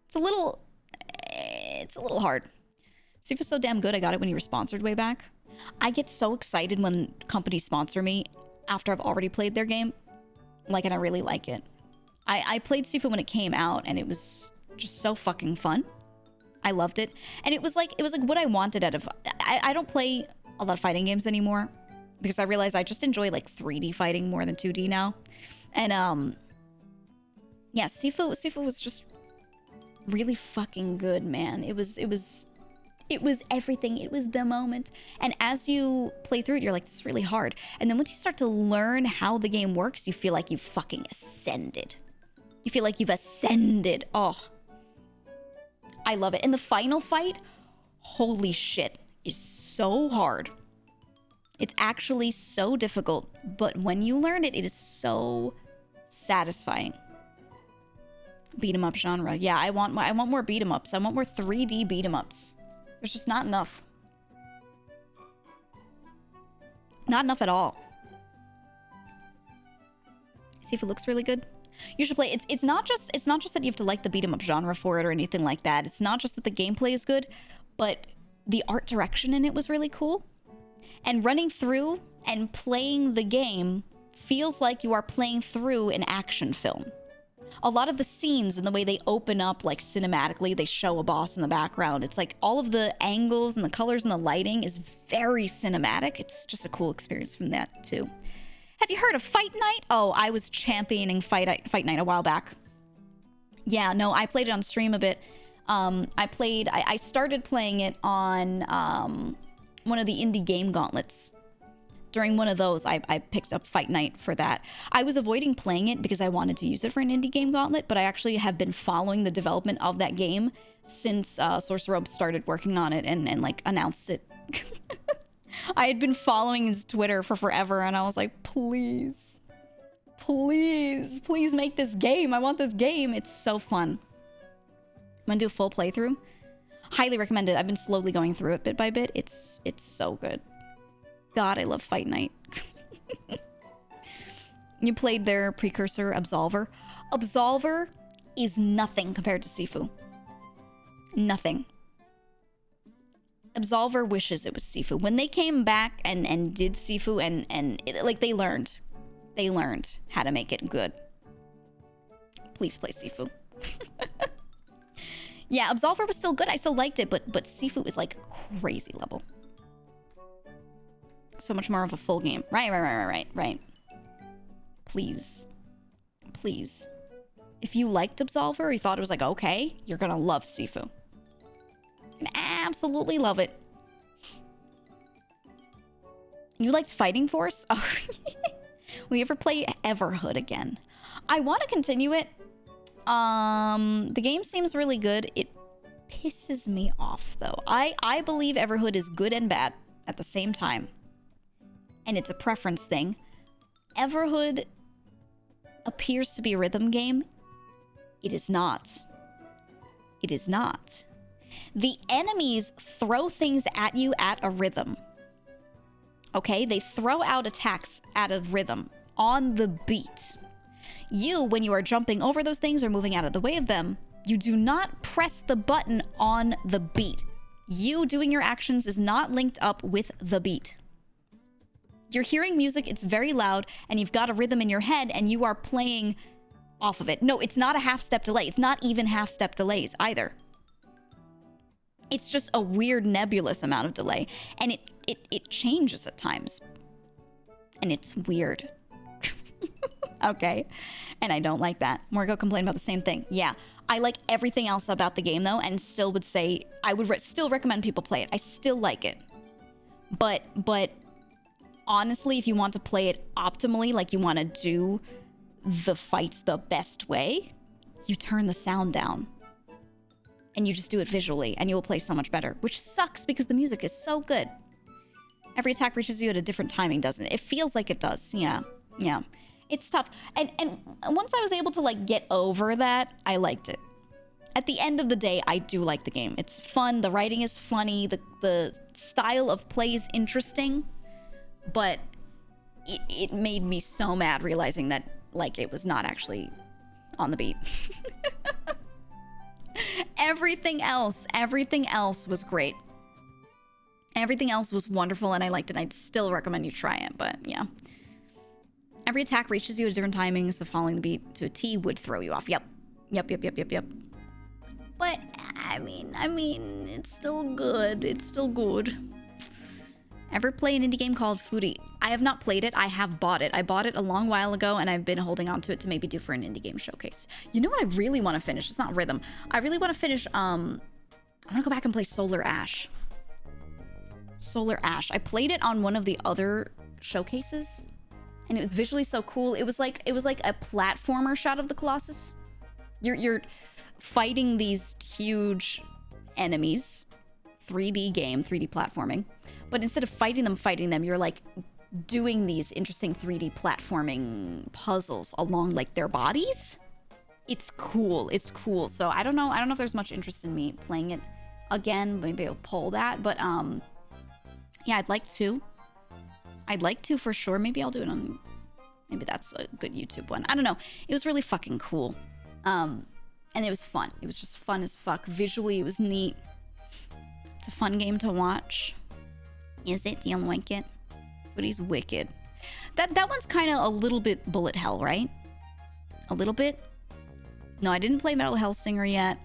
It's a little hard. Sifu's so damn good, I got it when you were sponsored way back. I get so excited when companies sponsor me after I've already played their game. Like, and I really like it. I played Sifu when it came out, and it was just so fucking fun. I loved it. And it was like what I wanted out of... I don't play a lot of fighting games anymore, because I realize I just enjoy, like, 3D fighting more than 2D now. And, yeah, Sifu was just really fucking good, man. It was everything. It was the moment. And as you play through it, you're like, this is really hard. And then once you start to learn how the game works, you feel like you've fucking ascended. You feel like you've ascended. Oh, I love it. And the final fight, holy shit, is so hard. It's actually so difficult. But when you learn it, it is so satisfying. Beat 'em up genre. Yeah, I want more beat 'em ups. I want more 3D beat 'em ups. There's just not enough. Not enough at all. See if it looks really good. You should play. It's not just that you have to like the beat 'em up genre for it or anything like that. It's not just that the gameplay is good, but the art direction in it was really cool. And running through and playing the game feels like you are playing through an action film. A lot of the scenes and the way they open up, like cinematically, they show a boss in the background. It's like all of the angles and the colors and the lighting is very cinematic. It's just a cool experience from that too. Have you heard of Fight Night? Oh, I was championing Fight Night a while back. Yeah, no, I played it on stream a bit. I started playing it on one of the indie game gauntlets. During one of those, I picked up Fight Night for that. I was avoiding playing it because I wanted to use it for an indie game gauntlet, but I actually have been following the development of that game since Sorcerer started working on it and like announced it. I had been following his Twitter for forever, and I was like, please, please, please make this game. I want this game. It's so fun. I'm gonna do a full playthrough. Highly recommend it. I've been slowly going through it bit by bit. It's so good. God, I love Fight Night. You played their precursor, Absolver. Absolver is nothing compared to Sifu. Nothing. Absolver wishes it was Sifu. When they came back and did Sifu and like they learned how to make it good. Please play Sifu. Yeah, Absolver was still good. I still liked it, but Sifu is like crazy level. So much more of a full game. Right. Please. Please. If you liked Absolver or you thought it was like, okay, you're gonna love Sifu. You're gonna absolutely love it. You liked Fighting Force? Oh. Will you ever play Everhood again? I want to continue it. The game seems really good. It pisses me off, though. I believe Everhood is good and bad at the same time. And it's a preference thing. Everhood appears to be a rhythm game. It is not. It is not. The enemies throw things at you at a rhythm. Okay? They throw out attacks at a rhythm on the beat. You, when you are jumping over those things or moving out of the way of them, you do not press the button on the beat. You doing your actions is not linked up with the beat. You're hearing music, it's very loud, and you've got a rhythm in your head, and you are playing off of it. No, it's not a half-step delay. It's not even half-step delays either. It's just a weird nebulous amount of delay, and it changes at times. And it's weird. Okay? And I don't like that. Morgo complained about the same thing. Yeah. I like everything else about the game, though, and still would say... I would still recommend people play it. I still like it. But honestly, if you want to play it optimally, like you want to do the fights the best way, you turn the sound down. And you just do it visually, and you will play so much better. Which sucks, because the music is so good. Every attack reaches you at a different timing, doesn't it? It feels like it does. Yeah. Yeah. It's tough. And once I was able to, like, get over that, I liked it. At the end of the day, I do like the game. It's fun. The writing is funny. The style of play is interesting. But it made me so mad realizing that, like, it was not actually on the beat. Everything else was great. Everything else was wonderful, and I liked it. I'd still recommend you try it, but yeah. Every attack reaches you at different timings, so following the beat to a T would throw you off. Yep. But, I mean, it's still good. It's still good. Ever play an indie game called Foodie? I have not played it. I have bought it. I bought it a long while ago, and I've been holding on to it to maybe do for an indie game showcase. You know what I really want to finish? It's not Rhythm. I really want to finish, I want to go back and play Solar Ash. Solar Ash. I played it on one of the other showcases, and it was visually so cool. It was like a platformer shot of the Colossus. You're fighting these huge enemies. 3D game, 3D platforming. But instead of fighting them, you're like doing these interesting 3D platforming puzzles along like their bodies. It's cool. It's cool. So I don't know if there's much interest in me playing it again. Maybe I'll pull that. But yeah, I'd like to for sure. Maybe I'll do it on, maybe that's a good YouTube one. I don't know. It was really fucking cool. And it was fun. It was just fun as fuck. Visually, it was neat. It's a fun game to watch. Is it? Do you like it? But he's wicked. That one's kind of a little bit bullet hell, right? A little bit? No, I didn't play Metal Hellsinger yet.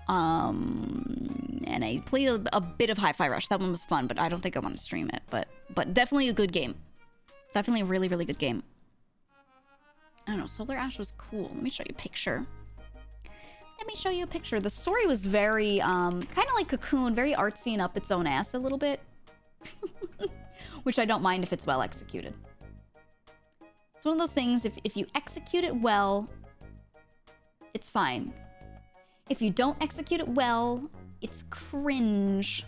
And I played a bit of Hi-Fi Rush. That one was fun, but I don't think I want to stream it. But definitely a good game. Definitely a really, really good game. I don't know. Solar Ash was cool. Let me show you a picture. The story was very, kind of like Cocoon, very artsy and up its own ass a little bit. Which I don't mind if it's well executed. It's one of those things, if you execute it well, it's fine. If you don't execute it well, it's cringe.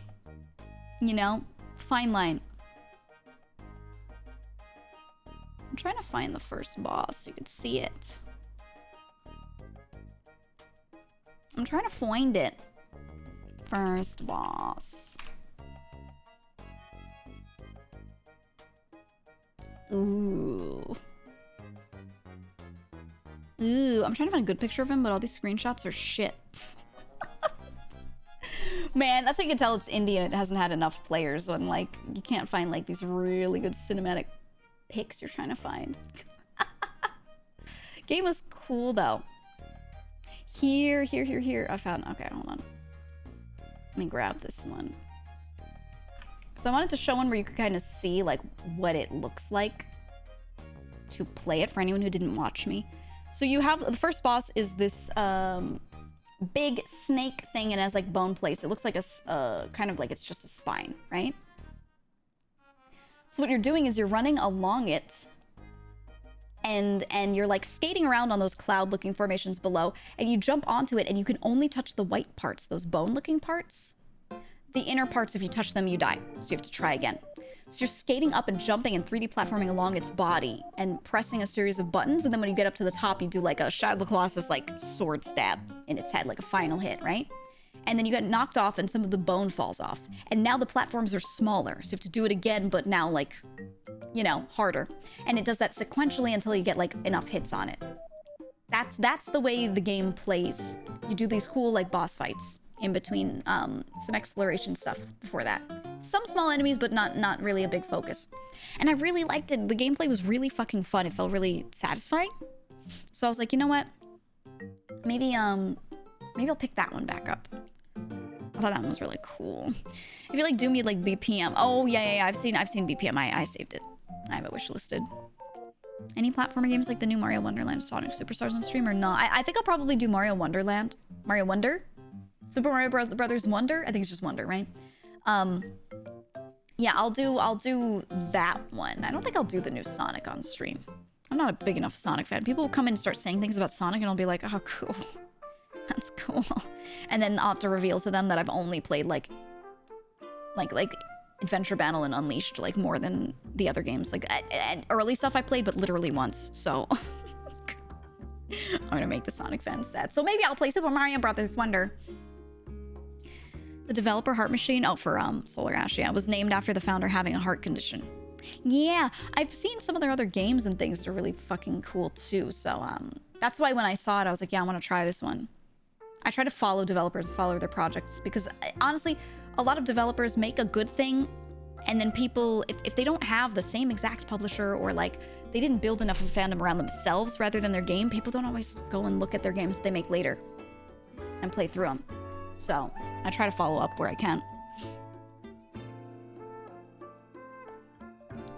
You know? Fine line. I'm trying to find the first boss so you can see it. I'm trying to find it. First boss. Ooh. I'm trying to find a good picture of him, but all these screenshots are shit. Man, that's how you can tell it's indie and it hasn't had enough players when, like, you can't find, like, these really good cinematic pics you're trying to find. Game was cool, though. Here. I found, okay, hold on. Let me grab this one. So I wanted to show one where you could kind of see, like, what it looks like to play it for anyone who didn't watch me. So you have, the first boss is this big snake thing, and it has, like, bone plates. It looks like a, kind of like it's just a spine, right? So what you're doing is you're running along it, and you're, like, skating around on those cloud-looking formations below, and you jump onto it, and you can only touch the white parts, those bone-looking parts. The inner parts, if you touch them, you die. So you have to try again. So you're skating up and jumping and 3D platforming along its body and pressing a series of buttons. And then when you get up to the top, you do like a Shadow of the Colossus, like sword stab in its head, like a final hit, right? and then you get knocked off and some of the bone falls off. And now the platforms are smaller, so you have to do it again, but now like, you know, harder. And it does that sequentially until you get like enough hits on it. That's the way the game plays. You do these cool like boss fights in between some exploration stuff before that. Some small enemies, but not really a big focus. And I really liked it. The gameplay was really fucking fun. It felt really satisfying. So I was like, you know what? Maybe I'll pick that one back up. I thought that one was really cool. If you like Doom, you'd like BPM. Oh yeah. I've seen BPM. I saved it. I have it wish listed. Any platformer games like the new Mario Wonderland Sonic Superstars on stream or not? I think I'll probably do Mario Wonderland. Mario Wonder? Super Mario Brothers Wonder? I think it's just Wonder, right? Yeah, I'll do that one. I don't think I'll do the new Sonic on stream. I'm not a big enough Sonic fan. People will come in and start saying things about Sonic and I'll be like, oh, cool. That's cool. And then I'll have to reveal to them that I've only played like Adventure Battle and Unleashed like more than the other games. Like early stuff I played, but literally once. So I'm gonna make the Sonic fans sad. So maybe I'll play Super Mario Brothers Wonder. The developer Heart Machine, for Solar Ash, yeah, was named after the founder having a heart condition. Yeah, I've seen some of their other games and things that are really fucking cool too. So that's why when I saw it, I was like, yeah, I want to try this one. I try to follow developers, follow their projects, because honestly, a lot of developers make a good thing, and then people, if they don't have the same exact publisher, or like they didn't build enough of a fandom around themselves rather than their game, people don't always go and look at their games that they make later and play through them. So I try to follow up where I can.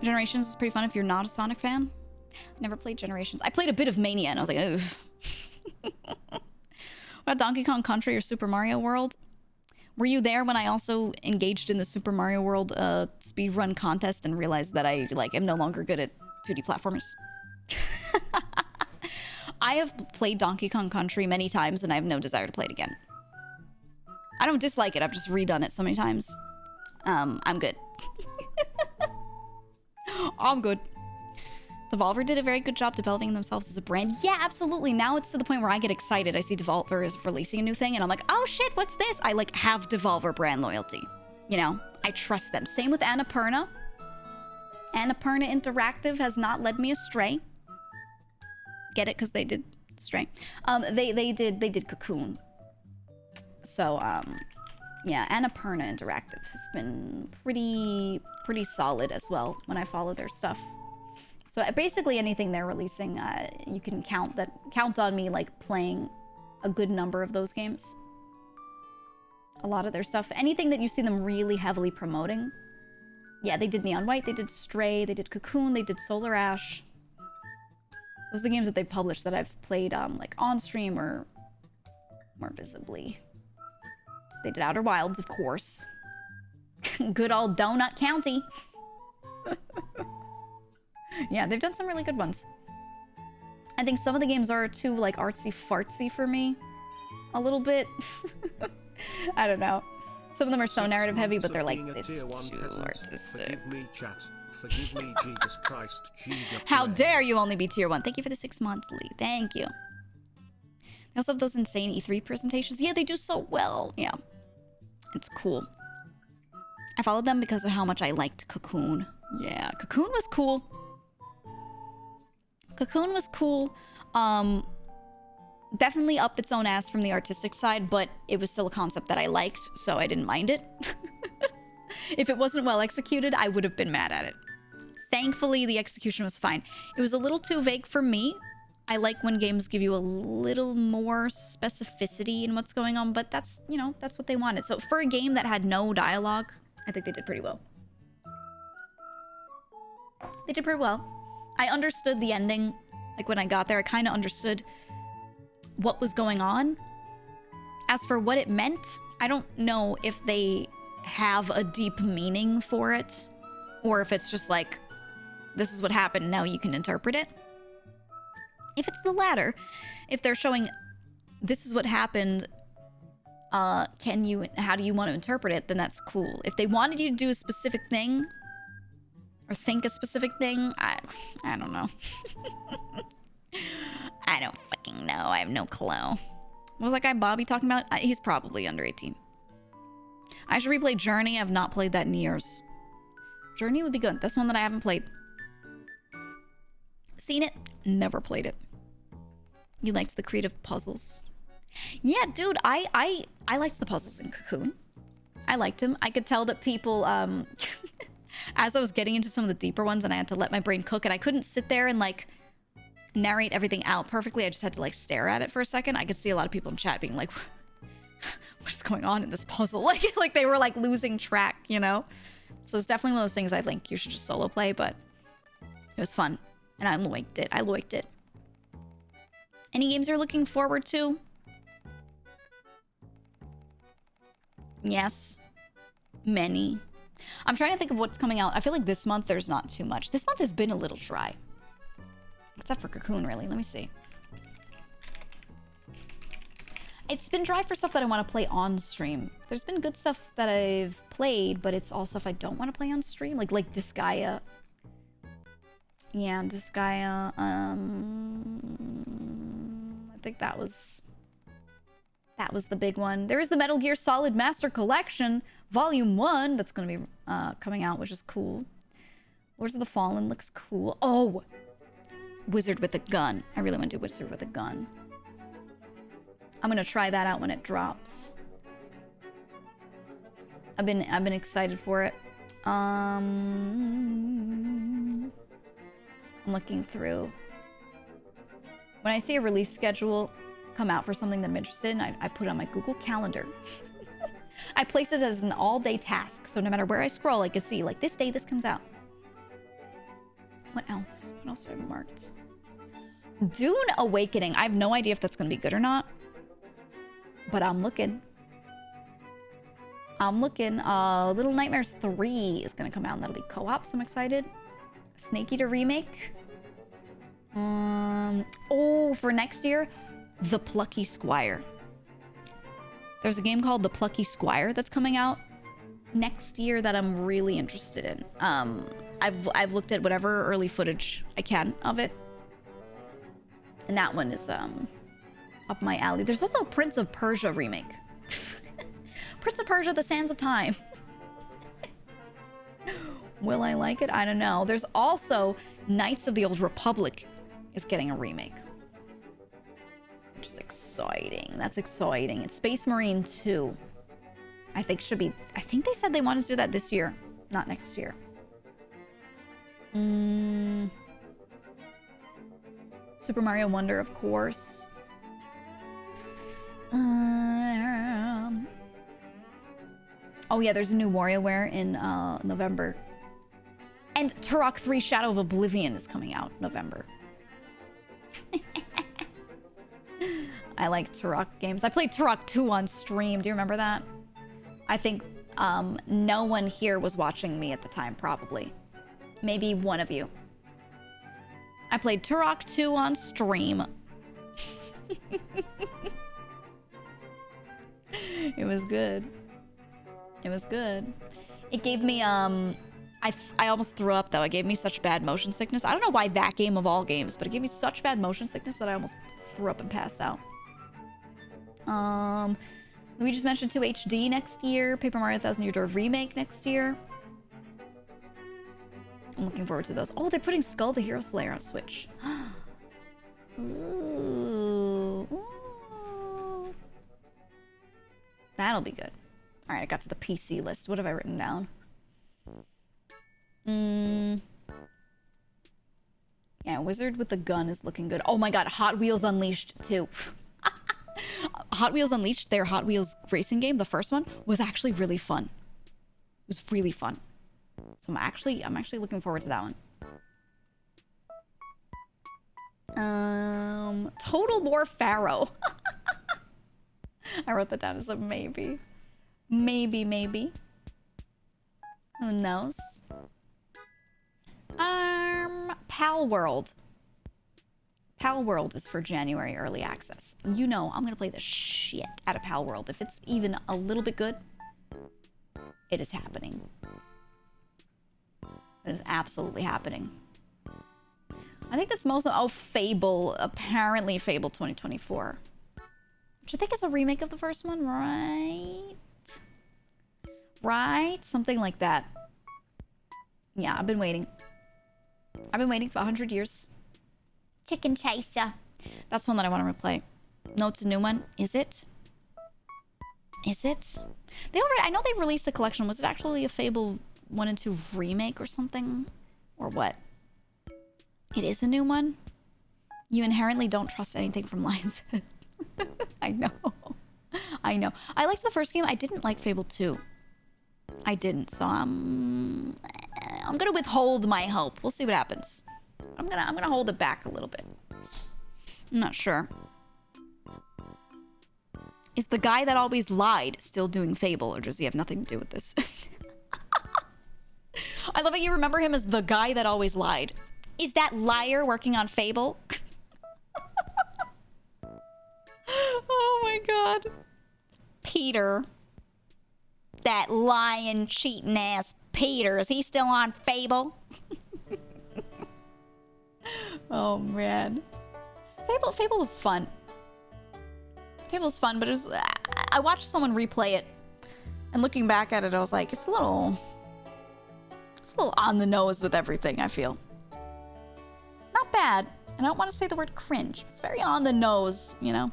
Generations is pretty fun if you're not a Sonic fan. Never played Generations. I played a bit of Mania and I was like, ugh. What about Donkey Kong Country or Super Mario World? Were you there when I also engaged in the Super Mario World speedrun contest and realized that I am no longer good at 2D platformers? I have played Donkey Kong Country many times and I have no desire to play it again. I don't dislike it, I've just redone it so many times. I'm good. I'm good. Devolver did a very good job developing themselves as a brand. Yeah, absolutely. Now it's to the point where I get excited. I see Devolver is releasing a new thing and I'm like, oh shit, what's this? I have Devolver brand loyalty. You know, I trust them. Same with Annapurna. Annapurna Interactive has not led me astray. Get it? Because they did Stray. They did Cocoon. So, yeah, Annapurna Interactive has been pretty solid as well when I follow their stuff. So basically anything they're releasing, you can count on me playing a good number of those games. A lot of their stuff. Anything that you see them really heavily promoting. Yeah, they did Neon White, they did Stray, they did Cocoon, they did Solar Ash. Those are the games that they've published that I've played on stream or more visibly. They did Outer Wilds, of course. Good old Donut County. Yeah, they've done some really good ones. I think some of the games are too artsy-fartsy for me. A little bit. I don't know. Some of them are so narrative heavy, but they're this is too artistic. Forgive me, chat. Forgive me, Jesus Christ. How dare you only be tier 1? Thank you for the 6 months, Lee. Thank you. They also have those insane E3 presentations. Yeah, they do so well. Yeah. It's cool. I followed them because of how much I liked Cocoon. Yeah, Cocoon was cool. Cocoon was cool. Definitely up its own ass from the artistic side, but it was still a concept that I liked, so I didn't mind it. If it wasn't well executed, I would have been mad at it. Thankfully, the execution was fine. It was a little too vague for me. I like when games give you a little more specificity in what's going on, but that's, that's what they wanted. So for a game that had no dialogue, I think they did pretty well. They did pretty well. I understood the ending. When I got there, I kind of understood what was going on. As for what it meant, I don't know if they have a deep meaning for it, or if it's just this is what happened, now you can interpret it. If it's the latter, if they're showing this is what happened, how do you want to interpret it, then that's cool. If they wanted you to do a specific thing or think a specific thing, I don't know. I don't fucking know. I have no clue. What was that guy Bobby talking about? He's probably under 18. I should replay Journey. I've not played that in years. Journey would be good. That's one that I haven't played. Seen it, never played it. You liked the creative puzzles. Yeah, dude, I liked the puzzles in Cocoon. I liked him. I could tell that people, as I was getting into some of the deeper ones and I had to let my brain cook and I couldn't sit there and like narrate everything out perfectly. I just had to like stare at it for a second. I could see a lot of people in chat being like, what's going on in this puzzle? Like they were like losing track, you know? So it's definitely one of those things I think you should just solo play, but it was fun. And I liked it. I liked it. Any games you're looking forward to? Yes. Many. I'm trying to think of what's coming out. I feel like this month there's not too much. This month has been a little dry. Except for Cocoon, really. Let me see. It's been dry for stuff that I want to play on stream. There's been good stuff that I've played, but it's all stuff I don't want to play on stream. Like Disgaea. Yeah, Disgaea. I think that was the big one. There is the Metal Gear Solid Master Collection, Volume 1. That's going to be coming out, which is cool. Lords of the Fallen looks cool. Oh! Wizard with a Gun. I really want to do Wizard with a Gun. I'm going to try that out when it drops. I've been excited for it. I'm looking through. When I see a release schedule come out for something that I'm interested in, I put it on my Google Calendar. I place it as an all-day task, so no matter where I scroll, I can see, like, this day this comes out. What else? What else do I have marked? Dune Awakening. I have no idea if that's going to be good or not, but I'm looking. Little Nightmares 3 is going to come out, and that'll be co-op, so I'm excited. Snake Eater Remake. Oh, for next year, The Plucky Squire. There's a game called The Plucky Squire that's coming out next year that I'm really interested in. I've looked at whatever early footage I can of it, and that one is up my alley. There's also a Prince of Persia remake. Prince of Persia: The Sands of Time. Will I like it? I don't know. There's also Knights of the Old Republic is getting a remake, which is exciting. That's exciting. It's Space Marine 2. I think they said they wanted to do that this year, not next year. Super Mario Wonder, of course. Oh yeah, there's a new WarioWare in November. And Turok 3 Shadow of Oblivion is coming out November. I like Turok games. I played Turok 2 on stream. Do you remember that? I think no one here was watching me at the time, probably. Maybe one of you. I played Turok 2 on stream. It was good. It was good. It gave me, I almost threw up, though. It gave me such bad motion sickness. I don't know why that game of all games, but it gave me such bad motion sickness that I almost threw up and passed out. We just mentioned 2 HD next year. Paper Mario 1000 Year Door Remake next year. I'm looking forward to those. Oh, they're putting Skull the Hero Slayer on Switch. Ooh. Ooh. That'll be good. All right, I got to the PC list. What have I written down? Yeah, Wizard with a Gun is looking good. Oh my god, Hot Wheels Unleashed 2. Hot Wheels Unleashed, their Hot Wheels racing game, the first one, was actually really fun. It was really fun. So I'm actually looking forward to that one. Total War Pharaoh. I wrote that down as a maybe. Maybe. Who knows? Pal World. Pal World is for January early access. You know I'm gonna play the shit out of Pal World. If it's even a little bit good, it is happening. It is absolutely happening. I think that's most of... Oh, Fable. Apparently Fable 2024. which I think is a remake of the first one, right? Right? Something like that. Yeah, I've been waiting. I've been waiting for 100 years. Chicken Chaser. That's one that I want to replay. No, it's a new one. Is it? Is it? They already... I know they released a collection. Was it actually a Fable 1 and 2 remake or something? Or what? It is a new one? You inherently don't trust anything from Lion's Head. I know. I know. I liked the first game. I didn't like Fable 2. I didn't, so I'm gonna withhold my hope. We'll see what happens. I'm gonna hold it back a little bit. I'm not sure. Is the guy that always lied still doing Fable, or does he have nothing to do with this? I love it you remember him as the guy that always lied. Is that liar working on Fable? Oh my god. Peter. That lying, cheating ass Peter. Is he still on Fable? Oh man. Fable was fun. Fable was fun, but it was... I watched someone replay it. And looking back at it, I was like, it's a little on the nose with everything, I feel. Not bad. I don't want to say the word cringe. It's very on the nose, you know?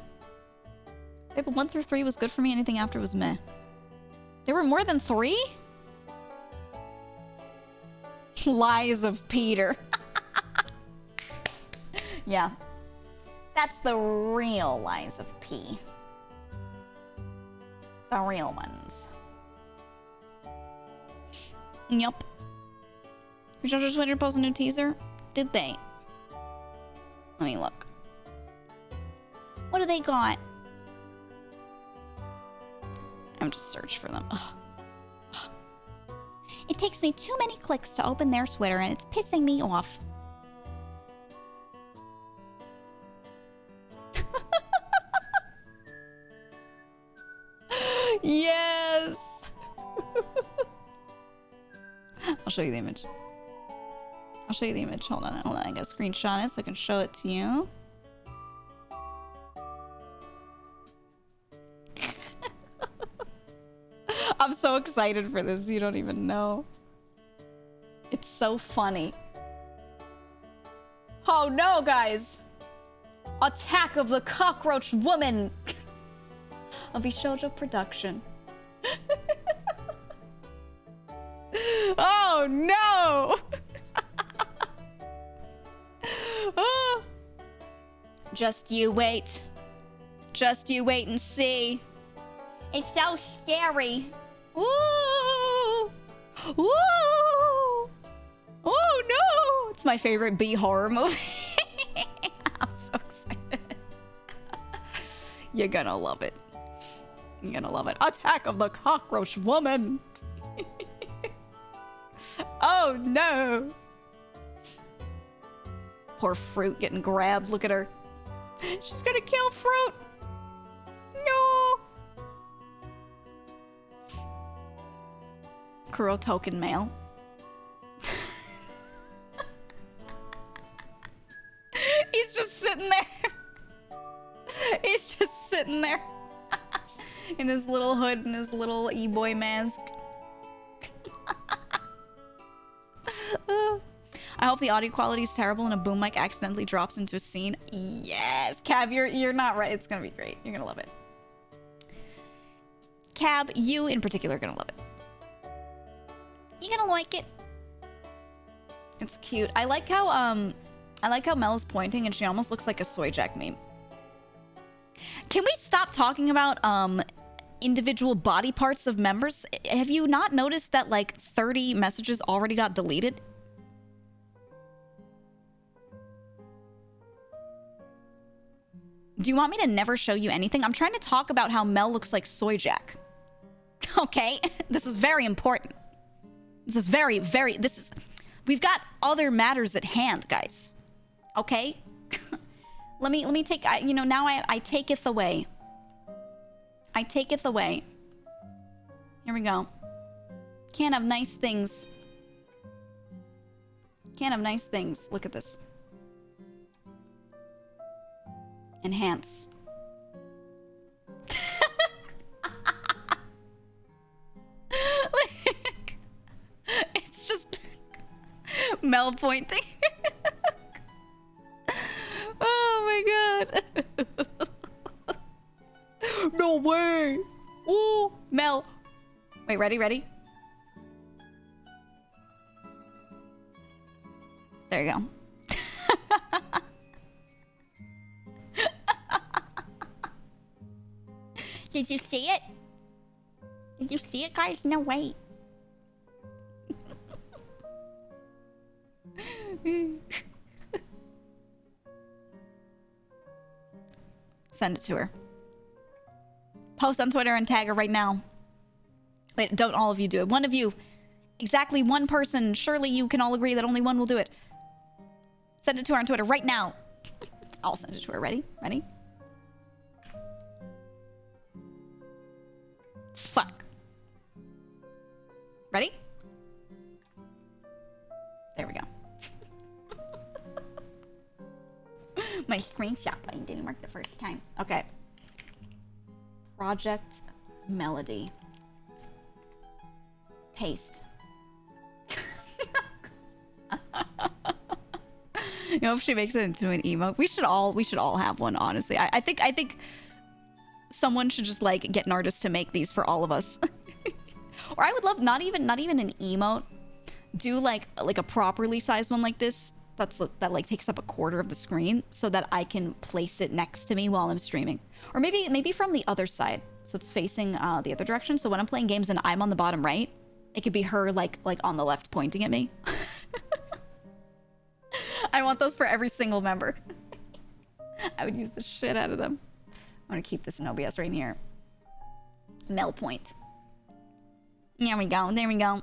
Fable 1 through 3 was good for me. Anything after was meh. There were more than 3? Lies of Peter. Yeah. That's the real lies of P. The real ones. Yup. Reach just waited to post a new teaser? Did they? Let me look. What do they got? I'm just search for them. Ugh. Ugh. It takes me too many clicks to open their Twitter and it's pissing me off. Yes! I'll show you the image. I'll show you the image. Hold on. I gotta screenshot it so I can show it to you. I'm so excited for this. You don't even know. It's so funny. Oh no, guys! Attack of the Cockroach Woman! Of Shoujo production. Oh no! Oh. Just you wait. Just you wait and see. It's so scary. Ooh! Ooh! Oh no! It's my favorite B horror movie. I'm so excited. You're gonna love it. You're gonna love it. Attack of the Cockroach Woman! Oh no! Poor Fruit getting grabbed. Look at her. She's gonna kill Fruit! No! Kuro token mail. He's just sitting there. He's just sitting there. In his little hood and his little e-boy mask. I hope the audio quality is terrible and a boom mic accidentally drops into a scene. Yes, Cab, you're not right. It's gonna be great. You're gonna love it. Cab, you in particular are gonna love it. You're gonna like it. It's cute. I like how Mel is pointing and she almost looks like a Soy Jack meme. Can we stop talking about individual body parts of members? Have you not noticed that like 30 messages already got deleted? Do you want me to never show you anything? I'm trying to talk about how Mel looks like Soy Jack. Okay? This is very important. This is very, very... We've got other matters at hand, guys. Okay? Let me take... now I taketh away. I taketh away. Here we go. Can't have nice things. Can't have nice things. Look at this. Mel pointing. Oh my god. No way. Ooh, Mel. Wait, ready? There you go. Did you see it? Did you see it, guys? No way. Send it to her. Post on Twitter and tag her right now. Wait, don't all of you do it. One of you. Exactly one person. Surely you can all agree that only one will do it. Send it to her on Twitter right now. I'll send it to her. Ready? Ready? Fuck. Ready? There we go. My screenshot button didn't work the first time. Okay. Project Melody. Paste. You know, if she makes it into an emote, we should all have one, honestly. I think someone should just like get an artist to make these for all of us. Or I would love not even an emote. Do like a properly sized one like this that like takes up a quarter of the screen so that I can place it next to me while I'm streaming. Or maybe from the other side. So it's facing the other direction. So when I'm playing games and I'm on the bottom right, it could be her like on the left pointing at me. I want those for every single member. I would use the shit out of them. I'm gonna keep this in OBS right here. Mel point. There we go. There we go.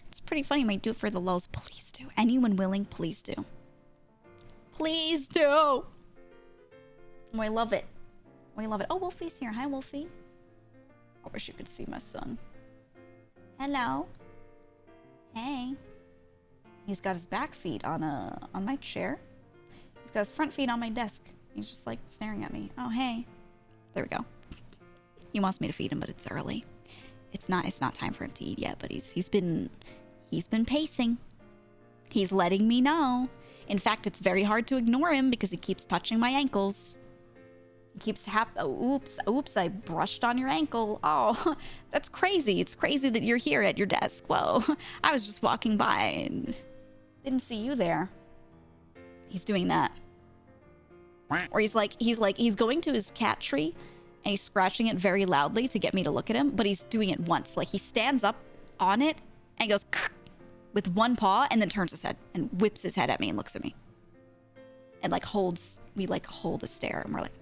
It's pretty funny. Might do it for the lulz. Please do. Anyone willing, please do. Please do. Oh, I love it. Oh, I love it. Oh, Wolfie's here. Hi, Wolfie. I wish you could see my son. Hello. Hey. He's got his back feet on my chair. He's got his front feet on my desk. He's just like staring at me. Oh, hey. There we go. He wants me to feed him, but it's early. It's not time for him to eat yet, but he's been pacing. He's letting me know. In fact, it's very hard to ignore him because he keeps touching my ankles. He keeps oops, I brushed on your ankle. Oh, that's crazy. It's crazy that you're here at your desk. Whoa. I was just walking by and didn't see you there. He's doing that. Or he's going to his cat tree and he's scratching it very loudly to get me to look at him, but he's doing it once. Like he stands up on it and he goes with one paw and then turns his head and whips his head at me and looks at me. And we hold a stare and we're like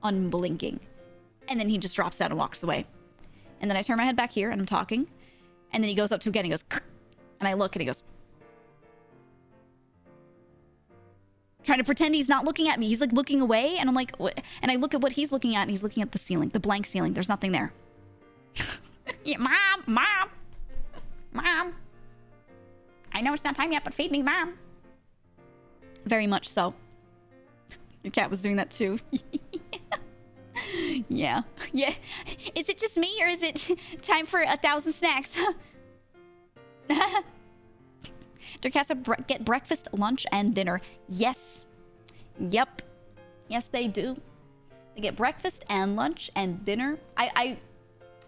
unblinking. And then he just drops down and walks away. And then I turn my head back here and I'm talking. And then he goes up to again, he goes and I look and he goes trying to pretend he's not looking at me. He's like looking away and I'm like, what? And I look at what he's looking at and he's looking at the ceiling, the blank ceiling. There's nothing there. Yeah, Mom. I know it's not time yet, but feed me, Mom. Very much so. The cat was doing that too. Yeah. Is it just me or is it time for 1,000 snacks? Do cats get breakfast, lunch, and dinner? Yes. Yep. Yes, they do. They get breakfast and lunch and dinner. A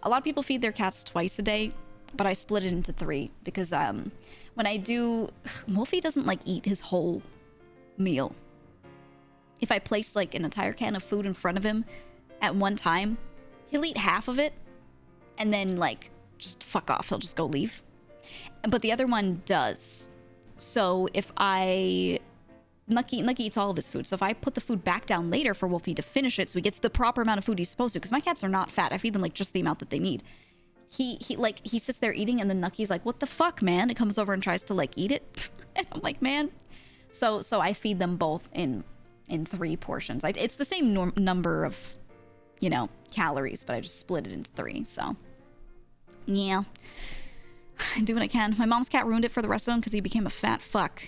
lot of people feed their cats twice a day, but I split it into 3 because when I do, Wolfie doesn't like eat his whole meal. If I place like an entire can of food in front of him at one time, he'll eat half of it and then like just fuck off. He'll just go leave. But the other one does. So if Nucky eats all of his food. So if I put the food back down later for Wolfie to finish it so he gets the proper amount of food he's supposed to, because my cats are not fat. I feed them like just the amount that they need. He sits there eating and then Nucky's like, what the fuck, man? It comes over and tries to like eat it. And I'm like, man. So I feed them both in 3 portions. It's the same number of, calories, but I just split it into 3. So yeah. I do what I can. My mom's cat ruined it for the rest of them because he became a fat fuck.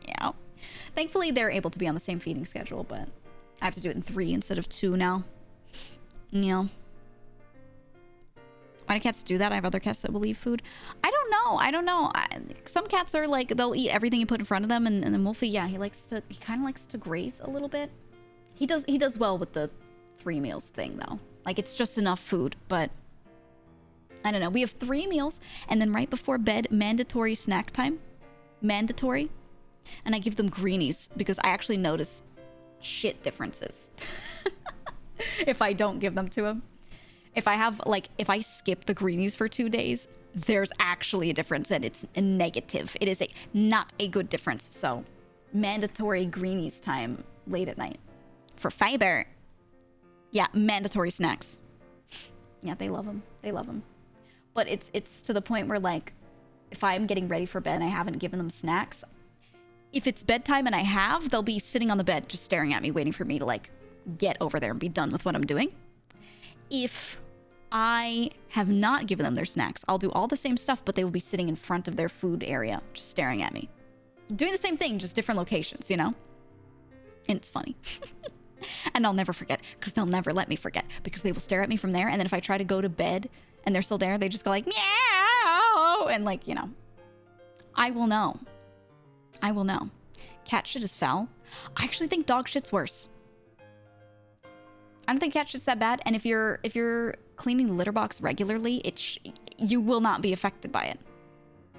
Yeah. Thankfully, they're able to be on the same feeding schedule, but I have to do it in 3 instead of 2 now. Yeah. Why do cats do that? I have other cats that will leave food. I don't know. I don't know. Some cats are like, they'll eat everything you put in front of them. And then Wolfie, yeah, he kind of likes to graze a little bit. He does well with the 3 meals thing though. Like it's just enough food, but I don't know. We have 3 meals and then right before bed, mandatory snack time. Mandatory. And I give them greenies because I actually notice shit differences if I don't give them to them. If I skip the greenies for 2 days, there's actually a difference and it's a negative. It is not a good difference. So mandatory greenies time late at night for fiber. Yeah, mandatory snacks. Yeah, they love them. They love them. But it's to the point where like, if I'm getting ready for bed and I haven't given them snacks, if it's bedtime and I have, they'll be sitting on the bed just staring at me, waiting for me to like get over there and be done with what I'm doing. If I have not given them their snacks, I'll do all the same stuff, but they will be sitting in front of their food area, just staring at me. Doing the same thing, just different locations, you know? And it's funny. And I'll never forget, because they'll never let me forget, because they will stare at me from there, and then if I try to go to bed and they're still there, they just go like, meow, and like, you know. I will know. I will know. Cat shit is foul. I actually think dog shit's worse. I don't think cat shit's that bad, and if you're cleaning the litter box regularly, you will not be affected by it.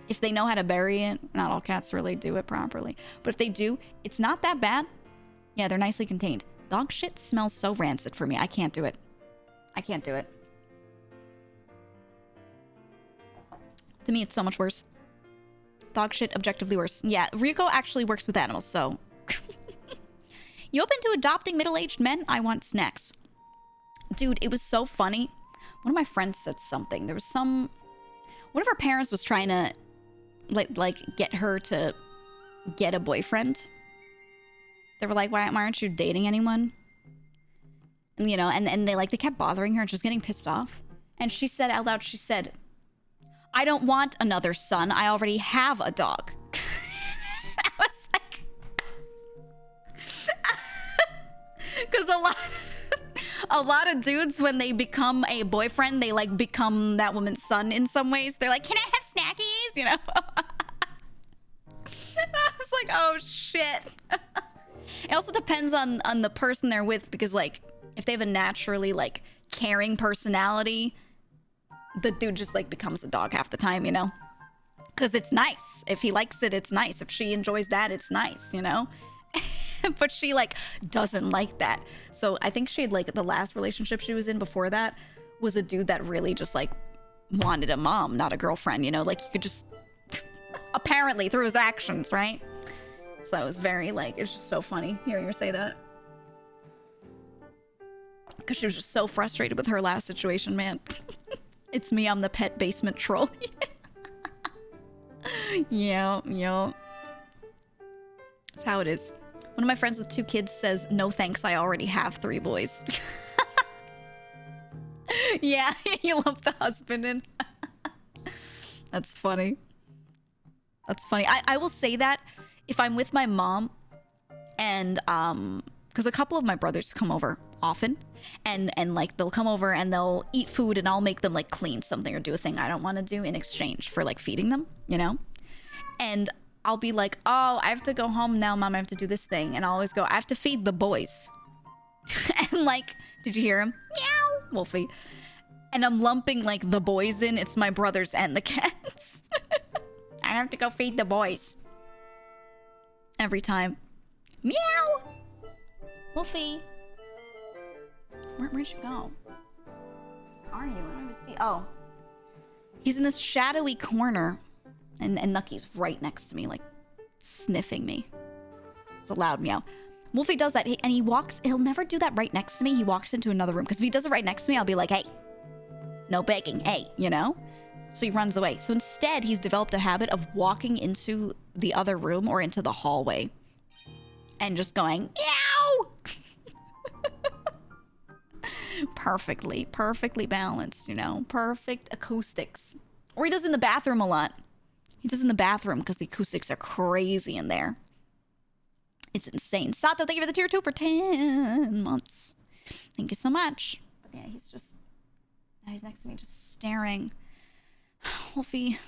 If they know how to bury it, not all cats really do it properly, but if they do, it's not that bad. Yeah, they're nicely contained. Dog shit smells so rancid for me. I can't do it. I can't do it. To me, it's so much worse. Dog shit, objectively worse. Yeah, Ryuko actually works with animals, so... You open to adopting middle-aged men? I want snacks. Dude, it was so funny. One of my friends said something. There was one of her parents was trying to, like get her to get a boyfriend. They were like, why aren't you dating anyone? And, you know, and they kept bothering her and she was getting pissed off. And she said out loud, she said, I don't want another son. I already have a dog. I was like... Because a lot of dudes, when they become a boyfriend, they like become that woman's son in some ways. They're like, can I have snackies? You know? I was like, oh shit. It also depends on the person they're with, because like if they have a naturally like caring personality, the dude just like becomes a dog half the time, you know? Because it's nice. If he likes it, it's nice. If she enjoys that, it's nice, you know? But she like doesn't like that. So I think she had like the last relationship she was in before that was a dude that really just like wanted a mom, not a girlfriend, you know? Like you could just apparently through his actions, right? So it was very like, it's just so funny hearing her say that. Because she was just so frustrated with her last situation, man. It's me, I'm the pet basement troll. Yeah. That's how it is. One of my friends with 2 kids says, no thanks, I already have 3 boys. Yeah, you lump the husband in. That's funny. That's funny. I will say that if I'm with my mom and, because a couple of my brothers come over often and like they'll come over and they'll eat food and I'll make them like clean something or do a thing I don't want to do in exchange for like feeding them, you know? And I'll be like, oh, I have to go home now, Mom. I have to do this thing. And I'll always go, I have to feed the boys. And like, did you hear him? Meow, Wolfie. And I'm lumping like the boys in. It's my brothers and the cats. I have to go feed the boys. Every time. Meow. Wolfie. Where'd you go? Where are you? I don't even see. Oh. He's in this shadowy corner. And Nucky's right next to me, like, sniffing me. It's a loud meow. Wolfie does that, and he walks... He'll never do that right next to me. He walks into another room. Because if he does it right next to me, I'll be like, hey. No begging, hey, you know? So he runs away. So instead, he's developed a habit of walking into the other room or into the hallway. And just going, meow! Perfectly balanced, you know? Perfect acoustics. Or he does in the bathroom a lot. He does in the bathroom because the acoustics are crazy in there. It's insane. Sato, thank you for the tier 2 for 10 months. Thank you so much. But yeah, he's just He's next to me just staring. Wolfie.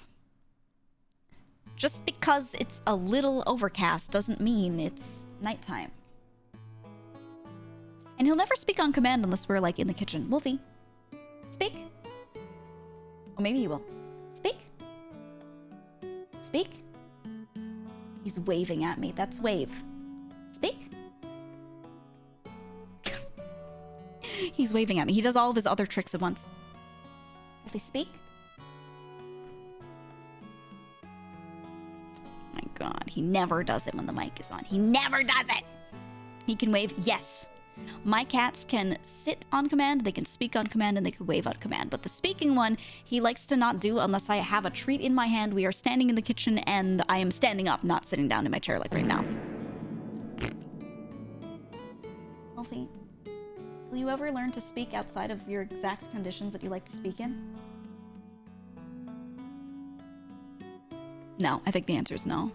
Just because it's a little overcast doesn't mean it's nighttime. And he'll never speak on command unless we're like in the kitchen. Wolfie, speak. Or maybe he will. Speak. Speak. He's waving at me. That's wave. Speak. He's waving at me. He does all of his other tricks at once. Wolfie, speak. My God, he never does it when the mic is on. He never does it. He can wave. Yes. My cats can sit on command, they can speak on command, and they can wave on command. But the speaking one, he likes to not do unless I have a treat in my hand. We are standing in the kitchen, and I am standing up, not sitting down in my chair like right now. Wolfie, will you ever learn to speak outside of your exact conditions that you like to speak in? No, I think the answer is no.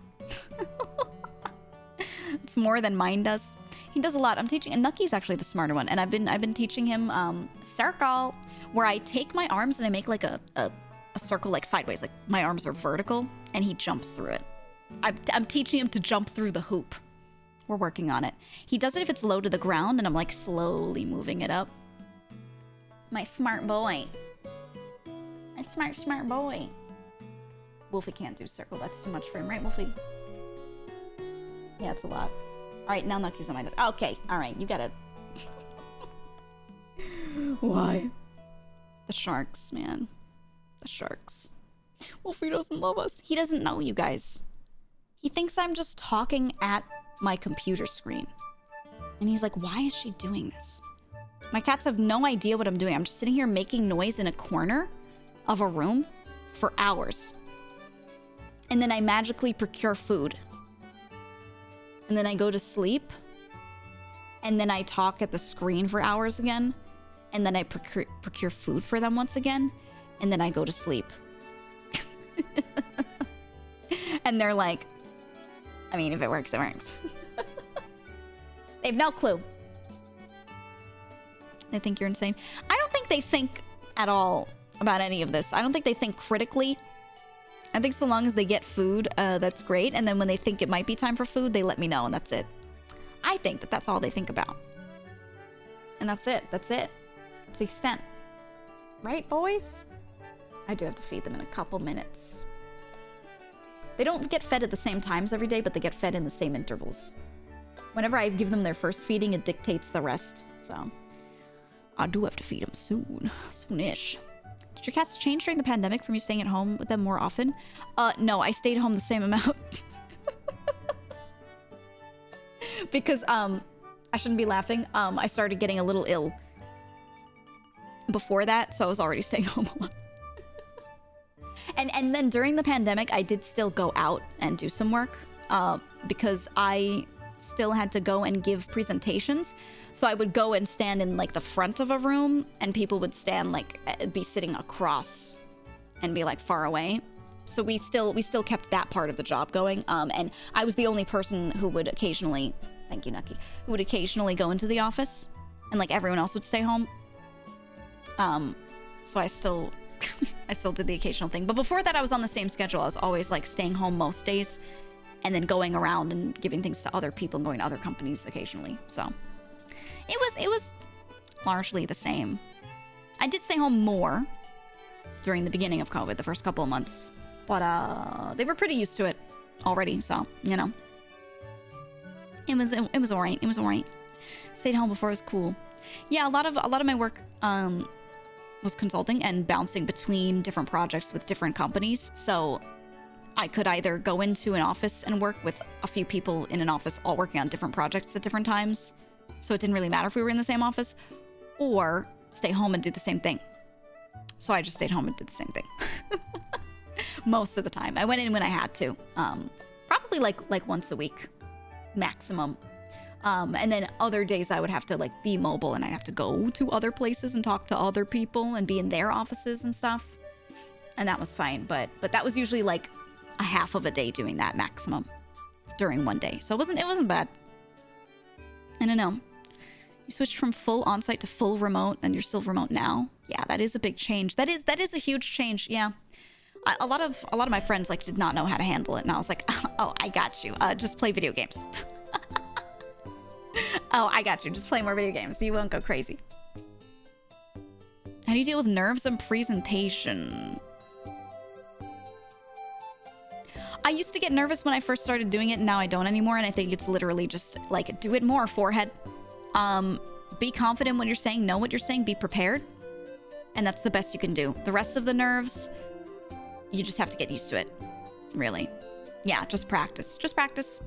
It's more than mine does. He does a lot. I'm teaching, and Nucky's actually the smarter one, and I've been teaching him circle, where I take my arms and I make like a circle like sideways, like my arms are vertical, and he jumps through it. I'm teaching him to jump through the hoop. We're working on it. He does it if it's low to the ground, and I'm like slowly moving it up. My smart boy. My smart boy. Wolfie can't do circle. That's too much for him, right, Wolfie? Yeah, it's a lot. All right, now Nucky's on my desk. Okay, all right, you got it. Why? The sharks, man. The sharks. Wolfie doesn't love us. He doesn't know, you guys. He thinks I'm just talking at my computer screen. And he's like, why is she doing this? My cats have no idea what I'm doing. I'm just sitting here making noise in a corner of a room for hours. And then I magically procure food. And then I go to sleep. And then I talk at the screen for hours again. And then I procure food for them once again. And then I go to sleep. And they're like, I mean, if it works, it works. They have no clue. They think you're insane. I don't think they think at all about any of this. I don't think they think critically. I think so long as they get food, that's great. And then when they think it might be time for food, they let me know, and that's it. I think that that's all they think about. And that's it. That's it. It's the extent. Right, boys? I do have to feed them in a couple minutes. They don't get fed at the same times every day, but they get fed in the same intervals. Whenever I give them their first feeding, it dictates the rest. So I do have to feed them soon. Soonish. Did your cats change during the pandemic from you staying at home with them more often? No, I stayed home the same amount. Because, I shouldn't be laughing. I started getting a little ill before that, so I was already staying home a lot. And then during the pandemic, I did still go out and do some work, because I still had to go and give presentations. So I would go and stand in like the front of a room, and people would stand like, be sitting across and be like far away. So we still kept that part of the job going. And I was the only person who would occasionally, thank you, Nucky, who would occasionally go into the office, and like everyone else would stay home. So I still did the occasional thing. But before that, I was on the same schedule. I was always like staying home most days, and then going around and giving things to other people and going to other companies occasionally. So it was largely the same. I did stay home more during the beginning of COVID, the first couple of months, but they were pretty used to it already. So, you know, it was all right. It was all right. Stayed home before it was cool. Yeah, a lot of my work was consulting and bouncing between different projects with different companies. So I could either go into an office and work with a few people in an office all working on different projects at different times. So it didn't really matter if we were in the same office, or stay home and do the same thing. So I just stayed home and did the same thing. Most of the time. I went in when I had to. Probably like once a week, maximum. And then other days I would have to like be mobile, and I'd have to go to other places and talk to other people and be in their offices and stuff. And that was fine. But that was usually like a half of a day doing that maximum during one day. So it wasn't bad. I don't know. You switched from full on-site to full remote, and you're still remote now. Yeah, that is a big change. That is a huge change. Yeah. A lot of my friends like did not know how to handle it, and I was like, "Oh, I got you. Just play video games." Oh, I got you. Just play more video games. You won't go crazy. How do you deal with nerves and presentation? I used to get nervous when I first started doing it, and now I don't anymore, and I think it's literally just like, do it more, forehead. Be confident when you're saying, know what you're saying, be prepared. And that's the best you can do. The rest of the nerves, you just have to get used to it, really. Yeah, just practice. Just practice.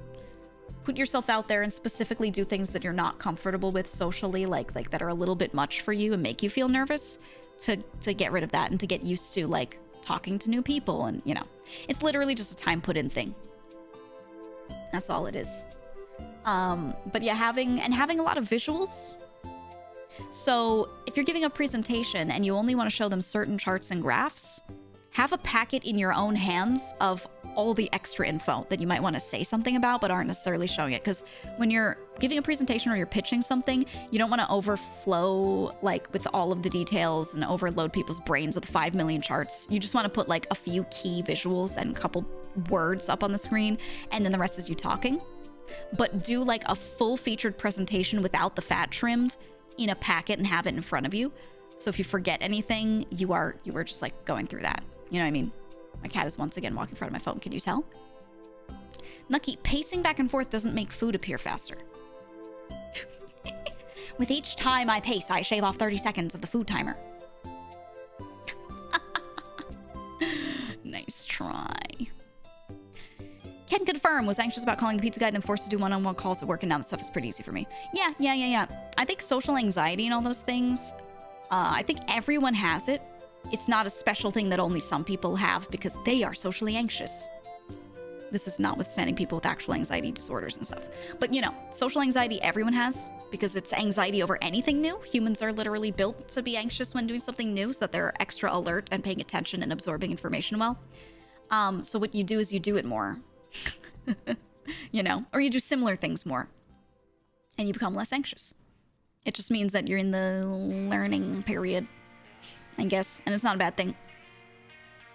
Put yourself out there and specifically do things that you're not comfortable with socially, like that are a little bit much for you and make you feel nervous, to get rid of that and to get used to, like, talking to new people. And, you know, it's literally just a time put in thing. That's all it is. But yeah, having a lot of visuals. So if you're giving a presentation and you only want to show them certain charts and graphs, have a packet in your own hands of all the extra info that you might want to say something about but aren't necessarily showing it. Because when you're giving a presentation or you're pitching something, you don't want to overflow like with all of the details and overload people's brains with 5 million charts. You just want to put like a few key visuals and a couple words up on the screen, and then the rest is you talking. But do like a full featured presentation without the fat trimmed in a packet and have it in front of you. So if you forget anything, you were just like going through that. You know what I mean? My cat is once again walking in front of my phone. Can you tell? Nucky, pacing back and forth doesn't make food appear faster. With each time I pace, I shave off 30 seconds of the food timer. Nice try. Can confirm, was anxious about calling the pizza guy, then forced to do one-on-one calls at work, and now that stuff is pretty easy for me. Yeah. I think social anxiety and all those things, I think everyone has it. It's not a special thing that only some people have because they are socially anxious. This is notwithstanding people with actual anxiety disorders and stuff. But, you know, social anxiety everyone has because it's anxiety over anything new. Humans are literally built to be anxious when doing something new so that they're extra alert and paying attention and absorbing information well. So what you do is you do it more. You know, or you do similar things more and you become less anxious. It just means that you're in the learning period, I guess, and it's not a bad thing.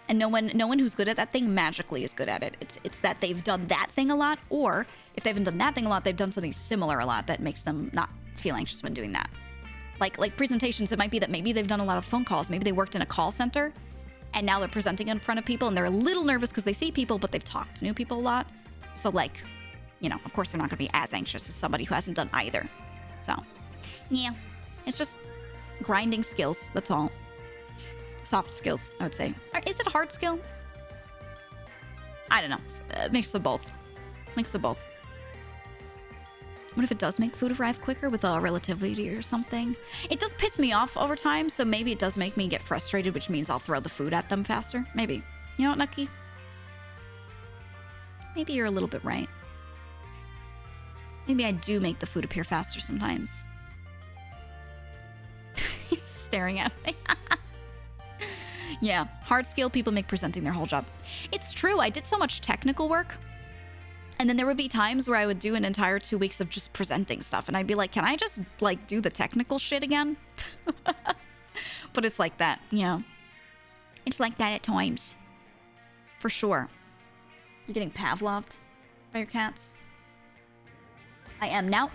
And no one who's good at that thing magically is good at it. It's that they've done that thing a lot, or if they haven't done that thing a lot, they've done something similar a lot that makes them not feel anxious when doing that. Like presentations, it might be that maybe they've done a lot of phone calls. Maybe they worked in a call center and now they're presenting in front of people and they're a little nervous because they see people, but they've talked to new people a lot. So like, you know, of course they're not going to be as anxious as somebody who hasn't done either. So, yeah, it's just grinding skills. That's all. Soft skills, I would say. Is it a hard skill? I don't know. Mix of both. Mix of both. What if it does make food arrive quicker with a relativity or something? It does piss me off over time, so maybe it does make me get frustrated, which means I'll throw the food at them faster. Maybe. You know what, Nucky? Maybe you're a little bit right. Maybe I do make the food appear faster sometimes. He's staring at me. Yeah, hard skill people make presenting their whole job. It's true, I did so much technical work. And then there would be times where I would do an entire 2 weeks of just presenting stuff. And I'd be like, can I just, like, do the technical shit again? But it's like that, yeah. It's like that at times. For sure. You're getting Pavloved by your cats? I am. Now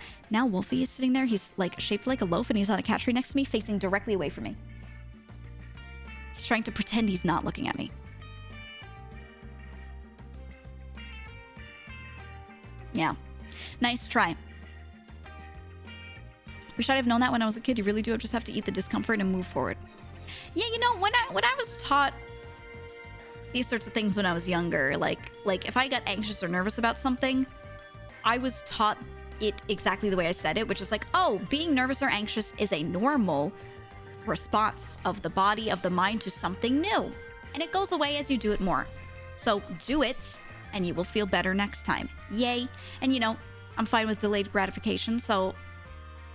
Wolfie is sitting there. He's, like, shaped like a loaf, and he's on a cat tree next to me, facing directly away from me. He's trying to pretend he's not looking at me. Yeah. Nice try. Wish I'd have known that when I was a kid. You really do just have to eat the discomfort and move forward. Yeah, you know, when I was taught these sorts of things when I was younger, like if I got anxious or nervous about something, I was taught it exactly the way I said it, which is like, oh, being nervous or anxious is a normal response of the body, of the mind to something new. And it goes away as you do it more. So do it, and you will feel better next time. Yay. And, you know, I'm fine with delayed gratification, so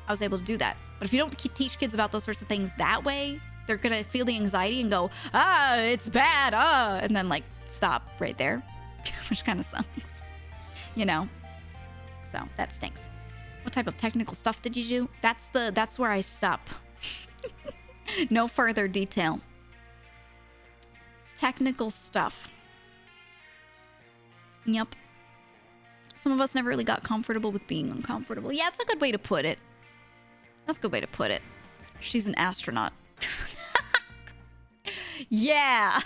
I was able to do that. But if you don't teach kids about those sorts of things that way, they're going to feel the anxiety and go, it's bad, and then, like, stop right there, which kind of sucks, you know? So that stinks. What type of technical stuff did you do? That's where I stop. No further detail. Technical stuff. Yep. Some of us never really got comfortable with being uncomfortable. Yeah, it's a good way to put it. That's a good way to put it. She's an astronaut. Yeah.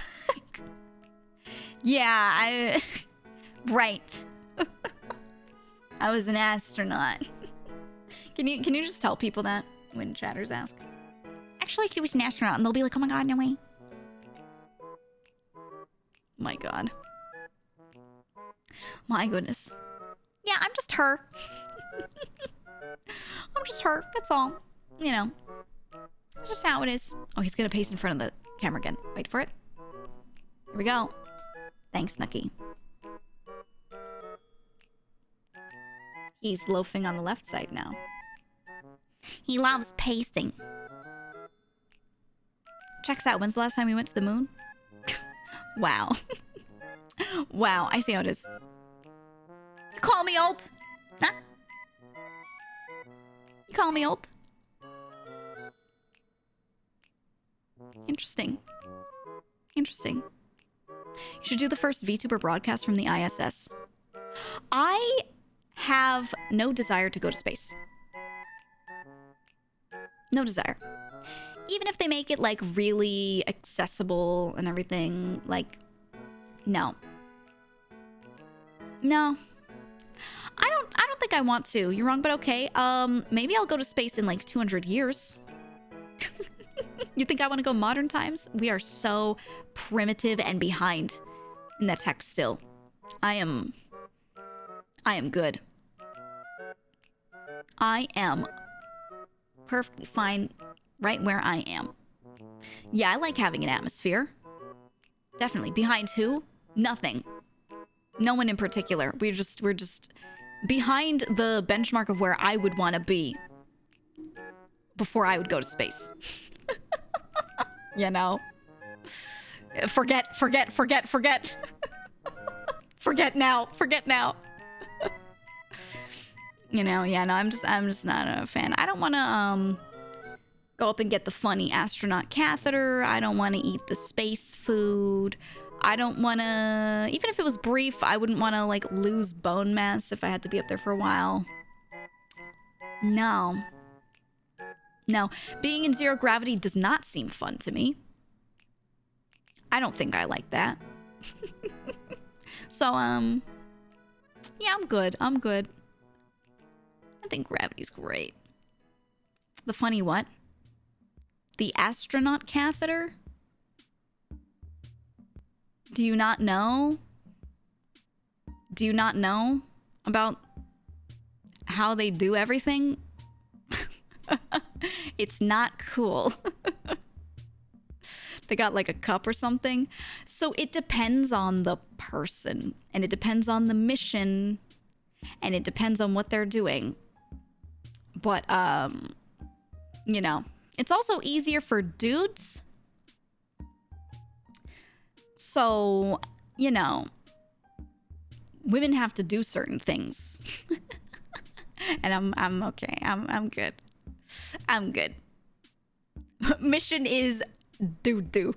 Yeah, right. I was an astronaut. Can you just tell people that when chatters ask? Actually, she was an astronaut, and they'll be like, "Oh my god, no way." My god. My goodness. Yeah, I'm just her. I'm just her. That's all. You know. That's just how it is. Oh, he's gonna pace in front of the camera again. Wait for it. Here we go. Thanks, Nucky. He's loafing on the left side now. He loves pacing. Checks out. When's the last time we went to the moon? Wow. Wow, I see how it is. You call me old? Huh? You call me old? Interesting. Interesting. You should do the first VTuber broadcast from the ISS. I have no desire to go to space. No desire. Even if they make it, like, really accessible and everything, like, no. No. I don't think I want to. You're wrong, but okay. Maybe I'll go to space in, like, 200 years. You think I want to go modern times? We are so primitive and behind in that tech still. I am good. I am perfectly fine right where I am. Yeah, I like having an atmosphere. Definitely. Behind who? Nothing. No one in particular. We're just behind the benchmark of where I would want to be before I would go to space. You know? Forget. Forget now. You know, yeah, no, I'm just not a fan. I don't want to go up and get the funny astronaut catheter. I don't want to eat the space food. I don't want to, even if it was brief, I wouldn't want to, like, lose bone mass if I had to be up there for a while. No. No, being in zero gravity does not seem fun to me. I don't think I like that. So, yeah, I'm good. I think gravity's great. The funny what? The astronaut catheter? Do you not know? Do you not know about how they do everything? It's not cool. They got like a cup or something. So it depends on the person, and it depends on the mission, and it depends on what they're doing. But, you know, it's also easier for dudes. So, you know, women have to do certain things. And I'm okay. I'm good. I'm good. Mission is doo-doo.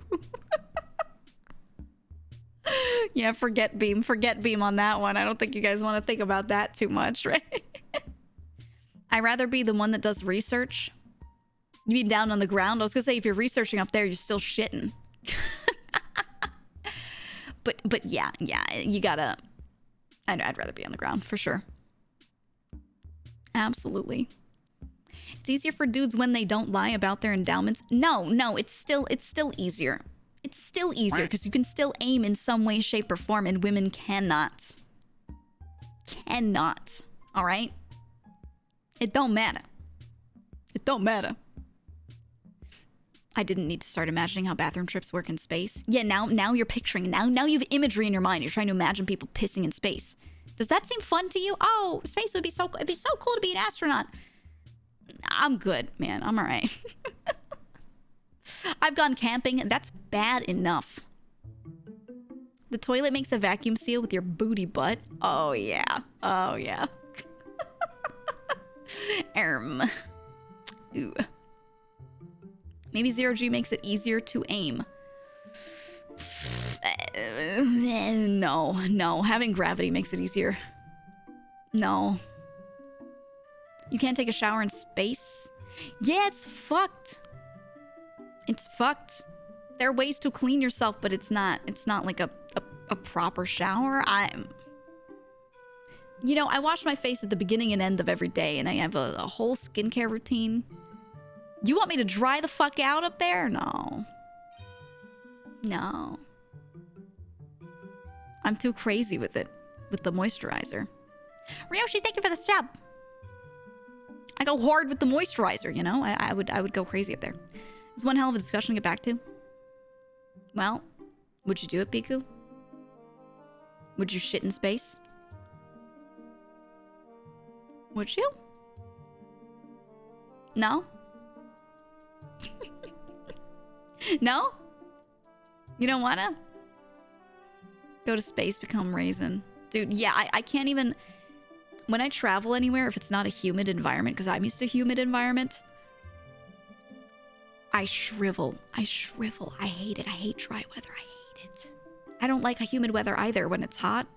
Yeah, forget beam on that one. I don't think you guys want to think about that too much, right? I'd rather be the one that does research. You mean down on the ground? I was gonna say, if you're researching up there, you're still shitting. But yeah, you gotta... I'd rather be on the ground, for sure. Absolutely. It's easier for dudes when they don't lie about their endowments. No, it's still easier. It's still easier because you can still aim in some way, shape, or form, and women cannot. Cannot. All right? It don't matter. It don't matter. I didn't need to start imagining how bathroom trips work in space. Yeah, now you're picturing. Now you have imagery in your mind. You're trying to imagine people pissing in space. Does that seem fun to you? Oh, space would be so... It'd be so cool to be an astronaut. I'm good, man. I'm all right. I've gone camping, and that's bad enough. The toilet makes a vacuum seal with your booty butt. Oh, yeah. Oh, yeah. Ooh. Maybe 0G makes it easier to aim. No. Having gravity makes it easier. No. You can't take a shower in space? Yeah, it's fucked. It's fucked. There are ways to clean yourself, but it's not like a proper shower. You know, I wash my face at the beginning and end of every day, and I have a whole skincare routine. You want me to dry the fuck out up there? No. No. I'm too crazy with it, with the moisturizer. Ryoshi, thank you for the sub. I go hard with the moisturizer, you know? I would go crazy up there. It's one hell of a discussion to get back to. Well, would you do it, Biku? Would you shit in space? Would you? No? No? You don't wanna? Go to space, become raisin. Dude, yeah, I can't even... When I travel anywhere, if it's not a humid environment, because I'm used to humid environment, I shrivel. I shrivel. I hate it. I hate dry weather. I hate it. I don't like humid weather either when it's hot.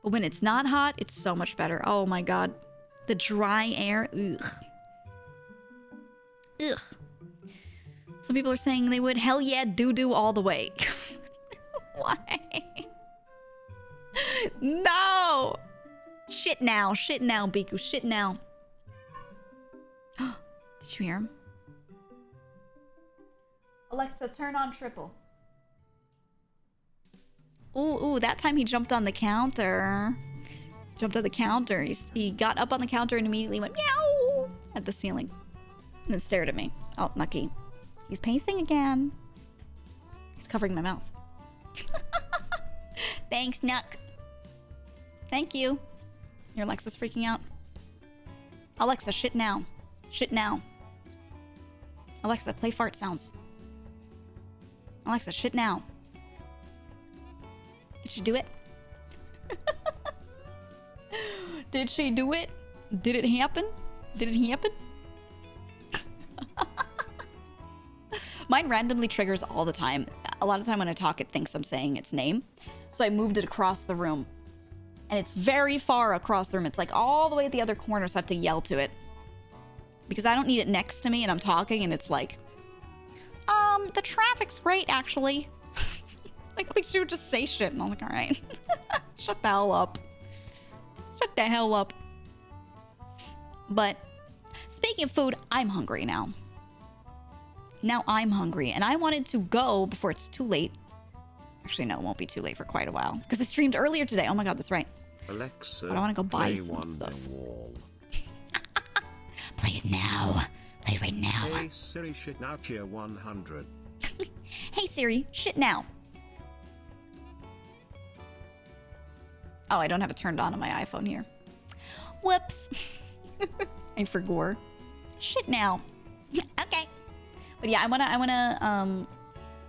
But when it's not hot, it's so much better. Oh my god. The dry air. Ugh. Ugh. Some people are saying they would. Hell yeah, doo-doo all the way. Why? No! Shit now, Biku, shit now. Did you hear him? Alexa, turn on triple. Ooh, that time he jumped on the counter. Jumped on the counter. He got up on the counter and immediately went meow at the ceiling. And then stared at me. Oh, Nucky. He's pacing again. He's covering my mouth. Thanks, Nuck. Thank you. Your Alexa's freaking out. Alexa, shit now. Shit now. Alexa, play fart sounds. Alexa, shit now. Did she do it? Did she do it? Did it happen? Did it happen? Mine randomly triggers all the time. A lot of time when I talk, it thinks I'm saying its name. So I moved it across the room. And it's very far across the room. It's like all the way at the other corner, so I have to yell to it. Because I don't need it next to me and I'm talking and it's like, the traffic's great, actually. like she would just say shit and I was like, all right. Shut the hell up. Shut the hell up. But speaking of food, I'm hungry now. Now I'm hungry and I wanted to go before it's too late. Actually, no, it won't be too late for quite a while. Because I streamed earlier today. Oh my god, that's right. Alexa, but I want to go buy some stuff. Play it now. Play it right now. Hey Siri, shit now, cheer 100. Hey Siri, shit now. Oh, I don't have it turned on my iPhone here. Whoops. I forgot. Shit now. Okay. But yeah, I wanna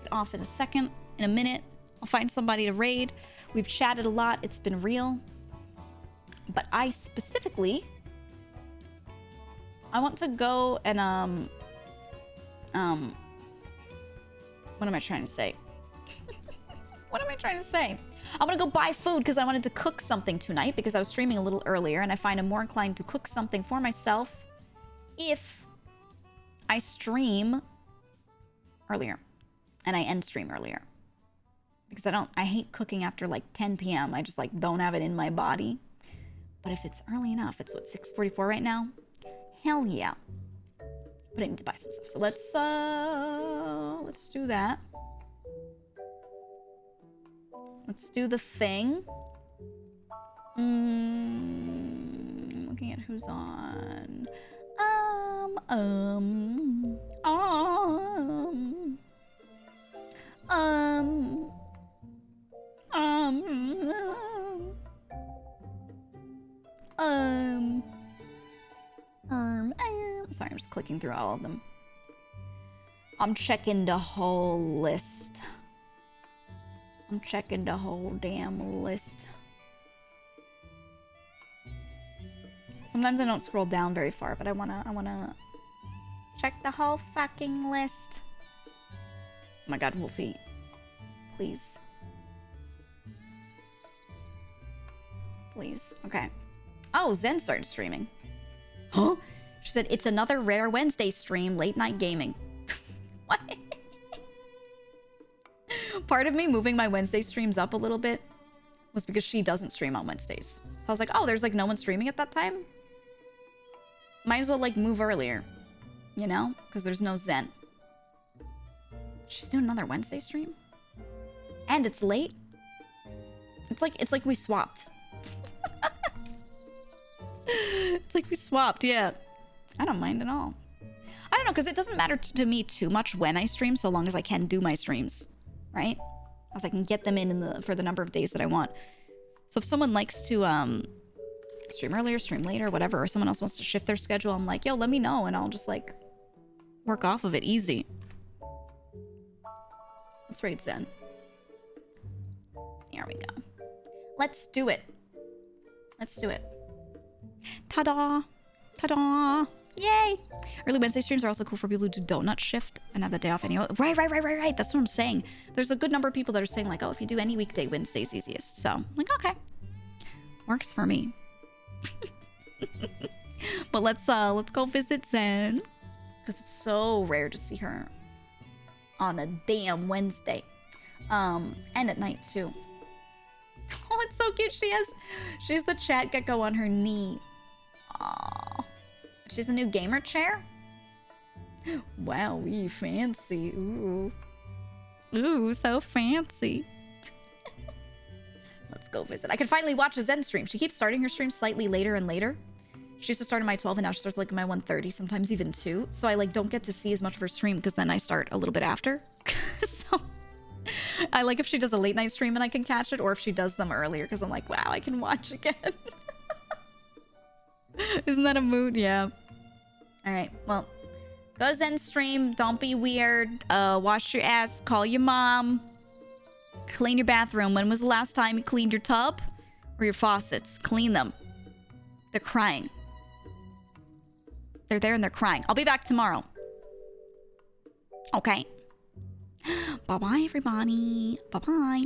get off in a second, in a minute. I'll find somebody to raid. We've chatted a lot. It's been real. But I specifically, I want to go and what am I trying to say? What am I trying to say? I want to go buy food because I wanted to cook something tonight because I was streaming a little earlier and I find I'm more inclined to cook something for myself if I stream earlier and I end stream earlier. Because I hate cooking after like 10 p.m. I just like don't have it in my body. But if it's early enough, it's what, 6:44 right now? Hell yeah. But I need to buy some stuff. So let's do that. Let's do the thing. Looking at who's on. Sorry, I'm just clicking through all of them. I'm checking the whole list. I'm checking the whole damn list. Sometimes I don't scroll down very far, but I wanna check the whole fucking list. my god, Wolfie. Please. Please. Okay. Oh, Zen started streaming. Huh? She said, it's another rare Wednesday stream, late night gaming. What? Part of me moving my Wednesday streams up a little bit was because she doesn't stream on Wednesdays. So I was like, oh, there's like no one streaming at that time? Might as well like move earlier, you know? Because there's no Zen. She's doing another Wednesday stream? And it's late? It's like we swapped. It's like we swapped, yeah. I don't mind at all. I don't know, because it doesn't matter to me too much when I stream, so long as I can do my streams, right? As I can get them in for the number of days that I want. So if someone likes to stream earlier, stream later, whatever, or someone else wants to shift their schedule, I'm like, yo, let me know, and I'll just like work off of it easy. Let's raid Zen. Here we go. Let's do it. Let's do it. Ta-da! Ta-da! Yay! Early Wednesday streams are also cool for people who do donut shift and have the day off anyway. Right. That's what I'm saying. There's a good number of people that are saying like, oh, if you do any weekday, Wednesday's easiest. So I'm like, okay. Works for me. But let's go visit Zen. Because it's so rare to see her on a damn Wednesday. And at night too. Oh, it's so cute. She's the chat gecko on her knee. Aww. She's a new gamer chair? Wow, fancy. Ooh. Ooh, so fancy. Let's go visit. I can finally watch a Zen stream. She keeps starting her stream slightly later and later. She used to start at my 12 and now she starts like my 1:30, sometimes even 2. So I like don't get to see as much of her stream because then I start a little bit after. So I like if she does a late night stream and I can catch it, or if she does them earlier because I'm like, wow, I can watch again. Isn't that a mood? Yeah. All right. Well, go to Zen stream. Don't be weird. Wash your ass. Call your mom. Clean your bathroom. When was the last time you cleaned your tub or your faucets? Clean them. They're crying. They're there and they're crying. I'll be back tomorrow. Okay. Bye-bye, everybody. Bye-bye.